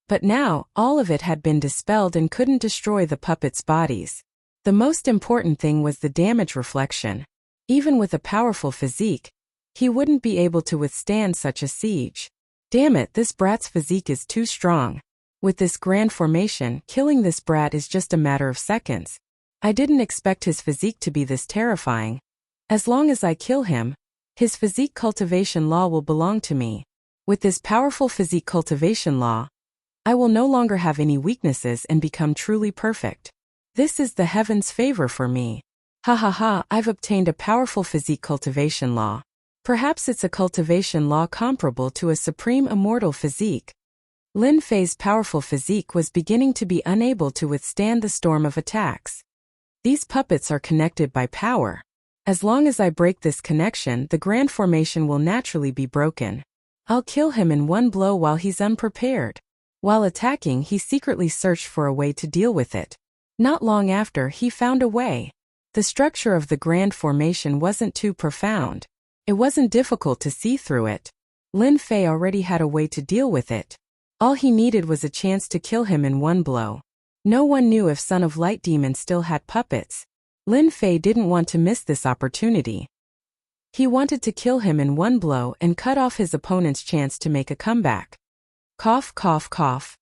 But now, all of it had been dispelled and couldn't destroy the puppets' bodies. The most important thing was the damage reflection. Even with a powerful physique, he wouldn't be able to withstand such a siege. Damn it, this brat's physique is too strong. With this grand formation, killing this brat is just a matter of seconds. I didn't expect his physique to be this terrifying. As long as I kill him, his physique cultivation law will belong to me. With this powerful physique cultivation law, I will no longer have any weaknesses and become truly perfect. This is the heaven's favor for me. Ha ha ha, I've obtained a powerful physique cultivation law. Perhaps it's a cultivation law comparable to a supreme immortal physique. Lin Fei's powerful physique was beginning to be unable to withstand the storm of attacks. These puppets are connected by power. As long as I break this connection, the grand formation will naturally be broken. I'll kill him in one blow while he's unprepared. While attacking, he secretly searched for a way to deal with it. Not long after, he found a way. The structure of the grand formation wasn't too profound. It wasn't difficult to see through it. Lin Fei already had a way to deal with it. All he needed was a chance to kill him in one blow. No one knew if Son of Light Demon still had puppets. Lin Fei didn't want to miss this opportunity. He wanted to kill him in one blow and cut off his opponent's chance to make a comeback. Cough, cough, cough.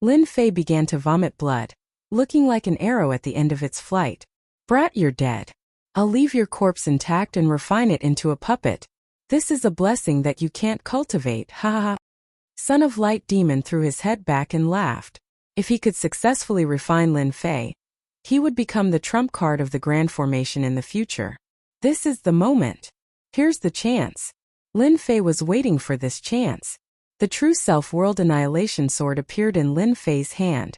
Lin Fei began to vomit blood, looking like an arrow at the end of its flight. Brat, you're dead. I'll leave your corpse intact and refine it into a puppet. This is a blessing that you can't cultivate, ha ha ha. Son of Light Demon threw his head back and laughed. If he could successfully refine Lin Fei, he would become the trump card of the grand formation in the future. This is the moment. Here's the chance. Lin Fei was waiting for this chance. The true self-world annihilation sword appeared in Lin Fei's hand.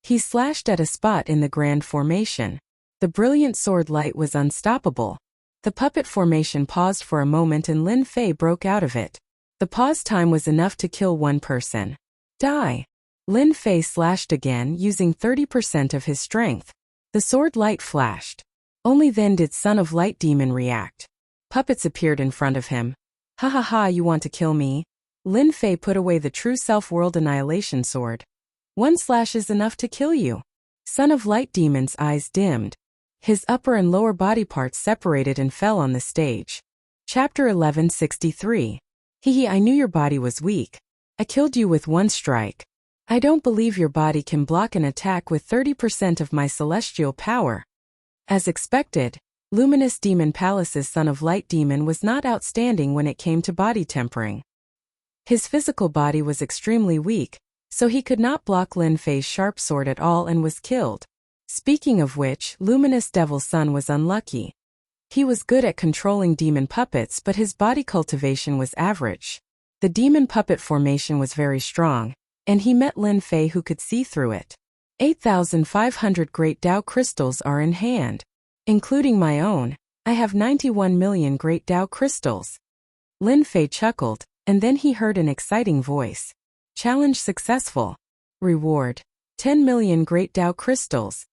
He slashed at a spot in the grand formation. The brilliant sword light was unstoppable. The puppet formation paused for a moment and Lin Fei broke out of it. The pause time was enough to kill one person. Die. Lin Fei slashed again using 30% of his strength. The sword light flashed. Only then did Son of Light Demon react. Puppets appeared in front of him. Ha ha ha, you want to kill me? Lin Fei put away the true self-world annihilation sword. One slash is enough to kill you. Son of Light Demon's eyes dimmed. His upper and lower body parts separated and fell on the stage. Chapter 1163. Hehe, I knew your body was weak. I killed you with one strike. I don't believe your body can block an attack with 30% of my celestial power. As expected, Luminous Demon Palace's Son of Light Demon was not outstanding when it came to body tempering. His physical body was extremely weak, so he could not block Lin Fei's sharp sword at all and was killed. Speaking of which, Luminous Devil's Son was unlucky. He was good at controlling demon puppets, but his body cultivation was average. The demon puppet formation was very strong, and he met Lin Fei who could see through it. 8,500 Great Tao crystals are in hand. Including my own, I have 91 million Great Tao crystals. Lin Fei chuckled, and then he heard an exciting voice. Challenge successful. Reward: 10 million Great Tao crystals.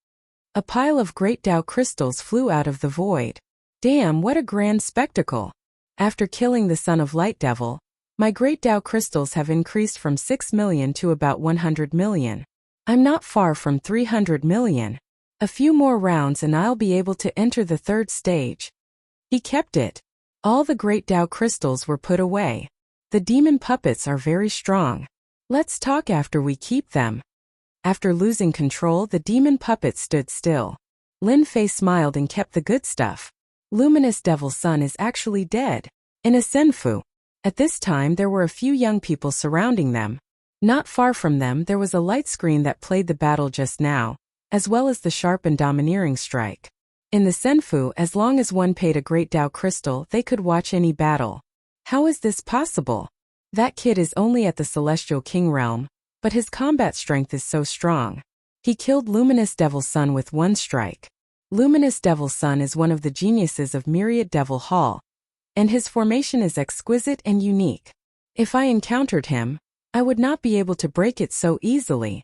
A pile of Great Tao crystals flew out of the void. Damn, what a grand spectacle. After killing the Son of Light Devil, my Great Tao crystals have increased from 6 million to about 100 million. I'm not far from 300 million. A few more rounds and I'll be able to enter the third stage. He kept it. All the Great Tao crystals were put away. The demon puppets are very strong. Let's talk after we keep them. After losing control, the demon puppet stood still. Lin Fei smiled and kept the good stuff. Luminous Devil's Son is actually dead. In a senfu. At this time there were a few young people surrounding them. Not far from them there was a light screen that played the battle just now, as well as the sharp and domineering strike. In the senfu, as long as one paid a Great Tao crystal, they could watch any battle. How is this possible? That kid is only at the Celestial King realm, but his combat strength is so strong. He killed Luminous Devil's Son with one strike. Luminous Devil's Son is one of the geniuses of Myriad Devil Hall, and his formation is exquisite and unique. If I encountered him, I would not be able to break it so easily.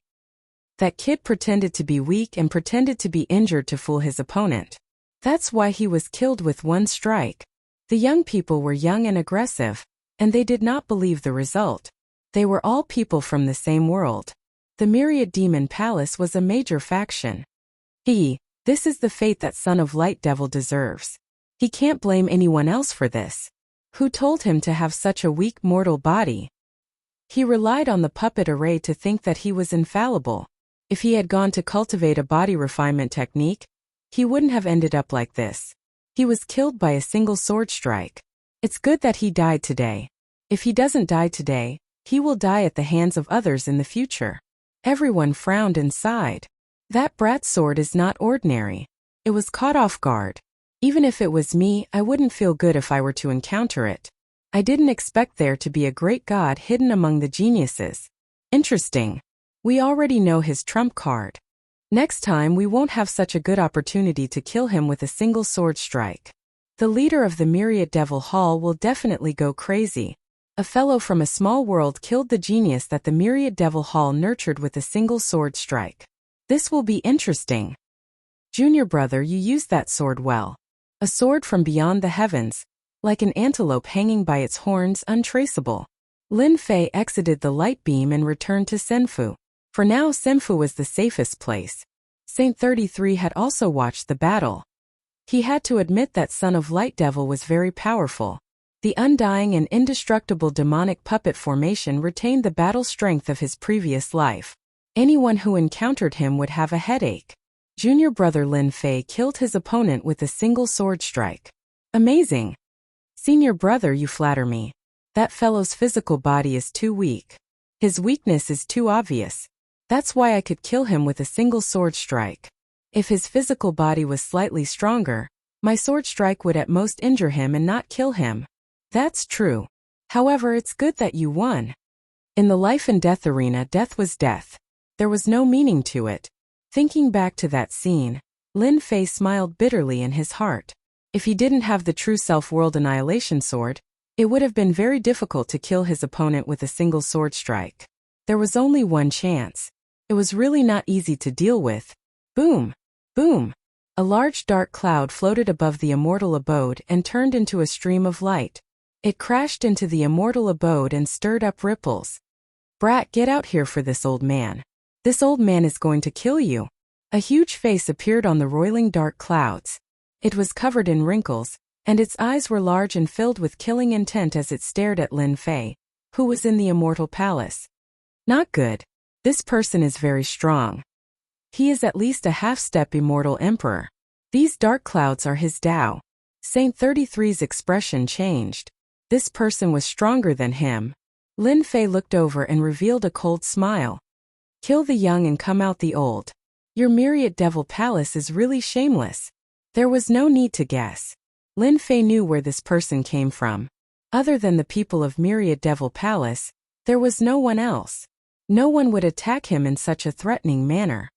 That kid pretended to be weak and pretended to be injured to fool his opponent. That's why he was killed with one strike. The young people were young and aggressive, and they did not believe the result. They were all people from the same world. The Myriad Demon Palace was a major faction. This is the fate that Son of Light Devil deserves. He can't blame anyone else for this. Who told him to have such a weak mortal body? He relied on the puppet array to think that he was infallible. If he had gone to cultivate a body refinement technique, he wouldn't have ended up like this. He was killed by a single sword strike. It's good that he died today. If he doesn't die today, he will die at the hands of others in the future. Everyone frowned and sighed. That brat's sword is not ordinary. It was caught off guard. Even if it was me, I wouldn't feel good if I were to encounter it. I didn't expect there to be a great god hidden among the geniuses. Interesting. We already know his trump card. Next time we won't have such a good opportunity to kill him with a single sword strike. The leader of the Myriad Devil Hall will definitely go crazy. A fellow from a small world killed the genius that the Myriad Devil Hall nurtured with a single sword strike. This will be interesting. Junior brother, you used that sword well. A sword from beyond the heavens, like an antelope hanging by its horns, untraceable. Lin Fei exited the light beam and returned to Senfu. For now, Senfu was the safest place. Saint 33 had also watched the battle. He had to admit that Son of Light Devil was very powerful. The undying and indestructible demonic puppet formation retained the battle strength of his previous life. Anyone who encountered him would have a headache. Junior brother Lin Fei killed his opponent with a single sword strike. Amazing. Senior brother, you flatter me. That fellow's physical body is too weak. His weakness is too obvious. That's why I could kill him with a single sword strike. If his physical body was slightly stronger, my sword strike would at most injure him and not kill him. That's true. However, it's good that you won. In the life and death arena, death was death. There was no meaning to it. Thinking back to that scene, Lin Fei smiled bitterly in his heart. If he didn't have the true self-world annihilation sword, it would have been very difficult to kill his opponent with a single sword strike. There was only one chance. It was really not easy to deal with. Boom! Boom! A large dark cloud floated above the immortal abode and turned into a stream of light. It crashed into the immortal abode and stirred up ripples. Brat, get out here for this old man. This old man is going to kill you. A huge face appeared on the roiling dark clouds. It was covered in wrinkles, and its eyes were large and filled with killing intent as it stared at Lin Fei, who was in the immortal palace. Not good. This person is very strong. He is at least a half-step immortal emperor. These dark clouds are his Tao. Saint 33's expression changed. This person was stronger than him. Lin Fei looked over and revealed a cold smile. Kill the young and come out the old. Your myriad devil palace is really shameless. There was no need to guess. Lin Fei knew where this person came from. Other than the people of Myriad Devil Palace, there was no one else. No one would attack him in such a threatening manner.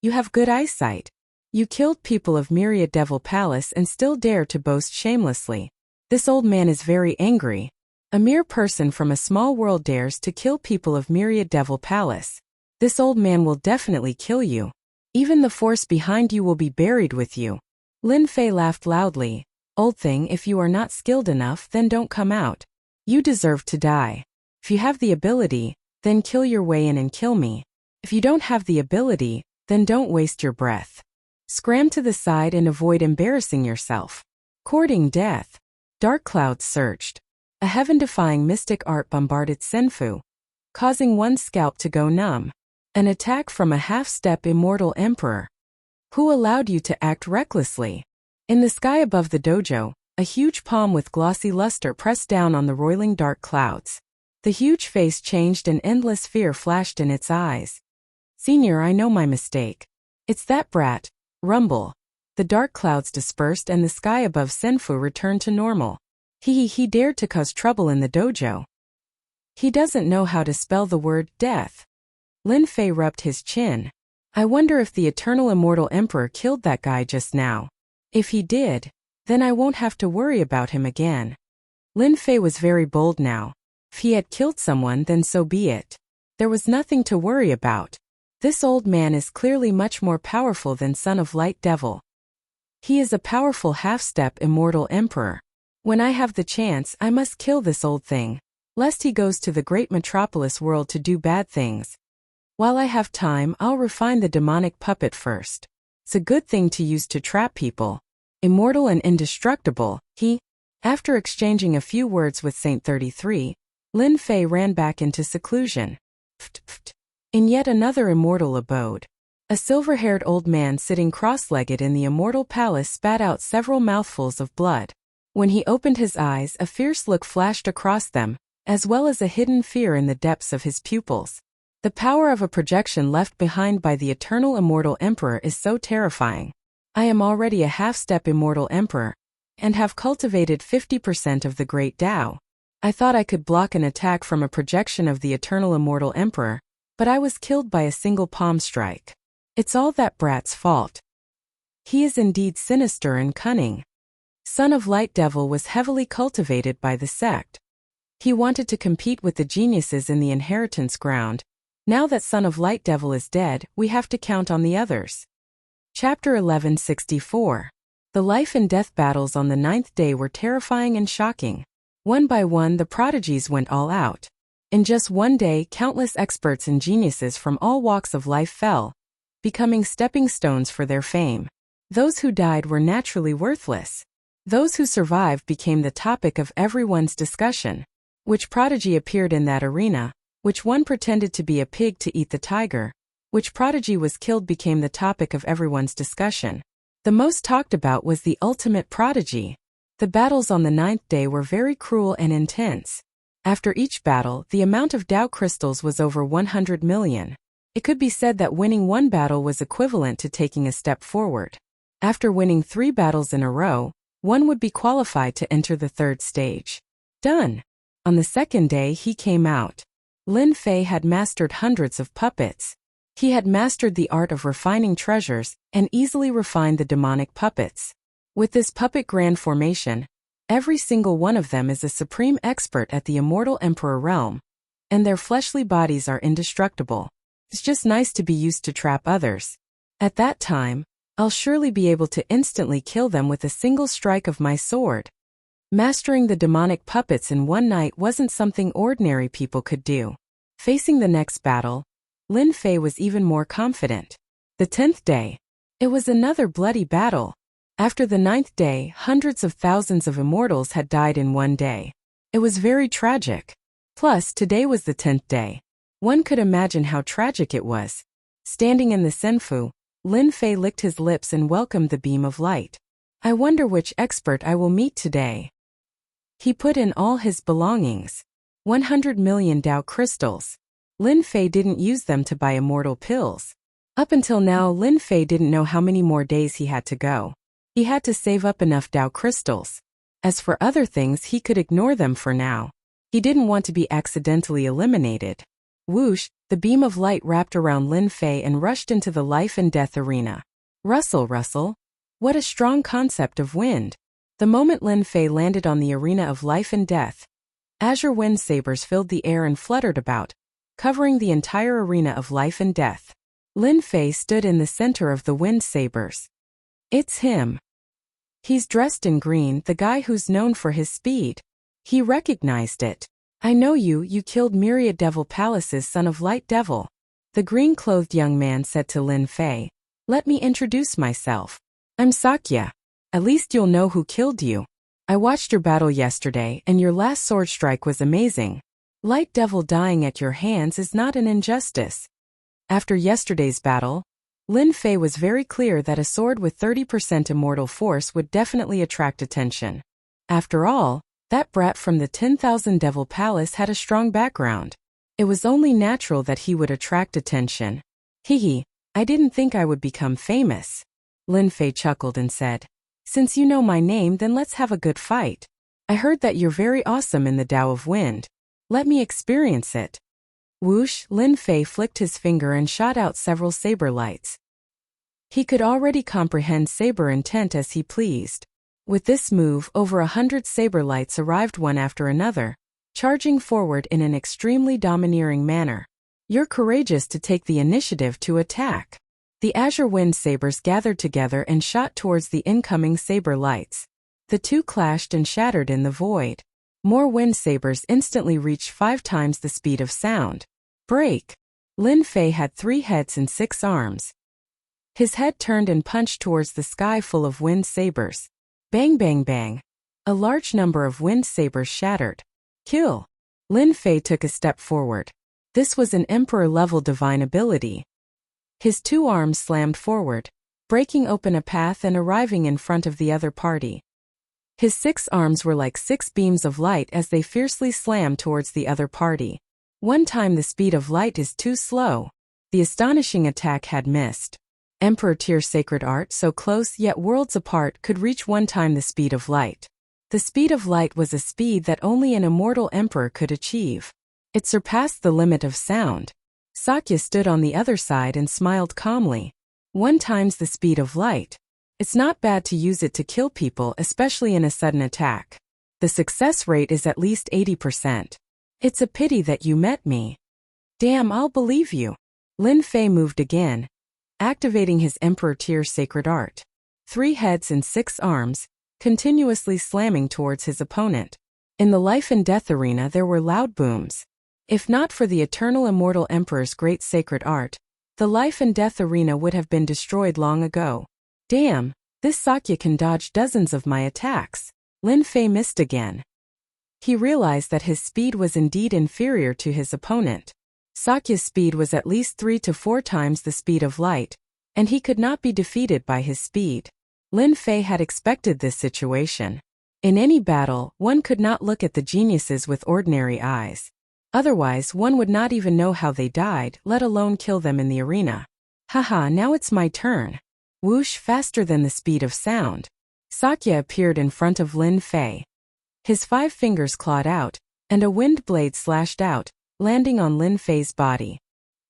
You have good eyesight. You killed people of Myriad Devil Palace and still dare to boast shamelessly. This old man is very angry. A mere person from a small world dares to kill people of Myriad Devil Palace. This old man will definitely kill you. Even the force behind you will be buried with you. Lin Fei laughed loudly. Old thing, if you are not skilled enough, then don't come out. You deserve to die. If you have the ability, then kill your way in and kill me. If you don't have the ability, then don't waste your breath. Scram to the side and avoid embarrassing yourself. Courting death. Dark clouds surged. A heaven-defying mystic art bombarded Senfu, causing one's scalp to go numb. An attack from a half-step immortal emperor. Who allowed you to act recklessly? In the sky above the dojo, a huge palm with glossy luster pressed down on the roiling dark clouds. The huge face changed and endless fear flashed in its eyes. Senior, I know my mistake. It's that brat. Rumble. The dark clouds dispersed and the sky above Senfu returned to normal. He dared to cause trouble in the dojo. He doesn't know how to spell the word death. Lin Fei rubbed his chin. I wonder if the eternal immortal emperor killed that guy just now. If he did, then I won't have to worry about him again. Lin Fei was very bold now. If he had killed someone, then so be it. There was nothing to worry about. This old man is clearly much more powerful than Son of Light Devil. He is a powerful half-step immortal emperor. When I have the chance, I must kill this old thing, lest he goes to the great metropolis world to do bad things. While I have time, I'll refine the demonic puppet first. It's a good thing to use to trap people. Immortal and indestructible, After exchanging a few words with Saint 33, Lin Fei ran back into seclusion. In yet another immortal abode, a silver-haired old man sitting cross-legged in the immortal palace spat out several mouthfuls of blood. When he opened his eyes, a fierce look flashed across them, as well as a hidden fear in the depths of his pupils. The power of a projection left behind by the eternal immortal emperor is so terrifying. I am already a half-step immortal emperor, and have cultivated 50% of the great Tao. I thought I could block an attack from a projection of the eternal immortal emperor, but I was killed by a single palm strike. It's all that brat's fault. He is indeed sinister and cunning. Son of Light Devil was heavily cultivated by the sect. He wanted to compete with the geniuses in the inheritance ground. Now that Son of Light Devil is dead, we have to count on the others. Chapter 1164. The life and death battles on the 9th day were terrifying and shocking. One by one, the prodigies went all out. In just one day, countless experts and geniuses from all walks of life fell, becoming stepping stones for their fame. Those who died were naturally worthless. Those who survived became the topic of everyone's discussion. Which prodigy appeared in that arena? Which one pretended to be a pig to eat the tiger? Which prodigy was killed became the topic of everyone's discussion. The most talked about was the ultimate prodigy. The battles on the 9th day were very cruel and intense. After each battle, the amount of Tao crystals was over 100 million. It could be said that winning one battle was equivalent to taking a step forward. After winning 3 battles in a row, one would be qualified to enter the third stage. Done. On the second day he came out. Lin Fei had mastered hundreds of puppets. He had mastered the art of refining treasures and easily refined the demonic puppets. With this puppet grand formation, every single one of them is a supreme expert at the immortal emperor realm, and their fleshly bodies are indestructible. It's just nice to be used to trap others. At that time, I'll surely be able to instantly kill them with a single strike of my sword. Mastering the demonic puppets in one night wasn't something ordinary people could do. Facing the next battle, Lin Fei was even more confident. The 10th day. It was another bloody battle. After the 9th day, hundreds of thousands of immortals had died in one day. It was very tragic. Plus, today was the 10th day. One could imagine how tragic it was. Standing in the senfu, Lin Fei licked his lips and welcomed the beam of light. I wonder which expert I will meet today. He put in all his belongings. 100 million Dao crystals. Lin Fei didn't use them to buy immortal pills. Up until now, Lin Fei didn't know how many more days he had to go. He had to save up enough Dao crystals. As for other things, he could ignore them for now. He didn't want to be accidentally eliminated. Whoosh, the beam of light wrapped around Lin Fei and rushed into the life and death arena. Rustle, rustle. What a strong concept of wind. The moment Lin Fei landed on the arena of life and death, azure wind sabers filled the air and fluttered about, covering the entire arena of life and death. Lin Fei stood in the center of the wind sabers. It's him. He's dressed in green, the guy who's known for his speed. He recognized it. I know you, you killed Myriad Devil Palace's son of Light Devil. The green-clothed young man said to Lin Fei. Let me introduce myself. I'm Sakya. At least you'll know who killed you. I watched your battle yesterday and your last sword strike was amazing. Light Devil dying at your hands is not an injustice. After yesterday's battle, Lin Fei was very clear that a sword with 30% immortal force would definitely attract attention. After all, that brat from the 10,000 Devil Palace had a strong background. It was only natural that he would attract attention. Hehe, I didn't think I would become famous. Lin Fei chuckled and said, since you know my name, then let's have a good fight. I heard that you're very awesome in the Tao of Wind. Let me experience it. Whoosh, Lin Fei flicked his finger and shot out several saber lights. He could already comprehend saber intent as he pleased. With this move, over 100 saber lights arrived one after another, charging forward in an extremely domineering manner. You're courageous to take the initiative to attack. The azure wind sabers gathered together and shot towards the incoming saber lights. The two clashed and shattered in the void. More wind sabers instantly reached 5 times the speed of sound. Break! Lin Fei had 3 heads and 6 arms. His head turned and punched towards the sky full of wind sabers. Bang bang bang. A large number of wind sabers shattered. Kill. Lin Fei took a step forward. This was an emperor-level divine ability. His 2 arms slammed forward, breaking open a path and arriving in front of the other party. His 6 arms were like 6 beams of light as they fiercely slammed towards the other party. One time the speed of light is too slow. The astonishing attack had missed. Emperor tier sacred art so close yet worlds apart could reach 1 time the speed of light. The speed of light was a speed that only an immortal emperor could achieve. It surpassed the limit of sound. Sakya stood on the other side and smiled calmly. 1 times the speed of light. It's not bad to use it to kill people, especially in a sudden attack. The success rate is at least 80%. It's a pity that you met me. Damn, I'll believe you. Lin Fei moved again, activating his Emperor tier sacred art. 3 heads and 6 arms, continuously slamming towards his opponent. In the life and death arena there were loud booms. If not for the eternal immortal emperor's great sacred art, the life and death arena would have been destroyed long ago. Damn, this Sakya can dodge dozens of my attacks. Lin Fei missed again. He realized that his speed was indeed inferior to his opponent. Sakya's speed was at least 3 to 4 times the speed of light, and he could not be defeated by his speed. Lin Fei had expected this situation. In any battle, one could not look at the geniuses with ordinary eyes. Otherwise, one would not even know how they died, let alone kill them in the arena. Haha, now it's my turn. Whoosh, faster than the speed of sound. Sakya appeared in front of Lin Fei. His 5 fingers clawed out, and a wind blade slashed out, landing on Lin Fei's body.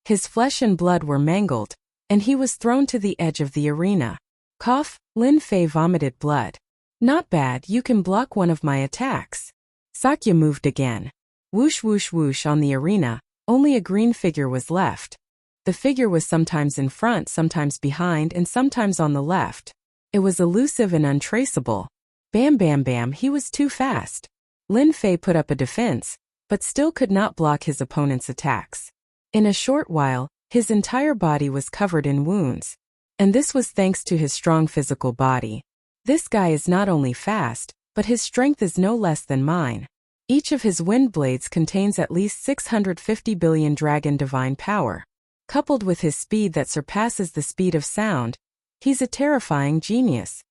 His flesh and blood were mangled, and he was thrown to the edge of the arena. Cough, Lin Fei vomited blood. Not bad, you can block one of my attacks. Sakya moved again. Whoosh whoosh whoosh on the arena, only a green figure was left. The figure was sometimes in front, sometimes behind, and sometimes on the left. It was elusive and untraceable. Bam bam bam, he was too fast. Lin Fei put up a defense, but still could not block his opponent's attacks. In a short while, his entire body was covered in wounds. And this was thanks to his strong physical body. This guy is not only fast, but his strength is no less than mine. Each of his wind blades contains at least 650 billion dragon divine power. Coupled with his speed that surpasses the speed of sound, he's a terrifying genius.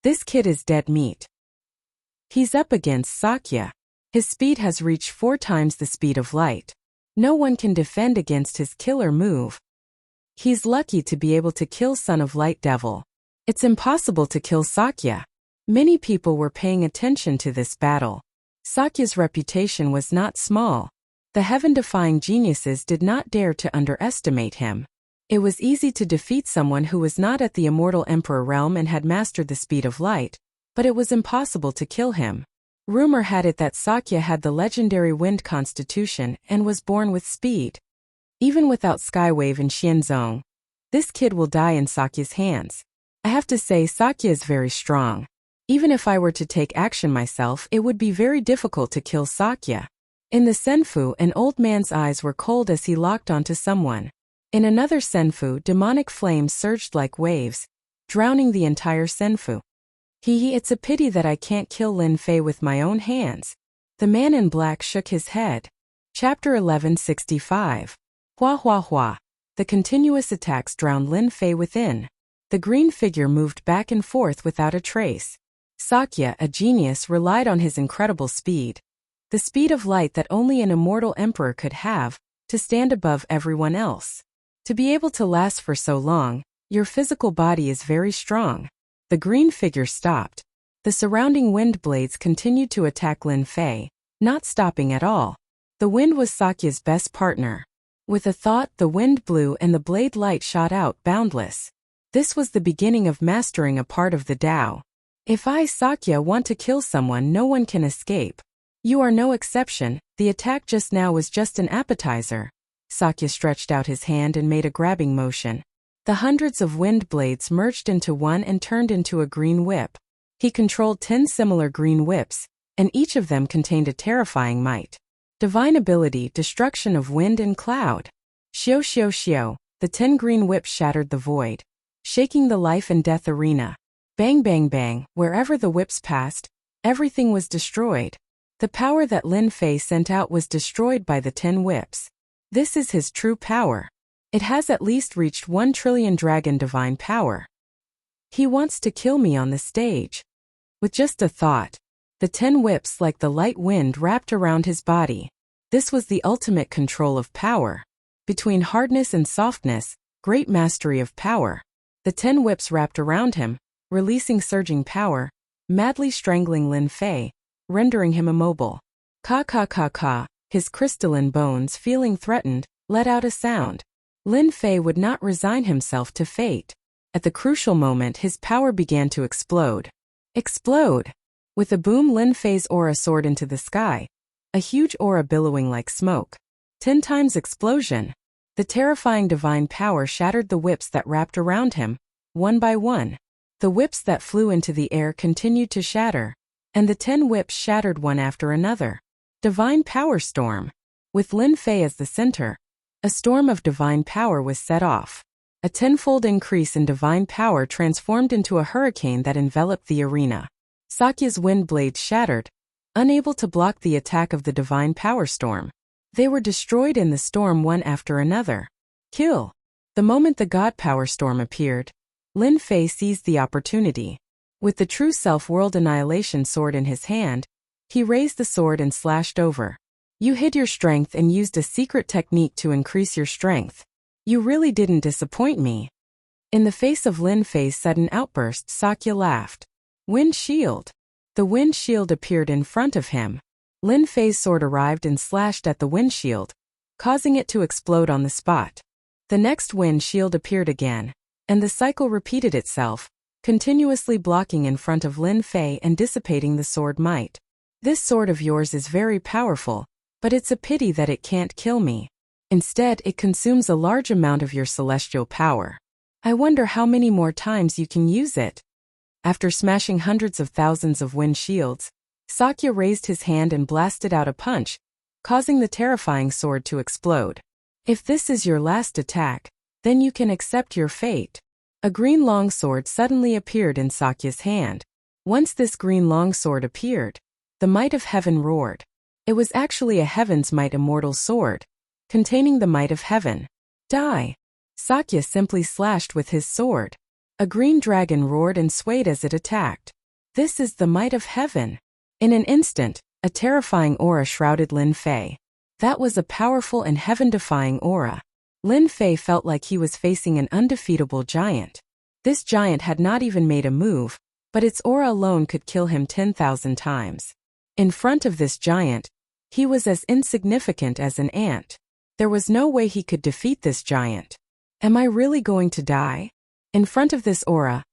This kid is dead meat. He's up against Sakya. His speed has reached 4 times the speed of light. No one can defend against his killer move. He's lucky to be able to kill Son of Light Devil. It's impossible to kill Sakya. Many people were paying attention to this battle. Sakya's reputation was not small. The heaven-defying geniuses did not dare to underestimate him. It was easy to defeat someone who was not at the immortal emperor realm and had mastered the speed of light, but it was impossible to kill him. Rumor had it that Sakya had the legendary wind constitution and was born with speed. Even without Skywave and Xianzong, this kid will die in Sakya's hands. I have to say, Sakya is very strong. Even if I were to take action myself, it would be very difficult to kill Sakya. In the Senfu, an old man's eyes were cold as he locked onto someone. In another Senfu, demonic flames surged like waves, drowning the entire Senfu. It's a pity that I can't kill Lin Fei with my own hands. The man in black shook his head. Chapter 1165. Hua hua hua. The continuous attacks drowned Lin Fei within. The green figure moved back and forth without a trace. Sakya, a genius, relied on his incredible speed. The speed of light that only an immortal emperor could have, to stand above everyone else. To be able to last for so long, your physical body is very strong. The green figure stopped. The surrounding wind blades continued to attack Lin Fei, not stopping at all. The wind was Sakya's best partner. With a thought, the wind blew and the blade light shot out, boundless. This was the beginning of mastering a part of the Tao. If I, Sakya, want to kill someone, no one can escape. You are no exception. The attack just now was just an appetizer. Sakya stretched out his hand and made a grabbing motion. The hundreds of wind blades merged into one and turned into a green whip. He controlled 10 similar green whips, and each of them contained a terrifying might. Divine ability, destruction of wind and cloud. Xiao xiao xiao, the 10 green whips shattered the void, shaking the life and death arena. Bang bang bang, wherever the whips passed, everything was destroyed. The power that Lin Fei sent out was destroyed by the 10 whips. This is his true power. It has at least reached 1 trillion dragon divine power. He wants to kill me on the stage. With just a thought, the 10 whips like the light wind wrapped around his body. This was the ultimate control of power. Between hardness and softness, great mastery of power. The 10 whips wrapped around him, releasing surging power, madly strangling Lin Fei, rendering him immobile. Ka ka ka ka, his crystalline bones feeling threatened, let out a sound. Lin Fei would not resign himself to fate. At the crucial moment, his power began to explode. Explode! With a boom, Lin Fei's aura soared into the sky, a huge aura billowing like smoke. 10 times explosion. The terrifying divine power shattered the whips that wrapped around him, one by one. The whips that flew into the air continued to shatter, and the 10 whips shattered one after another. Divine power storm. With Lin Fei as the center, a storm of divine power was set off. A 10-fold increase in divine power transformed into a hurricane that enveloped the arena. Sakya's wind blades shattered, unable to block the attack of the divine power storm. They were destroyed in the storm one after another. Kill. The moment the god power storm appeared, Lin Fei seized the opportunity. With the true self-world annihilation sword in his hand, he raised the sword and slashed over. You hid your strength and used a secret technique to increase your strength. You really didn't disappoint me. In the face of Lin Fei's sudden outburst, Sakya laughed. Wind shield. The wind shield appeared in front of him. Lin Fei's sword arrived and slashed at the wind shield, causing it to explode on the spot. The next wind shield appeared again, and the cycle repeated itself, continuously blocking in front of Lin Fei and dissipating the sword might. This sword of yours is very powerful, but it's a pity that it can't kill me. Instead, it consumes a large amount of your celestial power. I wonder how many more times you can use it. After smashing hundreds of thousands of wind shields, Sakya raised his hand and blasted out a punch, causing the terrifying sword to explode. If this is your last attack, then you can accept your fate. A green longsword suddenly appeared in Sakya's hand. Once this green longsword appeared, the might of heaven roared. It was actually a heaven's might immortal sword, containing the might of heaven. Die! Sakya simply slashed with his sword. A green dragon roared and swayed as it attacked. This is the might of heaven. In an instant, a terrifying aura shrouded Lin Fei. That was a powerful and heaven-defying aura. Lin Fei felt like he was facing an undefeatable giant. This giant had not even made a move, but its aura alone could kill him 10,000 times. In front of this giant, he was as insignificant as an ant. There was no way he could defeat this giant. Am I really going to die? In front of this aura,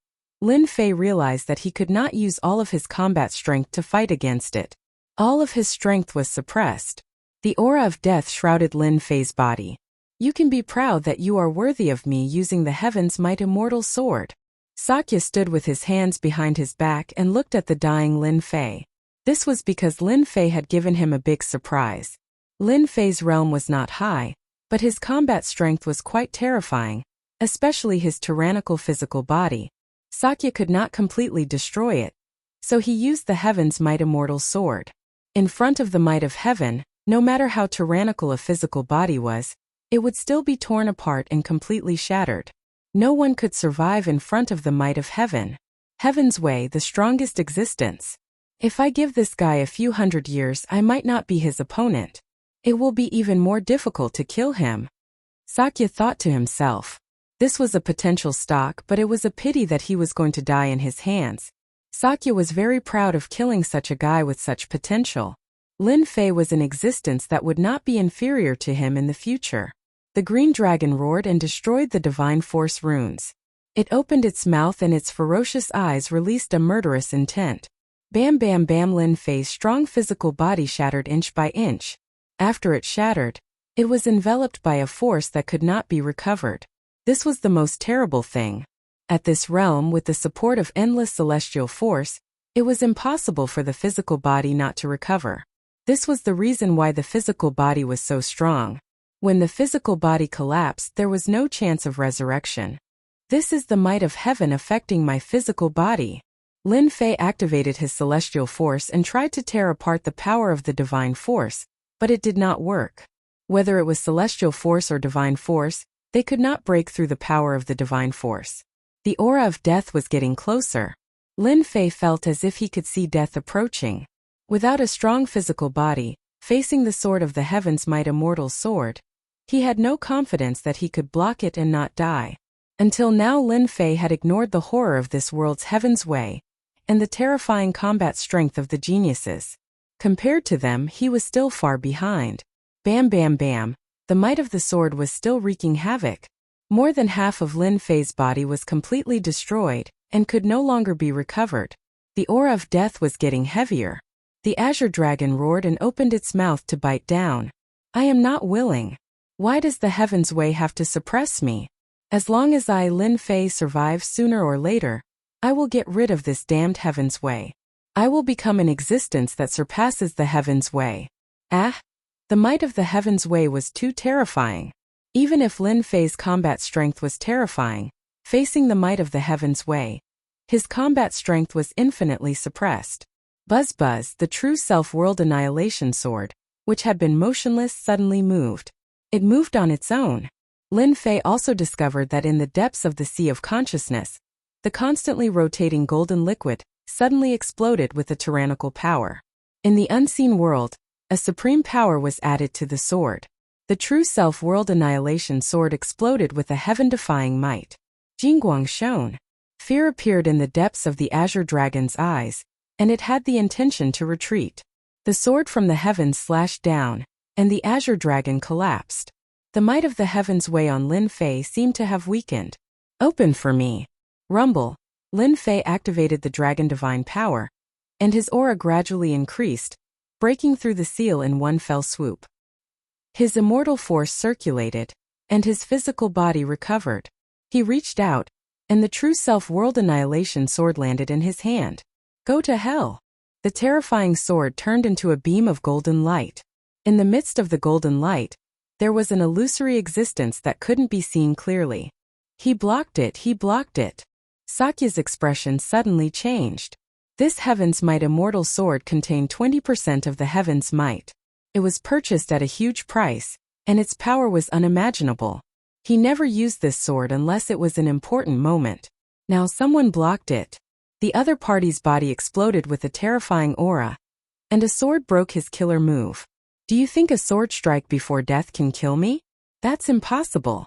Lin Fei realized that he could not use all of his combat strength to fight against it. All of his strength was suppressed. The aura of death shrouded Lin Fei's body. You can be proud that you are worthy of me using the heaven's might immortal sword. Sakya stood with his hands behind his back and looked at the dying Lin Fei. This was because Lin Fei had given him a big surprise. Lin Fei's realm was not high, but his combat strength was quite terrifying, especially his tyrannical physical body. Sakya could not completely destroy it, so he used the heaven's might immortal sword. In front of the might of heaven, no matter how tyrannical a physical body was, it would still be torn apart and completely shattered. No one could survive in front of the might of heaven. Heaven's way, the strongest existence. If I give this guy a few hundred years, I might not be his opponent. It will be even more difficult to kill him. Sakya thought to himself. This was a potential stock, but it was a pity that he was going to die in his hands. Sakya was very proud of killing such a guy with such potential. Lin Fei was an existence that would not be inferior to him in the future. The green dragon roared and destroyed the divine force runes. It opened its mouth and its ferocious eyes released a murderous intent. Bam bam bam. Lin Fei's strong physical body shattered inch by inch. After it shattered, it was enveloped by a force that could not be recovered. This was the most terrible thing. At this realm, with the support of endless celestial force, it was impossible for the physical body not to recover. This was the reason why the physical body was so strong. When the physical body collapsed, there was no chance of resurrection. This is the might of heaven affecting my physical body. Lin Fei activated his celestial force and tried to tear apart the power of the divine force, but it did not work. Whether it was celestial force or divine force, they could not break through the power of the divine force. The aura of death was getting closer. Lin Fei felt as if he could see death approaching. Without a strong physical body, facing the sword of the heaven's might immortal sword, he had no confidence that he could block it and not die. Until now, Lin Fei had ignored the horror of this world's heaven's way and the terrifying combat strength of the geniuses. Compared to them, he was still far behind. Bam bam bam, the might of the sword was still wreaking havoc. More than half of Lin Fei's body was completely destroyed and could no longer be recovered. The aura of death was getting heavier. The azure dragon roared and opened its mouth to bite down. I am not willing. Why does the heaven's way have to suppress me? As long as I, Lin Fei, survive, sooner or later, I will get rid of this damned heaven's way. I will become an existence that surpasses the heaven's way. Ah! The might of the heaven's way was too terrifying. Even if Lin Fei's combat strength was terrifying, facing the might of the heaven's way, his combat strength was infinitely suppressed. Buzz buzz, the true self-world annihilation sword, which had been motionless, suddenly moved. It moved on its own. Lin Fei also discovered that in the depths of the sea of consciousness, the constantly rotating golden liquid suddenly exploded with a tyrannical power. In the unseen world, A supreme power was added to the sword. The true self-world annihilation sword exploded with a heaven-defying might. Jingguang shone. Fear appeared in the depths of the azure dragon's eyes, and it had the intention to retreat. The sword from the heavens slashed down, and the azure dragon collapsed. The might of the heavens weigh on Lin Fei seemed to have weakened. Open for me. Rumble. Lin Fei activated the dragon divine power, and his aura gradually increased, breaking through the seal in one fell swoop. His immortal force circulated, and his physical body recovered. He reached out, and the true self-world annihilation sword landed in his hand. Go to hell. The terrifying sword turned into a beam of golden light. In the midst of the golden light, there was an illusory existence that couldn't be seen clearly. He blocked it. Sakya's expression suddenly changed. This Heaven's Might immortal sword contained 20% of the Heaven's Might. It was purchased at a huge price, and its power was unimaginable. He never used this sword unless it was an important moment. Now someone blocked it. The other party's body exploded with a terrifying aura, and a sword broke his killer move. Do you think a sword strike before death can kill me? That's impossible.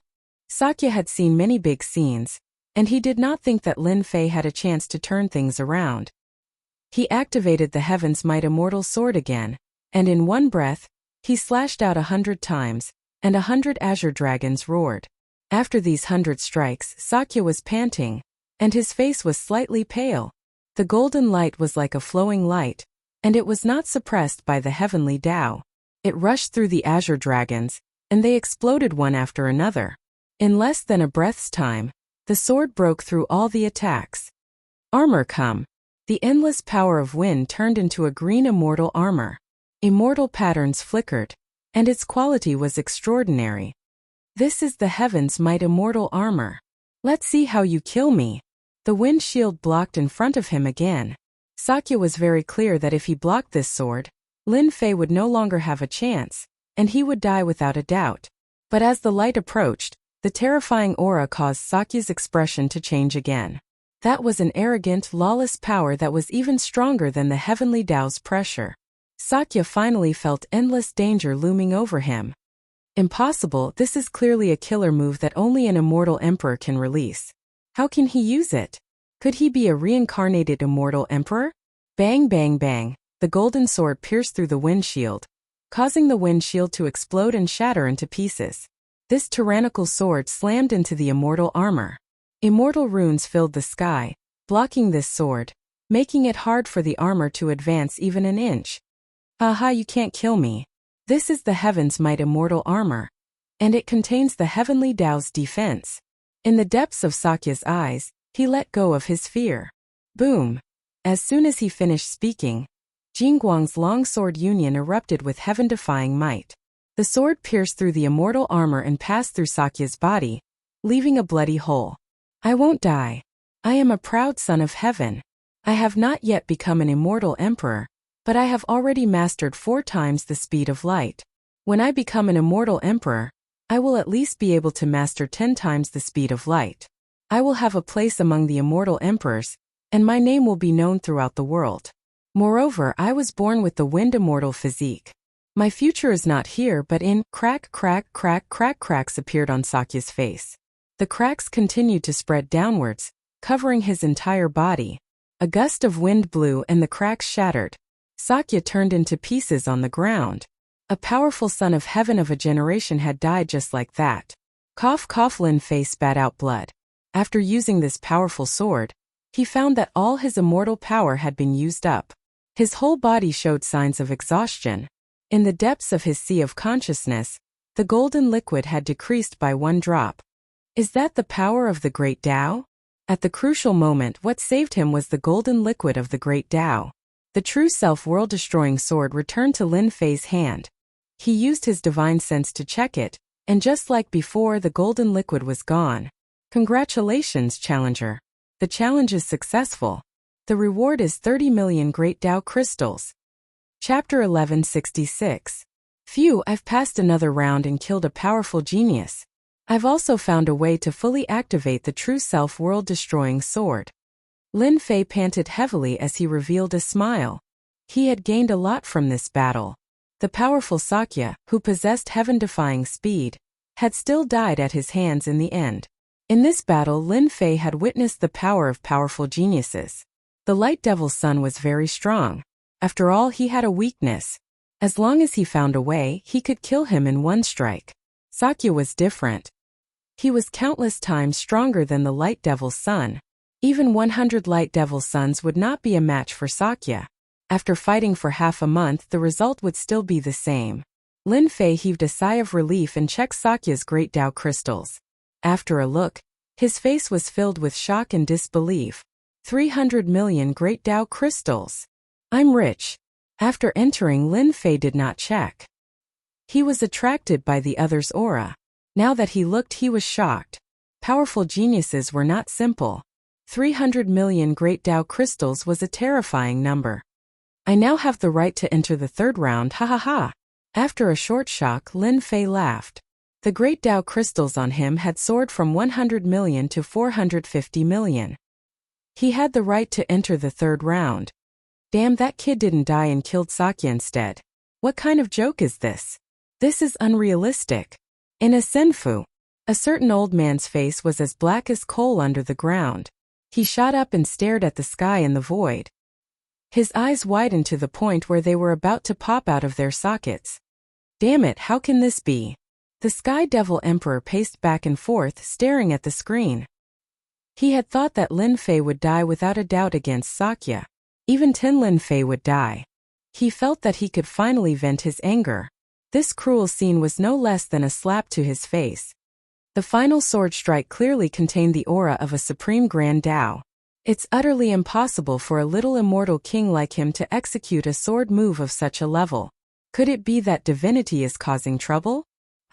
Sakya had seen many big scenes, and he did not think that Lin Fei had a chance to turn things around. He activated the Heaven's Might immortal sword again, and in one breath, he slashed out 100 times, and 100 azure dragons roared. After these 100 strikes, Sakya was panting, and his face was slightly pale. The golden light was like a flowing light, and it was not suppressed by the heavenly Tao. It rushed through the azure dragons, and they exploded one after another. In less than a breath's time, the sword broke through all the attacks. Armor come. The endless power of wind turned into a green immortal armor. Immortal patterns flickered, and its quality was extraordinary. This is the Heaven's Might immortal armor. Let's see how you kill me. The wind shield blocked in front of him again. Sakya was very clear that if he blocked this sword, Lin Fei would no longer have a chance, and he would die without a doubt. But as the light approached, the terrifying aura caused Sakya's expression to change again. That was an arrogant, lawless power that was even stronger than the heavenly Tao's pressure. Sakya finally felt endless danger looming over him. Impossible, this is clearly a killer move that only an immortal emperor can release. How can he use it? Could he be a reincarnated immortal emperor? Bang bang bang, the golden sword pierced through the windshield, causing the windshield to explode and shatter into pieces. This tyrannical sword slammed into the immortal armor. Immortal runes filled the sky, blocking this sword, making it hard for the armor to advance even an inch. Aha, you can't kill me. This is the Heaven's Might immortal armor, and it contains the heavenly Tao's defense. In the depths of Sakya's eyes, he let go of his fear. Boom! As soon as he finished speaking, Jingguang's long sword union erupted with heaven-defying might. The sword pierced through the immortal armor and passed through Sakya's body, leaving a bloody hole. I won't die. I am a proud son of heaven. I have not yet become an immortal emperor, but I have already mastered 4 times the speed of light. When I become an immortal emperor, I will at least be able to master 10 times the speed of light. I will have a place among the immortal emperors, and my name will be known throughout the world. Moreover, I was born with the wind immortal physique. My future is not here but in crack. Cracks appeared on Sakya's face. The cracks continued to spread downwards, covering his entire body. A gust of wind blew and the cracks shattered. Sakya turned into pieces on the ground. A powerful son of heaven of a generation had died just like that. Cough. Lin Fei spat out blood. After using this powerful sword, he found that all his immortal power had been used up. His whole body showed signs of exhaustion. In the depths of his sea of consciousness, the golden liquid had decreased by 1 drop. Is that the power of the great Tao? At the crucial moment, what saved him was the golden liquid of the great Tao. The true self-world-destroying sword returned to Lin Fei's hand. He used his divine sense to check it, and just like before, the golden liquid was gone. Congratulations, challenger. The challenge is successful. The reward is 30 million Great Tao crystals. Chapter 1166. Phew, I've passed another round and killed a powerful genius. I've also found a way to fully activate the true self-world-destroying sword. Lin Fei panted heavily as he revealed a smile. He had gained a lot from this battle. The powerful Sakya, who possessed heaven-defying speed, had still died at his hands in the end. In this battle, Lin Fei had witnessed the power of powerful geniuses. The Light Devil's son was very strong. After all, he had a weakness. As long as he found a way, he could kill him in one strike. Sakya was different. He was countless times stronger than the Light Devil's son. Even 100 Light Devil's sons would not be a match for Sakya. After fighting for half a month, the result would still be the same. Lin Fei heaved a sigh of relief and checked Sakya's great Tao crystals. After a look, his face was filled with shock and disbelief. 300 million great Tao crystals. I'm rich. After entering, Lin Fei did not check. He was attracted by the other's aura. Now that he looked, he was shocked. Powerful geniuses were not simple. 300 million great Tao crystals was a terrifying number. I now have the right to enter the third round, ha ha ha. After a short shock, Lin Fei laughed. The great Tao crystals on him had soared from 100 million to 450 million. He had the right to enter the third round. Damn, that kid didn't die and killed Sakya instead. What kind of joke is this? This is unrealistic. In a senfu, a certain old man's face was as black as coal under the ground. He shot up and stared at the sky and the void. His eyes widened to the point where they were about to pop out of their sockets. Damn it, how can this be? The Sky Devil Emperor paced back and forth, staring at the screen. He had thought that Lin Fei would die without a doubt against Sakya. Even Lin Fei would die. He felt that he could finally vent his anger. This cruel scene was no less than a slap to his face. The final sword strike clearly contained the aura of a supreme grand Tao. It's utterly impossible for a little immortal king like him to execute a sword move of such a level. Could it be that divinity is causing trouble?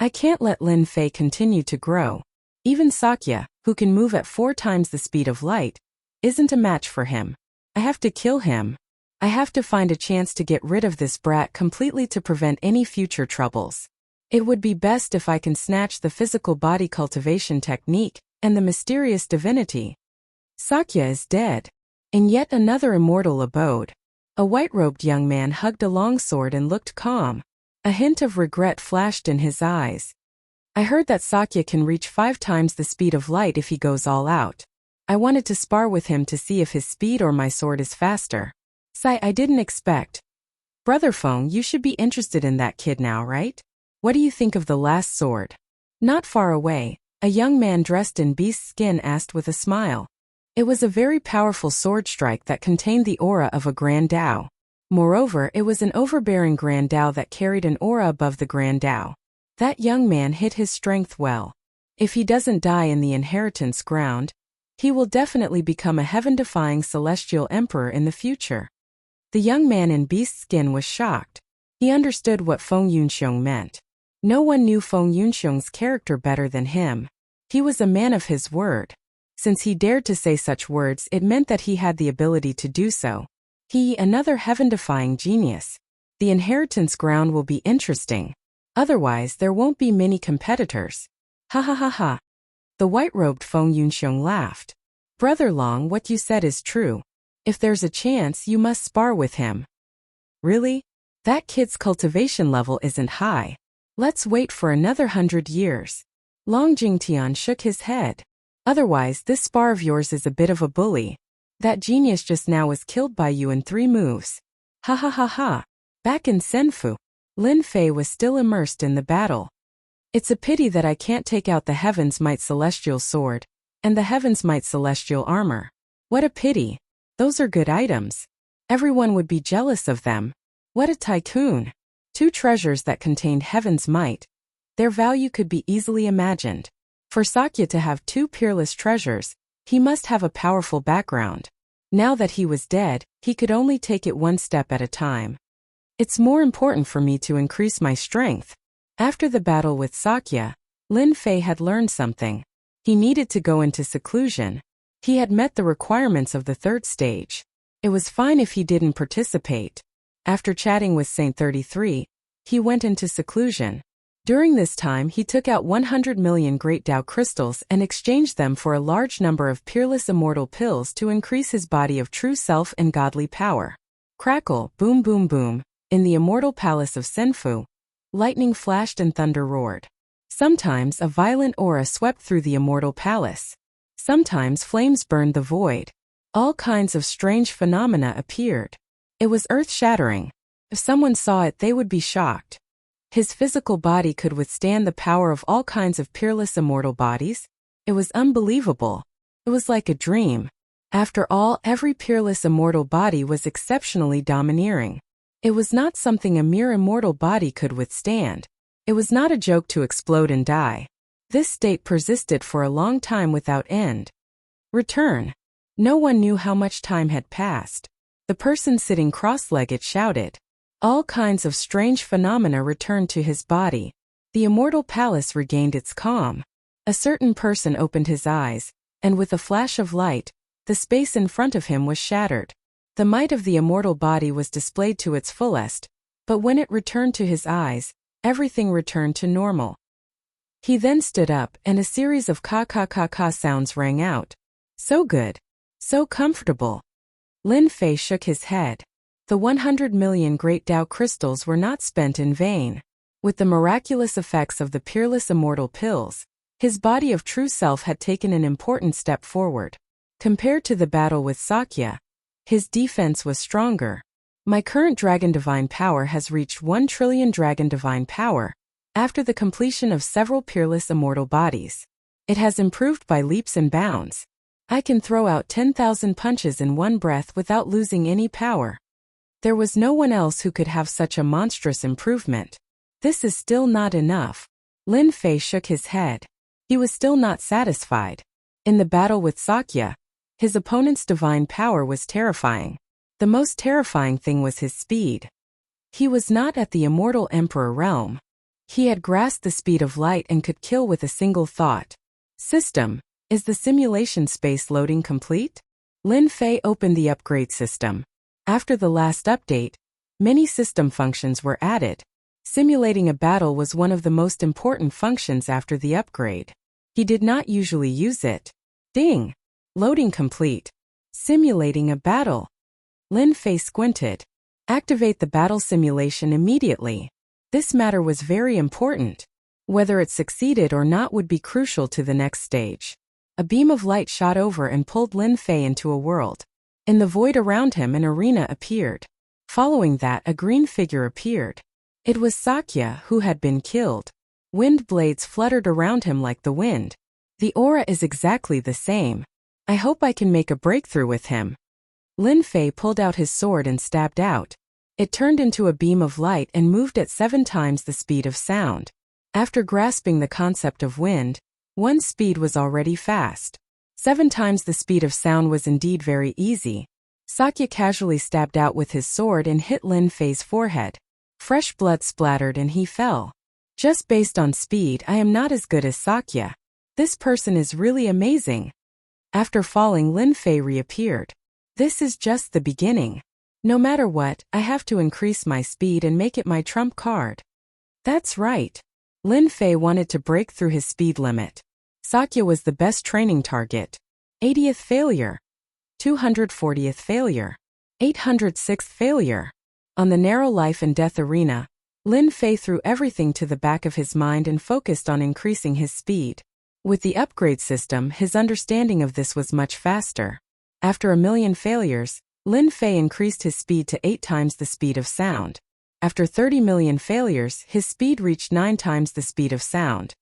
I can't let Lin Fei continue to grow. Even Sakya, who can move at 4 times the speed of light, isn't a match for him. I have to kill him. I have to find a chance to get rid of this brat completely to prevent any future troubles. It would be best if I can snatch the physical body cultivation technique and the mysterious divinity. Sakya is dead. In yet another immortal abode, a white-robed young man hugged a longsword and looked calm. A hint of regret flashed in his eyes. I heard that Sakya can reach 5 times the speed of light if he goes all out. I wanted to spar with him to see if his speed or my sword is faster. Sigh, I didn't expect. Brother Feng, you should be interested in that kid now, right? What do you think of the last sword? Not far away, a young man dressed in beast skin asked with a smile. It was a very powerful sword strike that contained the aura of a Grand Tao. Moreover, it was an overbearing Grand Tao that carried an aura above the Grand Tao. That young man hid his strength well. If he doesn't die in the inheritance ground, he will definitely become a heaven-defying celestial emperor in the future. The young man in beast skin was shocked. He understood what Feng Yunxiong meant. No one knew Feng Yunxiong's character better than him. He was a man of his word. Since he dared to say such words, it meant that he had the ability to do so. He, another heaven-defying genius. The inheritance ground will be interesting. Otherwise, there won't be many competitors. Ha ha ha ha. The white-robed Feng Yunxiong laughed. Brother Long, what you said is true. If there's a chance, you must spar with him. Really? That kid's cultivation level isn't high. Let's wait for another 100 years. Long Jingtian shook his head. Otherwise, this spar of yours is a bit of a bully. That genius just now was killed by you in 3 moves. Ha ha ha ha. Back in Senfu, Lin Fei was still immersed in the battle. It's a pity that I can't take out the Heaven's Might Celestial Sword and the Heaven's Might Celestial Armor. What a pity. Those are good items. Everyone would be jealous of them. What a tycoon. 2 treasures that contained Heaven's Might. Their value could be easily imagined. For Sakya to have 2 peerless treasures, he must have a powerful background. Now that he was dead, he could only take it 1 step at a time. It's more important for me to increase my strength. After the battle with Sakya, Lin Fei had learned something. He needed to go into seclusion. He had met the requirements of the 3rd stage. It was fine if he didn't participate. After chatting with Saint 33, he went into seclusion. During this time, he took out 100 million Great Tao crystals and exchanged them for a large number of peerless immortal pills to increase his body of true self and godly power. Crackle, boom boom boom. In the immortal palace of Senfu, lightning flashed and thunder roared. Sometimes a violent aura swept through the immortal palace. Sometimes flames burned the void. All kinds of strange phenomena appeared. It was earth-shattering. If someone saw it, they would be shocked. His physical body could withstand the power of all kinds of peerless immortal bodies. It was unbelievable. It was like a dream. After all, every peerless immortal body was exceptionally domineering. It was not something a mere immortal body could withstand. It was not a joke to explode and die. This state persisted for a long time without end. Return. No one knew how much time had passed. The person sitting cross-legged shouted. All kinds of strange phenomena returned to his body. The immortal palace regained its calm. A certain person opened his eyes, and with a flash of light, the space in front of him was shattered. The might of the immortal body was displayed to its fullest, but when it returned to his eyes, everything returned to normal. He then stood up, and a series of ka-ka-ka-ka sounds rang out. So good. So comfortable. Lin Fei shook his head. The 100 million great Tao crystals were not spent in vain. With the miraculous effects of the peerless immortal pills, his body of true self had taken an important step forward. Compared to the battle with Sakya, his defense was stronger. My current Dragon Divine Power has reached 1 trillion Dragon Divine Power, after the completion of several peerless immortal bodies. It has improved by leaps and bounds. I can throw out 10,000 punches in one breath without losing any power. There was no one else who could have such a monstrous improvement. This is still not enough. Lin Fei shook his head. He was still not satisfied. In the battle with Sakya, his opponent's divine power was terrifying. The most terrifying thing was his speed. He was not at the immortal emperor realm. He had grasped the speed of light and could kill with a single thought. System, is the simulation space loading complete? Lin Fei opened the upgrade system. After the last update, many system functions were added. Simulating a battle was one of the most important functions after the upgrade. He did not usually use it. Ding! Loading complete. Simulating a battle. Lin Fei squinted. Activate the battle simulation immediately. This matter was very important. Whether it succeeded or not would be crucial to the next stage. A beam of light shot over and pulled Lin Fei into a world. In the void around him, an arena appeared. Following that, a green figure appeared. It was Sakya, who had been killed. Wind blades fluttered around him like the wind. The aura is exactly the same. I hope I can make a breakthrough with him. Lin Fei pulled out his sword and stabbed out. It turned into a beam of light and moved at 7 times the speed of sound. After grasping the concept of wind, one's speed was already fast. 7 times the speed of sound was indeed very easy. Sakya casually stabbed out with his sword and hit Lin Fei's forehead. Fresh blood splattered and he fell. Just based on speed, I am not as good as Sakya. This person is really amazing. After falling, Lin Fei reappeared. This is just the beginning. No matter what, I have to increase my speed and make it my trump card. That's right. Lin Fei wanted to break through his speed limit. Sakya was the best training target. 80th failure. 240th failure. 806th failure. On the narrow life and death arena, Lin Fei threw everything to the back of his mind and focused on increasing his speed. With the upgrade system, his understanding of this was much faster. After 1,000,000 failures, Lin Fei increased his speed to 8 times the speed of sound. After 30 million failures, his speed reached 9 times the speed of sound.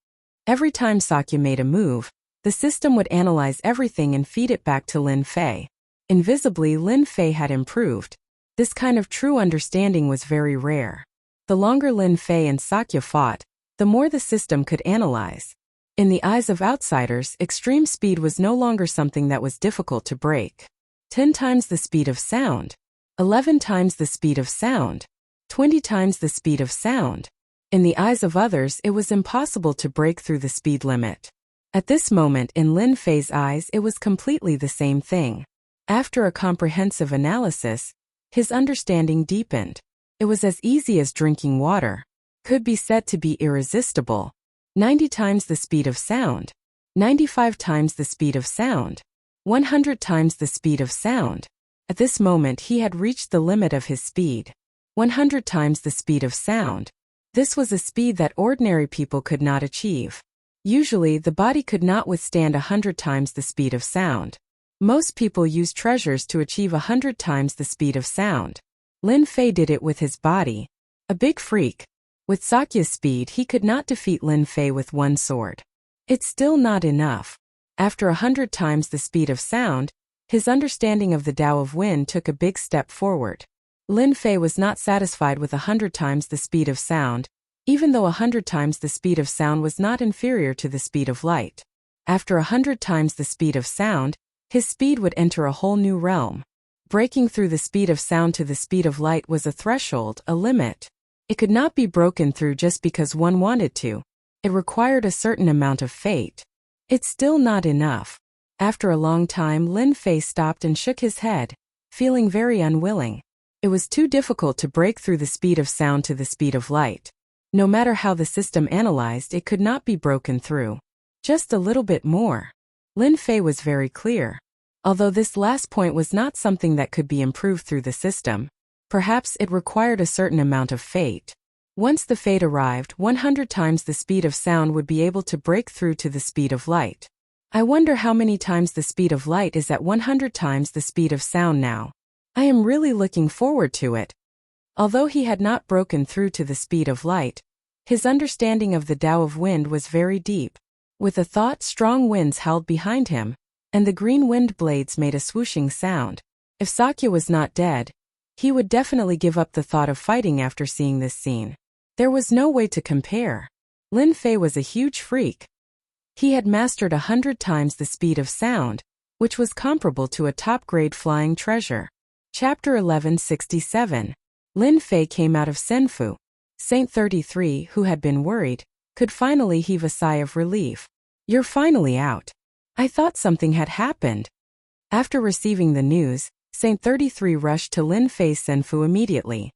Every time Sakya made a move, the system would analyze everything and feed it back to Lin Fei. Invisibly, Lin Fei had improved. This kind of true understanding was very rare. The longer Lin Fei and Sakya fought, the more the system could analyze. In the eyes of outsiders, extreme speed was no longer something that was difficult to break. 10 times the speed of sound. 11 times the speed of sound. 20 times the speed of sound. In the eyes of others, it was impossible to break through the speed limit. At this moment, in Lin Fei's eyes, it was completely the same thing. After a comprehensive analysis, his understanding deepened. It was as easy as drinking water. Could be said to be irresistible. 90 times the speed of sound. 95 times the speed of sound. 100 times the speed of sound. At this moment he had reached the limit of his speed. 100 times the speed of sound. This was a speed that ordinary people could not achieve. Usually, the body could not withstand 100 times the speed of sound. Most people use treasures to achieve 100 times the speed of sound. Lin Fei did it with his body. A big freak. With Sakya's speed, he could not defeat Lin Fei with one sword. It's still not enough. After 100 times the speed of sound, his understanding of the Tao of Wind took a big step forward. Lin Fei was not satisfied with 100 times the speed of sound, even though 100 times the speed of sound was not inferior to the speed of light. After 100 times the speed of sound, his speed would enter a whole new realm. Breaking through the speed of sound to the speed of light was a threshold, a limit. It could not be broken through just because one wanted to. It required a certain amount of fate. It's still not enough. After a long time, Lin Fei stopped and shook his head, feeling very unwilling. It was too difficult to break through the speed of sound to the speed of light. No matter how the system analyzed, it could not be broken through. Just a little bit more. Lin Fei was very clear. Although this last point was not something that could be improved through the system, perhaps it required a certain amount of fate. Once the fate arrived, 100 times the speed of sound would be able to break through to the speed of light. I wonder how many times the speed of light is at 100 times the speed of sound now. I am really looking forward to it. Although he had not broken through to the speed of light, his understanding of the Tao of Wind was very deep. With a thought, strong winds howled behind him, and the green wind blades made a swooshing sound. If Sakya was not dead, he would definitely give up the thought of fighting after seeing this scene. There was no way to compare. Lin Fei was a huge freak. He had mastered 100 times the speed of sound, which was comparable to a top-grade flying treasure. Chapter 1167. Lin Fei came out of Senfu. Saint 33, who had been worried, could finally heave a sigh of relief. You're finally out. I thought something had happened. After receiving the news, Saint 33 rushed to Lin Fei's Senfu immediately.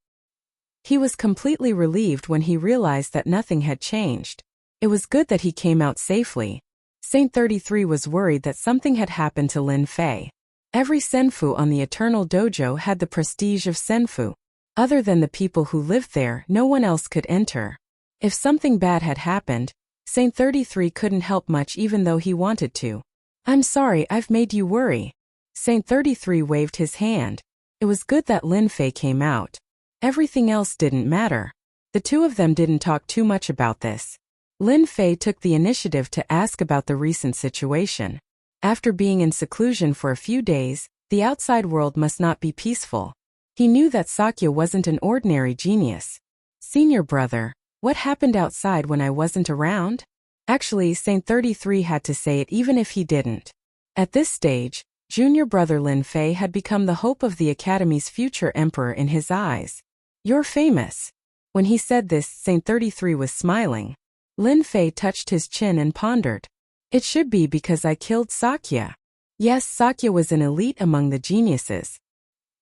He was completely relieved when he realized that nothing had changed. It was good that he came out safely. Saint 33 was worried that something had happened to Lin Fei. Every Senfu on the Eternal Dojo had the prestige of Senfu. Other than the people who lived there, no one else could enter. If something bad had happened, Saint 33 couldn't help much even though he wanted to. I'm sorry I've made you worry. Saint 33 waved his hand. It was good that Lin Fei came out. Everything else didn't matter. The two of them didn't talk too much about this. Lin Fei took the initiative to ask about the recent situation. After being in seclusion for a few days, the outside world must not be peaceful. He knew that Sakya wasn't an ordinary genius. Senior brother, what happened outside when I wasn't around? Actually, Saint 33 had to say it even if he didn't. At this stage, junior brother Lin Fei had become the hope of the Academy's future emperor in his eyes. You're famous. When he said this, Saint 33 was smiling. Lin Fei touched his chin and pondered. It should be because I killed Sakya. Yes, Sakya was an elite among the geniuses.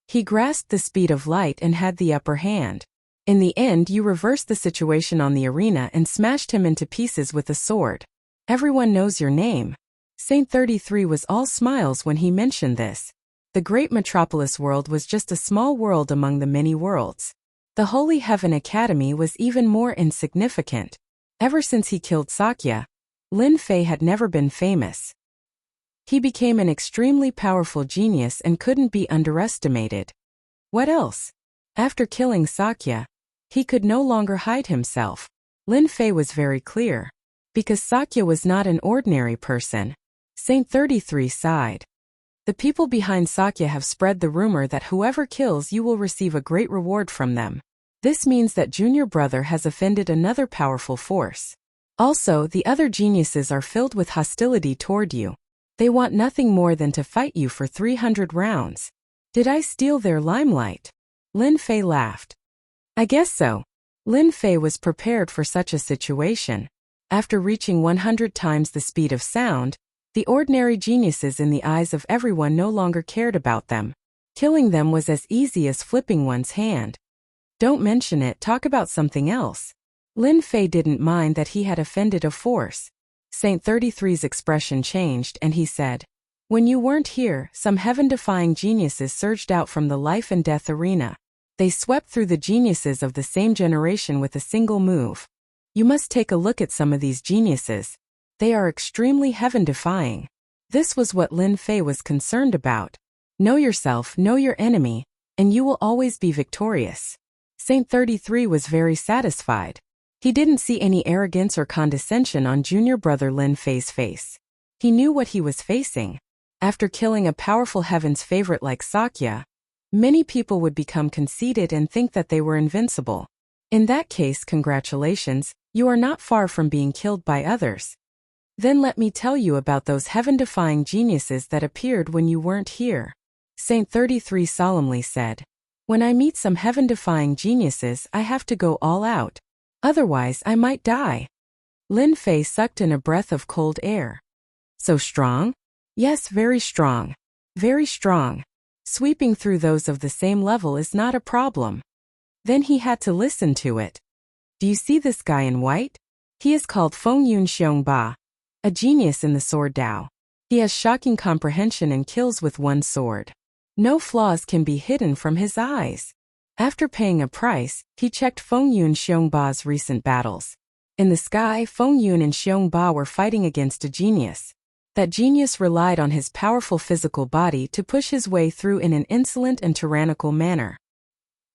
He grasped the speed of light and had the upper hand. In the end, you reversed the situation on the arena and smashed him into pieces with a sword. Everyone knows your name. Saint 33 was all smiles when he mentioned this. The great metropolis world was just a small world among the many worlds. The Holy Heaven Academy was even more insignificant. Ever since he killed Sakya, Lin Fei had never been famous. He became an extremely powerful genius and couldn't be underestimated. What else? After killing Sakya, he could no longer hide himself. Lin Fei was very clear. Because Sakya was not an ordinary person. Saint 33 sighed. The people behind Sakya have spread the rumor that whoever kills you will receive a great reward from them. This means that junior brother has offended another powerful force. Also, the other geniuses are filled with hostility toward you. They want nothing more than to fight you for 300 rounds. Did I steal their limelight? Lin Fei laughed. I guess so. Lin Fei was prepared for such a situation. After reaching 100 times the speed of sound, the ordinary geniuses in the eyes of everyone no longer cared about them. Killing them was as easy as flipping one's hand. Don't mention it, talk about something else. Lin Fei didn't mind that he had offended a force. Saint 33's expression changed and he said, when you weren't here, some heaven-defying geniuses surged out from the life and death arena. They swept through the geniuses of the same generation with a single move. You must take a look at some of these geniuses. They are extremely heaven-defying. This was what Lin Fei was concerned about. Know yourself, know your enemy, and you will always be victorious. Saint 33 was very satisfied. He didn't see any arrogance or condescension on junior brother Lin Fei's face. He knew what he was facing. After killing a powerful heaven's favorite like Sakya, many people would become conceited and think that they were invincible. In that case, congratulations, you are not far from being killed by others. Then let me tell you about those heaven-defying geniuses that appeared when you weren't here. Saint 33 solemnly said, when I meet some heaven-defying geniuses, I have to go all out. Otherwise, I might die. Lin Fei sucked in a breath of cold air. So strong? Yes, very strong. Very strong. Sweeping through those of the same level is not a problem. Then he had to listen to it. Do you see this guy in white? He is called Feng Yun Xiong Ba, a genius in the sword Dao. He has shocking comprehension and kills with one sword. No flaws can be hidden from his eyes. After paying a price, he checked Feng Yun Xiong Ba's recent battles. In the sky, Feng Yun and Xiong Ba were fighting against a genius. That genius relied on his powerful physical body to push his way through in an insolent and tyrannical manner.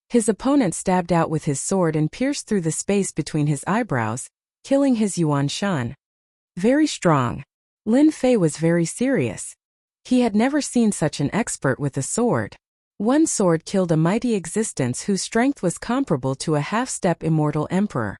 His opponent stabbed out with his sword and pierced through the space between his eyebrows, killing his Yuan Shan. Very strong. Lin Fei was very serious. He had never seen such an expert with a sword. One sword killed a mighty existence whose strength was comparable to a half-step immortal emperor.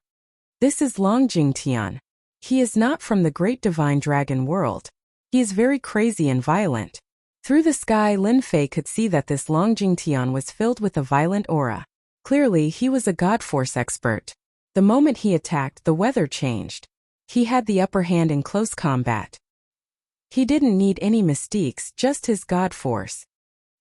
This is Long Jingtian. He is not from the great divine dragon world. He is very crazy and violent. Through the sky, Lin Fei could see that this Long Jingtian was filled with a violent aura. Clearly, he was a god force expert. The moment he attacked, the weather changed. He had the upper hand in close combat. He didn't need any mystiques, just his god force.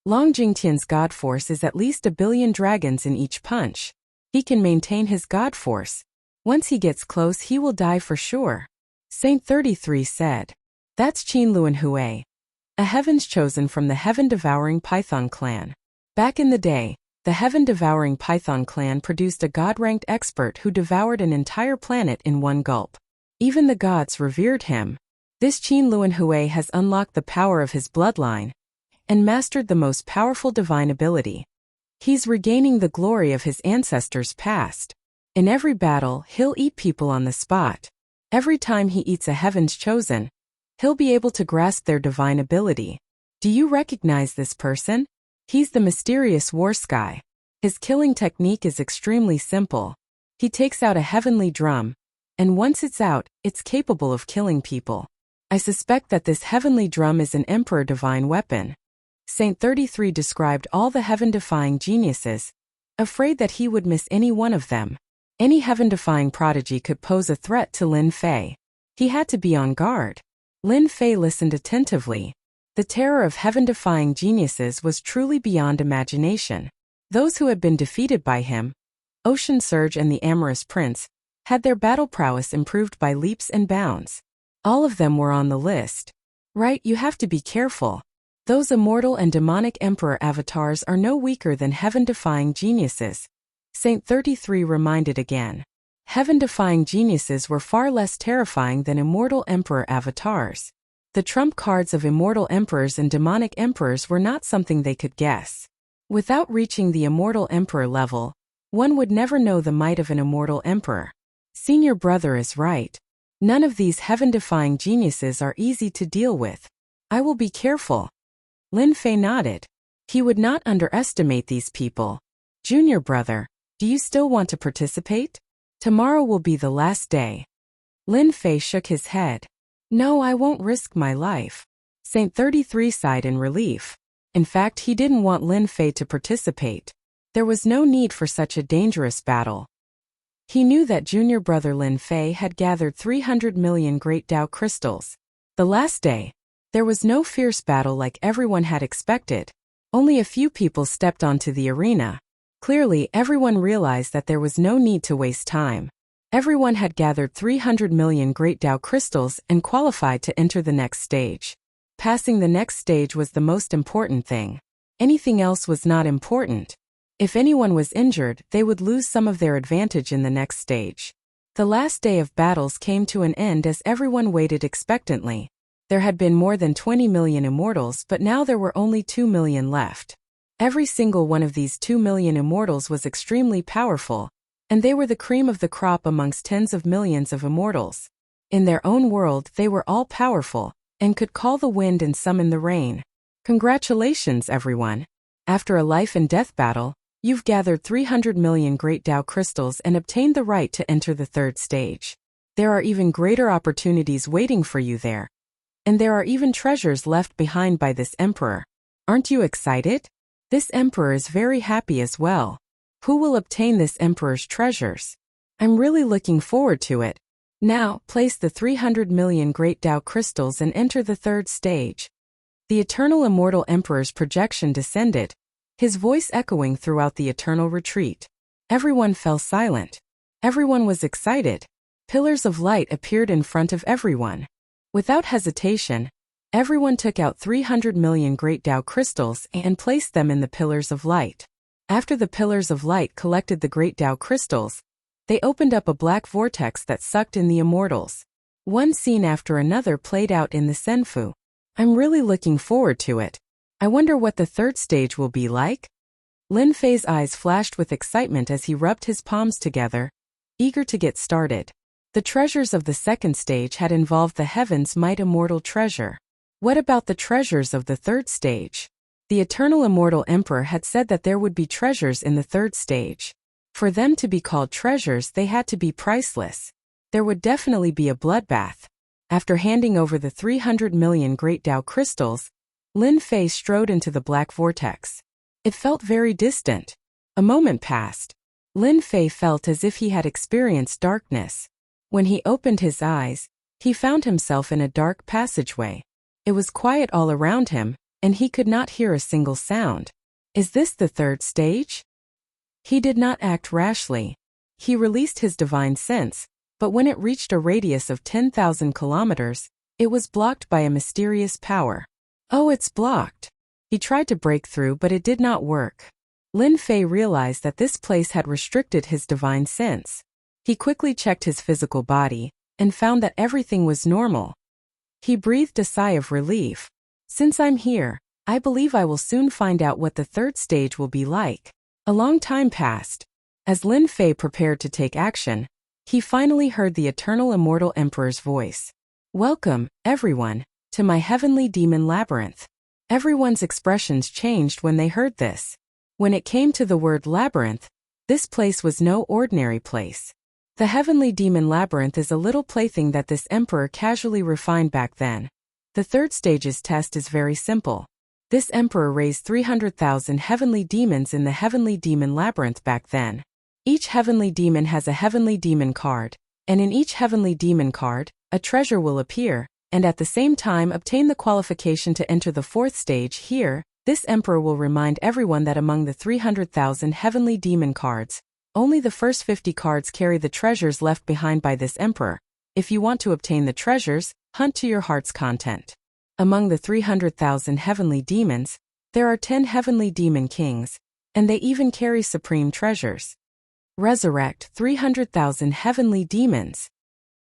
Long Jingtian's god force is at least 1 billion dragons in each punch. He can maintain his god force. Once he gets close, he will die for sure. Saint 33 said. That's Qin Luan Hui, a heavens chosen from the heaven-devouring Python clan. Back in the day, the heaven-devouring Python clan produced a god-ranked expert who devoured an entire planet in one gulp. Even the gods revered him. This Qin Luan Hui has unlocked the power of his bloodline and mastered the most powerful divine ability. He's regaining the glory of his ancestors past. In every battle, he'll eat people on the spot. Every time he eats a heaven's chosen, he'll be able to grasp their divine ability. Do you recognize this person? He's the mysterious War Sky. His killing technique is extremely simple. He takes out a heavenly drum, and once it's out, it's capable of killing people. I suspect that this heavenly drum is an emperor divine weapon. Saint 33 described all the heaven-defying geniuses, afraid that he would miss any one of them. Any heaven-defying prodigy could pose a threat to Lin Fei. He had to be on guard. Lin Fei listened attentively. The terror of heaven-defying geniuses was truly beyond imagination. Those who had been defeated by him, Ocean Surge and the Amorous Prince, had their battle prowess improved by leaps and bounds. All of them were on the list. Right, you have to be careful. Those immortal and demonic emperor avatars are no weaker than heaven-defying geniuses. Saint 33 reminded again. Heaven-defying geniuses were far less terrifying than immortal emperor avatars. The trump cards of immortal emperors and demonic emperors were not something they could guess. Without reaching the immortal emperor level, one would never know the might of an immortal emperor. Senior brother is right. None of these heaven-defying geniuses are easy to deal with. I will be careful. Lin Fei nodded. He would not underestimate these people. Junior brother, do you still want to participate? Tomorrow will be the last day. Lin Fei shook his head. No, I won't risk my life. Saint 33 sighed in relief. In fact, he didn't want Lin Fei to participate. There was no need for such a dangerous battle. He knew that junior brother Lin Fei had gathered 300 million Great Dao crystals. The last day, there was no fierce battle like everyone had expected. Only a few people stepped onto the arena. Clearly, everyone realized that there was no need to waste time. Everyone had gathered 300 million Great Dao crystals and qualified to enter the next stage. Passing the next stage was the most important thing. Anything else was not important. If anyone was injured, they would lose some of their advantage in the next stage. The last day of battles came to an end as everyone waited expectantly. There had been more than 20 million immortals, but now there were only 2 million left. Every single one of these 2 million immortals was extremely powerful, and they were the cream of the crop amongst tens of millions of immortals. In their own world, they were all powerful, and could call the wind and summon the rain. Congratulations, everyone! After a life and death battle, you've gathered 300 million Great Tao crystals and obtained the right to enter the third stage. There are even greater opportunities waiting for you there. And there are even treasures left behind by this emperor. Aren't you excited? This emperor is very happy as well. Who will obtain this emperor's treasures? I'm really looking forward to it. Now, place the 300 million Great Tao crystals and enter the third stage. The eternal immortal emperor's projection descended, his voice echoing throughout the eternal retreat. Everyone fell silent. Everyone was excited. Pillars of light appeared in front of everyone. Without hesitation, everyone took out 300 million Great Tao crystals and placed them in the pillars of light. After the pillars of light collected the Great Tao crystals, they opened up a black vortex that sucked in the immortals. One scene after another played out in the Senfu. I'm really looking forward to it. I wonder what the third stage will be like? Lin Fei's eyes flashed with excitement as he rubbed his palms together, eager to get started. The treasures of the second stage had involved the heaven's might immortal treasure. What about the treasures of the third stage? The eternal immortal emperor had said that there would be treasures in the third stage. For them to be called treasures, they had to be priceless. There would definitely be a bloodbath. After handing over the 300 million Great Tao crystals, Lin Fei strode into the black vortex. It felt very distant. A moment passed. Lin Fei felt as if he had experienced darkness. When he opened his eyes, he found himself in a dark passageway. It was quiet all around him, and he could not hear a single sound. Is this the third stage? He did not act rashly. He released his divine sense, but when it reached a radius of 10,000 kilometers, it was blocked by a mysterious power. Oh, it's blocked. He tried to break through, but it did not work. Lin Fei realized that this place had restricted his divine sense. He quickly checked his physical body and found that everything was normal. He breathed a sigh of relief. Since I'm here, I believe I will soon find out what the third stage will be like. A long time passed. As Lin Fei prepared to take action, he finally heard the eternal immortal emperor's voice. Welcome, everyone, to my heavenly demon labyrinth. Everyone's expressions changed when they heard this. When it came to the word labyrinth, this place was no ordinary place. The heavenly demon labyrinth is a little plaything that this emperor casually refined back then. The third stage's test is very simple. This emperor raised 300,000 heavenly demons in the heavenly demon labyrinth back then. Each heavenly demon has a heavenly demon card, and in each heavenly demon card, a treasure will appear, and at the same time obtain the qualification to enter the fourth stage. Here, this emperor will remind everyone that among the 300,000 heavenly demon cards, only the first 50 cards carry the treasures left behind by this emperor. If you want to obtain the treasures, hunt to your heart's content. Among the 300,000 heavenly demons, there are 10 heavenly demon kings, and they even carry supreme treasures. Resurrect 300,000 heavenly demons.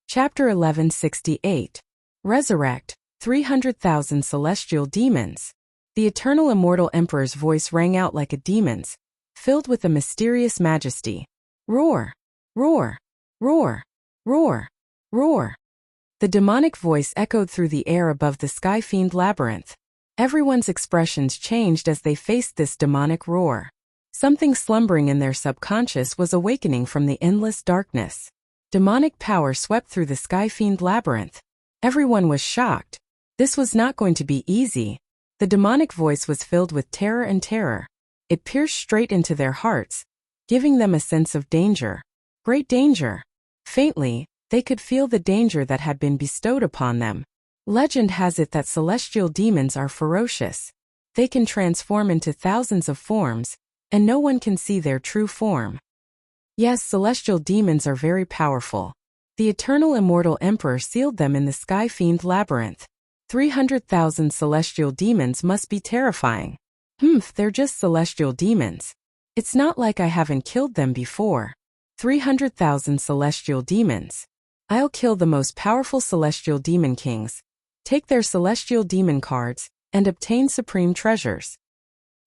Chapter 1168. Resurrect 300,000 celestial demons. The eternal immortal emperor's voice rang out like a demon's, filled with a mysterious majesty. Roar! Roar! Roar! Roar! Roar! The demonic voice echoed through the air above the sky fiend labyrinth. Everyone's expressions changed as they faced this demonic roar. Something slumbering in their subconscious was awakening from the endless darkness. Demonic power swept through the sky fiend labyrinth. Everyone was shocked. This was not going to be easy. The demonic voice was filled with terror and terror. It pierced straight into their hearts, giving them a sense of danger. Great danger. Faintly, they could feel the danger that had been bestowed upon them. Legend has it that celestial demons are ferocious. They can transform into thousands of forms, and no one can see their true form. Yes, celestial demons are very powerful. The eternal immortal emperor sealed them in the sky fiend labyrinth. 300,000 celestial demons must be terrifying. They're just celestial demons. It's not like I haven't killed them before. 300,000 celestial demons. I'll kill the most powerful celestial demon kings, take their celestial demon cards, and obtain supreme treasures.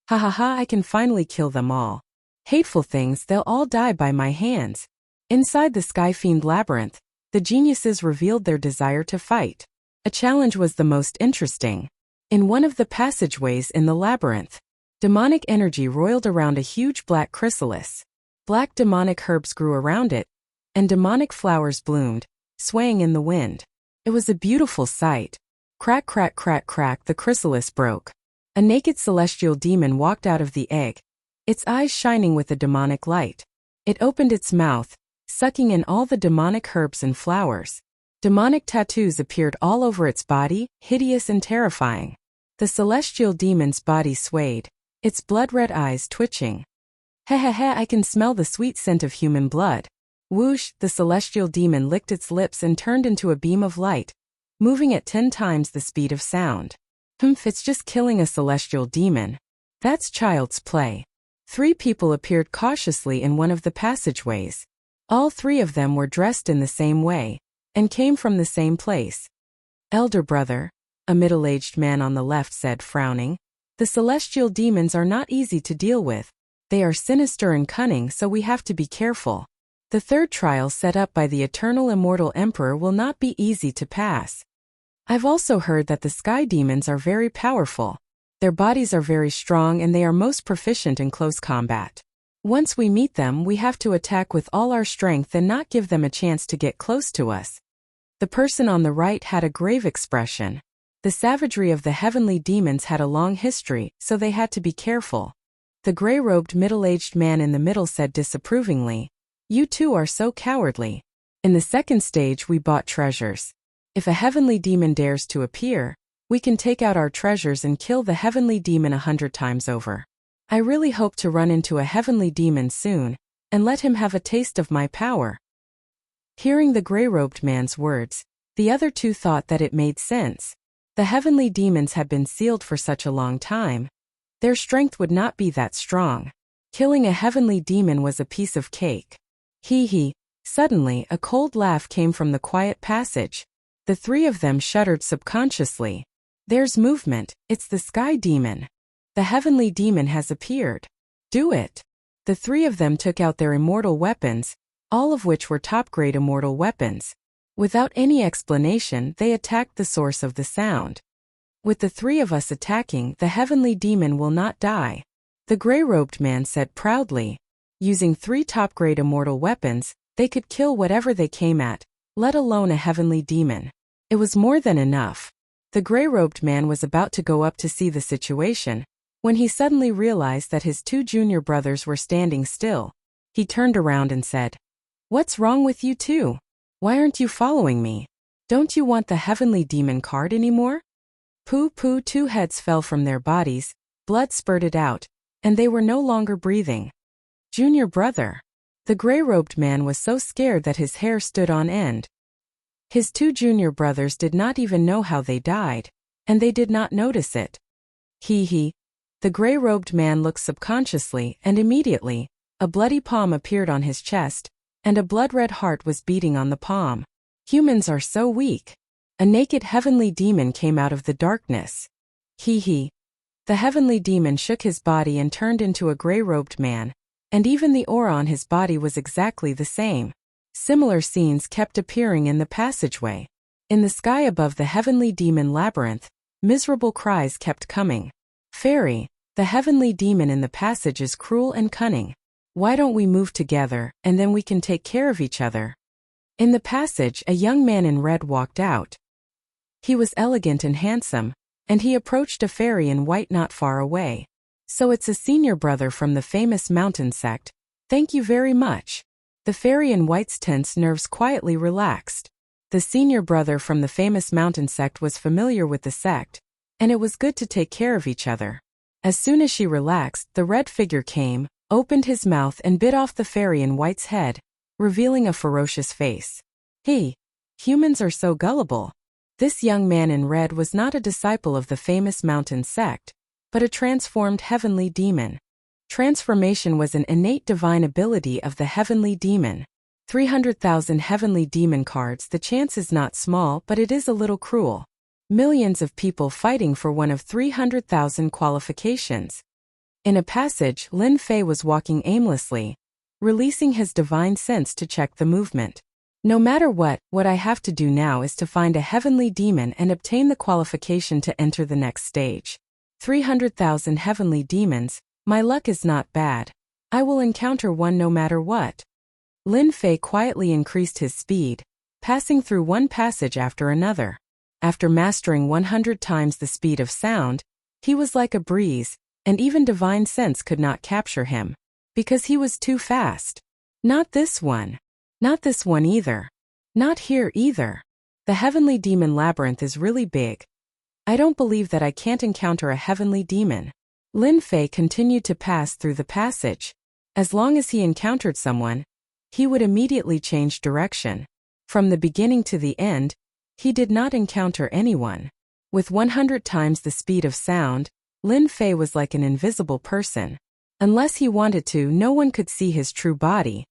Ha ha ha, I can finally kill them all. Hateful things, they'll all die by my hands. Inside the Sky Fiend labyrinth, the geniuses revealed their desire to fight. A challenge was the most interesting. In one of the passageways in the labyrinth, demonic energy roiled around a huge black chrysalis. Black demonic herbs grew around it, and demonic flowers bloomed, swaying in the wind. It was a beautiful sight. Crack, crack, crack, crack, the chrysalis broke. A naked celestial demon walked out of the egg, its eyes shining with a demonic light. It opened its mouth, sucking in all the demonic herbs and flowers. Demonic tattoos appeared all over its body, hideous and terrifying. The celestial demon's body swayed, its blood-red eyes twitching. Heh heh heh, I can smell the sweet scent of human blood. Whoosh, the celestial demon licked its lips and turned into a beam of light, moving at 10 times the speed of sound. It's just killing a celestial demon. That's child's play. 3 people appeared cautiously in one of the passageways. All 3 of them were dressed in the same way, and came from the same place. Elder brother, a middle-aged man on the left said, frowning, the celestial demons are not easy to deal with. They are sinister and cunning, so we have to be careful. The third trial set up by the eternal immortal emperor will not be easy to pass. I've also heard that the sky demons are very powerful. Their bodies are very strong and they are most proficient in close combat. Once we meet them, we have to attack with all our strength and not give them a chance to get close to us. The person on the right had a grave expression. The savagery of the heavenly demons had a long history, so they had to be careful. The gray-robed middle-aged man in the middle said disapprovingly, "You two are so cowardly. In the second stage we bought treasures. If a heavenly demon dares to appear, we can take out our treasures and kill the heavenly demon 100 times over. I really hope to run into a heavenly demon soon, and let him have a taste of my power." Hearing the gray-robed man's words, the other 2 thought that it made sense. The heavenly demons had been sealed for such a long time. Their strength would not be that strong. Killing a heavenly demon was a piece of cake. Hee hee. Suddenly, a cold laugh came from the quiet passage. The 3 of them shuddered subconsciously. There's movement, it's the sky demon. The heavenly demon has appeared. Do it. The 3 of them took out their immortal weapons, all of which were top-grade immortal weapons. Without any explanation, they attacked the source of the sound. With the 3 of us attacking, the heavenly demon will not die. The gray-robed man said proudly. Using 3 top-grade immortal weapons, they could kill whatever they came at, let alone a heavenly demon. It was more than enough. The gray-robed man was about to go up to see the situation, when he suddenly realized that his 2 junior brothers were standing still. He turned around and said, "What's wrong with you two? Why aren't you following me? Don't you want the heavenly demon card anymore?" Pooh pooh, 2 heads fell from their bodies, blood spurted out, and they were no longer breathing. Junior brother. The gray-robed man was so scared that his hair stood on end. His 2 junior brothers did not even know how they died, and they did not notice it. Hee hee. The gray-robed man looked subconsciously, and immediately, a bloody palm appeared on his chest, and a blood-red heart was beating on the palm. Humans are so weak. A naked heavenly demon came out of the darkness. Hee hee. The heavenly demon shook his body and turned into a gray-robed man, and even the aura on his body was exactly the same. Similar scenes kept appearing in the passageway. In the sky above the heavenly demon labyrinth, miserable cries kept coming. "Fairy, the heavenly demon in the passage is cruel and cunning. Why don't we move together, and then we can take care of each other?" In the passage, a young man in red walked out. He was elegant and handsome, and he approached a fairy in white not far away. "So it's a senior brother from the famous mountain sect. Thank you very much." The fairy in white's tense nerves quietly relaxed. The senior brother from the famous mountain sect was familiar with the sect, and it was good to take care of each other. As soon as she relaxed, the red figure came, opened his mouth and bit off the fairy in white's head, revealing a ferocious face. Hey, humans are so gullible. This young man in red was not a disciple of the famous mountain sect, but a transformed heavenly demon. Transformation was an innate divine ability of the heavenly demon. 300,000 heavenly demon cards. The chance is not small, but it is a little cruel. Millions of people fighting for one of 300,000 qualifications. In a passage, Lin Fei was walking aimlessly, releasing his divine sense to check the movement. No matter what I have to do now is to find a heavenly demon and obtain the qualification to enter the next stage. 300,000 heavenly demons, my luck is not bad. I will encounter one no matter what. Lin Fei quietly increased his speed, passing through one passage after another. After mastering 100 times the speed of sound, he was like a breeze, and even divine sense could not capture him, because he was too fast. Not this one. Not this one either. Not here either. The heavenly demon labyrinth is really big. I don't believe that I can't encounter a heavenly demon. Lin Fei continued to pass through the passage. As long as he encountered someone, he would immediately change direction. From the beginning to the end, he did not encounter anyone. With 100 times the speed of sound, Lin Fei was like an invisible person. Unless he wanted to, no one could see his true body.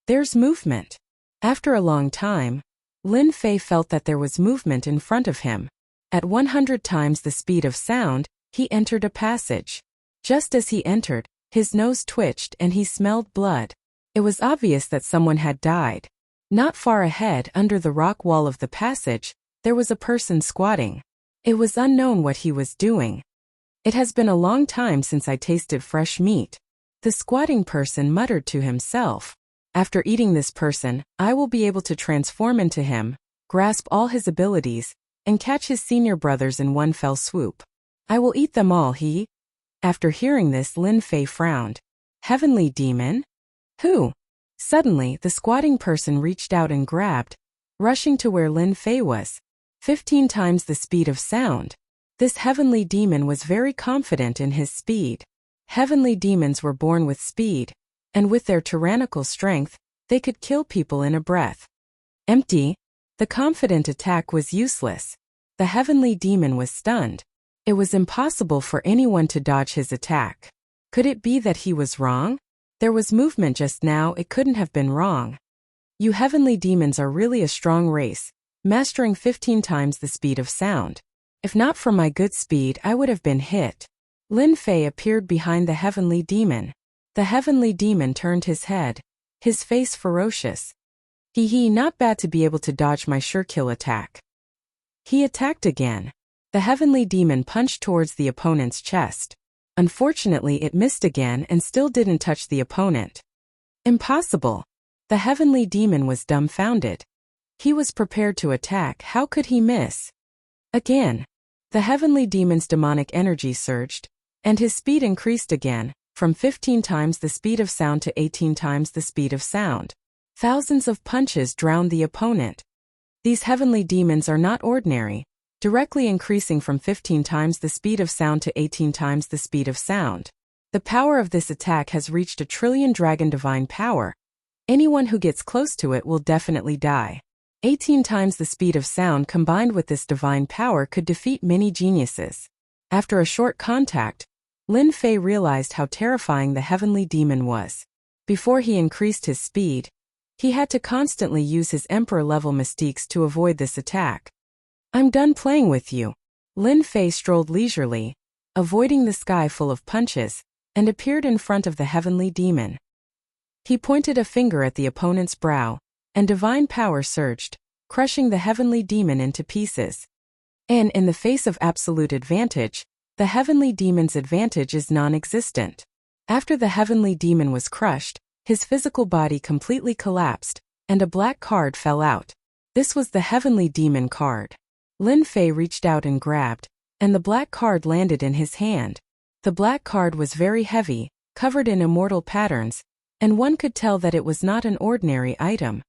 There's movement. After a long time, Lin Fei felt that there was movement in front of him. At 100 times the speed of sound, he entered a passage. Just as he entered, his nose twitched and he smelled blood. It was obvious that someone had died. Not far ahead, under the rock wall of the passage, there was a person squatting. It was unknown what he was doing. It has been a long time since I tasted fresh meat. The squatting person muttered to himself. After eating this person, I will be able to transform into him, grasp all his abilities, and catch his senior brothers in one fell swoop. I will eat them all, he. After hearing this, Lin Fei frowned. Heavenly demon? Who? Suddenly, the squatting person reached out and grabbed, rushing to where Lin Fei was. 15 times the speed of sound. This heavenly demon was very confident in his speed. Heavenly demons were born with speed, and with their tyrannical strength, they could kill people in a breath. Empty. The confident attack was useless. The heavenly demon was stunned. It was impossible for anyone to dodge his attack. Could it be that he was wrong? There was movement just now, it couldn't have been wrong. You heavenly demons are really a strong race, mastering 15 times the speed of sound. If not for my good speed, I would have been hit. Lin Fei appeared behind the heavenly demon. The heavenly demon turned his head, his face ferocious. Not bad to be able to dodge my sure kill attack. He attacked again. The heavenly demon punched towards the opponent's chest. Unfortunately, it missed again and still didn't touch the opponent. Impossible. The heavenly demon was dumbfounded. He was prepared to attack, how could he miss? Again. The heavenly demon's demonic energy surged, and his speed increased again, from 15 times the speed of sound to 18 times the speed of sound. Thousands of punches drowned the opponent. These heavenly demons are not ordinary, directly increasing from 15 times the speed of sound to 18 times the speed of sound. The power of this attack has reached a trillion dragon divine power. Anyone who gets close to it will definitely die. 18 times the speed of sound combined with this divine power could defeat many geniuses. After a short contact, Lin Fei realized how terrifying the heavenly demon was. Before he increased his speed, he had to constantly use his emperor-level mystiques to avoid this attack. I'm done playing with you. Lin Fei strolled leisurely, avoiding the sky full of punches, and appeared in front of the heavenly demon. He pointed a finger at the opponent's brow, and divine power surged, crushing the heavenly demon into pieces. And in the face of absolute advantage, the heavenly demon's advantage is non-existent. After the heavenly demon was crushed, his physical body completely collapsed, and a black card fell out. This was the heavenly demon card. Lin Fei reached out and grabbed, and the black card landed in his hand. The black card was very heavy, covered in immortal patterns, and one could tell that it was not an ordinary item.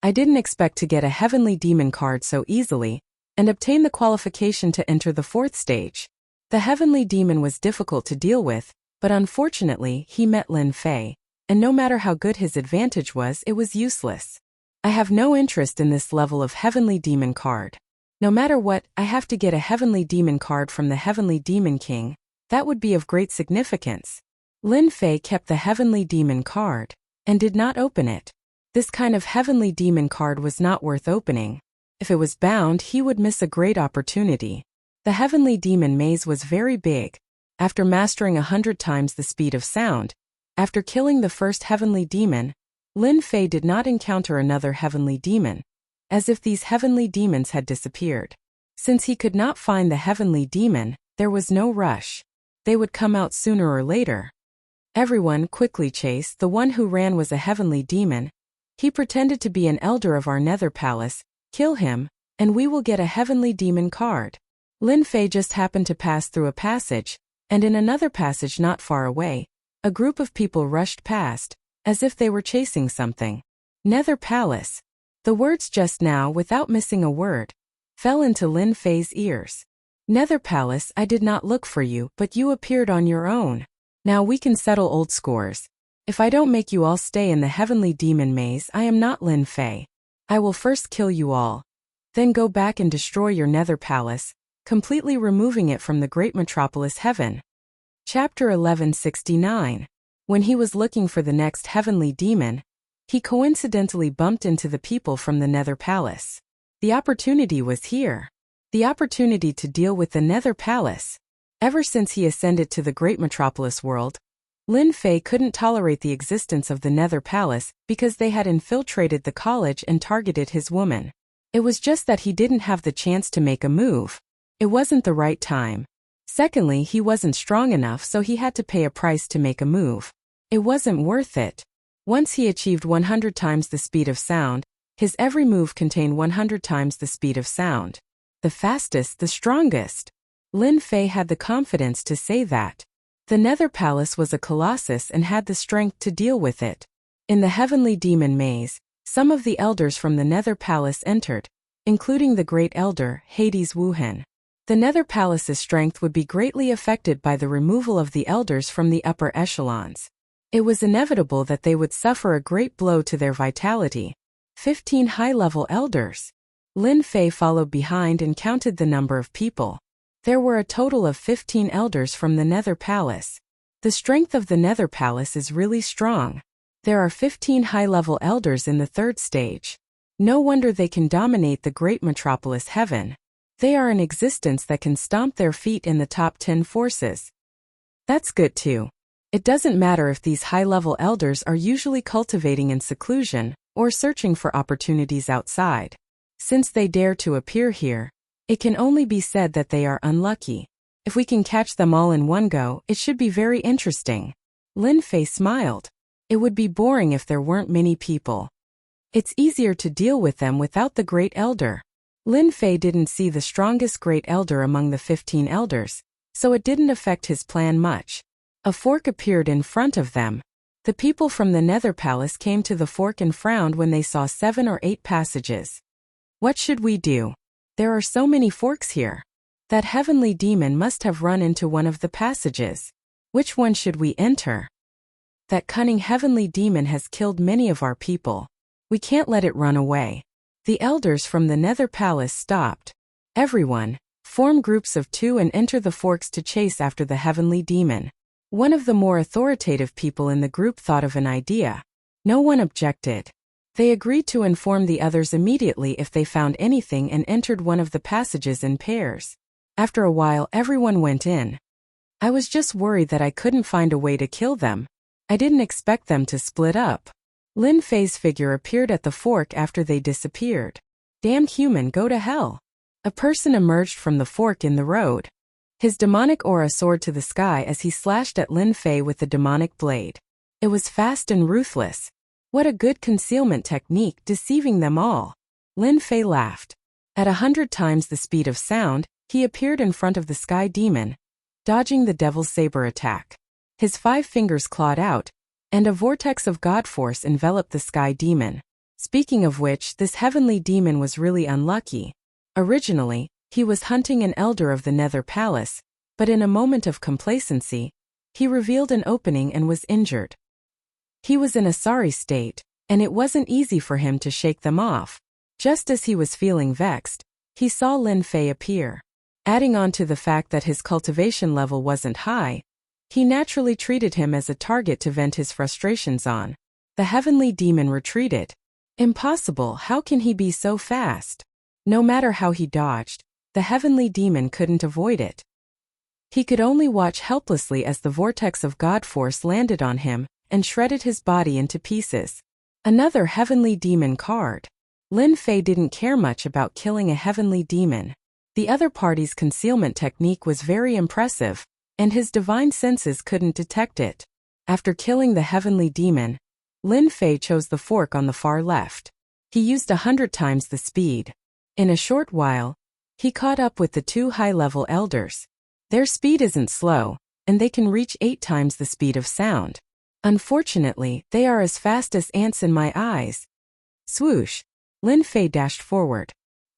I didn't expect to get a heavenly demon card so easily, and obtain the qualification to enter the 4th stage. The heavenly demon was difficult to deal with, but unfortunately he met Lin Fei, and no matter how good his advantage was, it was useless. I have no interest in this level of heavenly demon card. No matter what, I have to get a heavenly demon card from the heavenly demon king. That would be of great significance. Lin Fei kept the Heavenly Demon card and did not open it. This kind of Heavenly Demon card was not worth opening. If it was bound, he would miss a great opportunity. The Heavenly Demon maze was very big. After mastering 100 times the speed of sound, after killing the first Heavenly Demon, Lin Fei did not encounter another Heavenly Demon, as if these Heavenly Demons had disappeared. Since he could not find the Heavenly Demon, there was no rush. They would come out sooner or later. Everyone quickly chased. The one who ran was a Heavenly Demon. He pretended to be an elder of our Nether Palace. Kill him, and we will get a Heavenly Demon card. Lin Fei just happened to pass through a passage, and in another passage not far away, a group of people rushed past, as if they were chasing something. Nether Palace. The words just now, without missing a word, fell into Lin Fei's ears. Nether Palace, I did not look for you, but you appeared on your own. Now we can settle old scores. If I don't make you all stay in the Heavenly Demon maze, I am not Lin Fei. I will first kill you all. Then go back and destroy your Nether Palace, completely removing it from the great metropolis Heaven. Chapter 1169. When he was looking for the next Heavenly Demon, he coincidentally bumped into the people from the Nether Palace. The opportunity was here. The opportunity to deal with the Nether Palace. Ever since he ascended to the great metropolis world, Lin Fei couldn't tolerate the existence of the Nether Palace because they had infiltrated the college and targeted his woman. It was just that he didn't have the chance to make a move. It wasn't the right time. Secondly, he wasn't strong enough, so he had to pay a price to make a move. It wasn't worth it. Once he achieved 100 times the speed of sound, his every move contained 100 times the speed of sound. The fastest, the strongest. Lin Fei had the confidence to say that. The Nether Palace was a colossus and had the strength to deal with it. In the Heavenly Demon maze, some of the elders from the Nether Palace entered, including the Great Elder, Hades Wuhan. The Nether Palace's strength would be greatly affected by the removal of the elders from the upper echelons. It was inevitable that they would suffer a great blow to their vitality. 15 high-level elders. Lin Fei followed behind and counted the number of people. There were a total of 15 elders from the Nether Palace. The strength of the Nether Palace is really strong. There are 15 high-level elders in the third stage. No wonder they can dominate the great metropolis Heaven. They are an existence that can stomp their feet in the top 10 forces. That's good too. It doesn't matter if these high-level elders are usually cultivating in seclusion or searching for opportunities outside. Since they dare to appear here, it can only be said that they are unlucky. If we can catch them all in one go, it should be very interesting. Lin Fei smiled. It would be boring if there weren't many people. It's easier to deal with them without the Great Elder. Lin Fei didn't see the strongest Great Elder among the 15 elders, so it didn't affect his plan much. A fork appeared in front of them. The people from the Nether Palace came to the fork and frowned when they saw 7 or 8 passages. What should we do? There are so many forks here. That Heavenly Demon must have run into one of the passages. Which one should we enter? That cunning Heavenly Demon has killed many of our people. We can't let it run away. The elders from the Nether Palace stopped. Everyone, form groups of 2 and enter the forks to chase after the Heavenly Demon. One of the more authoritative people in the group thought of an idea. No one objected. They agreed to inform the others immediately if they found anything and entered one of the passages in pairs. After a while, everyone went in. I was just worried that I couldn't find a way to kill them. I didn't expect them to split up. Lin Fei's figure appeared at the fork after they disappeared. Damn human, go to hell. A person emerged from the fork in the road. His demonic aura soared to the sky as he slashed at Lin Fei with the demonic blade. It was fast and ruthless. What a good concealment technique, deceiving them all. Lin Fei laughed. At 100 times the speed of sound, he appeared in front of the Sky Demon, dodging the Devil's Saber attack. His 5 fingers clawed out, and a vortex of God force enveloped the Sky Demon. Speaking of which, this Heavenly Demon was really unlucky. Originally, he was hunting an elder of the Nether Palace, but in a moment of complacency, he revealed an opening and was injured. He was in a sorry state, and it wasn't easy for him to shake them off. Just as he was feeling vexed, he saw Lin Fei appear. Adding on to the fact that his cultivation level wasn't high, He naturally treated him as a target to vent his frustrations on. The heavenly demon retreated. Impossible, how can he be so fast? No matter how he dodged, the heavenly demon couldn't avoid it. He could only watch helplessly as the vortex of God force landed on him and shredded his body into pieces. Another heavenly demon card. Lin Fei didn't care much about killing a heavenly demon. The other party's concealment technique was very impressive, and his divine senses couldn't detect it. After killing the heavenly demon, Lin Fei chose the fork on the far left. He used 100 times the speed. In a short while, he caught up with the two high-level elders. Their speed isn't slow, and they can reach 8 times the speed of sound. Unfortunately, they are as fast as ants in my eyes. Swoosh! Lin Fei dashed forward.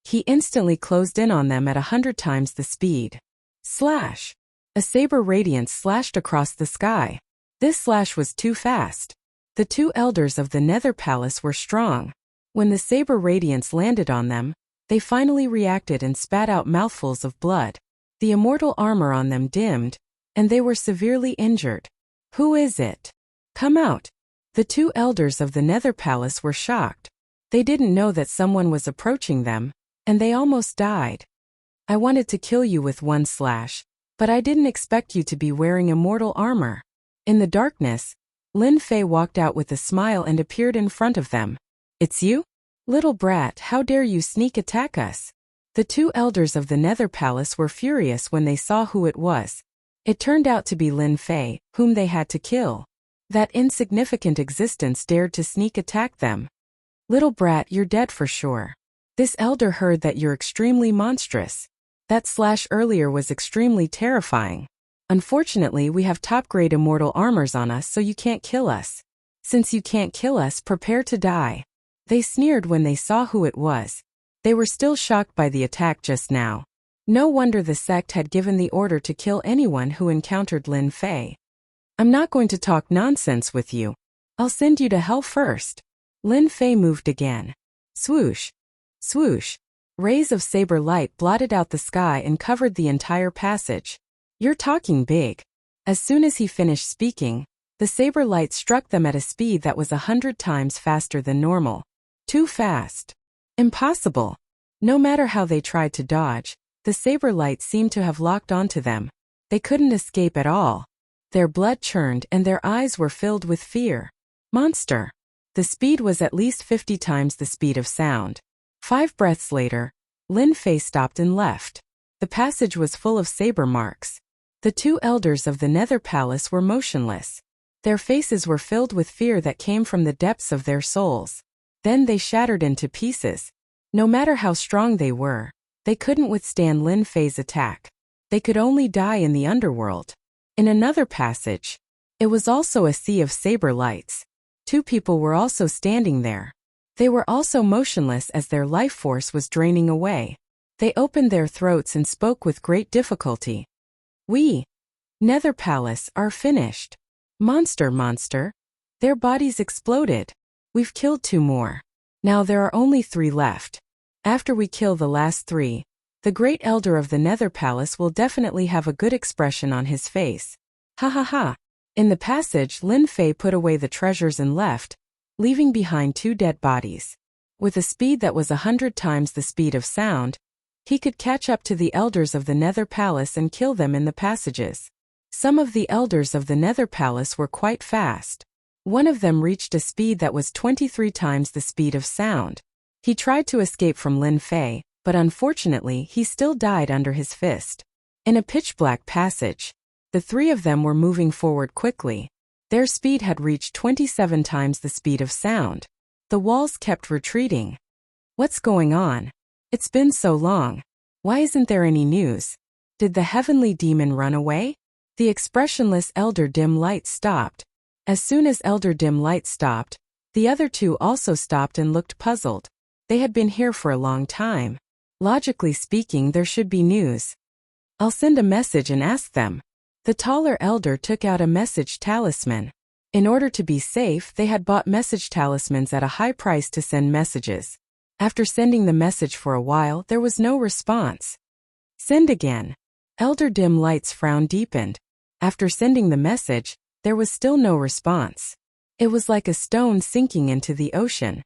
He instantly closed in on them at 100 times the speed. Slash! A saber radiance slashed across the sky. This slash was too fast. The two elders of the Nether Palace were strong. When the saber radiance landed on them, they finally reacted and spat out mouthfuls of blood. The immortal armor on them dimmed, and they were severely injured. Who is it? Come out! The two elders of the Nether Palace were shocked. They didn't know that someone was approaching them, and they almost died. I wanted to kill you with one slash, but I didn't expect you to be wearing immortal armor. In the darkness, Lin Fei walked out with a smile and appeared in front of them. It's you? Little brat, how dare you sneak attack us? The two elders of the Nether Palace were furious when they saw who it was. It turned out to be Lin Fei, whom they had to kill. That insignificant existence dared to sneak attack them. Little brat, you're dead for sure. This elder heard that you're extremely monstrous. That slash earlier was extremely terrifying. Unfortunately, we have top-grade immortal armors on us, so you can't kill us. Since you can't kill us, prepare to die. They sneered when they saw who it was. They were still shocked by the attack just now. No wonder the sect had given the order to kill anyone who encountered Lin Fei. I'm not going to talk nonsense with you. I'll send you to hell first. Lin Fei moved again. Swoosh! Swoosh! Rays of saber light blotted out the sky and covered the entire passage. You're talking big. As soon as he finished speaking, the saber light struck them at a speed that was 100 times faster than normal. Too fast. Impossible. No matter how they tried to dodge, the saber light seemed to have locked onto them. They couldn't escape at all. Their blood churned and their eyes were filled with fear. Monster. The speed was at least 50 times the speed of sound. 5 breaths later, Lin Fei stopped and left. The passage was full of saber marks. The two elders of the Nether Palace were motionless. Their faces were filled with fear that came from the depths of their souls. Then they shattered into pieces. No matter how strong they were, they couldn't withstand Lin Fei's attack. They could only die in the underworld. In another passage, it was also a sea of saber lights. 2 people were also standing there. They were also motionless as their life force was draining away. They opened their throats and spoke with great difficulty. We, Nether Palace, are finished. Monster. Their bodies exploded. We've killed 2 more. Now there are only 3 left. After we kill the last 3, the great elder of the Nether Palace will definitely have a good expression on his face. Ha ha ha. In the passage, Lin Fei put away the treasures and left, leaving behind 2 dead bodies. With a speed that was 100 times the speed of sound, he could catch up to the elders of the Nether Palace and kill them in the passages. Some of the elders of the Nether Palace were quite fast. One of them reached a speed that was 23 times the speed of sound. He tried to escape from Lin Fei, but unfortunately he still died under his fist. In a pitch-black passage, the 3 of them were moving forward quickly. Their speed had reached 27 times the speed of sound. The walls kept retreating. What's going on? It's been so long. Why isn't there any news? Did the heavenly demon run away? The expressionless Elder Dim Light stopped. As soon as Elder Dim Light stopped, the other 2 also stopped and looked puzzled. They had been here for a long time. Logically speaking, there should be news. I'll send a message and ask them. The taller elder took out a message talisman. In order to be safe, they had bought message talismans at a high price to send messages. After sending the message for a while, there was no response. Send again. Elder Dim Light's frown deepened. After sending the message, there was still no response. It was like a stone sinking into the ocean.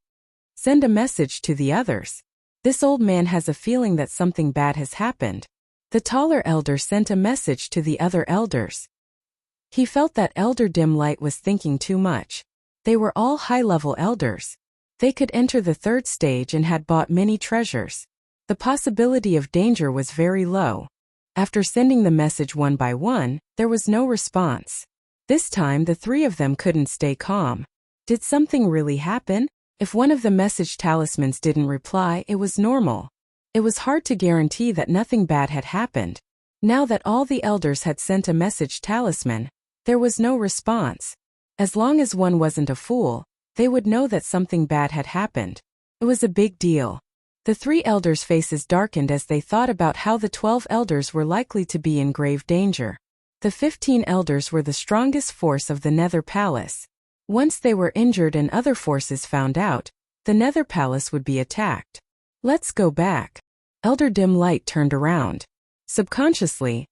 Send a message to the others. This old man has a feeling that something bad has happened. The taller elder sent a message to the other elders. He felt that Elder Dim Light was thinking too much. They were all high-level elders. They could enter the third stage and had bought many treasures. The possibility of danger was very low. After sending the message one by one, there was no response. This time the three of them couldn't stay calm. Did something really happen? If one of the message talismans didn't reply, it was normal. It was hard to guarantee that nothing bad had happened. Now that all the elders had sent a message talisman, there was no response. As long as one wasn't a fool, they would know that something bad had happened. It was a big deal. The three elders' faces darkened as they thought about how the 12 elders were likely to be in grave danger. The 15 elders were the strongest force of the Nether Palace. Once they were injured and other forces found out, the Nether Palace would be attacked. Let's go back. Elder Dim Light turned around. Subconsciously,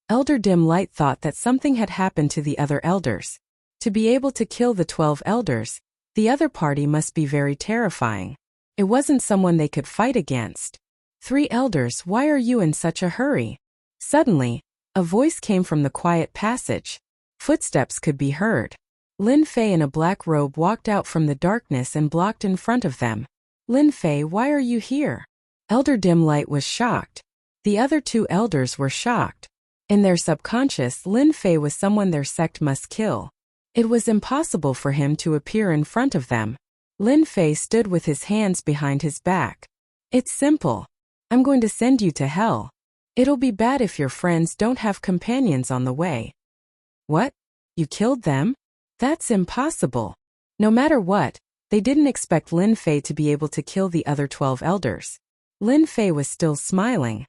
Elder Dim Light thought that something had happened to the other elders. To be able to kill the 12 elders, the other party must be very terrifying. It wasn't someone they could fight against. 3 elders, why are you in such a hurry? Suddenly, a voice came from the quiet passage. Footsteps could be heard. Lin Fei in a black robe walked out from the darkness and blocked in front of them. Lin Fei, why are you here? Elder Dim Light was shocked. The other 2 elders were shocked. In their subconscious, Lin Fei was someone their sect must kill. It was impossible for him to appear in front of them. Lin Fei stood with his hands behind his back. It's simple. I'm going to send you to hell. It'll be bad if your friends don't have companions on the way. What? You killed them? That's impossible. No matter what, they didn't expect Lin Fei to be able to kill the other 12 elders. Lin Fei was still smiling.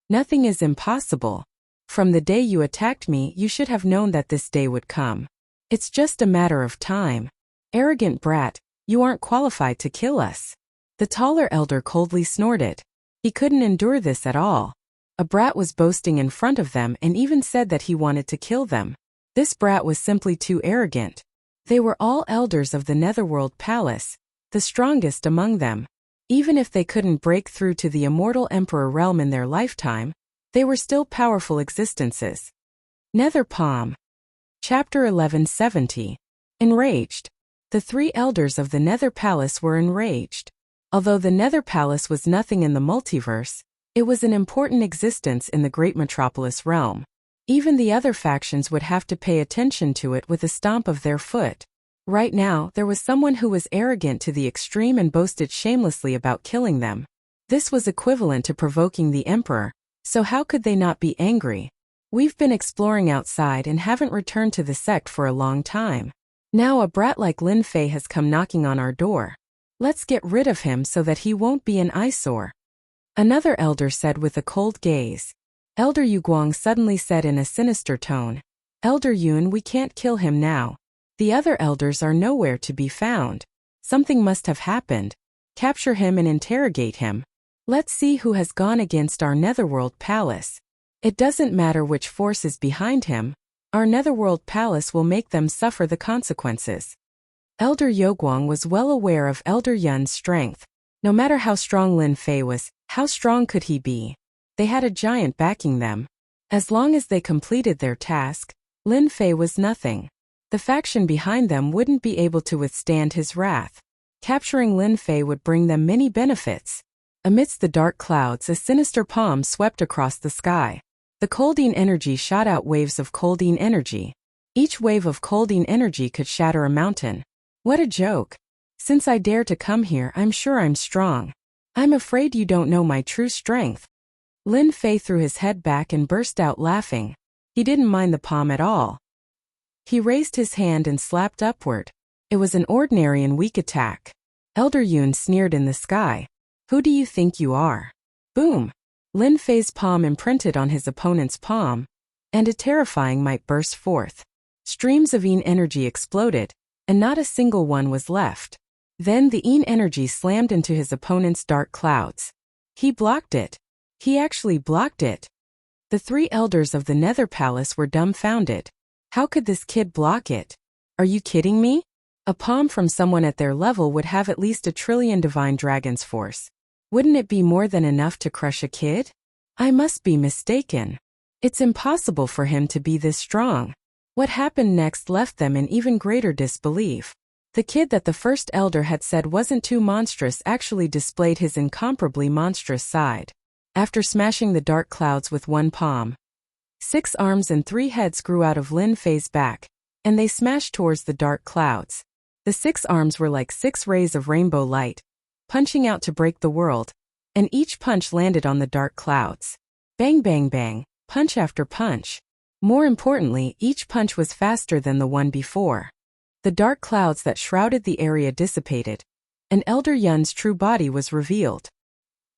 Nothing is impossible. From the day you attacked me, you should have known that this day would come. It's just a matter of time. Arrogant brat, you aren't qualified to kill us. The taller elder coldly snorted. He couldn't endure this at all. A brat was boasting in front of them and even said that he wanted to kill them. This brat was simply too arrogant. They were all elders of the Netherworld Palace, the strongest among them. Even if they couldn't break through to the immortal Emperor realm in their lifetime, they were still powerful existences. Nether Palm. Chapter 1170. Enraged. The 3 elders of the Nether Palace were enraged. Although the Nether Palace was nothing in the multiverse, it was an important existence in the great metropolis realm. Even the other factions would have to pay attention to it with a stomp of their foot. Right now, there was someone who was arrogant to the extreme and boasted shamelessly about killing them. This was equivalent to provoking the Emperor, so how could they not be angry? We've been exploring outside and haven't returned to the sect for a long time. Now a brat like Lin Fei has come knocking on our door. Let's get rid of him so that he won't be an eyesore. Another elder said with a cold gaze. Elder Yu Guang suddenly said in a sinister tone, Elder Yun, we can't kill him now. The other elders are nowhere to be found. Something must have happened. Capture him and interrogate him. Let's see who has gone against our Netherworld Palace. It doesn't matter which force is behind him. Our Netherworld Palace will make them suffer the consequences. Elder Yoguang was well aware of Elder Yun's strength. No matter how strong Lin Fei was, how strong could he be? They had a giant backing them. As long as they completed their task, Lin Fei was nothing. The faction behind them wouldn't be able to withstand his wrath. Capturing Lin Fei would bring them many benefits. Amidst the dark clouds, a sinister palm swept across the sky. The Coldine energy shot out waves of Coldine energy. Each wave of Coldine energy could shatter a mountain. What a joke. Since I dare to come here, I'm sure I'm strong. I'm afraid you don't know my true strength. Lin Fei threw his head back and burst out laughing. He didn't mind the palm at all. He raised his hand and slapped upward. It was an ordinary and weak attack. Elder Yun sneered in the sky. Who do you think you are? Boom! Lin Fei's palm imprinted on his opponent's palm, and a terrifying might burst forth. Streams of Yin energy exploded, and not a single one was left. Then the Yin energy slammed into his opponent's dark clouds. He blocked it. He actually blocked it. The 3 elders of the Nether Palace were dumbfounded. How could this kid block it? Are you kidding me? A palm from someone at their level would have at least 1,000,000,000,000 divine dragons force. Wouldn't it be more than enough to crush a kid? I must be mistaken. It's impossible for him to be this strong. What happened next left them in even greater disbelief. The kid that the first elder had said wasn't too monstrous actually displayed his incomparably monstrous side. After smashing the dark clouds with one palm, 6 arms and 3 heads grew out of Lin Fei's back, and they smashed towards the dark clouds. The 6 arms were like 6 rays of rainbow light, punching out to break the world, and each punch landed on the dark clouds. Bang bang bang, punch after punch. More importantly, each punch was faster than the one before. The dark clouds that shrouded the area dissipated, and Elder Yun's true body was revealed.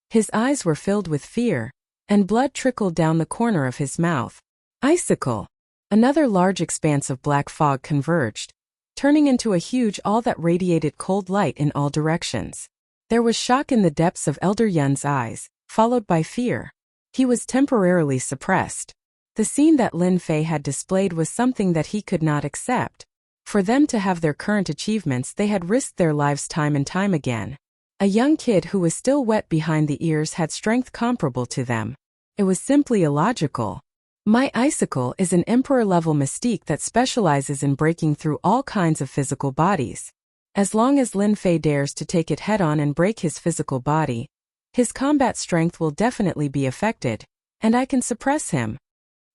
His eyes were filled with fear, and blood trickled down the corner of his mouth. Icicle! Another large expanse of black fog converged, turning into a huge all that radiated cold light in all directions. There was shock in the depths of Elder Yun's eyes, followed by fear. He was temporarily suppressed. The scene that Lin Fei had displayed was something that he could not accept. For them to have their current achievements, they had risked their lives time and time again. A young kid who was still wet behind the ears had strength comparable to them. It was simply illogical. My icicle is an emperor-level mystique that specializes in breaking through all kinds of physical bodies. As long as Lin Fei dares to take it head-on and break his physical body, his combat strength will definitely be affected, and I can suppress him.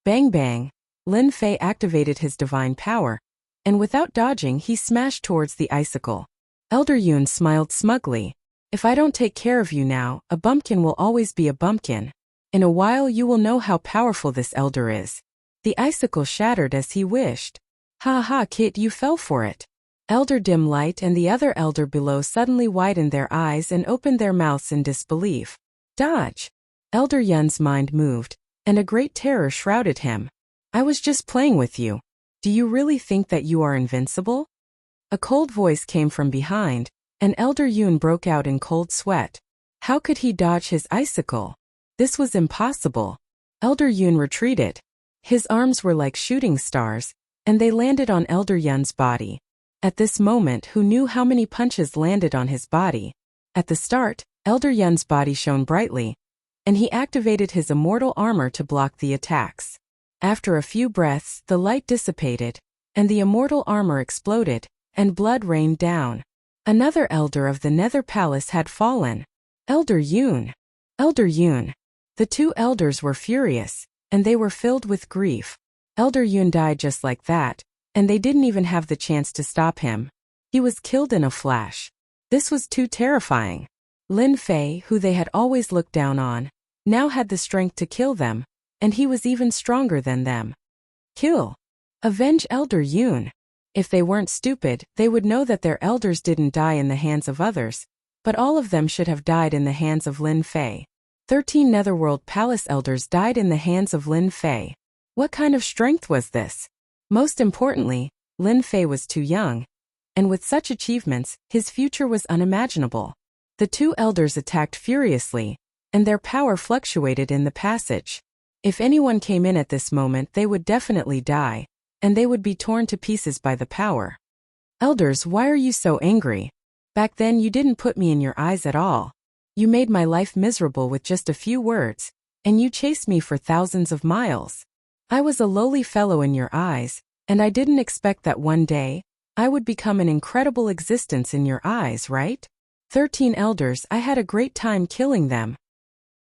Bang bang, Lin Fei activated his divine power, and without dodging he smashed towards the icicle. Elder Yun smiled smugly. If I don't take care of you now, a bumpkin will always be a bumpkin. In a while you will know how powerful this elder is. The icicle shattered as he wished. Ha ha kid, you fell for it. Elder Dim Light and the other elder below suddenly widened their eyes and opened their mouths in disbelief. Dodge! Elder Yun's mind moved, and a great terror shrouded him. I was just playing with you. Do you really think that you are invincible? A cold voice came from behind, and Elder Yun broke out in cold sweat. How could he dodge his icicle? This was impossible. Elder Yun retreated. His arms were like shooting stars, and they landed on Elder Yun's body. At this moment, who knew how many punches landed on his body? At the start, Elder Yun's body shone brightly, and he activated his immortal armor to block the attacks. After a few breaths, the light dissipated, and the immortal armor exploded, and blood rained down. Another elder of the Nether Palace had fallen. Elder Yun! Elder Yun! The 2 elders were furious, and they were filled with grief. Elder Yun died just like that, and they didn't even have the chance to stop him. He was killed in a flash. This was too terrifying. Lin Fei, who they had always looked down on, now had the strength to kill them, and he was even stronger than them. Kill! Avenge Elder Yun! If they weren't stupid, they would know that their elders didn't die in the hands of others, but all of them should have died in the hands of Lin Fei. 13 Netherworld Palace elders died in the hands of Lin Fei. What kind of strength was this? Most importantly, Lin Fei was too young, and with such achievements, his future was unimaginable. The 2 elders attacked furiously, and their power fluctuated in the passage. If anyone came in at this moment, they would definitely die, and they would be torn to pieces by the power. Elders, why are you so angry? Back then you didn't put me in your eyes at all. You made my life miserable with just a few words, and you chased me for thousands of miles. I was a lowly fellow in your eyes, and I didn't expect that one day, I would become an incredible existence in your eyes, right? 13 elders, I had a great time killing them.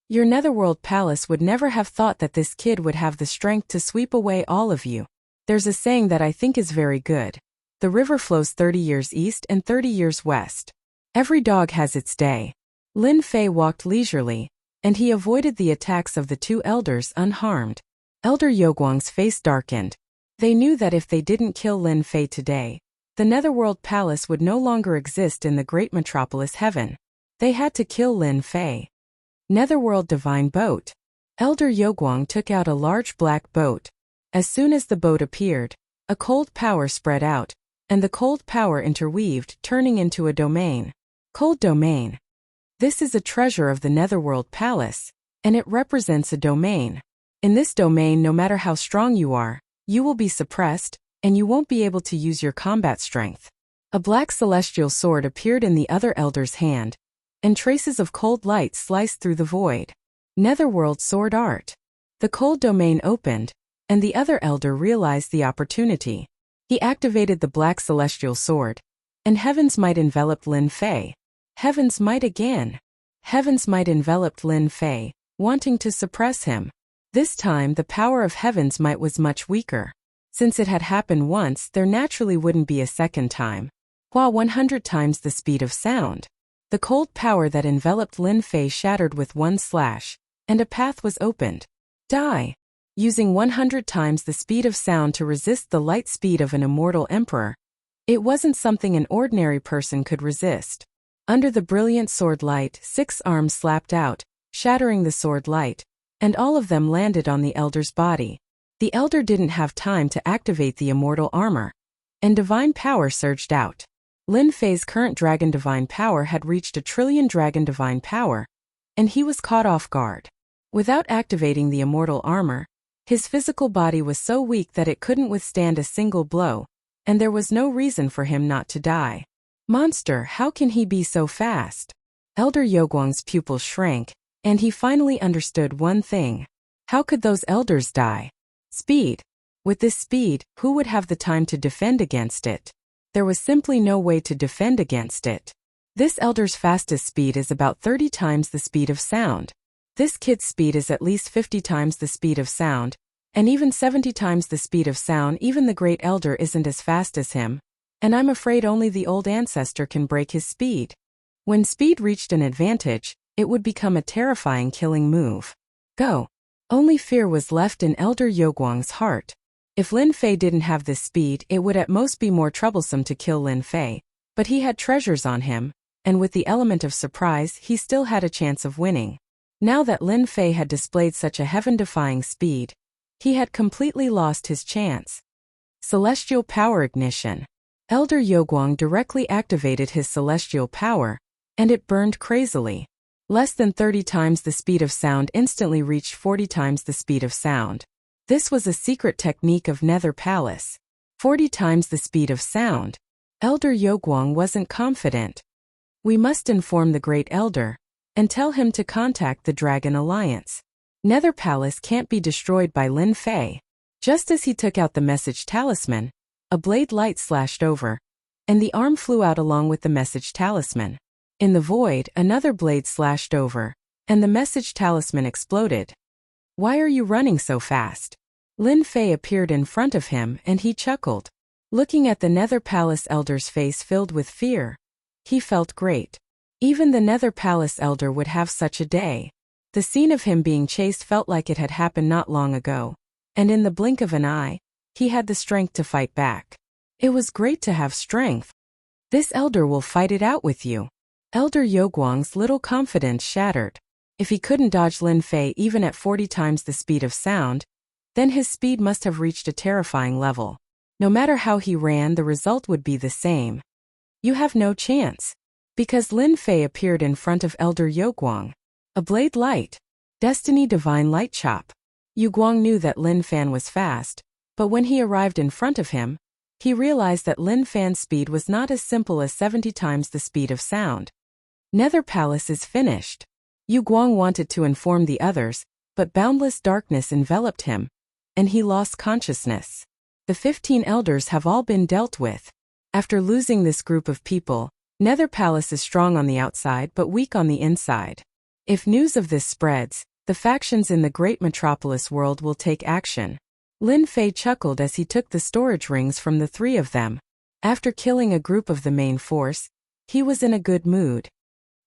Your Netherworld Palace would never have thought that this kid would have the strength to sweep away all of you. There's a saying that I think is very good. The river flows 30 years east and 30 years west. Every dog has its day. Lin Fei walked leisurely, and he avoided the attacks of the 2 elders unharmed. Elder Yoguang's face darkened. They knew that if they didn't kill Lin Fei today, the Netherworld Palace would no longer exist in the great metropolis heaven. They had to kill Lin Fei. Netherworld Divine Boat. Elder Yoguang took out a large black boat. As soon as the boat appeared, a cold power spread out, and the cold power interweaved, turning into a domain. Cold domain. This is a treasure of the Netherworld Palace, and it represents a domain. In this domain, no matter how strong you are, You will be suppressed, and you won't be able to use your combat strength. A black celestial sword appeared in the other elder's hand, and traces of cold light sliced through the void. Netherworld sword art. The cold domain opened, and the other elder realized the opportunity. He activated the black celestial sword, and heaven's might enveloped Lin Fei. Heaven's might again. Heaven's might enveloped Lin Fei, wanting to suppress him. This time the power of heaven's might was much weaker. Since it had happened once, there naturally wouldn't be a second time. While 100 times the speed of sound. The cold power that enveloped Lin Fei shattered with one slash, and a path was opened. Die. Using 100 times the speed of sound to resist the light speed of an immortal emperor. It wasn't something an ordinary person could resist. Under the brilliant sword light, 6 arms slapped out, shattering the sword light, and all of them landed on the elder's body. The elder didn't have time to activate the immortal armor, and divine power surged out. Lin Fei's current dragon divine power had reached 1 trillion dragon divine power, and he was caught off guard. Without activating the immortal armor, his physical body was so weak that it couldn't withstand a single blow, and there was no reason for him not to die. Monster, how can he be so fast? Elder Youguang's pupils shrank, and he finally understood one thing. How could those elders die? Speed. With this speed, who would have the time to defend against it? There was simply no way to defend against it. This elder's fastest speed is about 30 times the speed of sound. This kid's speed is at least 50 times the speed of sound, and even 70 times the speed of sound. Even the great elder isn't as fast as him, and I'm afraid only the old ancestor can break his speed. When speed reached an advantage, it would become a terrifying killing move. Go. Only fear was left in Elder Youguang's heart. If Lin Fei didn't have this speed, it would at most be more troublesome to kill Lin Fei, but he had treasures on him, and with the element of surprise, he still had a chance of winning. Now that Lin Fei had displayed such a heaven-defying speed, he had completely lost his chance. Celestial Power Ignition. Elder Youguang directly activated his celestial power, and it burned crazily. Less than 30 times the speed of sound instantly reached 40 times the speed of sound. This was a secret technique of Nether Palace. 40 times the speed of sound. Elder Youguang wasn't confident. We must inform the Great Elder, and tell him to contact the Dragon Alliance. Nether Palace can't be destroyed by Lin Fei. Just as he took out the message talisman, a blade light slashed over, and the arm flew out along with the message talisman. In the void, another blade slashed over, and the message talisman exploded. Why are you running so fast? Lin Fei appeared in front of him, and he chuckled. Looking at the Nether Palace Elder's face filled with fear, he felt great. Even the Nether Palace Elder would have such a day. The scene of him being chased felt like it had happened not long ago, and in the blink of an eye, he had the strength to fight back. It was great to have strength. This elder will fight it out with you. Elder Youguang's little confidence shattered. If he couldn't dodge Lin Fei even at 40 times the speed of sound, then his speed must have reached a terrifying level. No matter how he ran, the result would be the same. You have no chance. Because Lin Fei appeared in front of Elder Youguang. A blade light. Destiny Divine Light Chop. Youguang knew that Lin Fan was fast, but when he arrived in front of him, he realized that Lin Fan's speed was not as simple as 70 times the speed of sound. Nether Palace is finished. Youguang wanted to inform the others, but boundless darkness enveloped him, and he lost consciousness. The 15 elders have all been dealt with. After losing this group of people, Nether Palace is strong on the outside but weak on the inside. If news of this spreads, the factions in the great metropolis world will take action. Lin Fei chuckled as he took the storage rings from the 3 of them. After killing a group of the main force, he was in a good mood.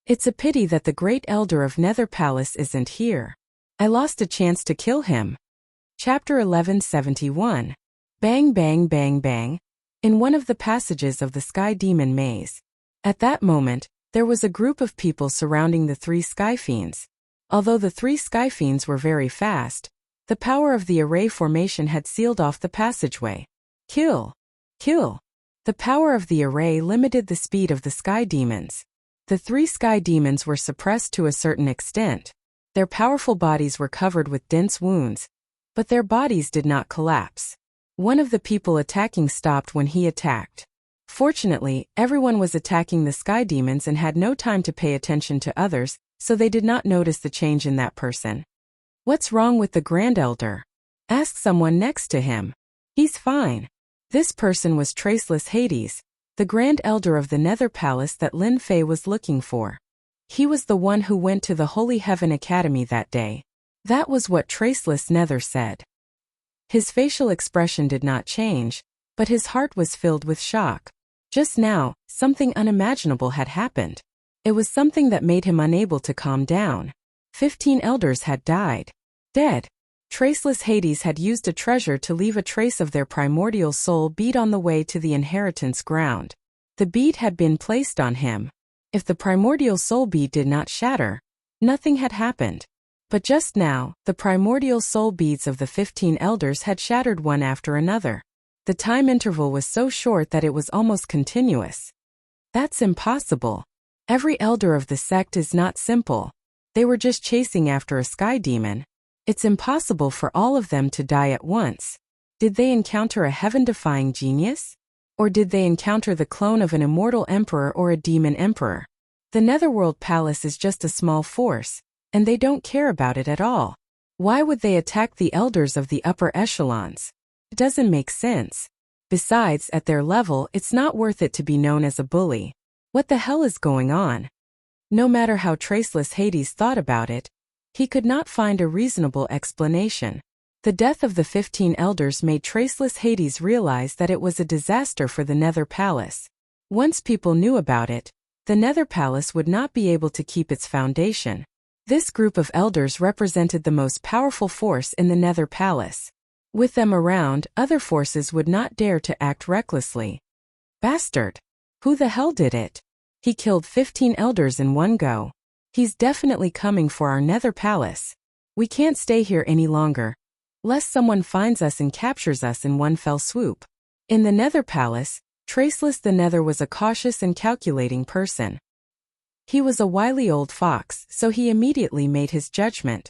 It's a pity that the great elder of Nether Palace isn't here. I lost a chance to kill him. Chapter 1171. Bang bang bang bang. In one of the passages of the Sky Demon Maze. At that moment, there was a group of people surrounding the 3 Sky Fiends. Although the 3 Sky Fiends were very fast, the power of the array formation had sealed off the passageway. Kill! Kill! The power of the array limited the speed of the Sky Demons. The 3 Sky Demons were suppressed to a certain extent. Their powerful bodies were covered with dense wounds, but their bodies did not collapse. One of the people attacking stopped when he attacked. Fortunately, everyone was attacking the sky demons and had no time to pay attention to others, so they did not notice the change in that person. What's wrong with the Grand Elder? Asked someone next to him. He's fine. This person was Traceless Hades, the Grand Elder of the Nether Palace that Lin Fei was looking for. He was the one who went to the Holy Heaven Academy that day. That was what Traceless Nether said. His facial expression did not change, but his heart was filled with shock. Just now, something unimaginable had happened. It was something that made him unable to calm down. 15 elders had died. Dead. Traceless Hades had used a treasure to leave a trace of their primordial soul bead on the way to the inheritance ground. The bead had been placed on him. If the primordial soul bead did not shatter, nothing had happened. But just now, the primordial soul beads of the 15 elders had shattered one after another. The time interval was so short that it was almost continuous. That's impossible. Every elder of the sect is not simple. They were just chasing after a sky demon. It's impossible for all of them to die at once. Did they encounter a heaven-defying genius? Or did they encounter the clone of an immortal emperor or a demon emperor? The Netherworld Palace is just a small force, and they don't care about it at all. Why would they attack the elders of the upper echelons? It doesn't make sense. Besides, at their level, it's not worth it to be known as a bully. What the hell is going on? No matter how Traceless Hades thought about it, he could not find a reasonable explanation. The death of the 15 elders made Traceless Hades realize that it was a disaster for the Nether Palace. Once people knew about it, the Nether Palace would not be able to keep its foundation. This group of elders represented the most powerful force in the Nether Palace. With them around, other forces would not dare to act recklessly. Bastard! Who the hell did it? He killed 15 elders in one go. He's definitely coming for our Nether Palace. We can't stay here any longer, lest someone finds us and captures us in one fell swoop. In the Nether Palace, Traceless the Nether was a cautious and calculating person. He was a wily old fox, so he immediately made his judgment.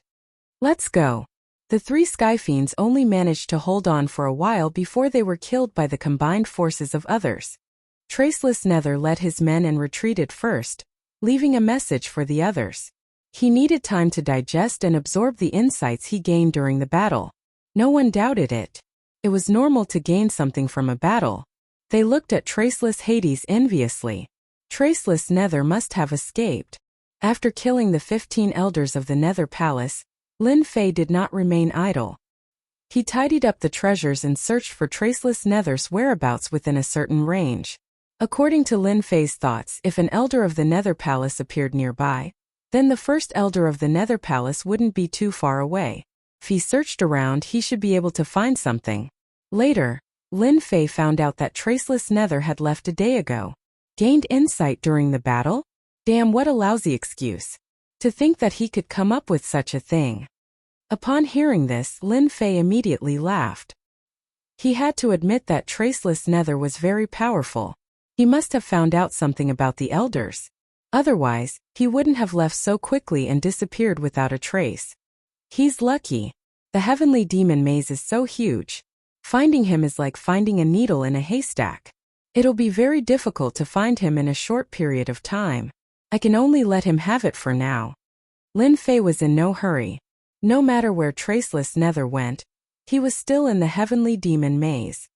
Let's go. The three Sky Fiends only managed to hold on for a while before they were killed by the combined forces of others. Traceless Nether led his men and retreated first, leaving a message for the others. He needed time to digest and absorb the insights he gained during the battle. No one doubted it. It was normal to gain something from a battle. They looked at Traceless Hades enviously. Traceless Nether must have escaped. After killing the 15 elders of the Nether Palace, Lin Fei did not remain idle. He tidied up the treasures and searched for Traceless Nether's whereabouts within a certain range. According to Lin Fei's thoughts, if an elder of the Nether Palace appeared nearby, then the first elder of the Nether Palace wouldn't be too far away. If he searched around, he should be able to find something. Later, Lin Fei found out that Traceless Nether had left a day ago. Gained insight during the battle? Damn, what a lousy excuse. To think that he could come up with such a thing. Upon hearing this, Lin Fei immediately laughed. He had to admit that Traceless Nether was very powerful. He must have found out something about the elders. Otherwise, he wouldn't have left so quickly and disappeared without a trace. He's lucky. The Heavenly Demon Maze is so huge. Finding him is like finding a needle in a haystack. It'll be very difficult to find him in a short period of time. I can only let him have it for now. Lin Fei was in no hurry. No matter where Traceless Nether went, he was still in the Heavenly Demon Maze.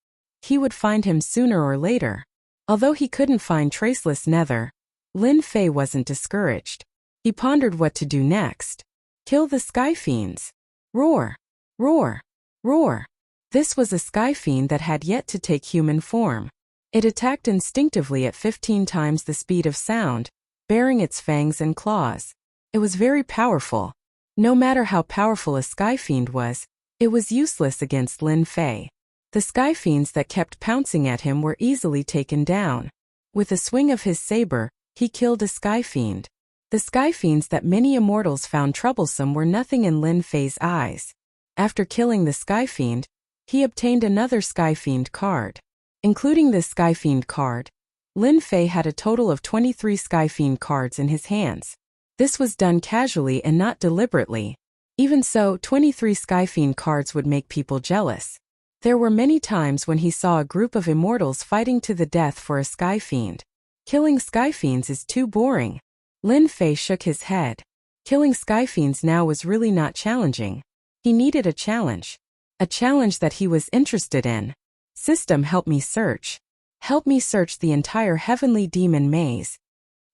He would find him sooner or later. Although he couldn't find Traceless Nether, Lin Fei wasn't discouraged. He pondered what to do next. Kill the Sky Fiends. Roar! Roar! Roar! This was a Sky Fiend that had yet to take human form. It attacked instinctively at 15 times the speed of sound, bearing its fangs and claws. It was very powerful. No matter how powerful a Sky Fiend was, it was useless against Lin Fei. The Sky Fiends that kept pouncing at him were easily taken down. With a swing of his saber, he killed a Sky Fiend. The Sky Fiends that many immortals found troublesome were nothing in Lin Fei's eyes. After killing the Sky Fiend, he obtained another Sky Fiend card. Including this Sky Fiend card, Lin Fei had a total of 23 Sky Fiend cards in his hands. This was done casually and not deliberately. Even so, 23 Sky Fiend cards would make people jealous. There were many times when he saw a group of immortals fighting to the death for a sky fiend. Killing sky fiends is too boring. Lin Fei shook his head. Killing sky fiends now was really not challenging. He needed a challenge. A challenge that he was interested in. System, help me search. Help me search the entire heavenly demon maze.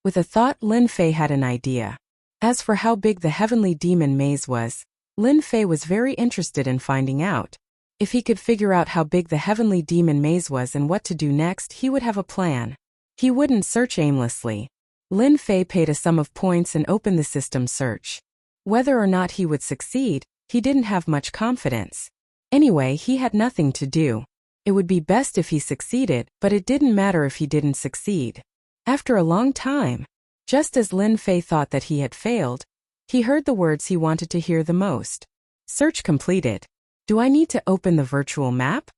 With a thought, Lin Fei had an idea. As for how big the heavenly demon maze was, Lin Fei was very interested in finding out. If he could figure out how big the heavenly demon maze was and what to do next, he would have a plan. He wouldn't search aimlessly. Lin Fei paid a sum of points and opened the system search. Whether or not he would succeed, he didn't have much confidence. Anyway, he had nothing to do. It would be best if he succeeded, but it didn't matter if he didn't succeed. After a long time, just as Lin Fei thought that he had failed, he heard the words he wanted to hear the most. Search completed. Do I need to open the virtual map?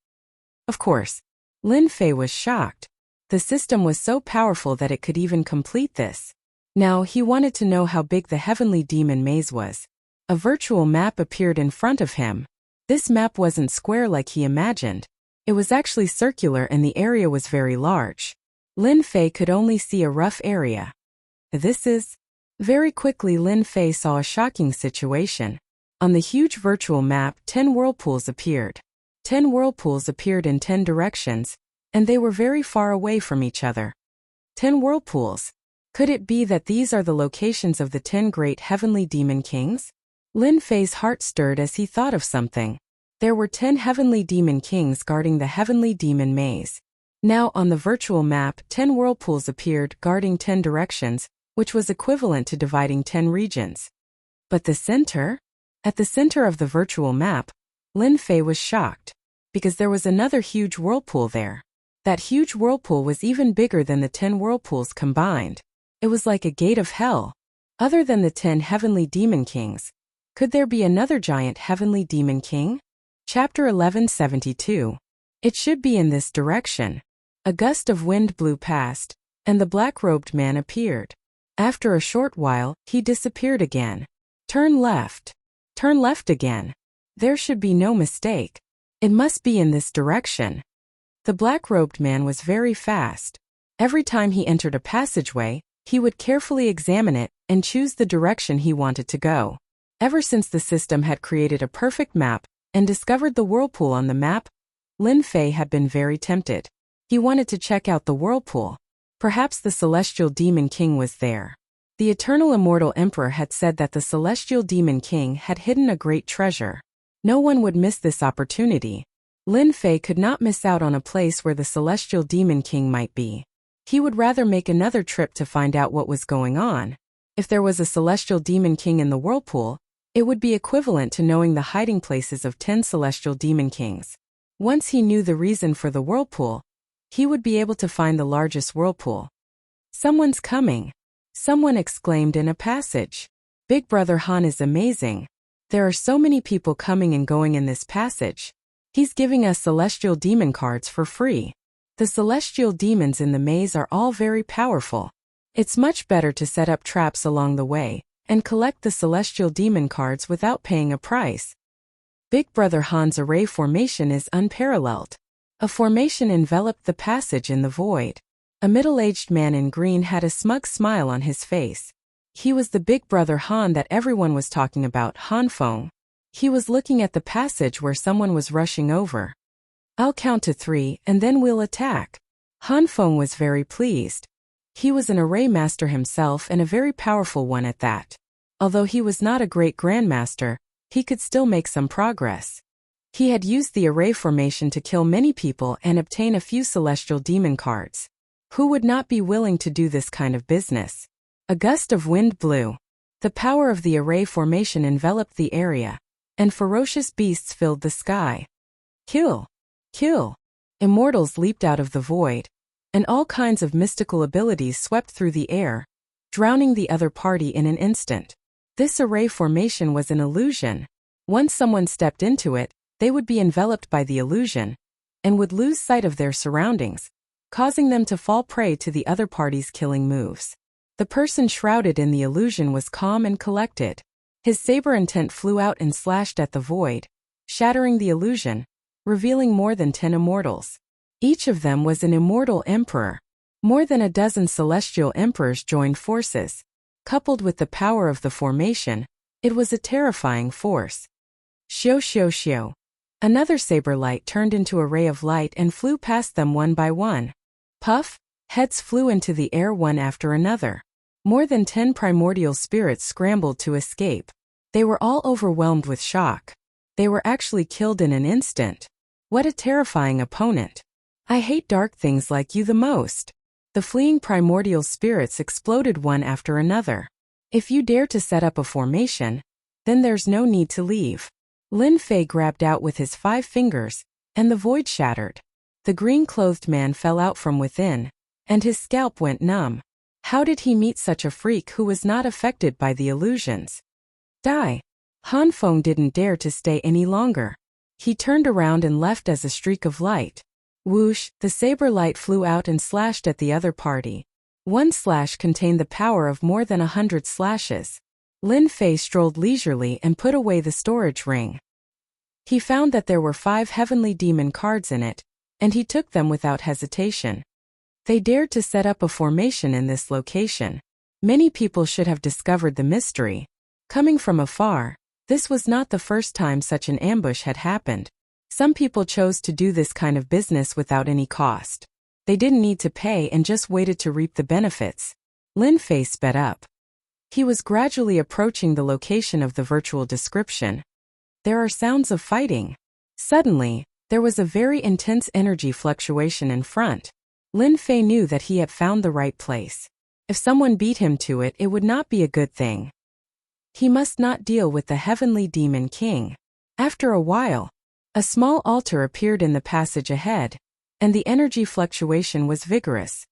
Of course. Lin Fei was shocked. The system was so powerful that it could even complete this. Now he wanted to know how big the heavenly demon maze was. A virtual map appeared in front of him. This map wasn't square like he imagined. It was actually circular and the area was very large. Lin Fei could only see a rough area. This is... Very quickly Lin Fei saw a shocking situation. On the huge virtual map, 10 whirlpools appeared. 10 whirlpools appeared in 10 directions, and they were very far away from each other. 10 whirlpools. Could it be that these are the locations of the 10 great heavenly demon kings? Lin Fei's heart stirred as he thought of something. There were 10 heavenly demon kings guarding the heavenly demon maze. Now on the virtual map, 10 whirlpools appeared guarding 10 directions, which was equivalent to dividing 10 regions. But the center? At the center of the virtual map, Lin Fei was shocked, because there was another huge whirlpool there. That huge whirlpool was even bigger than the 10 whirlpools combined. It was like a gate of hell. Other than the 10 heavenly demon kings, could there be another giant heavenly demon king? Chapter 1172. It should be in this direction. A gust of wind blew past, and the black-robed man appeared. After a short while, he disappeared again. Turn left. Turn left again. There should be no mistake. It must be in this direction. The black-robed man was very fast. Every time he entered a passageway, he would carefully examine it and choose the direction he wanted to go. Ever since the system had created a perfect map and discovered the whirlpool on the map, Lin Fei had been very tempted. He wanted to check out the whirlpool. Perhaps the Celestial Demon King was there. The Eternal Immortal Emperor had said that the Celestial Demon King had hidden a great treasure. No one would miss this opportunity. Lin Fei could not miss out on a place where the Celestial Demon King might be. He would rather make another trip to find out what was going on. If there was a Celestial Demon King in the whirlpool, it would be equivalent to knowing the hiding places of 10 Celestial Demon Kings. Once he knew the reason for the whirlpool, he would be able to find the largest whirlpool. Someone's coming. Someone exclaimed in a passage. Big Brother Han is amazing. There are so many people coming and going in this passage. He's giving us celestial demon cards for free. The celestial demons in the maze are all very powerful. It's much better to set up traps along the way and collect the celestial demon cards without paying a price. Big Brother Han's array formation is unparalleled. A formation enveloped the passage in the void. A middle-aged man in green had a smug smile on his face. He was the Big Brother Han that everyone was talking about, Han Feng. He was looking at the passage where someone was rushing over. I'll count to 3 and then we'll attack. Han Feng was very pleased. He was an array master himself and a very powerful one at that. Although he was not a great grandmaster, he could still make some progress. He had used the array formation to kill many people and obtain a few celestial demon cards. Who would not be willing to do this kind of business? A gust of wind blew. The power of the array formation enveloped the area, and ferocious beasts filled the sky. Kill! Kill! Immortals leaped out of the void, and all kinds of mystical abilities swept through the air, drowning the other party in an instant. This array formation was an illusion. Once someone stepped into it, they would be enveloped by the illusion, and would lose sight of their surroundings, causing them to fall prey to the other party's killing moves. The person shrouded in the illusion was calm and collected. His saber intent flew out and slashed at the void, shattering the illusion, revealing more than 10 immortals. Each of them was an immortal emperor. More than a dozen celestial emperors joined forces. Coupled with the power of the formation, it was a terrifying force. Xiu xiu xiu. Another saber light turned into a ray of light and flew past them one by one. Puff, heads flew into the air one after another. More than 10 primordial spirits scrambled to escape. They were all overwhelmed with shock. They were actually killed in an instant. What a terrifying opponent. I hate dark things like you the most. The fleeing primordial spirits exploded one after another. If you dare to set up a formation, then there's no need to leave. Lin Fei grabbed out with his 5 fingers, and the void shattered. The green-clothed man fell out from within, and his scalp went numb. How did he meet such a freak who was not affected by the illusions? Die. Han Feng didn't dare to stay any longer. He turned around and left as a streak of light. Whoosh, the saber light flew out and slashed at the other party. One slash contained the power of more than 100 slashes. Lin Fei strolled leisurely and put away the storage ring. He found that there were 5 heavenly demon cards in it, and he took them without hesitation. They dared to set up a formation in this location. Many people should have discovered the mystery. Coming from afar, this was not the first time such an ambush had happened. Some people chose to do this kind of business without any cost. They didn't need to pay and just waited to reap the benefits. Lin Fei sped up. He was gradually approaching the location of the virtual description. There are sounds of fighting. Suddenly, there was a very intense energy fluctuation in front. Lin Fei knew that he had found the right place. If someone beat him to it, it would not be a good thing. He must not deal with the heavenly demon king. After a while, a small altar appeared in the passage ahead, and the energy fluctuation was vigorous.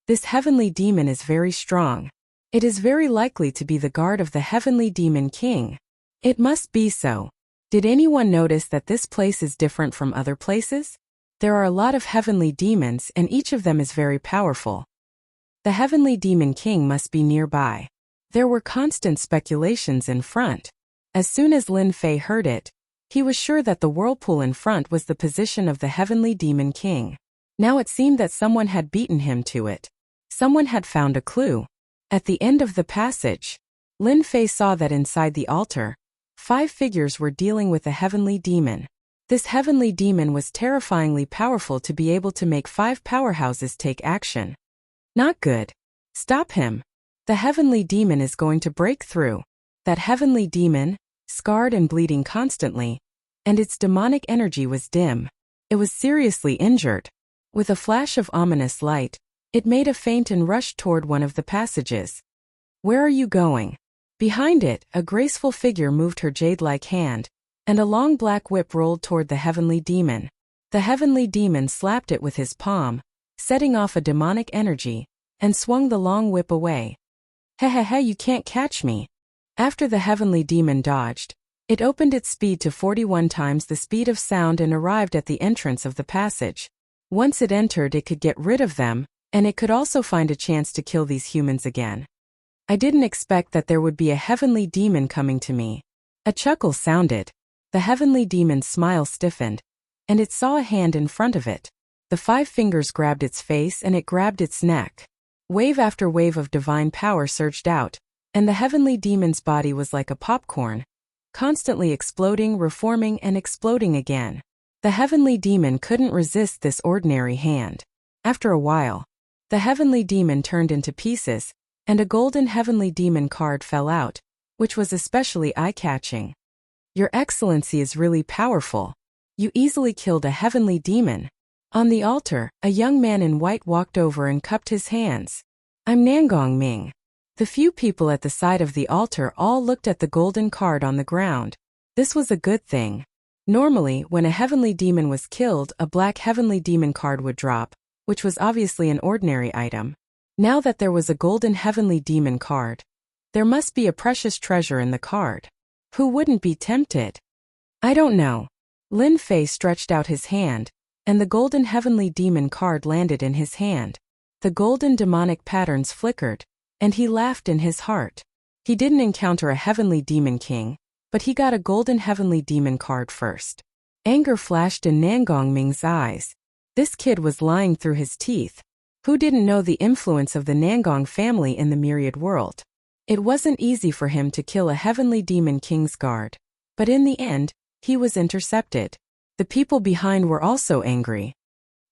This heavenly demon is very strong. It is very likely to be the guard of the heavenly demon king. It must be so. Did anyone notice that this place is different from other places? There are a lot of heavenly demons and each of them is very powerful. The heavenly demon king must be nearby. There were constant speculations in front. As soon as Lin Fei heard it, he was sure that the whirlpool in front was the position of the heavenly demon king. Now it seemed that someone had beaten him to it. Someone had found a clue. At the end of the passage, Lin Fei saw that inside the altar, 5 figures were dealing with a heavenly demon. This heavenly demon was terrifyingly powerful to be able to make 5 powerhouses take action. Not good. Stop him. The heavenly demon is going to break through. That heavenly demon, scarred and bleeding constantly, and its demonic energy was dim. It was seriously injured. With a flash of ominous light, it made a feint and rushed toward one of the passages. Where are you going? Behind it, a graceful figure moved her jade-like hand, and a long black whip rolled toward the heavenly demon. The heavenly demon slapped it with his palm, setting off a demonic energy, and swung the long whip away. Hehehe, you can't catch me. After the heavenly demon dodged, it opened its speed to 41 times the speed of sound and arrived at the entrance of the passage. Once it entered, it could get rid of them, and it could also find a chance to kill these humans again. I didn't expect that there would be a heavenly demon coming to me. A chuckle sounded. The heavenly demon's smile stiffened, and it saw a hand in front of it. The 5 fingers grabbed its face and it grabbed its neck. Wave after wave of divine power surged out, and the heavenly demon's body was like a popcorn, constantly exploding, reforming, and exploding again. The heavenly demon couldn't resist this ordinary hand. After a while, the heavenly demon turned into pieces, and a golden heavenly demon card fell out, which was especially eye-catching. Your Excellency is really powerful. You easily killed a heavenly demon. On the altar, a young man in white walked over and cupped his hands. I'm Nangong Ming. The few people at the side of the altar all looked at the golden card on the ground. This was a good thing. Normally, when a heavenly demon was killed, a black heavenly demon card would drop, which was obviously an ordinary item. Now that there was a golden heavenly demon card, there must be a precious treasure in the card. Who wouldn't be tempted? I don't know. Lin Fei stretched out his hand, and the golden heavenly demon card landed in his hand. The golden demonic patterns flickered, and he laughed in his heart. He didn't encounter a heavenly demon king, but he got a golden heavenly demon card first. Anger flashed in Nangongming's eyes. This kid was lying through his teeth. Who didn't know the influence of the Nangong family in the myriad world? It wasn't easy for him to kill a heavenly demon king's guard. But in the end, he was intercepted. The people behind were also angry.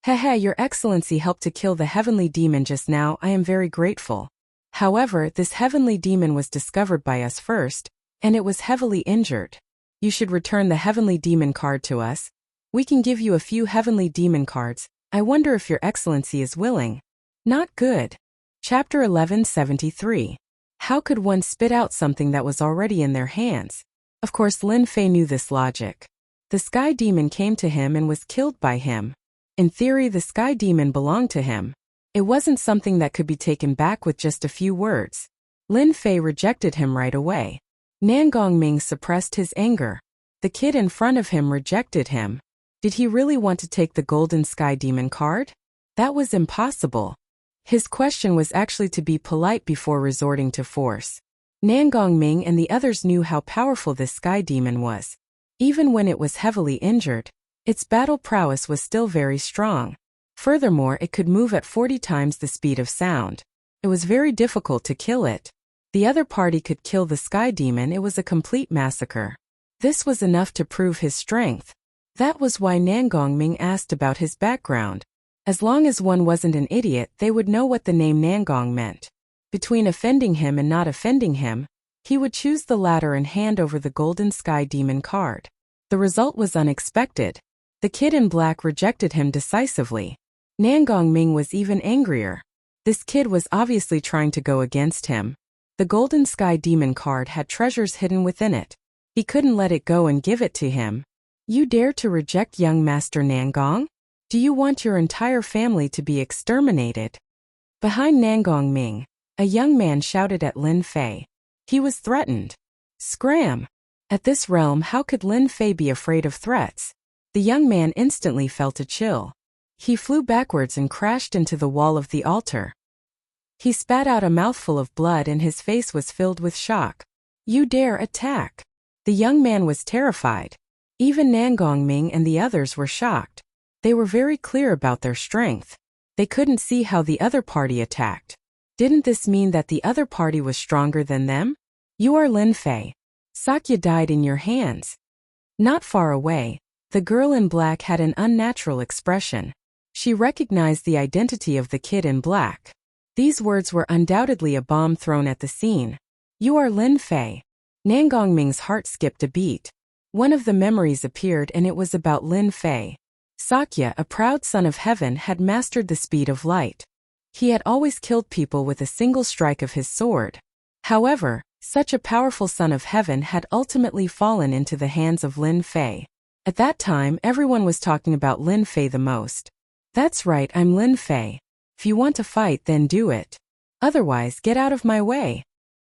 Hehe, Your Excellency helped to kill the heavenly demon just now. I am very grateful. However, this heavenly demon was discovered by us first, and it was heavily injured. You should return the heavenly demon card to us. We can give you a few heavenly demon cards. I wonder if Your Excellency is willing. Not good. Chapter 1173. How could one spit out something that was already in their hands? Of course Lin Fei knew this logic. The sky demon came to him and was killed by him. In theory, the sky demon belonged to him. It wasn't something that could be taken back with just a few words. Lin Fei rejected him right away. Nangongming suppressed his anger. The kid in front of him rejected him. Did he really want to take the golden sky demon card? That was impossible. His question was actually to be polite before resorting to force. Nangongming and the others knew how powerful this sky demon was. Even when it was heavily injured, its battle prowess was still very strong. Furthermore, it could move at 40 times the speed of sound. It was very difficult to kill it. The other party could kill the sky demon. It was a complete massacre. This was enough to prove his strength. That was why Nangongming asked about his background. As long as one wasn't an idiot, they would know what the name Nangong meant. Between offending him and not offending him, he would choose the latter and hand over the golden sky demon card. The result was unexpected. The kid in black rejected him decisively. Nangongming was even angrier. This kid was obviously trying to go against him. The golden sky demon card had treasures hidden within it. He couldn't let it go and give it to him. You dare to reject young Master Nangong? Do you want your entire family to be exterminated? Behind Nangongming, a young man shouted at Lin Fei. He was threatened. Scram! At this realm, how could Lin Fei be afraid of threats? The young man instantly felt a chill. He flew backwards and crashed into the wall of the altar. He spat out a mouthful of blood and his face was filled with shock. You dare attack? The young man was terrified. Even Nangongming and the others were shocked. They were very clear about their strength. They couldn't see how the other party attacked. Didn't this mean that the other party was stronger than them? You are Lin Fei. Sakya died in your hands. Not far away, the girl in black had an unnatural expression. She recognized the identity of the kid in black. These words were undoubtedly a bomb thrown at the scene. You are Lin Fei. Nangongming's heart skipped a beat. One of the memories appeared and it was about Lin Fei. Sakya, a proud son of heaven, had mastered the speed of light. He had always killed people with a single strike of his sword. However, such a powerful son of heaven had ultimately fallen into the hands of Lin Fei. At that time, everyone was talking about Lin Fei the most. That's right, I'm Lin Fei. If you want to fight, then do it. Otherwise, get out of my way.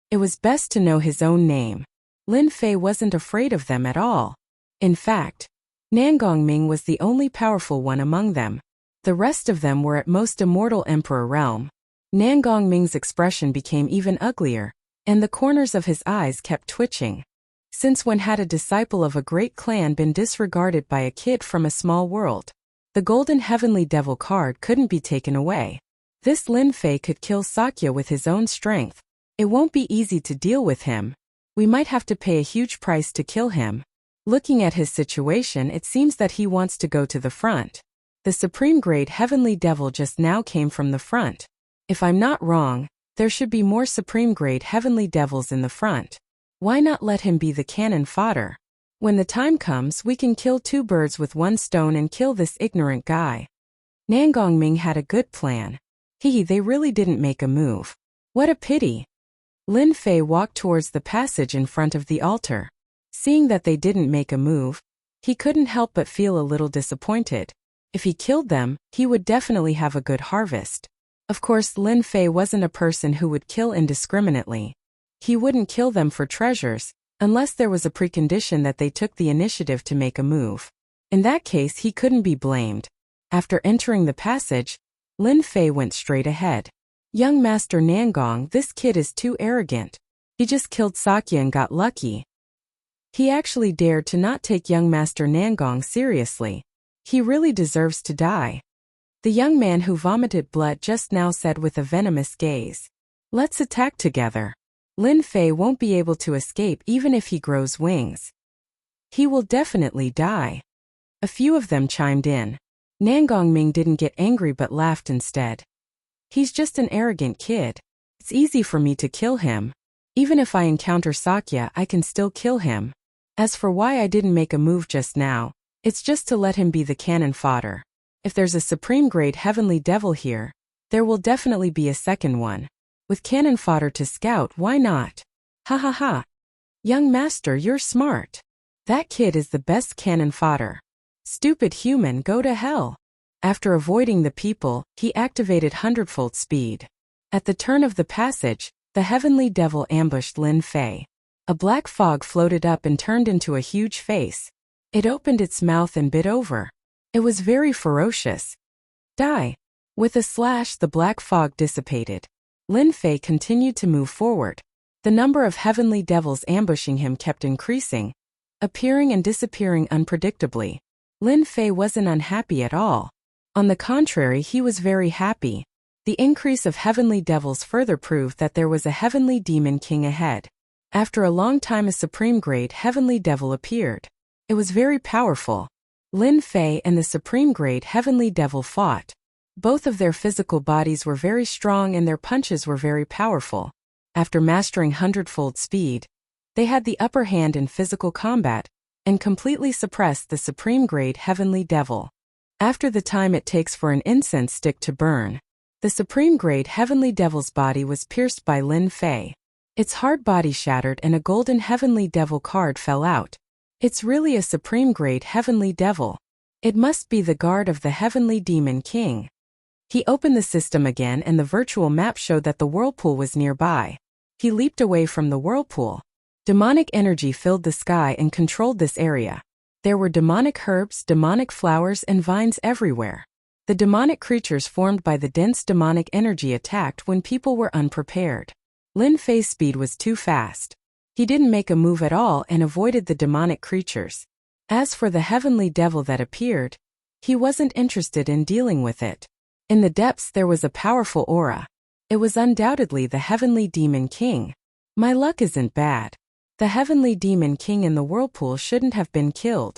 It was best to know his own name. Lin Fei wasn't afraid of them at all. In fact, Nangongming was the only powerful one among them. The rest of them were at most immortal emperor realm. Nangongming's expression became even uglier, and the corners of his eyes kept twitching. Since when had a disciple of a great clan been disregarded by a kid from a small world? The golden heavenly devil card couldn't be taken away. This Lin Fei could kill Sakya with his own strength. It won't be easy to deal with him. We might have to pay a huge price to kill him. Looking at his situation, it seems that he wants to go to the front. The supreme grade heavenly devil just now came from the front. If I'm not wrong, there should be more supreme grade heavenly devils in the front. Why not let him be the cannon fodder? When the time comes, we can kill two birds with one stone and kill this ignorant guy. Nangongming had a good plan. They really didn't make a move. What a pity. Lin Fei walked towards the passage in front of the altar. Seeing that they didn't make a move, he couldn't help but feel a little disappointed. If he killed them, he would definitely have a good harvest. Of course, Lin Fei wasn't a person who would kill indiscriminately. He wouldn't kill them for treasures, unless there was a precondition that they took the initiative to make a move. In that case, he couldn't be blamed. After entering the passage, Lin Fei went straight ahead. Young Master Nangong, this kid is too arrogant. He just killed Sakya and got lucky. He actually dared to not take young Master Nangong seriously. He really deserves to die. The young man who vomited blood just now said with a venomous gaze. Let's attack together. Lin Fei won't be able to escape even if he grows wings. He will definitely die. A few of them chimed in. Nangong Ming didn't get angry but laughed instead. He's just an arrogant kid. It's easy for me to kill him. Even if I encounter Sakya, I can still kill him. As for why I didn't make a move just now, it's just to let him be the cannon fodder. If there's a supreme grade heavenly devil here, there will definitely be a second one. With cannon fodder to scout, why not? Ha ha ha. Young master, you're smart. That kid is the best cannon fodder. Stupid human, go to hell. After avoiding the people, he activated hundredfold speed. At the turn of the passage, the heavenly devil ambushed Lin Fei. A black fog floated up and turned into a huge face. It opened its mouth and bit over. It was very ferocious. Die. With a slash, the black fog dissipated. Lin Fei continued to move forward. The number of heavenly devils ambushing him kept increasing, appearing and disappearing unpredictably. Lin Fei wasn't unhappy at all. On the contrary, he was very happy. The increase of heavenly devils further proved that there was a heavenly demon king ahead. After a long time, a supreme grade heavenly devil appeared. It was very powerful. Lin Fei and the supreme grade heavenly devil fought. Both of their physical bodies were very strong and their punches were very powerful. After mastering hundredfold speed, they had the upper hand in physical combat and completely suppressed the supreme grade heavenly devil. After the time it takes for an incense stick to burn, the supreme grade heavenly devil's body was pierced by Lin Fei. Its hard body shattered and a golden heavenly devil card fell out. It's really a supreme grade heavenly devil. It must be the guard of the heavenly demon king. He opened the system again and the virtual map showed that the whirlpool was nearby. He leaped away from the whirlpool. Demonic energy filled the sky and controlled this area. There were demonic herbs, demonic flowers, and vines everywhere. The demonic creatures formed by the dense demonic energy attacked when people were unprepared. Lin Fei's speed was too fast. He didn't make a move at all and avoided the demonic creatures. As for the heavenly devil that appeared, he wasn't interested in dealing with it. In the depths there was a powerful aura. It was undoubtedly the heavenly demon king. My luck isn't bad. The heavenly demon king in the whirlpool shouldn't have been killed.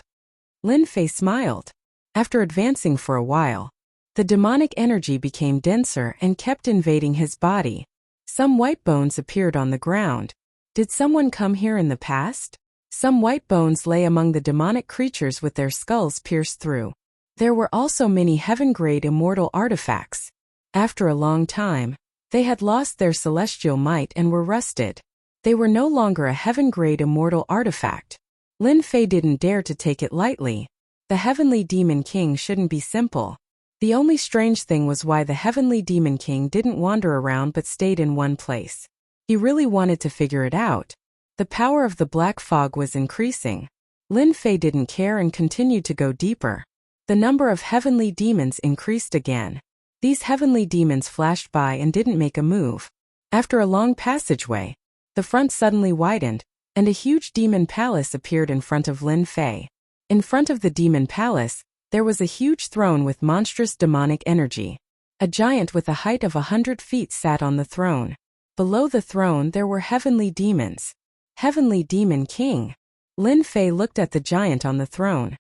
Lin Fei smiled. After advancing for a while, the demonic energy became denser and kept invading his body. Some white bones appeared on the ground. Did someone come here in the past? Some white bones lay among the demonic creatures with their skulls pierced through. There were also many heaven-grade immortal artifacts. After a long time, they had lost their celestial might and were rusted. They were no longer a heaven-grade immortal artifact. Lin Fei didn't dare to take it lightly. The heavenly demon king shouldn't be simple. The only strange thing was why the heavenly demon king didn't wander around but stayed in one place. He really wanted to figure it out. The power of the black fog was increasing. Lin Fei didn't care and continued to go deeper. The number of heavenly demons increased again. These heavenly demons flashed by and didn't make a move. After a long passageway, the front suddenly widened, and a huge demon palace appeared in front of Lin Fei. In front of the demon palace, there was a huge throne with monstrous demonic energy. A giant with a height of 100 feet sat on the throne. Below the throne there were heavenly demons. Heavenly Demon King. Lin Fei looked at the giant on the throne.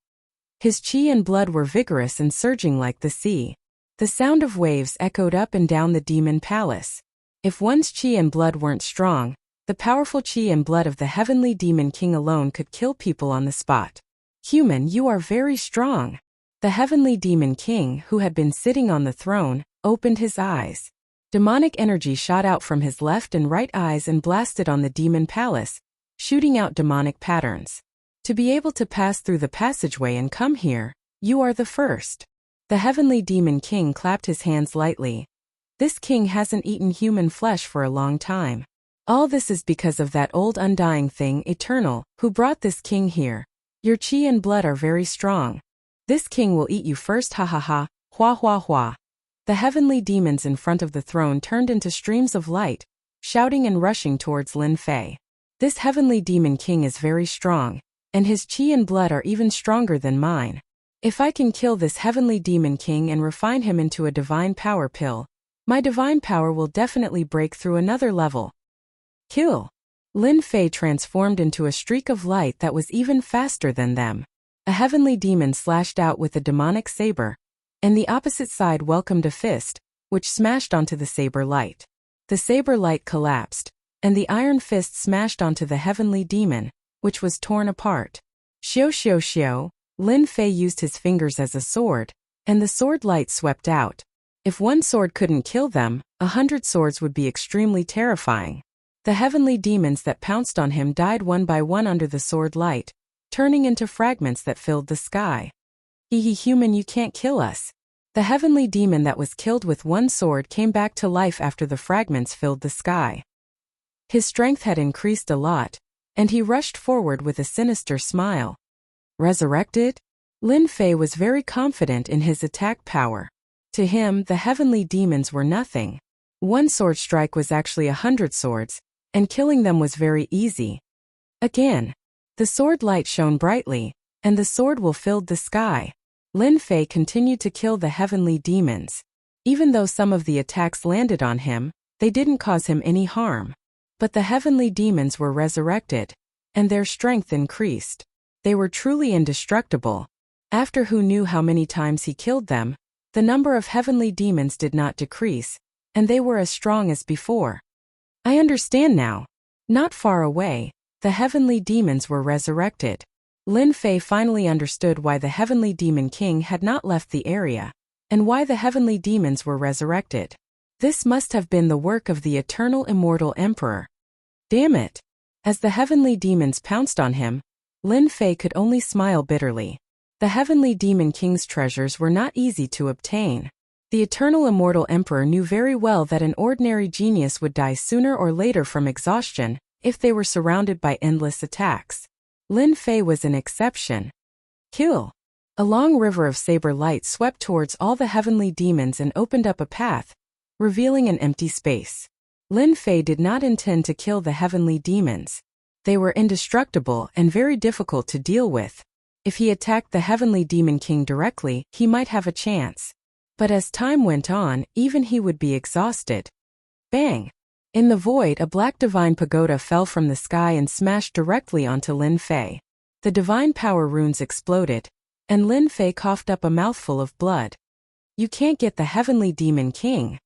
His chi and blood were vigorous and surging like the sea. The sound of waves echoed up and down the demon palace. If one's chi and blood weren't strong, the powerful chi and blood of the heavenly demon king alone could kill people on the spot. Human, you are very strong. The heavenly demon king, who had been sitting on the throne, opened his eyes. Demonic energy shot out from his left and right eyes and blasted on the demon palace, shooting out demonic patterns. To be able to pass through the passageway and come here, you are the first. The heavenly demon king clapped his hands lightly. This king hasn't eaten human flesh for a long time. All this is because of that old undying thing, Eternal, who brought this king here. Your chi and blood are very strong. This king will eat you first, ha ha ha, hua hua hua. The heavenly demons in front of the throne turned into streams of light, shouting and rushing towards Lin Fei. This heavenly demon king is very strong. and his chi and blood are even stronger than mine. If I can kill this heavenly demon king and refine him into a divine power pill, my divine power will definitely break through another level. Kill. Lin Fei transformed into a streak of light that was even faster than them. A heavenly demon slashed out with a demonic saber, and the opposite side welcomed a fist, which smashed onto the saber light. The saber light collapsed, and the iron fist smashed onto the heavenly demon, which was torn apart. Xiao xiao xiao, Lin Fei used his fingers as a sword, and the sword light swept out. If one sword couldn't kill them, 100 swords would be extremely terrifying. The heavenly demons that pounced on him died one by one under the sword light, turning into fragments that filled the sky. Hee human, you can't kill us. The heavenly demon that was killed with one sword came back to life after the fragments filled the sky. His strength had increased a lot, and he rushed forward with a sinister smile. Resurrected? Lin Fei was very confident in his attack power. To him, the heavenly demons were nothing. One sword strike was actually 100 swords, and killing them was very easy. Again, the sword light shone brightly, and the sword will filled the sky. Lin Fei continued to kill the heavenly demons. Even though some of the attacks landed on him, they didn't cause him any harm. But the heavenly demons were resurrected, and their strength increased. They were truly indestructible. After who knew how many times he killed them, the number of heavenly demons did not decrease, and they were as strong as before. I understand now. Not far away, the heavenly demons were resurrected. Lin Fei finally understood why the heavenly demon king had not left the area, and why the heavenly demons were resurrected. This must have been the work of the eternal immortal emperor. Damn it! As the heavenly demons pounced on him, Lin Fei could only smile bitterly. The heavenly demon king's treasures were not easy to obtain. The eternal immortal emperor knew very well that an ordinary genius would die sooner or later from exhaustion if they were surrounded by endless attacks. Lin Fei was an exception. Kill. A long river of saber light swept towards all the heavenly demons and opened up a path, revealing an empty space. Lin Fei did not intend to kill the heavenly demons. They were indestructible and very difficult to deal with. If he attacked the heavenly demon king directly, he might have a chance. But as time went on, even he would be exhausted. Bang! In the void, a black divine pagoda fell from the sky and smashed directly onto Lin Fei. The divine power runes exploded, and Lin Fei coughed up a mouthful of blood. You can't get the heavenly demon king.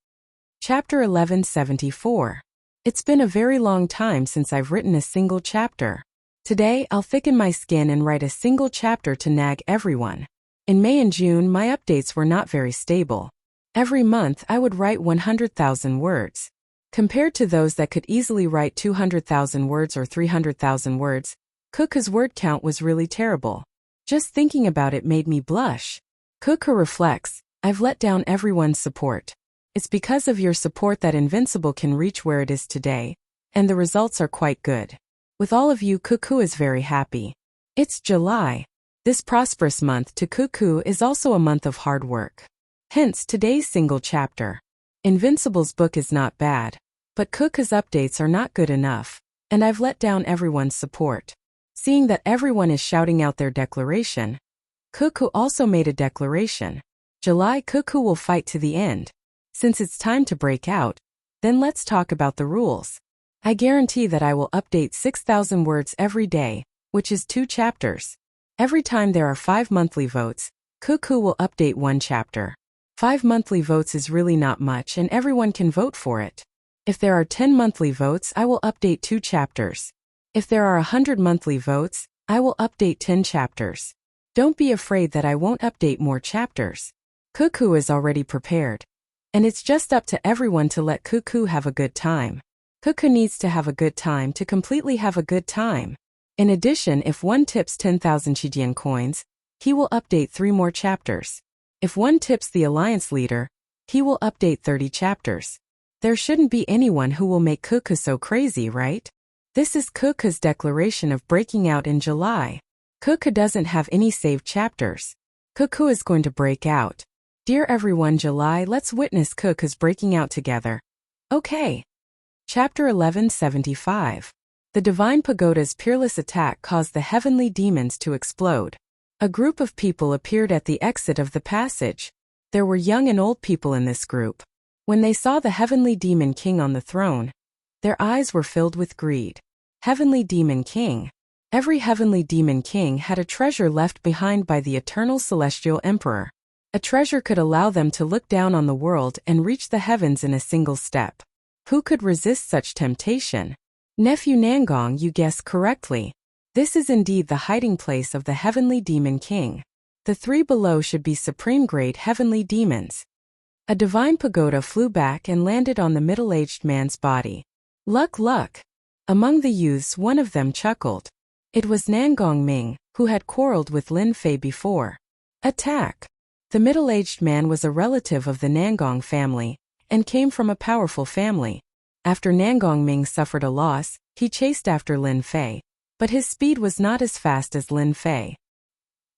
Chapter 1174. It's been a very long time since I've written a single chapter. Today, I'll thicken my skin and write a single chapter to nag everyone. In May and June, my updates were not very stable. Every month, I would write 100,000 words. Compared to those that could easily write 200,000 words or 300,000 words, Kuka's word count was really terrible. Just thinking about it made me blush. Kuka reflects, I've let down everyone's support. It's because of your support that Invincible can reach where it is today, and the results are quite good. With all of you, Cuckoo is very happy. It's July. This prosperous month to Cuckoo is also a month of hard work. Hence today's single chapter. Invincible's book is not bad, but Cuckoo's updates are not good enough, and I've let down everyone's support. Seeing that everyone is shouting out their declaration, Cuckoo also made a declaration. July, Cuckoo will fight to the end. Since it's time to break out, then let's talk about the rules. I guarantee that I will update 6,000 words every day, which is 2 chapters. Every time there are 5 monthly votes, Cuckoo will update 1 chapter. 5 monthly votes is really not much and everyone can vote for it. If there are 10 monthly votes, I will update 2 chapters. If there are 100 monthly votes, I will update 10 chapters. Don't be afraid that I won't update more chapters. Cuckoo is already prepared. And it's just up to everyone to let Cuckoo have a good time. Cuckoo needs to have a good time to completely have a good time. In addition, if one tips 10,000 Chijian coins, he will update 3 more chapters. If one tips the alliance leader, he will update 30 chapters. There shouldn't be anyone who will make Cuckoo so crazy, right? This is Cuckoo's declaration of breaking out in July. Cuckoo doesn't have any saved chapters. Cuckoo is going to break out. Dear everyone, July, let's witness Cuckoo's breaking out together. Okay. Chapter 1175. The divine pagoda's peerless attack caused the heavenly demons to explode. A group of people appeared at the exit of the passage. There were young and old people in this group. When they saw the heavenly demon king on the throne, their eyes were filled with greed. Heavenly demon king. Every heavenly demon king had a treasure left behind by the eternal celestial emperor. A treasure could allow them to look down on the world and reach the heavens in a single step. Who could resist such temptation? Nephew Nangong, you guessed correctly. This is indeed the hiding place of the heavenly demon king. The three below should be supreme great heavenly demons. A divine pagoda flew back and landed on the middle-aged man's body. Luck, luck. Among the youths, one of them chuckled. It was Nangong Ming, who had quarreled with Lin Fei before. Attack. The middle-aged man was a relative of the Nangong family, and came from a powerful family. After Nangong Ming suffered a loss, he chased after Lin Fei, but his speed was not as fast as Lin Fei.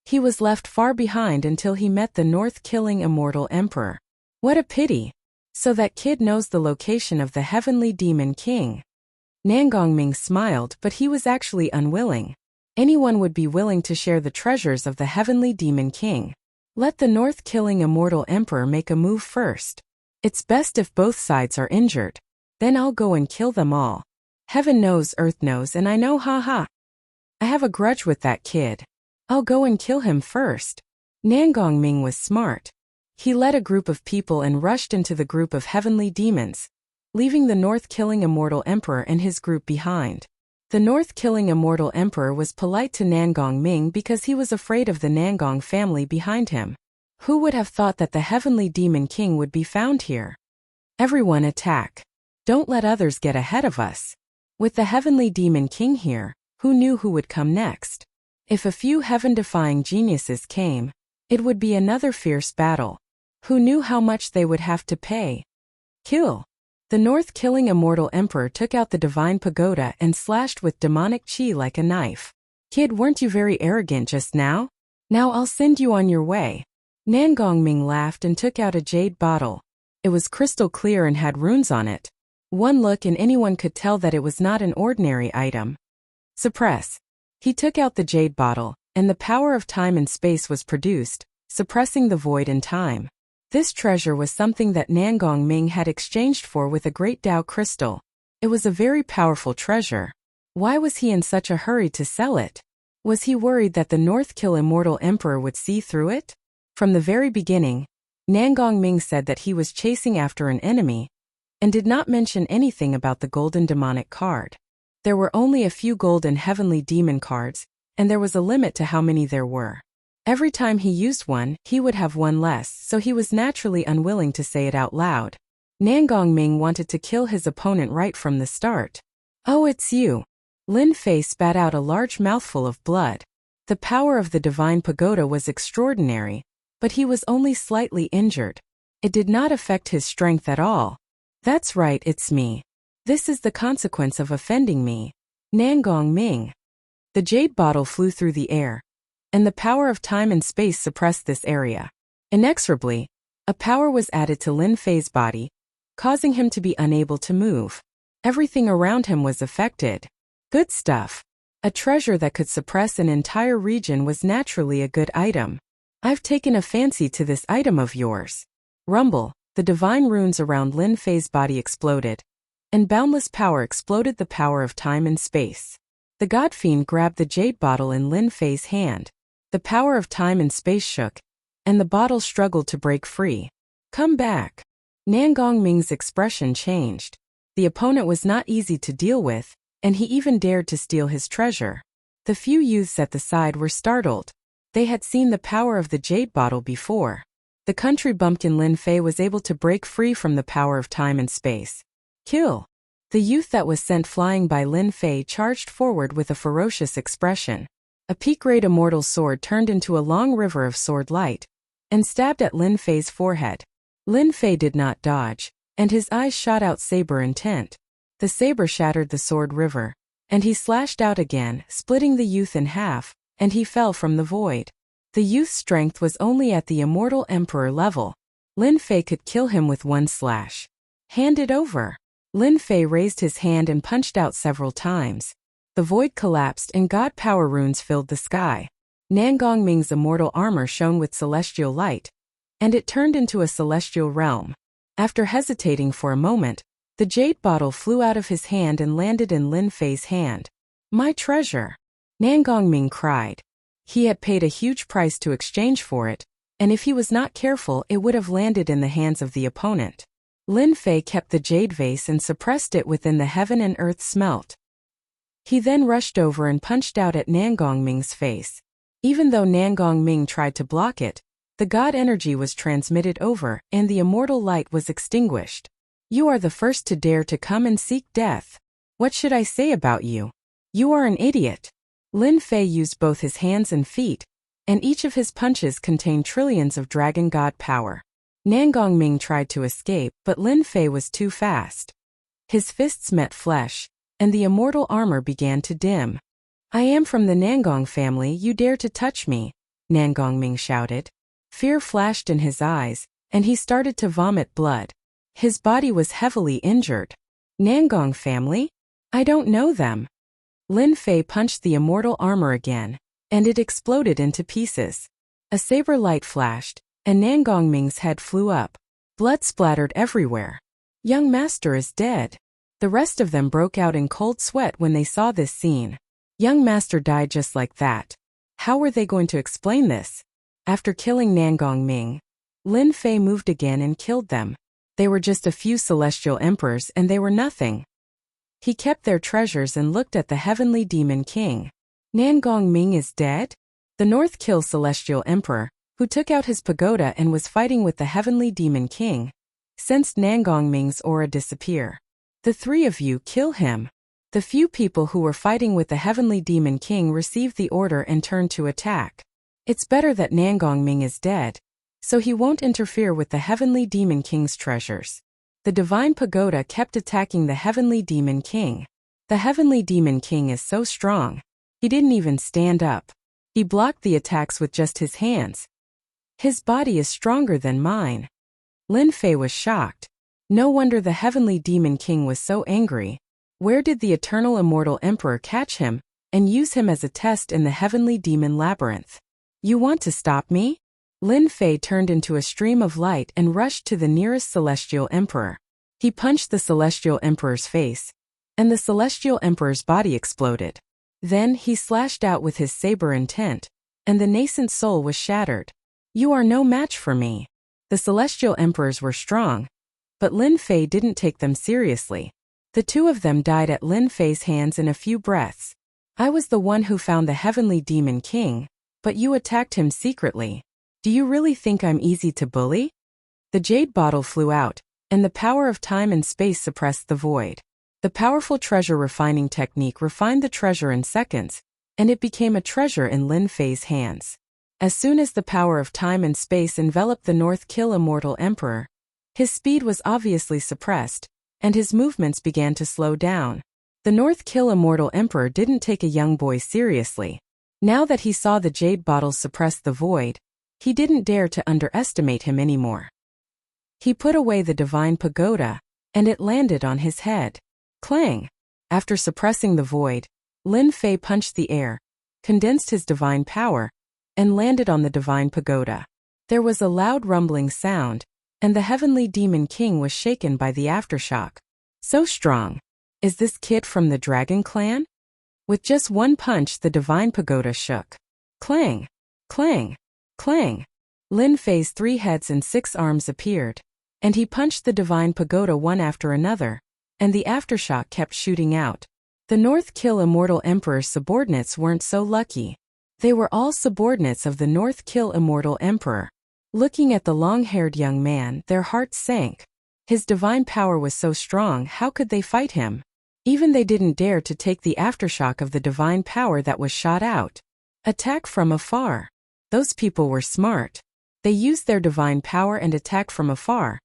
He was left far behind until he met the north-killing immortal emperor. What a pity! So that kid knows the location of the heavenly demon king. Nangong Ming smiled, but he was actually unwilling. Anyone would be willing to share the treasures of the heavenly demon king. Let the north-killing immortal emperor make a move first. It's best if both sides are injured. Then I'll go and kill them all. Heaven knows, earth knows, and I know, haha. I have a grudge with that kid. I'll go and kill him first. Nangong Ming was smart. He led a group of people and rushed into the group of heavenly demons, leaving the north-killing immortal emperor and his group behind. The north-killing immortal emperor was polite to Nangong Ming because he was afraid of the Nangong family behind him. Who would have thought that the heavenly demon king would be found here? Everyone attack. Don't let others get ahead of us. With the heavenly demon king here, who knew who would come next? If a few heaven-defying geniuses came, it would be another fierce battle. Who knew how much they would have to pay? Kill. The north-killing immortal emperor took out the divine pagoda and slashed with demonic chi like a knife. Kid, weren't you very arrogant just now? Now I'll send you on your way. Nangong Ming laughed and took out a jade bottle. It was crystal clear and had runes on it. One look and anyone could tell that it was not an ordinary item. Suppress. He took out the jade bottle, and the power of time and space was produced, suppressing the void in time. This treasure was something that Nangong Ming had exchanged for with a great Tao crystal. It was a very powerful treasure. Why was he in such a hurry to sell it? Was he worried that the North-Kill immortal emperor would see through it? From the very beginning, Nangong Ming said that he was chasing after an enemy, and did not mention anything about the golden demonic card. There were only a few golden heavenly demon cards, and there was a limit to how many there were. Every time he used one, he would have one less, so he was naturally unwilling to say it out loud. Nangong Ming wanted to kill his opponent right from the start. Oh, it's you. Lin Fei spat out a large mouthful of blood. The power of the divine pagoda was extraordinary, but he was only slightly injured. It did not affect his strength at all. That's right, it's me. This is the consequence of offending me. Nangong Ming. The jade bottle flew through the air, and the power of time and space suppressed this area. Inexorably, a power was added to Lin Fei's body, causing him to be unable to move. Everything around him was affected. Good stuff. A treasure that could suppress an entire region was naturally a good item. I've taken a fancy to this item of yours. Rumble, the divine runes around Lin Fei's body exploded, and boundless power exploded the power of time and space. The God Fiend grabbed the jade bottle in Lin Fei's hand. The power of time and space shook, and the bottle struggled to break free. Come back. Nangong Ming's expression changed. The opponent was not easy to deal with, and he even dared to steal his treasure. The few youths at the side were startled. They had seen the power of the jade bottle before. The country bumpkin Lin Fei was able to break free from the power of time and space. Kill. The youth that was sent flying by Lin Fei charged forward with a ferocious expression. A peak-grade immortal sword turned into a long river of sword light, and stabbed at Lin Fei's forehead. Lin Fei did not dodge, and his eyes shot out saber intent. The saber shattered the sword river, and he slashed out again, splitting the youth in half, and he fell from the void. The youth's strength was only at the immortal emperor level. Lin Fei could kill him with one slash. Hand it over. Lin Fei raised his hand and punched out several times. The void collapsed and god power runes filled the sky. Nangongming's immortal armor shone with celestial light, and it turned into a celestial realm. After hesitating for a moment, the jade bottle flew out of his hand and landed in Lin Fei's hand. "My treasure!" Nangongming cried. He had paid a huge price to exchange for it, and if he was not careful it would have landed in the hands of the opponent. Lin Fei kept the jade vase and suppressed it within the heaven and earth smelt. He then rushed over and punched out at Nangongming's face. Even though Nangongming tried to block it, the god energy was transmitted over and the immortal light was extinguished. "You are the first to dare to come and seek death. What should I say about you? You are an idiot." Lin Fei used both his hands and feet, and each of his punches contained trillions of dragon god power. Nangongming tried to escape, but Lin Fei was too fast. His fists met flesh, and the immortal armor began to dim. "I am from the Nangong family, you dare to touch me," Nangongming shouted. Fear flashed in his eyes, and he started to vomit blood. His body was heavily injured. "Nangong family? I don't know them." Lin Fei punched the immortal armor again, and it exploded into pieces. A saber light flashed, and Nangongming's head flew up. Blood splattered everywhere. "Young master is dead." The rest of them broke out in cold sweat when they saw this scene. Young master died just like that. How were they going to explain this? After killing Nangongming, Lin Fei moved again and killed them. They were just a few celestial emperors and they were nothing. He kept their treasures and looked at the heavenly demon king. "Nangongming is dead?" The North Kill celestial emperor, who took out his pagoda and was fighting with the heavenly demon king, sensed Nangongming's aura disappear. "The three of you kill him." The few people who were fighting with the heavenly demon king received the order and turned to attack. It's better that Nangongming is dead, so he won't interfere with the heavenly demon king's treasures. The divine pagoda kept attacking the heavenly demon king. The heavenly demon king is so strong. He didn't even stand up. He blocked the attacks with just his hands. His body is stronger than mine. Lin Fei was shocked. No wonder the heavenly demon king was so angry. Where did the eternal immortal emperor catch him and use him as a test in the heavenly demon labyrinth? "You want to stop me?" Lin Fei turned into a stream of light and rushed to the nearest celestial emperor. He punched the celestial emperor's face, and the celestial emperor's body exploded. Then he slashed out with his saber intent, and the nascent soul was shattered. "You are no match for me." The celestial emperors were strong, but Lin Fei didn't take them seriously. The two of them died at Lin Fei's hands in a few breaths. "I was the one who found the heavenly demon king, but you attacked him secretly. Do you really think I'm easy to bully?" The jade bottle flew out, and the power of time and space suppressed the void. The powerful treasure refining technique refined the treasure in seconds, and it became a treasure in Lin Fei's hands. As soon as the power of time and space enveloped the North Kill immortal emperor, his speed was obviously suppressed, and his movements began to slow down. The North Kill immortal emperor didn't take a young boy seriously. Now that he saw the jade bottle suppress the void, he didn't dare to underestimate him anymore. He put away the divine pagoda, and it landed on his head. Clang! After suppressing the void, Lin Fei punched the air, condensed his divine power, and landed on the divine pagoda. There was a loud rumbling sound, and the heavenly demon king was shaken by the aftershock. "So strong. Is this kid from the dragon clan?" With just one punch the divine pagoda shook. Clang! Clang! Clang! Lin Fei's 3 heads and 6 arms appeared, and he punched the divine pagoda one after another, and the aftershock kept shooting out. The North Kill immortal emperor's subordinates weren't so lucky. They were all subordinates of the North Kill immortal emperor. Looking at the long-haired young man, their hearts sank. His divine power was so strong, how could they fight him? Even they didn't dare to take the aftershock of the divine power that was shot out. Attack from afar. Those people were smart. They used their divine power and attacked from afar,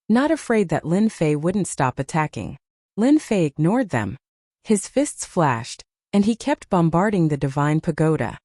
not afraid that Lin Fei wouldn't stop attacking. Lin Fei ignored them. His fists flashed, and he kept bombarding the divine pagoda.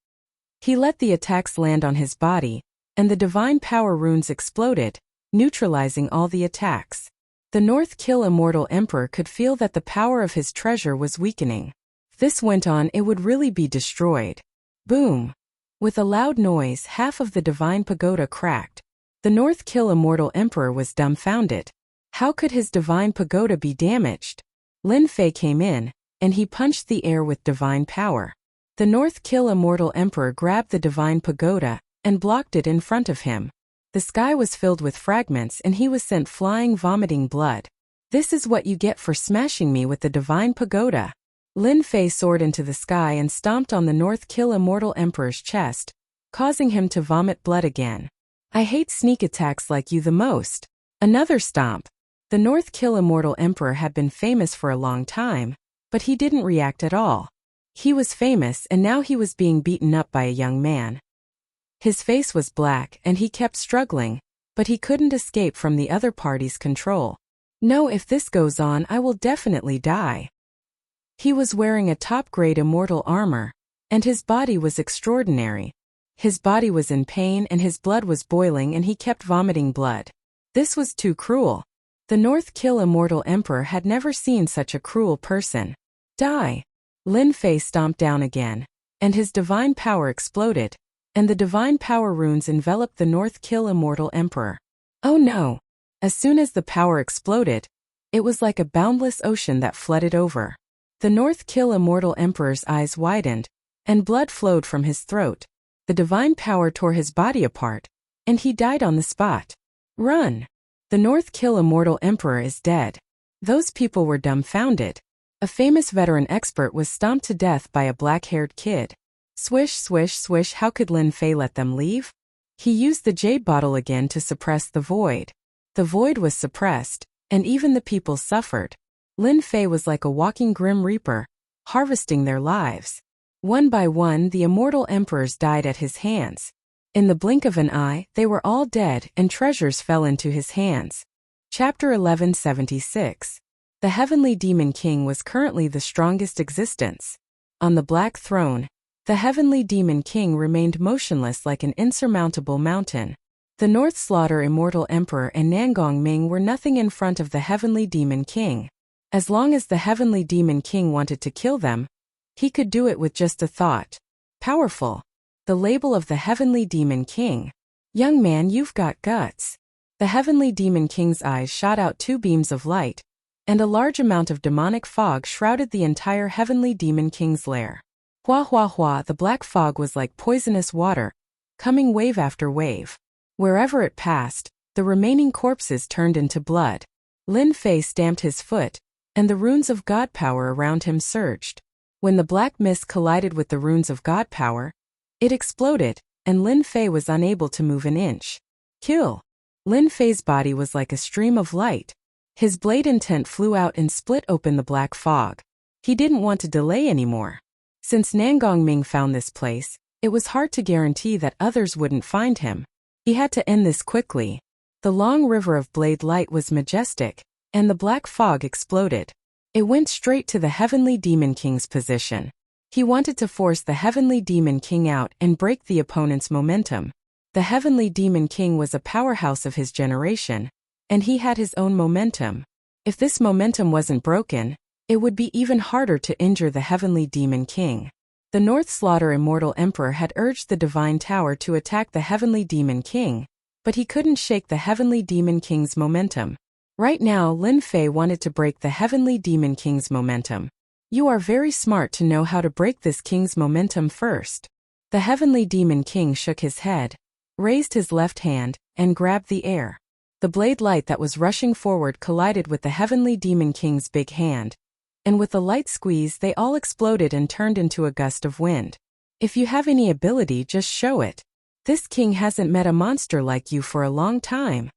He let the attacks land on his body, and the divine power runes exploded, neutralizing all the attacks. The North Kill immortal emperor could feel that the power of his treasure was weakening. this went on, it would really be destroyed. Boom! With a loud noise, half of the divine pagoda cracked. The North Kill Immortal Emperor was dumbfounded. How could his divine pagoda be damaged? Lin Fei came in, and he punched the air with divine power. The North Kill Immortal Emperor grabbed the divine pagoda and blocked it in front of him. The sky was filled with fragments and he was sent flying, vomiting blood. This is what you get for smashing me with the divine pagoda. Lin Fei soared into the sky and stomped on the North Kill Immortal Emperor's chest, causing him to vomit blood again. I hate sneak attacks like you the most. Another stomp. The North Kill Immortal Emperor had been famous for a long time, but he didn't react at all. He was famous and now he was being beaten up by a young man. His face was black and he kept struggling, but he couldn't escape from the other party's control. No, if this goes on, I will definitely die. He was wearing a top-grade immortal armor, and his body was extraordinary. His body was in pain and his blood was boiling and he kept vomiting blood. This was too cruel. The North Kill Immortal Emperor had never seen such a cruel person. Die! Lin Fei stomped down again, and his divine power exploded, and the divine power runes enveloped the North Kill Immortal Emperor. Oh no! As soon as the power exploded, it was like a boundless ocean that flooded over. The North Kill Immortal Emperor's eyes widened, and blood flowed from his throat. The divine power tore his body apart, and he died on the spot. Run! The North Kill Immortal Emperor is dead. Those people were dumbfounded. A famous veteran expert was stomped to death by a black-haired kid. Swish, swish, swish. How could Lin Fei let them leave? He used the jade bottle again to suppress the void. The void was suppressed, and even the people suffered. Lin Fei was like a walking Grim Reaper, harvesting their lives. One by one, the immortal emperors died at his hands. In the blink of an eye, they were all dead and treasures fell into his hands. Chapter 1176. The Heavenly Demon King was currently the strongest existence. On the Black Throne, the Heavenly Demon King remained motionless like an insurmountable mountain. The North Slaughter Immortal Emperor and Nangong Ming were nothing in front of the Heavenly Demon King. As long as the Heavenly Demon King wanted to kill them, he could do it with just a thought. Powerful. The label of the Heavenly Demon King. Young man, you've got guts. The Heavenly Demon King's eyes shot out two beams of light, and a large amount of demonic fog shrouded the entire Heavenly Demon King's lair. Hua hua hua, the black fog was like poisonous water, coming wave after wave. Wherever it passed, the remaining corpses turned into blood. Lin Fei stamped his foot, and the runes of God power around him surged. When the black mist collided with the runes of God power, it exploded, and Lin Fei was unable to move an inch. Kill! Lin Fei's body was like a stream of light. His blade intent flew out and split open the black fog. He didn't want to delay anymore. Since Nangong Ming found this place, it was hard to guarantee that others wouldn't find him. He had to end this quickly. The long river of blade light was majestic, and the black fog exploded. It went straight to the Heavenly Demon King's position. He wanted to force the Heavenly Demon King out and break the opponent's momentum. The Heavenly Demon King was a powerhouse of his generation, and he had his own momentum. If this momentum wasn't broken, it would be even harder to injure the Heavenly Demon King. The North Slaughter Immortal Emperor had urged the Divine Tower to attack the Heavenly Demon King, but he couldn't shake the Heavenly Demon King's momentum. Right now, Lin Fei wanted to break the Heavenly Demon King's momentum. You are very smart to know how to break this king's momentum first. The Heavenly Demon King shook his head, raised his left hand, and grabbed the air. The blade light that was rushing forward collided with the Heavenly Demon King's big hand, and with a light squeeze they all exploded and turned into a gust of wind. If you have any ability, just show it. This king hasn't met a monster like you for a long time.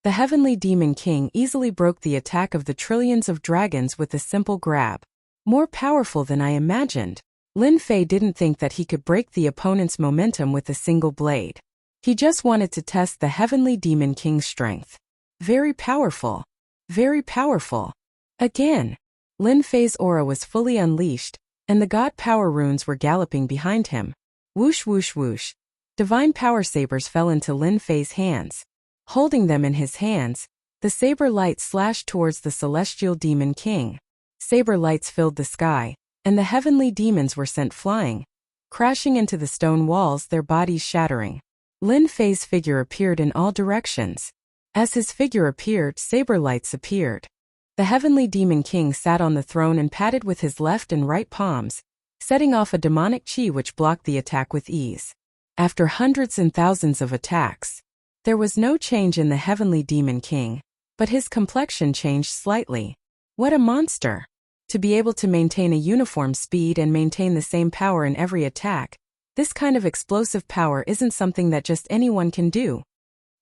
The Heavenly Demon King easily broke the attack of the trillions of dragons with a simple grab. More powerful than I imagined. Lin Fei didn't think that he could break the opponent's momentum with a single blade. He just wanted to test the Heavenly Demon King's strength. Very powerful. Very powerful. Again. Lin Fei's aura was fully unleashed, and the God Power runes were galloping behind him. Whoosh whoosh whoosh. Divine power sabers fell into Lin Fei's hands. Holding them in his hands, the saber light slashed towards the Celestial Demon King. Saber lights filled the sky, and the heavenly demons were sent flying, crashing into the stone walls, their bodies shattering. Lin Fei's figure appeared in all directions. As his figure appeared, saber lights appeared. The heavenly demon king sat on the throne and patted with his left and right palms, setting off a demonic chi which blocked the attack with ease. After hundreds and thousands of attacks, there was no change in the heavenly demon king, but his complexion changed slightly. What a monster! To be able to maintain a uniform speed and maintain the same power in every attack, this kind of explosive power isn't something that just anyone can do.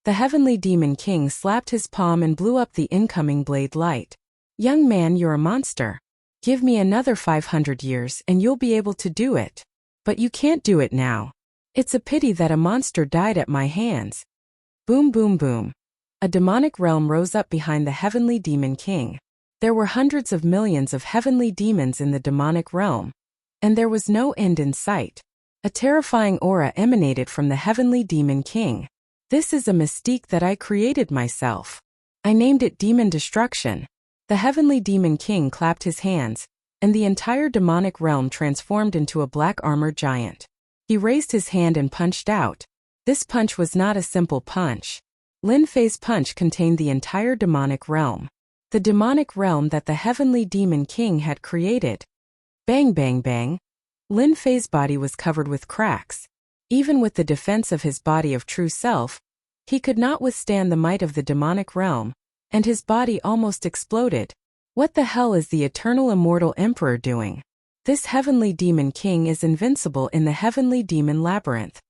The heavenly demon king slapped his palm and blew up the incoming blade light. Young man, you're a monster. Give me another 500 years and you'll be able to do it. But you can't do it now. It's a pity that a monster died at my hands. Boom boom boom. A demonic realm rose up behind the heavenly demon king. There were hundreds of millions of heavenly demons in the demonic realm, and there was no end in sight. A terrifying aura emanated from the heavenly demon king. This is a mystique that I created myself. I named it Demon Destruction. The heavenly demon king clapped his hands, and the entire demonic realm transformed into a black armored giant. He raised his hand and punched out. This punch was not a simple punch. Lin Fei's punch contained the entire demonic realm. The demonic realm that the heavenly demon king had created. Bang bang bang. Lin Fei's body was covered with cracks. Even with the defense of his body of true self, he could not withstand the might of the demonic realm, and his body almost exploded. What the hell is the eternal immortal emperor doing? This heavenly demon king is invincible in the heavenly demon labyrinth.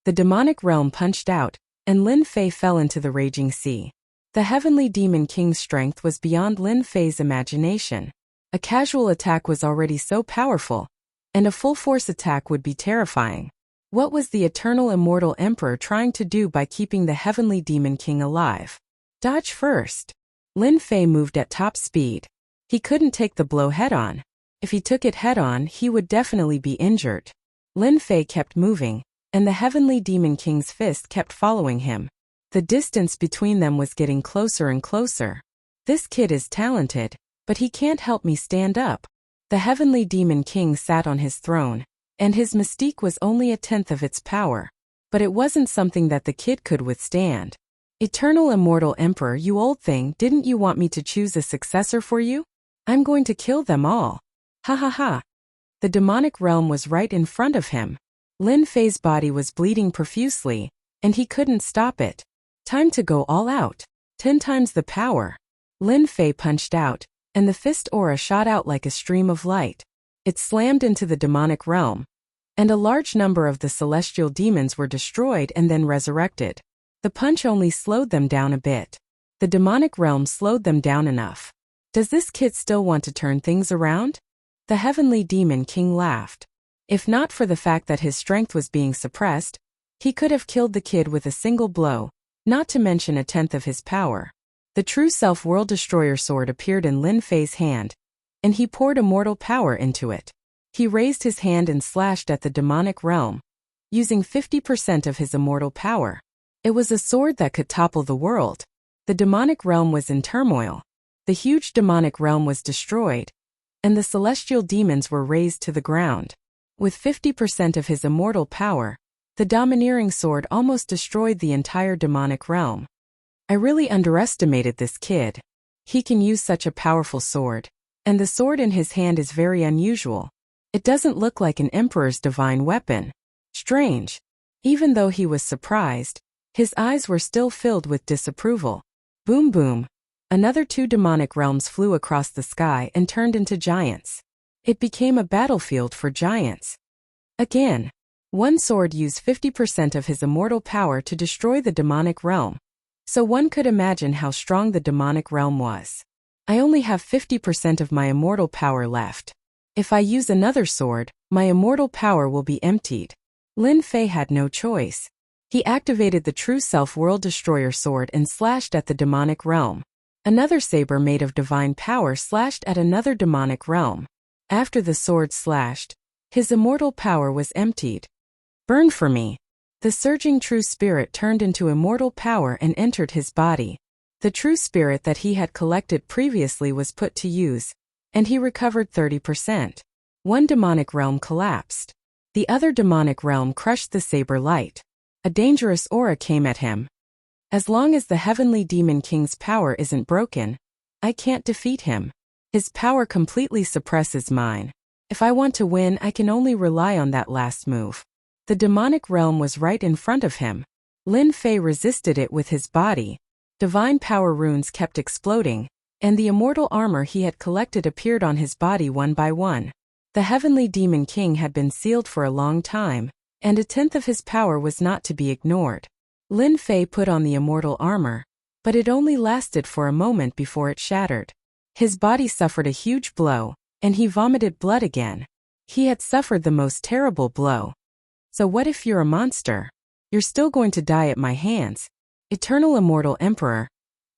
The demonic realm punched out, and Lin Fei fell into the raging sea. The heavenly demon king's strength was beyond Lin Fei's imagination. A casual attack was already so powerful, and a full-force attack would be terrifying. What was the eternal immortal emperor trying to do by keeping the heavenly demon king alive? Dodge first. Lin Fei moved at top speed. He couldn't take the blow head-on. If he took it head-on, he would definitely be injured. Lin Fei kept moving, and the heavenly demon king's fist kept following him. The distance between them was getting closer and closer. This kid is talented, but he can't help me stand up. The heavenly demon king sat on his throne, and his mystique was only a tenth of its power. But it wasn't something that the kid could withstand. Eternal immortal emperor, you old thing, didn't you want me to choose a successor for you? I'm going to kill them all. Ha ha ha. The demonic realm was right in front of him. Lin Fei's body was bleeding profusely, and he couldn't stop it. Time to go all out. 10 times the power. Lin Fei punched out, and the fist aura shot out like a stream of light. It slammed into the demonic realm, and a large number of the celestial demons were destroyed and then resurrected. The punch only slowed them down a bit. The demonic realm slowed them down enough. Does this kid still want to turn things around? The heavenly demon king laughed. If not for the fact that his strength was being suppressed, he could have killed the kid with a single blow, not to mention a tenth of his power. The true self-world destroyer sword appeared in Lin Fei's hand, and he poured immortal power into it. He raised his hand and slashed at the demonic realm, using 50% of his immortal power. It was a sword that could topple the world. The demonic realm was in turmoil. The huge demonic realm was destroyed, and the celestial demons were razed to the ground. With 50% of his immortal power, the domineering sword almost destroyed the entire demonic realm. I really underestimated this kid. He can use such a powerful sword, and the sword in his hand is very unusual. It doesn't look like an emperor's divine weapon. Strange. Even though he was surprised, his eyes were still filled with disapproval. Boom boom. Another 2 demonic realms flew across the sky and turned into giants. It became a battlefield for giants. Again, one sword used 50% of his immortal power to destroy the demonic realm. So one could imagine how strong the demonic realm was. I only have 50% of my immortal power left. If I use another sword, my immortal power will be emptied. Lin Fei had no choice. He activated the true self-world destroyer sword and slashed at the demonic realm. Another saber made of divine power slashed at another demonic realm. After the sword slashed, his immortal power was emptied. Burn for me. The surging true spirit turned into immortal power and entered his body. The true spirit that he had collected previously was put to use, and he recovered 30%. One demonic realm collapsed. The other demonic realm crushed the saber light. A dangerous aura came at him. As long as the Heavenly Demon King's power isn't broken, I can't defeat him. His power completely suppresses mine. If I want to win, I can only rely on that last move. The demonic realm was right in front of him. Lin Fei resisted it with his body. Divine power runes kept exploding, and the immortal armor he had collected appeared on his body one by one. The Heavenly Demon King had been sealed for a long time, and a tenth of his power was not to be ignored. Lin Fei put on the immortal armor, but it only lasted for a moment before it shattered. His body suffered a huge blow, and he vomited blood again. He had suffered the most terrible blow. So what if you're a monster? You're still going to die at my hands. Eternal Immortal Emperor,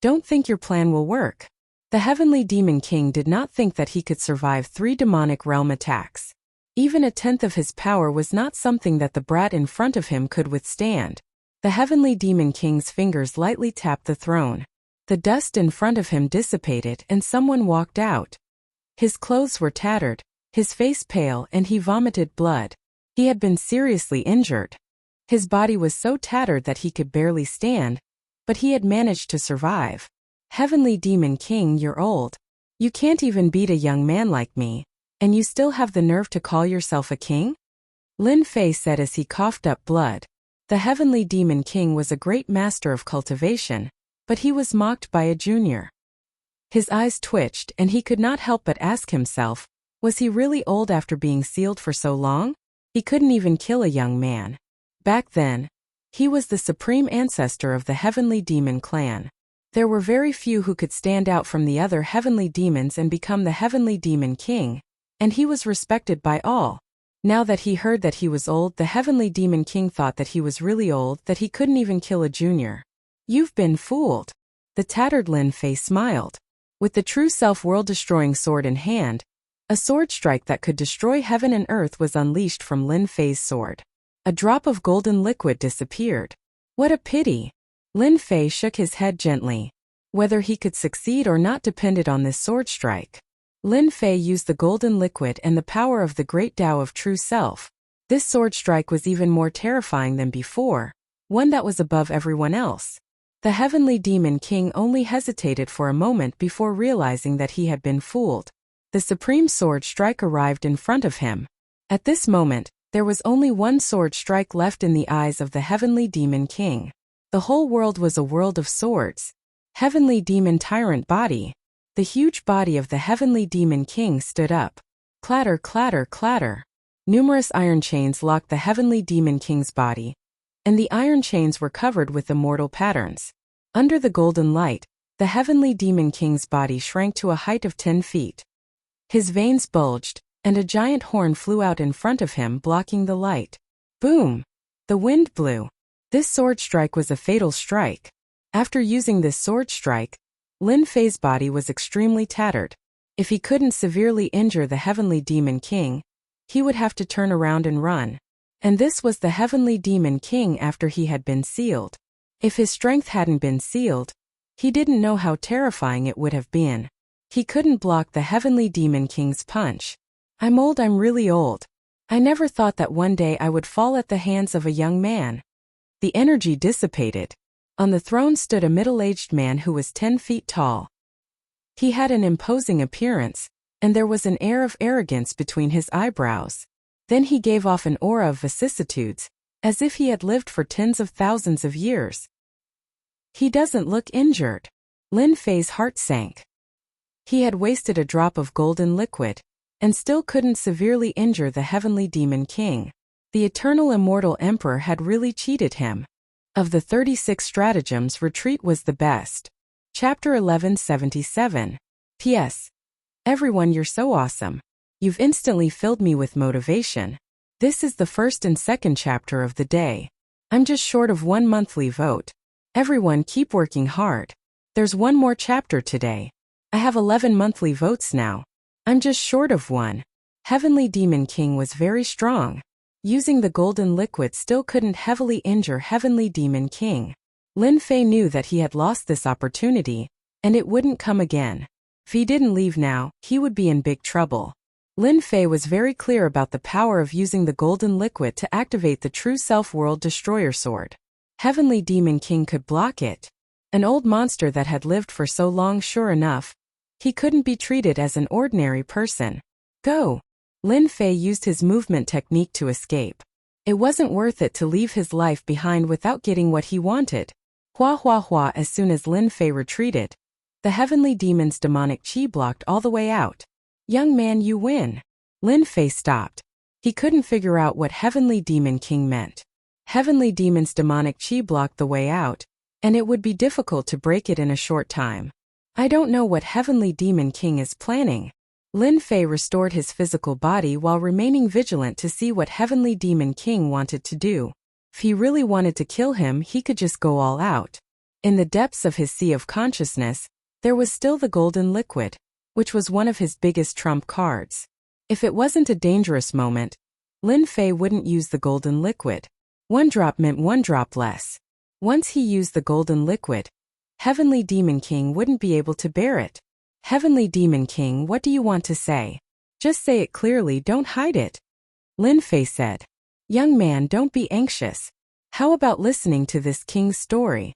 don't think your plan will work. The Heavenly Demon King did not think that he could survive 3 demonic realm attacks. Even a tenth of his power was not something that the brat in front of him could withstand. The Heavenly Demon King's fingers lightly tapped the throne. The dust in front of him dissipated and someone walked out. His clothes were tattered, his face pale, and he vomited blood. He had been seriously injured. His body was so tattered that he could barely stand, but he had managed to survive. Heavenly Demon King, you're old. You can't even beat a young man like me, and you still have the nerve to call yourself a king? Lin Fei said as he coughed up blood. The Heavenly Demon King was a great master of cultivation, but he was mocked by a junior. His eyes twitched and he could not help but ask himself, was he really old after being sealed for so long? He couldn't even kill a young man. Back then, he was the supreme ancestor of the Heavenly Demon clan. There were very few who could stand out from the other heavenly demons and become the Heavenly Demon King, and he was respected by all. Now that he heard that he was old, the Heavenly Demon King thought that he was really old, that he couldn't even kill a junior. You've been fooled. The tattered Lin Fei smiled. With the true self world-destroying sword in hand, a sword strike that could destroy heaven and earth was unleashed from Lin Fei's sword. A drop of golden liquid disappeared. What a pity! Lin Fei shook his head gently. Whether he could succeed or not depended on this sword strike. Lin Fei used the golden liquid and the power of the great Tao of true self. This sword strike was even more terrifying than before, one that was above everyone else. The Heavenly Demon King only hesitated for a moment before realizing that he had been fooled. The supreme sword strike arrived in front of him. At this moment, there was only one sword strike left in the eyes of the Heavenly Demon King. The whole world was a world of swords. Heavenly Demon Tyrant Body. The huge body of the Heavenly Demon King stood up. Clatter, clatter, clatter. Numerous iron chains locked the Heavenly Demon King's body, and the iron chains were covered with immortal patterns. Under the golden light, the Heavenly Demon King's body shrank to a height of 10 feet. His veins bulged, and a giant horn flew out in front of him, blocking the light. Boom! The wind blew. This sword strike was a fatal strike. After using this sword strike, Lin Fei's body was extremely tattered. If he couldn't severely injure the Heavenly Demon King, he would have to turn around and run. And this was the Heavenly Demon King after he had been sealed. If his strength hadn't been sealed, he didn't know how terrifying it would have been. He couldn't block the Heavenly Demon King's punch. I'm old, I'm really old. I never thought that one day I would fall at the hands of a young man. The energy dissipated. On the throne stood a middle-aged man who was 10 feet tall. He had an imposing appearance, and there was an air of arrogance between his eyebrows. Then he gave off an aura of vicissitudes, as if he had lived for tens of thousands of years. He doesn't look injured. Lin Fei's heart sank. He had wasted a drop of golden liquid, and still couldn't severely injure the Heavenly Demon King. The Eternal Immortal Emperor had really cheated him. Of the 36 stratagems, retreat was the best. Chapter 1177. P.S. Everyone, you're so awesome. You've instantly filled me with motivation. This is the first and second chapter of the day. I'm just short of 1 monthly vote. Everyone, keep working hard. There's one more chapter today. I have 11 monthly votes now. I'm just short of 1. Heavenly Demon King was very strong. Using the golden liquid still couldn't heavily injure Heavenly Demon King. Lin Fei knew that he had lost this opportunity, and it wouldn't come again. If he didn't leave now, he would be in big trouble. Lin Fei was very clear about the power of using the golden liquid to activate the true self-world destroyer sword. Heavenly Demon King could block it. An old monster that had lived for so long, sure enough. He couldn't be treated as an ordinary person. Go! Lin Fei used his movement technique to escape. It wasn't worth it to leave his life behind without getting what he wanted. Hua hua hua. As soon as Lin Fei retreated, the heavenly demon's demonic chi blocked all the way out. Young man, you win. Lin Fei stopped. He couldn't figure out what Heavenly Demon King meant. Heavenly Demon's demonic chi blocked the way out, and it would be difficult to break it in a short time. I don't know what Heavenly Demon King is planning. Lin Fei restored his physical body while remaining vigilant to see what Heavenly Demon King wanted to do. If he really wanted to kill him, he could just go all out. In the depths of his sea of consciousness, there was still the golden liquid, which was one of his biggest trump cards. If it wasn't a dangerous moment, Lin Fei wouldn't use the golden liquid. One drop meant one drop less. Once he used the golden liquid, Heavenly Demon King wouldn't be able to bear it. Heavenly Demon King, what do you want to say? Just say it clearly, don't hide it. Lin Fei said. Young man, don't be anxious. How about listening to this king's story?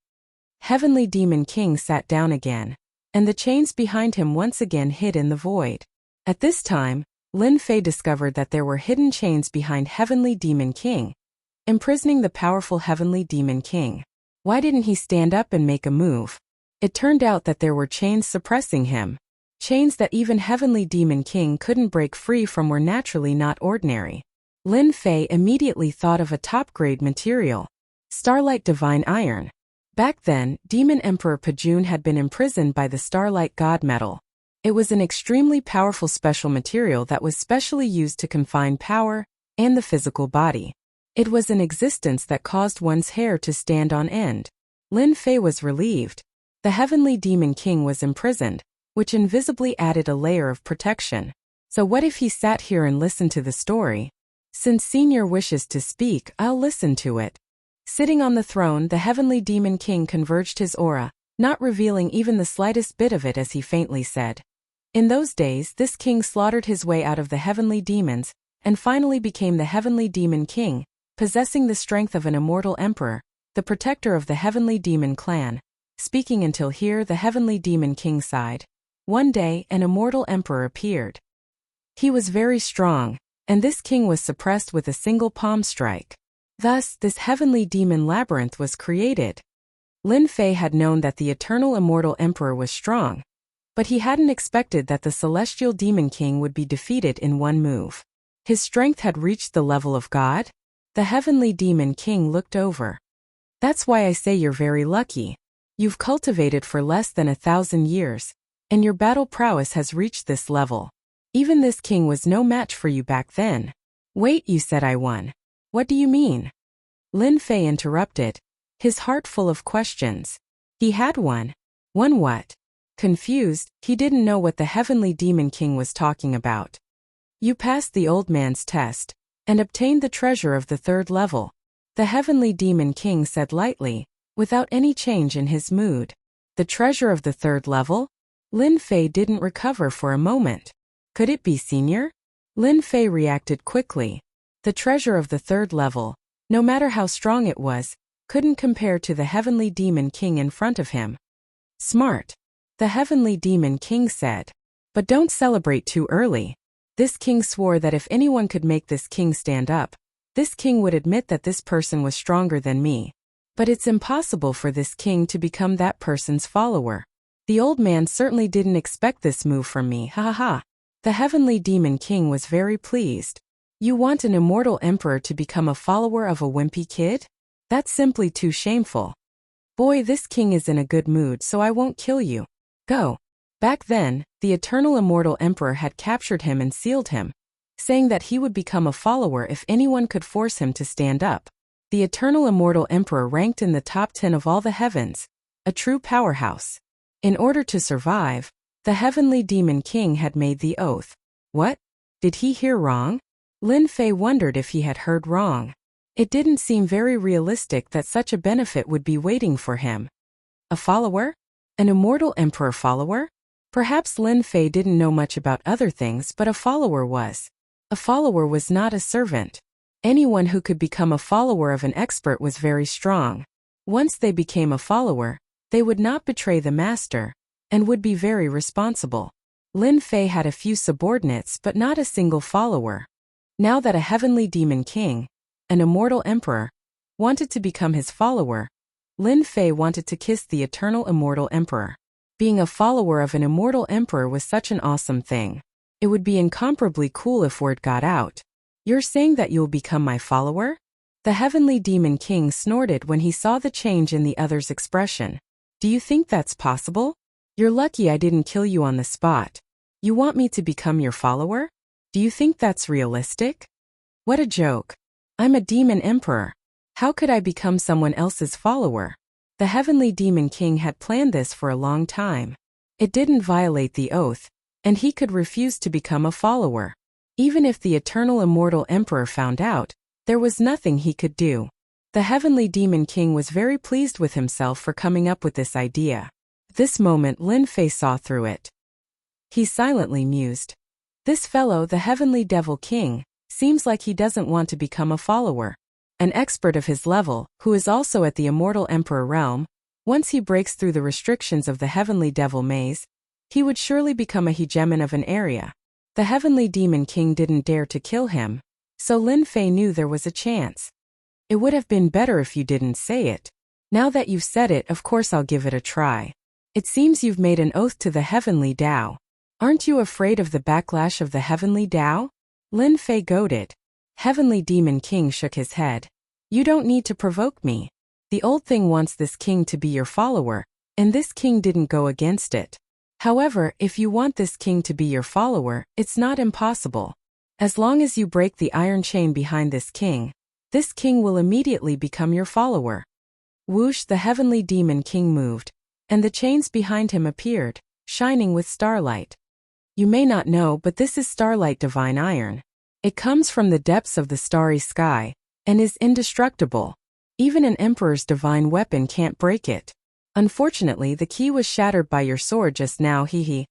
Heavenly Demon King sat down again, and the chains behind him once again hid in the void. At this time, Lin Fei discovered that there were hidden chains behind Heavenly Demon King, imprisoning the powerful Heavenly Demon King. Why didn't he stand up and make a move? It turned out that there were chains suppressing him. Chains that even Heavenly Demon King couldn't break free from were naturally not ordinary. Lin Fei immediately thought of a top-grade material, Starlight Divine Iron. Back then, Demon Emperor Pajun had been imprisoned by the Starlight God Metal. It was an extremely powerful special material that was specially used to confine power and the physical body. It was an existence that caused one's hair to stand on end. Lin Fei was relieved. The Heavenly Demon King was imprisoned, which invisibly added a layer of protection. So what if he sat here and listened to the story? Since Senior wishes to speak, I'll listen to it. Sitting on the throne, the Heavenly Demon King converged his aura, not revealing even the slightest bit of it as he faintly said. In those days, this king slaughtered his way out of the heavenly demons, and finally became the Heavenly Demon King, possessing the strength of an immortal emperor, the protector of the Heavenly Demon clan. Speaking until here, the Heavenly Demon King sighed. One day, an immortal emperor appeared. He was very strong, and this king was suppressed with a single palm strike. Thus, this heavenly demon labyrinth was created. Lin Fei had known that the eternal immortal emperor was strong, but he hadn't expected that the celestial demon king would be defeated in one move. His strength had reached the level of God? The heavenly demon king looked over. That's why I say you're very lucky. You've cultivated for less than 1,000 years, and your battle prowess has reached this level. Even this king was no match for you back then. Wait, you said I won. What do you mean? Lin Fei interrupted, his heart full of questions. He had won. Won what? Confused, he didn't know what the Heavenly Demon King was talking about. You passed the old man's test, and obtained the treasure of the 3rd level. The Heavenly Demon King said lightly, without any change in his mood. The treasure of the 3rd level? Lin Fei didn't recover for a moment. Could it be Senior? Lin Fei reacted quickly. The treasure of the 3rd level, no matter how strong it was, couldn't compare to the Heavenly Demon King in front of him. Smart. The Heavenly Demon King said. But don't celebrate too early. This king swore that if anyone could make this king stand up, this king would admit that this person was stronger than me. But it's impossible for this king to become that person's follower. The old man certainly didn't expect this move from me, ha ha ha. The Heavenly Demon King was very pleased. You want an immortal emperor to become a follower of a wimpy kid? That's simply too shameful. Boy, this king is in a good mood, so I won't kill you. Go. Back then, the eternal immortal emperor had captured him and sealed him, saying that he would become a follower if anyone could force him to stand up. The eternal immortal emperor ranked in the top 10 of all the heavens, a true powerhouse. In order to survive, the Heavenly Demon King had made the oath. What? Did he hear wrong? Lin Fei wondered if he had heard wrong. It didn't seem very realistic that such a benefit would be waiting for him. A follower? An immortal emperor follower? Perhaps Lin Fei didn't know much about other things, but a follower was. A follower was not a servant. Anyone who could become a follower of an expert was very strong. Once they became a follower, they would not betray the master, and would be very responsible. Lin Fei had a few subordinates but not a single follower. Now that a heavenly demon king, an immortal emperor, wanted to become his follower, Lin Fei wanted to kiss the eternal immortal emperor. Being a follower of an immortal emperor was such an awesome thing. It would be incomparably cool if word got out. You're saying that you'll become my follower? The heavenly demon king snorted when he saw the change in the other's expression. Do you think that's possible? You're lucky I didn't kill you on the spot. You want me to become your follower? Do you think that's realistic? What a joke. I'm a demon emperor. How could I become someone else's follower? The heavenly demon king had planned this for a long time. It didn't violate the oath, and he could refuse to become a follower. Even if the eternal immortal emperor found out, there was nothing he could do. The heavenly demon king was very pleased with himself for coming up with this idea. This moment Lin Fei saw through it. He silently mused. This fellow, the heavenly devil king, seems like he doesn't want to become a follower. An expert of his level, who is also at the immortal emperor realm, once he breaks through the restrictions of the heavenly devil maze, he would surely become a hegemon of an area. The heavenly demon king didn't dare to kill him, so Lin Fei knew there was a chance. It would have been better if you didn't say it. Now that you've said it, of course I'll give it a try. It seems you've made an oath to the heavenly Tao. Aren't you afraid of the backlash of the heavenly Tao? Lin Fei goaded. Heavenly demon king shook his head. You don't need to provoke me. The old thing wants this king to be your follower, and this king didn't go against it. However, if you want this king to be your follower, it's not impossible. As long as you break the iron chain behind this king will immediately become your follower. Whoosh, the heavenly demon king moved, and the chains behind him appeared, shining with starlight. You may not know, but this is starlight divine iron. It comes from the depths of the starry sky, and is indestructible. Even an emperor's divine weapon can't break it. Unfortunately, the key was shattered by your sword just now, hee.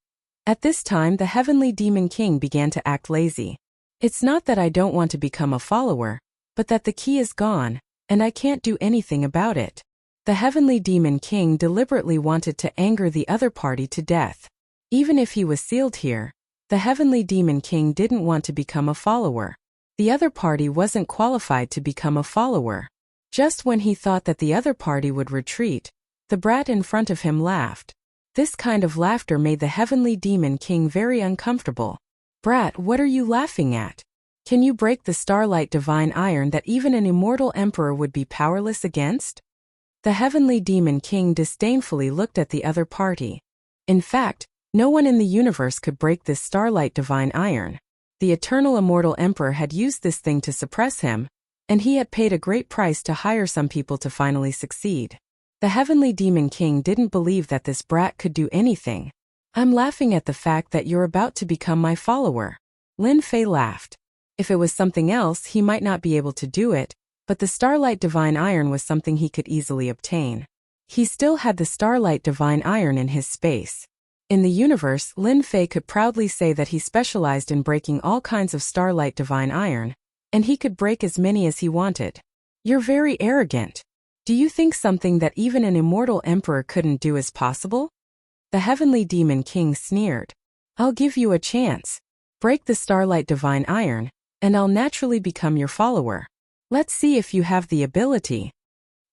At this time, the heavenly demon king began to act lazy. It's not that I don't want to become a follower, but that the key is gone, and I can't do anything about it. The heavenly demon king deliberately wanted to anger the other party to death. Even if he was sealed here, the heavenly demon king didn't want to become a follower. The other party wasn't qualified to become a follower. Just when he thought that the other party would retreat, the brat in front of him laughed. This kind of laughter made the heavenly demon king very uncomfortable. Brat, what are you laughing at? Can you break the starlight divine iron that even an immortal emperor would be powerless against? The heavenly demon king disdainfully looked at the other party. In fact, no one in the universe could break this starlight divine iron. The eternal immortal emperor had used this thing to suppress him, and he had paid a great price to hire some people to finally succeed. The heavenly demon king didn't believe that this brat could do anything. I'm laughing at the fact that you're about to become my follower. Lin Fei laughed. If it was something else, he might not be able to do it, but the starlight divine iron was something he could easily obtain. He still had the starlight divine iron in his space. In the universe, Lin Fei could proudly say that he specialized in breaking all kinds of starlight divine iron, and he could break as many as he wanted. You're very arrogant. Do you think something that even an immortal emperor couldn't do is possible? The heavenly demon king sneered. I'll give you a chance. Break the starlight divine iron, and I'll naturally become your follower. Let's see if you have the ability.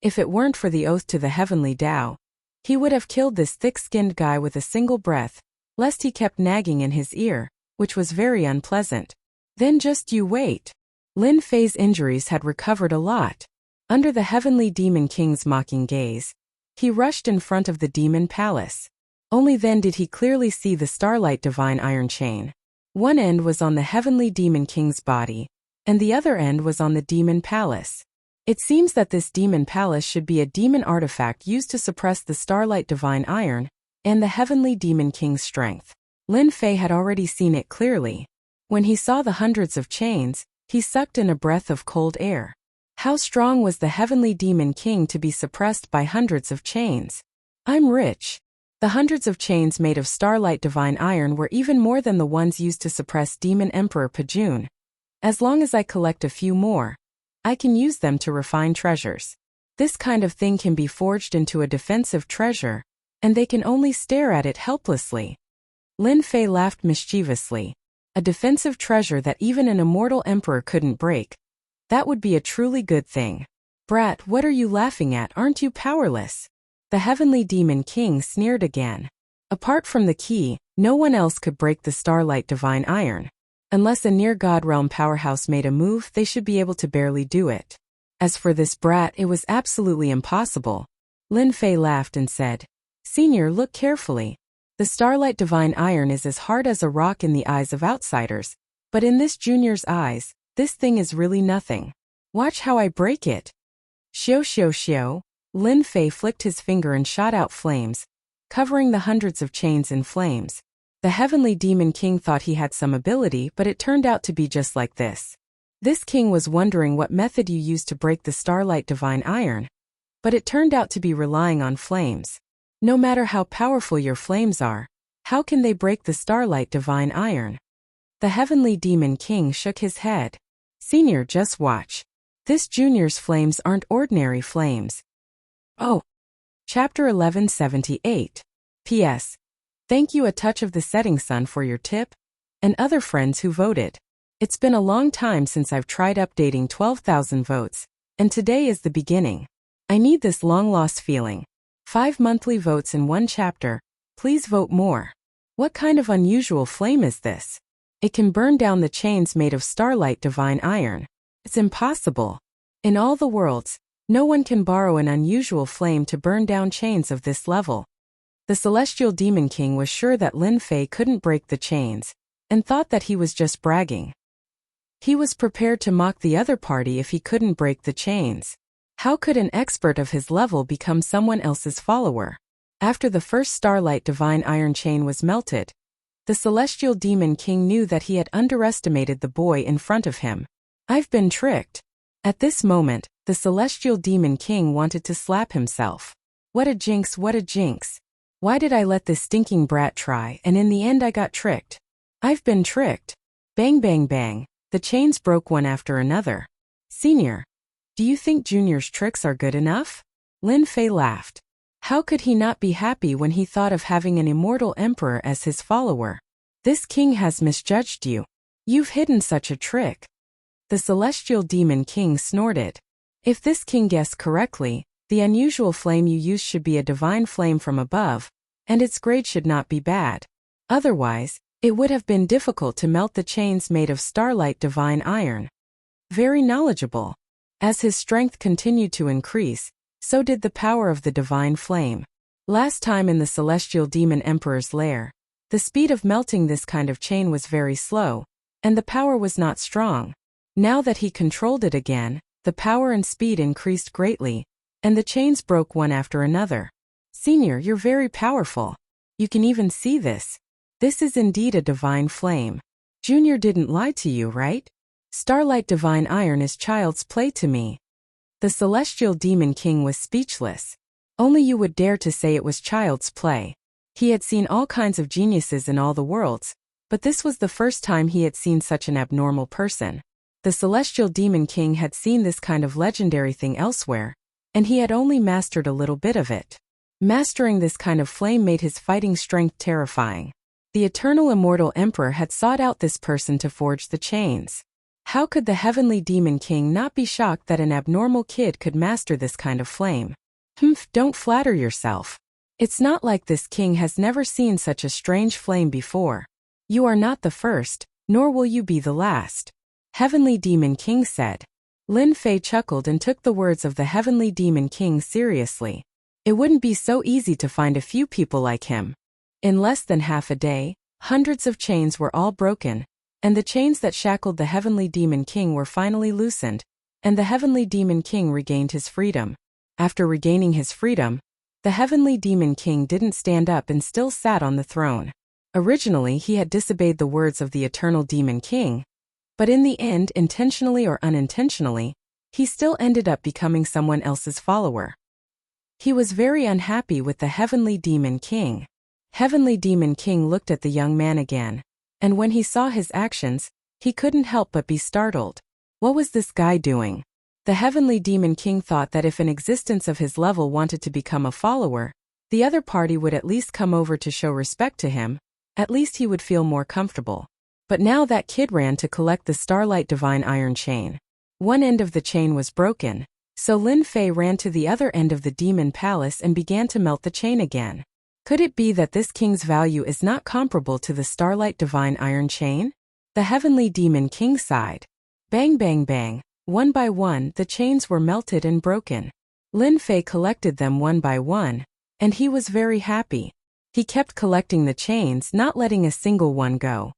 If it weren't for the oath to the heavenly Tao, he would have killed this thick-skinned guy with a single breath, lest he kept nagging in his ear, which was very unpleasant. Then just you wait. Lin Fei's injuries had recovered a lot. Under the heavenly demon king's mocking gaze, he rushed in front of the demon palace. Only then did he clearly see the starlight divine iron chain. One end was on the heavenly demon king's body, and the other end was on the demon palace. It seems that this demon palace should be a demon artifact used to suppress the starlight divine iron and the heavenly demon king's strength. Lin Fei had already seen it clearly. When he saw the hundreds of chains, he sucked in a breath of cold air. How strong was the heavenly demon king to be suppressed by hundreds of chains? I'm rich. The hundreds of chains made of starlight divine iron were even more than the ones used to suppress Demon Emperor Pajun. As long as I collect a few more, I can use them to refine treasures. This kind of thing can be forged into a defensive treasure, and they can only stare at it helplessly. Lin Fei laughed mischievously. A defensive treasure that even an immortal emperor couldn't break. That would be a truly good thing. Brat, what are you laughing at? Aren't you powerless? The Heavenly Demon King sneered again. Apart from the key, no one else could break the starlight divine iron. Unless a near-god realm powerhouse made a move, they should be able to barely do it. As for this brat, it was absolutely impossible. Lin Fei laughed and said, Senior, look carefully. The starlight divine iron is as hard as a rock in the eyes of outsiders, but in this junior's eyes, this thing is really nothing. Watch how I break it. Xiao xiao xiao. Lin Fei flicked his finger and shot out flames, covering the hundreds of chains in flames. The Heavenly Demon King thought he had some ability, but it turned out to be just like this. This king was wondering what method you used to break the starlight divine iron, but it turned out to be relying on flames. No matter how powerful your flames are, how can they break the starlight divine iron? The Heavenly Demon King shook his head. Senior, just watch. This junior's flames aren't ordinary flames. Oh. Chapter 1178. P.S. Thank you a touch of the setting sun for your tip, and other friends who voted. It's been a long time since I've tried updating 12,000 votes, and today is the beginning. I need this long-lost feeling. 5 monthly votes in 1 chapter. Please vote more. What kind of unusual flame is this? It can burn down the chains made of starlight divine iron. It's impossible. In all the worlds, no one can borrow an unusual flame to burn down chains of this level. The Celestial Demon King was sure that Lin Fei couldn't break the chains, and thought that he was just bragging. He was prepared to mock the other party if he couldn't break the chains. How could an expert of his level become someone else's follower? After the first starlight divine iron chain was melted, the Celestial Demon King knew that he had underestimated the boy in front of him. I've been tricked. At this moment, the Celestial Demon King wanted to slap himself. What a jinx, what a jinx. Why did I let this stinking brat try, and in the end I got tricked? I've been tricked. Bang bang bang, the chains broke one after another. Senior, do you think Junior's tricks are good enough? Lin Fei laughed. How could he not be happy when he thought of having an immortal emperor as his follower? This king has misjudged you. You've hidden such a trick. The Celestial Demon King snorted. If this king guessed correctly, the unusual flame you used should be a divine flame from above, and its grade should not be bad. Otherwise, it would have been difficult to melt the chains made of starlight divine iron. Very knowledgeable. As his strength continued to increase, so did the power of the divine flame. Last time in the Celestial Demon Emperor's lair, the speed of melting this kind of chain was very slow, and the power was not strong. Now that he controlled it again, the power and speed increased greatly, and the chains broke one after another. Senior, you're very powerful. You can even see this. This is indeed a divine flame. Junior didn't lie to you, right? Starlight divine iron is child's play to me. The Celestial Demon King was speechless. Only you would dare to say it was child's play. He had seen all kinds of geniuses in all the worlds, but this was the first time he had seen such an abnormal person. The Celestial Demon King had seen this kind of legendary thing elsewhere, and he had only mastered a little bit of it. Mastering this kind of flame made his fighting strength terrifying. The Eternal Immortal Emperor had sought out this person to forge the chains. How could the Heavenly Demon King not be shocked that an abnormal kid could master this kind of flame? Don't flatter yourself. It's not like this king has never seen such a strange flame before. You are not the first, nor will you be the last. Heavenly Demon King said. Lin Fei chuckled and took the words of the Heavenly Demon King seriously. It wouldn't be so easy to find a few people like him. In less than half a day, hundreds of chains were all broken, and the chains that shackled the Heavenly Demon King were finally loosened, and the Heavenly Demon King regained his freedom. After regaining his freedom, the Heavenly Demon King didn't stand up and still sat on the throne. Originally he had disobeyed the words of the Eternal Demon King, but in the end, intentionally or unintentionally, he still ended up becoming someone else's follower. He was very unhappy with the Heavenly Demon King. Heavenly Demon King looked at the young man again, and when he saw his actions, he couldn't help but be startled. What was this guy doing? The Heavenly Demon King thought that if an existence of his level wanted to become a follower, the other party would at least come over to show respect to him, at least he would feel more comfortable. But now that kid ran to collect the Starlight Divine Iron Chain. One end of the chain was broken, so Lin Fei ran to the other end of the Demon Palace and began to melt the chain again. Could it be that this king's value is not comparable to the Starlight Divine Iron Chain? The Heavenly Demon King sighed. Bang bang bang, one by one the chains were melted and broken. Lin Fei collected them one by one, and he was very happy. He kept collecting the chains, not letting a single one go.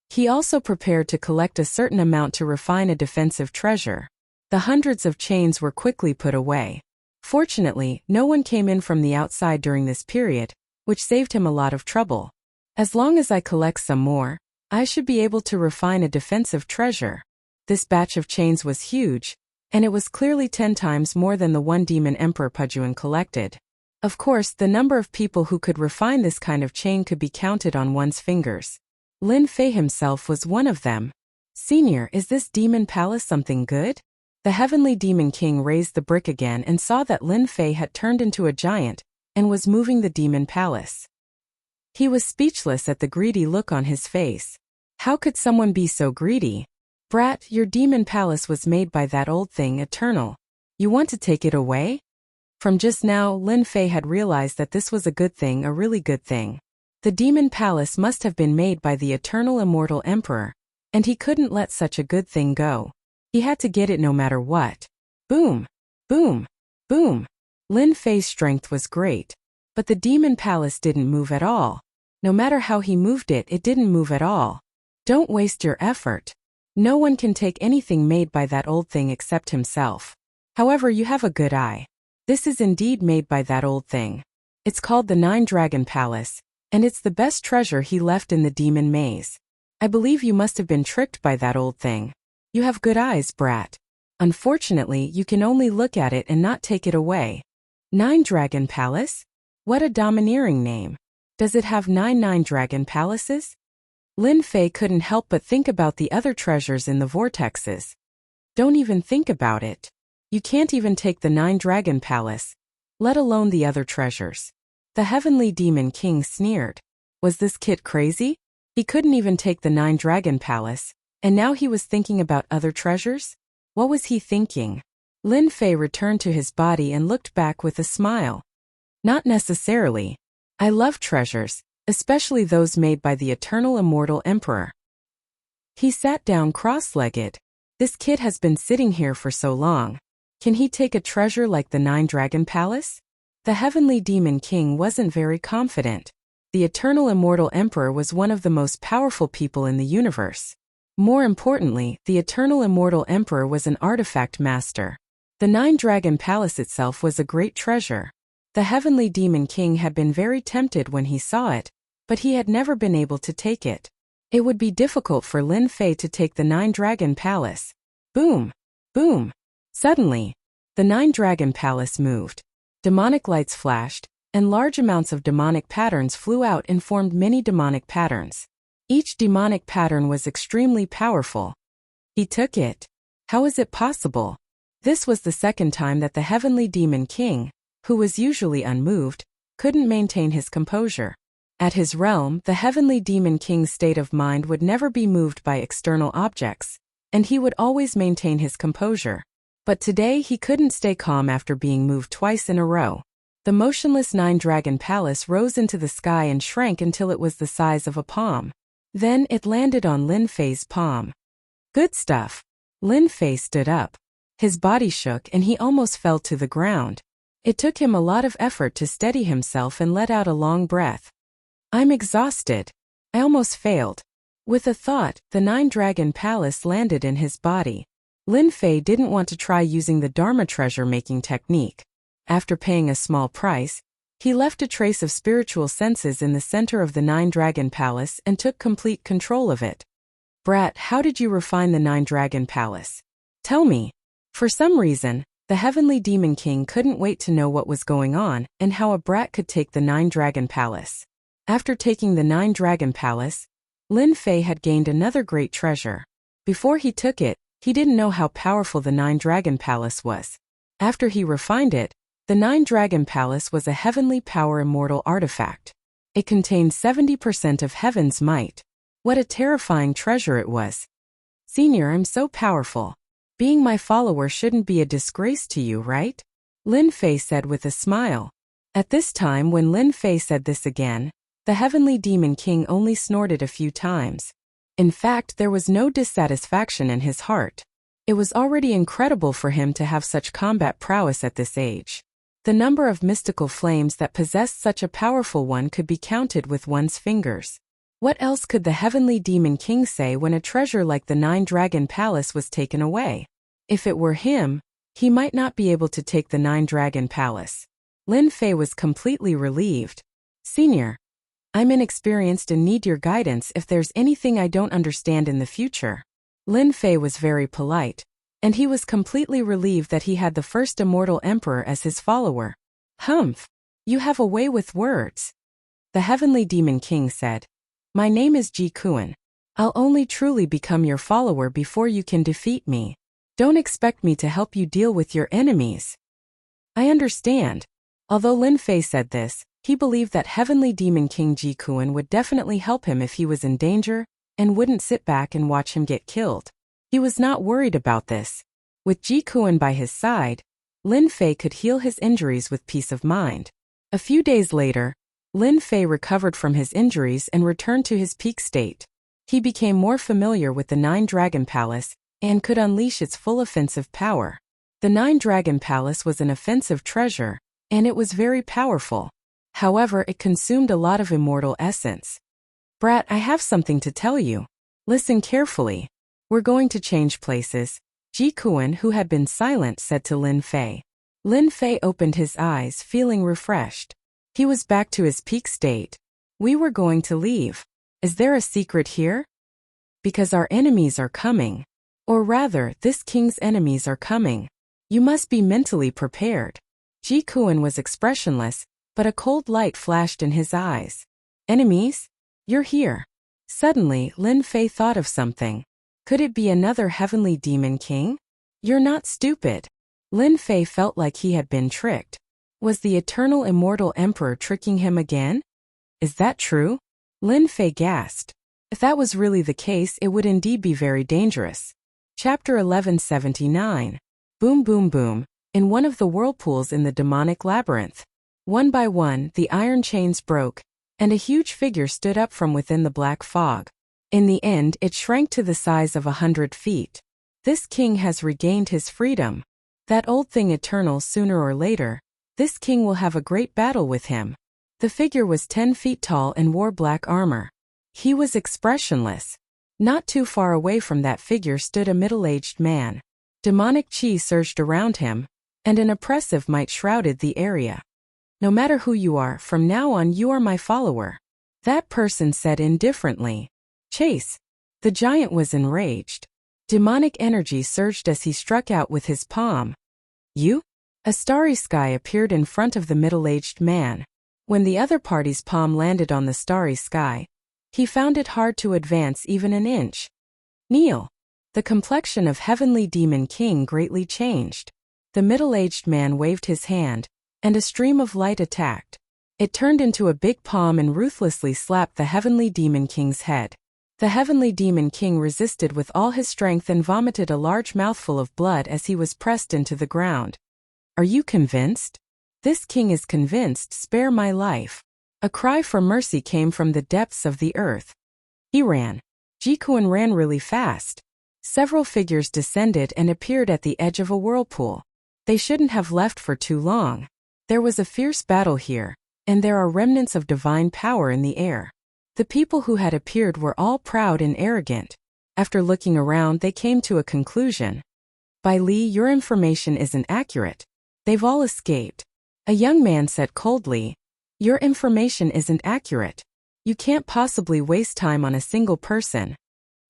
He also prepared to collect a certain amount to refine a defensive treasure. The hundreds of chains were quickly put away. Fortunately, no one came in from the outside during this period, which saved him a lot of trouble. As long as I collect some more, I should be able to refine a defensive treasure. This batch of chains was huge, and it was clearly 10 times more than the one Demon Emperor Pujuan collected. Of course, the number of people who could refine this kind of chain could be counted on one's fingers. Lin Fei himself was one of them. Senior, is this Demon Palace something good? The Heavenly Demon King raised the brick again and saw that Lin Fei had turned into a giant and was moving the Demon Palace. He was speechless at the greedy look on his face. How could someone be so greedy? Brat, your Demon Palace was made by that old thing Eternal. You want to take it away? From just now, Lin Fei had realized that this was a good thing, a really good thing. The Demon Palace must have been made by the Eternal Immortal Emperor, and he couldn't let such a good thing go. He had to get it no matter what. Boom! Boom! Boom! Lin Fei's strength was great, but the Demon Palace didn't move at all. No matter how he moved it, it didn't move at all. Don't waste your effort. No one can take anything made by that old thing except himself. However, you have a good eye. This is indeed made by that old thing. It's called the Nine Dragon Palace, and it's the best treasure he left in the Demon Maze. I believe you must have been tricked by that old thing. You have good eyes, brat. Unfortunately, you can only look at it and not take it away. Nine Dragon Palace? What a domineering name. Does it have 9 dragon palaces? Lin Fei couldn't help but think about the other treasures in the vortexes. Don't even think about it. You can't even take the 9 dragon palace, let alone the other treasures. The Heavenly Demon King sneered. Was this kid crazy? He couldn't even take the 9 dragon palace, and now he was thinking about other treasures? What was he thinking? Lin Fei returned to his body and looked back with a smile. Not necessarily. I love treasures, especially those made by the Eternal Immortal Emperor. He sat down cross-legged. This kid has been sitting here for so long. Can he take a treasure like the 9 dragon palace? The Heavenly Demon King wasn't very confident. The Eternal Immortal Emperor was one of the most powerful people in the universe. More importantly, the Eternal Immortal Emperor was an artifact master. The 9 dragon palace itself was a great treasure. The Heavenly Demon King had been very tempted when he saw it, but he had never been able to take it. It would be difficult for Lin Fei to take the 9 dragon palace. Boom! Boom! Suddenly, the 9 dragon palace moved. Demonic lights flashed, and large amounts of demonic patterns flew out and formed many demonic patterns. Each demonic pattern was extremely powerful. He took it. How is it possible? This was the second time that the Heavenly Demon King, who was usually unmoved, couldn't maintain his composure. At his realm, the Heavenly Demon King's state of mind would never be moved by external objects, and he would always maintain his composure. But today he couldn't stay calm after being moved twice in a row. The motionless 9 dragon palace rose into the sky and shrank until it was the size of a palm. Then it landed on Lin Fei's palm. Good stuff. Lin Fei stood up. His body shook and he almost fell to the ground. It took him a lot of effort to steady himself and let out a long breath. I'm exhausted. I almost failed. With a thought, the 9 dragon palace landed in his body. Lin Fei didn't want to try using the Dharma treasure-making technique. After paying a small price, he left a trace of spiritual senses in the center of the 9 dragon palace and took complete control of it. Brat, how did you refine the 9 dragon palace? Tell me. For some reason, the Heavenly Demon King couldn't wait to know what was going on and how a brat could take the 9 dragon palace. After taking the 9-Dragon Palace, Lin Fei had gained another great treasure. Before he took it, he didn't know how powerful the 9-Dragon Palace was. After he refined it, the 9-Dragon Palace was a heavenly power immortal artifact. It contained 70% of heaven's might. What a terrifying treasure it was. Senior, I'm so powerful. Being my follower shouldn't be a disgrace to you, right? Lin Fei said with a smile. At this time, when Lin Fei said this again, the Heavenly Demon King only snorted a few times. In fact, there was no dissatisfaction in his heart. It was already incredible for him to have such combat prowess at this age. The number of mystical flames that possessed such a powerful one could be counted with one's fingers. What else could the Heavenly Demon King say when a treasure like the 9-Dragon Palace was taken away? If it were him, he might not be able to take the 9-Dragon Palace. Lin Fei was completely relieved. Senior, I'm inexperienced and need your guidance if there's anything I don't understand in the future. Lin Fei was very polite, and he was completely relieved that he had the first immortal emperor as his follower. Humph! You have a way with words. The Heavenly Demon King said. My name is Ji Kuan. I'll only truly become your follower before you can defeat me. Don't expect me to help you deal with your enemies. I understand. Although Lin Fei said this, he believed that Heavenly Demon King Ji Kuan would definitely help him if he was in danger, and wouldn't sit back and watch him get killed. He was not worried about this. With Ji Kuan by his side, Lin Fei could heal his injuries with peace of mind. A few days later, Lin Fei recovered from his injuries and returned to his peak state. He became more familiar with the 9-Dragon Palace and could unleash its full offensive power. The 9-Dragon Palace was an offensive treasure, and it was very powerful. However, it consumed a lot of immortal essence. Brat, I have something to tell you. Listen carefully. We're going to change places. Ji Kuan, who had been silent, said to Lin Fei. Lin Fei opened his eyes, feeling refreshed. He was back to his peak state. We were going to leave. Is there a secret here? Because our enemies are coming. Or rather, this king's enemies are coming. You must be mentally prepared. Ji Kuan was expressionless, but a cold light flashed in his eyes. Enemies? You're here. Suddenly, Lin Fei thought of something. Could it be another Heavenly Demon King? You're not stupid. Lin Fei felt like he had been tricked. Was the eternal immortal emperor tricking him again? Is that true? Lin Fei gasped. If that was really the case, it would indeed be very dangerous. Chapter 1179. Boom boom boom. In one of the whirlpools in the demonic labyrinth. One by one, the iron chains broke, and a huge figure stood up from within the black fog. In the end, it shrank to the size of 100 feet. This king has regained his freedom. That old thing eternal, sooner or later, this king will have a great battle with him. The figure was 10 feet tall and wore black armor. He was expressionless. Not too far away from that figure stood a middle-aged man. Demonic chi surged around him, and an oppressive might shrouded the area. No matter who you are, from now on you are my follower. That person said indifferently. Chase. The giant was enraged. Demonic energy surged as he struck out with his palm. You? A starry sky appeared in front of the middle-aged man. When the other party's palm landed on the starry sky, he found it hard to advance even an inch. Kneel. The complexion of Heavenly Demon King greatly changed. The middle-aged man waved his hand, and a stream of light attacked. It turned into a big palm and ruthlessly slapped the Heavenly Demon King's head. The Heavenly Demon King resisted with all his strength and vomited a large mouthful of blood as he was pressed into the ground. Are you convinced? This king is convinced. Spare my life. A cry for mercy came from the depths of the earth. He ran. Ji Kuan ran really fast. Several figures descended and appeared at the edge of a whirlpool. They shouldn't have left for too long. There was a fierce battle here, and there are remnants of divine power in the air. The people who had appeared were all proud and arrogant. After looking around, they came to a conclusion. Bai Li, your information isn't accurate. They've all escaped. A young man said coldly, your information isn't accurate. You can't possibly waste time on a single person.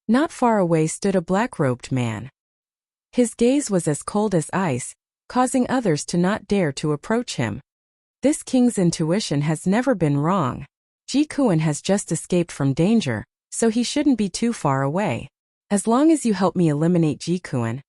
Not far away stood a black-robed man. His gaze was as cold as ice, causing others to not dare to approach him. This king's intuition has never been wrong. Ji-Kuan has just escaped from danger, so he shouldn't be too far away. As long as you help me eliminate Ji-Kuan,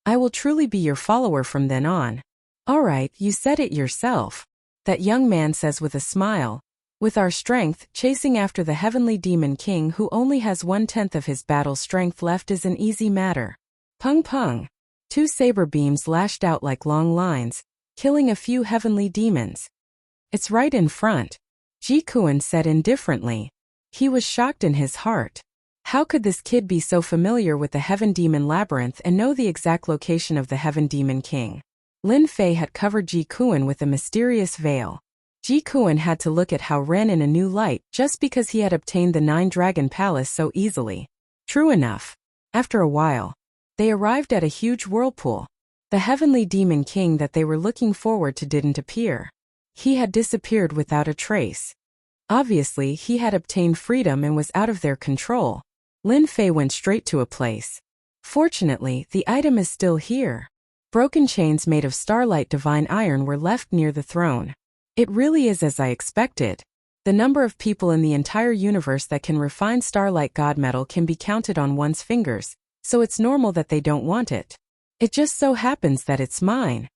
I will truly be your follower from then on. Alright, you said it yourself, that young man says with a smile. With our strength, chasing after the heavenly demon king who only has 1/10 of his battle strength left is an easy matter. Pung pung. 2 saber beams lashed out like long lines, killing a few heavenly demons. It's right in front, Ji-Kuan said indifferently. He was shocked in his heart. How could this kid be so familiar with the Heaven Demon Labyrinth and know the exact location of the Heaven Demon King? Lin Fei had covered Ji-Kuan with a mysterious veil. Ji-Kuan had to look at Hao Ren in a new light just because he had obtained the 9-Dragon Palace so easily. True enough. After a while, they arrived at a huge whirlpool. The Heavenly Demon King that they were looking forward to didn't appear. He had disappeared without a trace. Obviously, he had obtained freedom and was out of their control. Lin Fei went straight to a place. Fortunately, the item is still here. Broken chains made of starlight divine iron were left near the throne. It really is as I expected. The number of people in the entire universe that can refine starlight god metal can be counted on one's fingers, so it's normal that they don't want it. It just so happens that it's mine.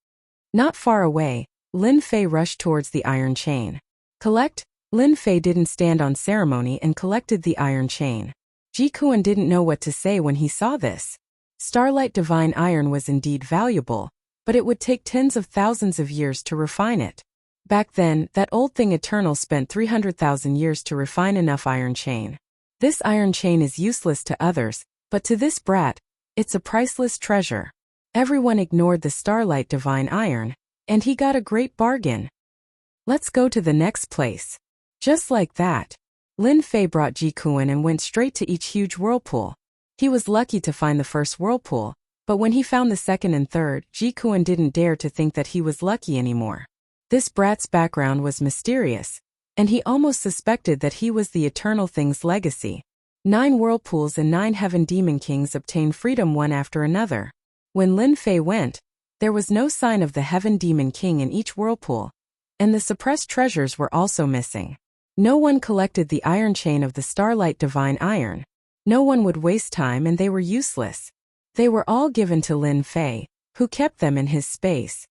Not far away, Lin Fei rushed towards the iron chain. Collect? Lin Fei didn't stand on ceremony and collected the iron chain. Ji-Kuan didn't know what to say when he saw this. Starlight divine iron was indeed valuable, but it would take tens of thousands of years to refine it. Back then, that old thing Eternal spent 300,000 years to refine enough iron chain. This iron chain is useless to others, but to this brat, it's a priceless treasure. Everyone ignored the starlight divine iron, and he got a great bargain. Let's go to the next place. Just like that, Lin Fei brought Ji-Kuan and went straight to each huge whirlpool. He was lucky to find the first whirlpool, but when he found the second and third, Ji-Kuan didn't dare to think that he was lucky anymore. This brat's background was mysterious, and he almost suspected that he was the Eternal Thing's legacy. 9 whirlpools and 9 heaven demon kings obtained freedom one after another. When Lin Fei went, there was no sign of the heaven demon king in each whirlpool, and the suppressed treasures were also missing. No one collected the iron chain of the starlight divine iron. No one would waste time and they were useless. They were all given to Lin Fei, who kept them in his space.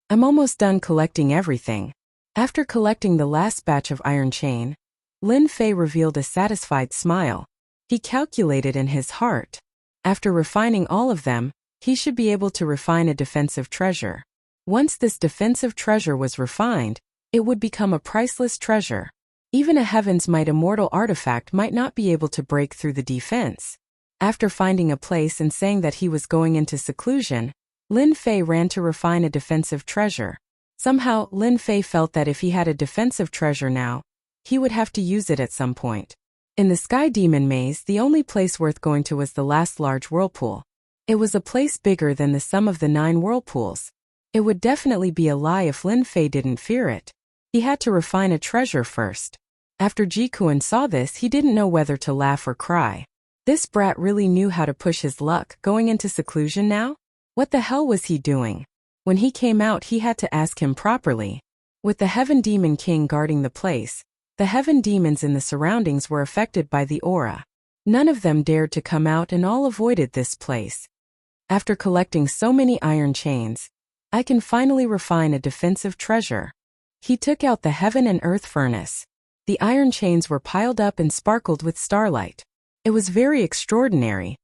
I'm almost done collecting everything. After collecting the last batch of iron chain, Lin Fei revealed a satisfied smile. He calculated in his heart. After refining all of them, he should be able to refine a defensive treasure. Once this defensive treasure was refined, it would become a priceless treasure. Even a Heaven's Might immortal artifact might not be able to break through the defense. After finding a place and saying that he was going into seclusion, Lin Fei ran to refine a defensive treasure. Somehow, Lin Fei felt that if he had a defensive treasure now, he would have to use it at some point. In the Sky Demon Maze, the only place worth going to was the last large whirlpool. It was a place bigger than the sum of the 9 whirlpools. It would definitely be a lie if Lin Fei didn't fear it. He had to refine a treasure first. After Ji-Kuan saw this, he didn't know whether to laugh or cry. This brat really knew how to push his luck, going into seclusion now? What the hell was he doing? When he came out, he had to ask him properly. With the Heaven Demon King guarding the place, the heaven demons in the surroundings were affected by the aura. None of them dared to come out and all avoided this place. After collecting so many iron chains, I can finally refine a defensive treasure. He took out the heaven and earth furnace. The iron chains were piled up and sparkled with starlight. It was very extraordinary.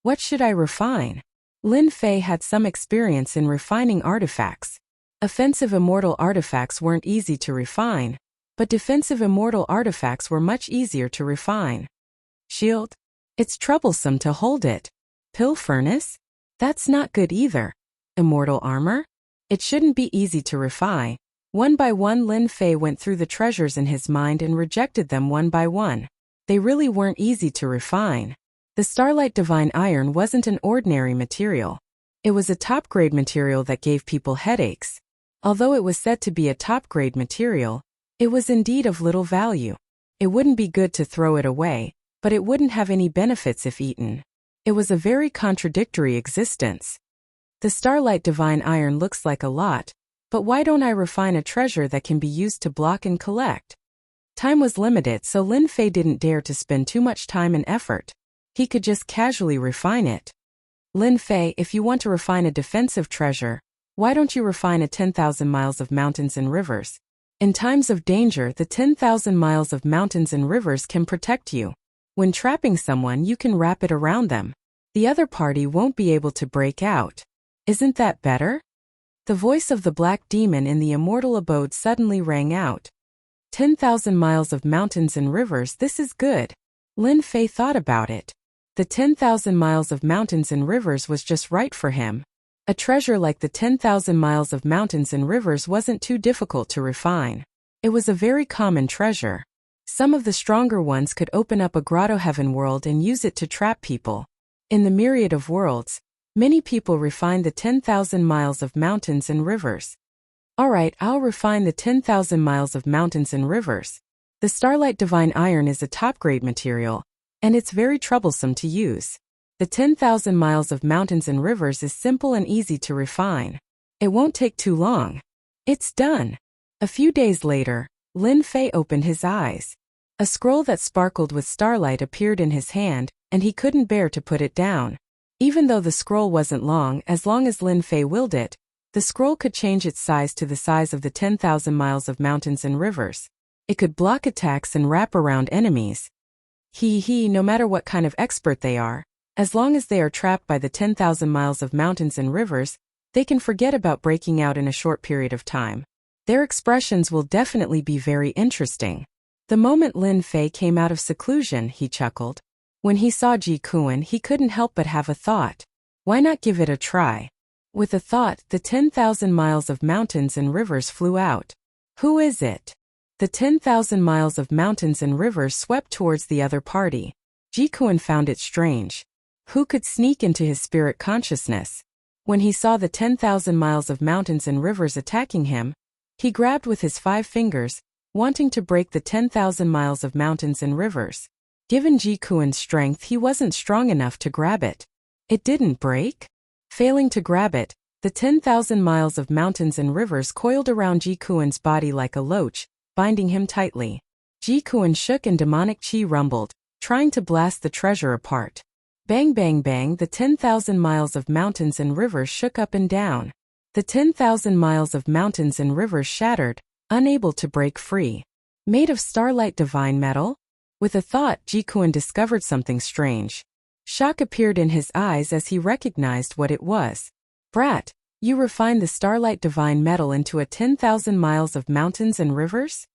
What should I refine? Lin Fei had some experience in refining artifacts. Offensive immortal artifacts weren't easy to refine, but defensive immortal artifacts were much easier to refine. Shield? It's troublesome to hold it. Pill furnace? That's not good either. Immortal armor? It shouldn't be easy to refine. One by one, Lin Fei went through the treasures in his mind and rejected them one by one. They really weren't easy to refine. The Starlight Divine Iron wasn't an ordinary material. It was a top-grade material that gave people headaches. Although it was said to be a top-grade material, it was indeed of little value. It wouldn't be good to throw it away, but it wouldn't have any benefits if eaten. It was a very contradictory existence. The Starlight Divine Iron looks like a lot, but why don't I refine a treasure that can be used to block and collect? Time was limited, so Lin Fei didn't dare to spend too much time and effort. He could just casually refine it. Lin Fei, if you want to refine a defensive treasure, why don't you refine a 10,000 miles of mountains and rivers? In times of danger, the 10,000 miles of mountains and rivers can protect you. When trapping someone, you can wrap it around them. The other party won't be able to break out. Isn't that better? The voice of the black demon in the immortal abode suddenly rang out. 10,000 miles of mountains and rivers, this is good. Lin Fei thought about it. The 10,000 miles of mountains and rivers was just right for him. A treasure like the 10,000 miles of mountains and rivers wasn't too difficult to refine. It was a very common treasure. Some of the stronger ones could open up a grotto heaven world and use it to trap people. In the myriad of worlds, many people refine the 10,000 miles of mountains and rivers. Alright, I'll refine the 10,000 miles of mountains and rivers. The Starlight Divine Iron is a top-grade material, and it's very troublesome to use. The 10,000 miles of mountains and rivers is simple and easy to refine. It won't take too long. It's done. A few days later, Lin Fei opened his eyes. A scroll that sparkled with starlight appeared in his hand, and he couldn't bear to put it down. Even though the scroll wasn't long as Lin Fei willed it, the scroll could change its size to the size of the 10,000 miles of mountains and rivers. It could block attacks and wrap around enemies. No matter what kind of expert they are, as long as they are trapped by the 10,000 miles of mountains and rivers, they can forget about breaking out in a short period of time. Their expressions will definitely be very interesting. The moment Lin Fei came out of seclusion, he chuckled. When he saw Ji Kuan, he couldn't help but have a thought. Why not give it a try? With a thought, the 10,000 miles of mountains and rivers flew out. Who is it? The 10,000 miles of mountains and rivers swept towards the other party. Ji Kuan found it strange. Who could sneak into his spirit consciousness? When he saw the 10,000 miles of mountains and rivers attacking him, he grabbed with his 5 fingers, wanting to break the 10,000 miles of mountains and rivers. Given Ji Kuan's strength, he wasn't strong enough to grab it. It didn't break. Failing to grab it, the 10,000 miles of mountains and rivers coiled around Ji Kuan's body like a loach, binding him tightly. Ji Kuan shook and demonic chi rumbled, trying to blast the treasure apart. Bang bang bang, the 10,000 miles of mountains and rivers shook up and down. The 10,000 miles of mountains and rivers shattered, unable to break free. Made of starlight divine metal? With a thought, Ji Kuan discovered something strange. Shock appeared in his eyes as he recognized what it was. Brat, you refined the starlight divine metal into a 10,000 miles of mountains and rivers?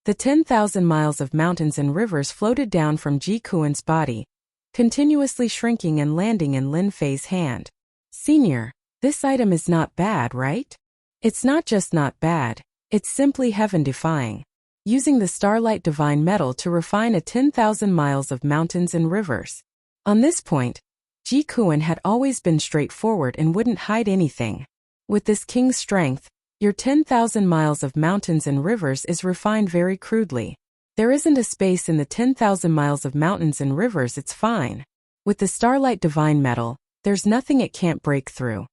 The 10,000 miles of mountains and rivers floated down from Ji Kuan's body, continuously shrinking and landing in Lin Fei's hand. Senior, this item is not bad, right? It's not just not bad, it's simply heaven-defying. Using the starlight divine metal to refine a 10,000 miles of mountains and rivers. On this point, Ji Kuan had always been straightforward and wouldn't hide anything. With this king's strength, your 10,000 miles of mountains and rivers is refined very crudely. There isn't a space in the 10,000 miles of mountains and rivers, it's fine. With the starlight divine metal, there's nothing it can't break through.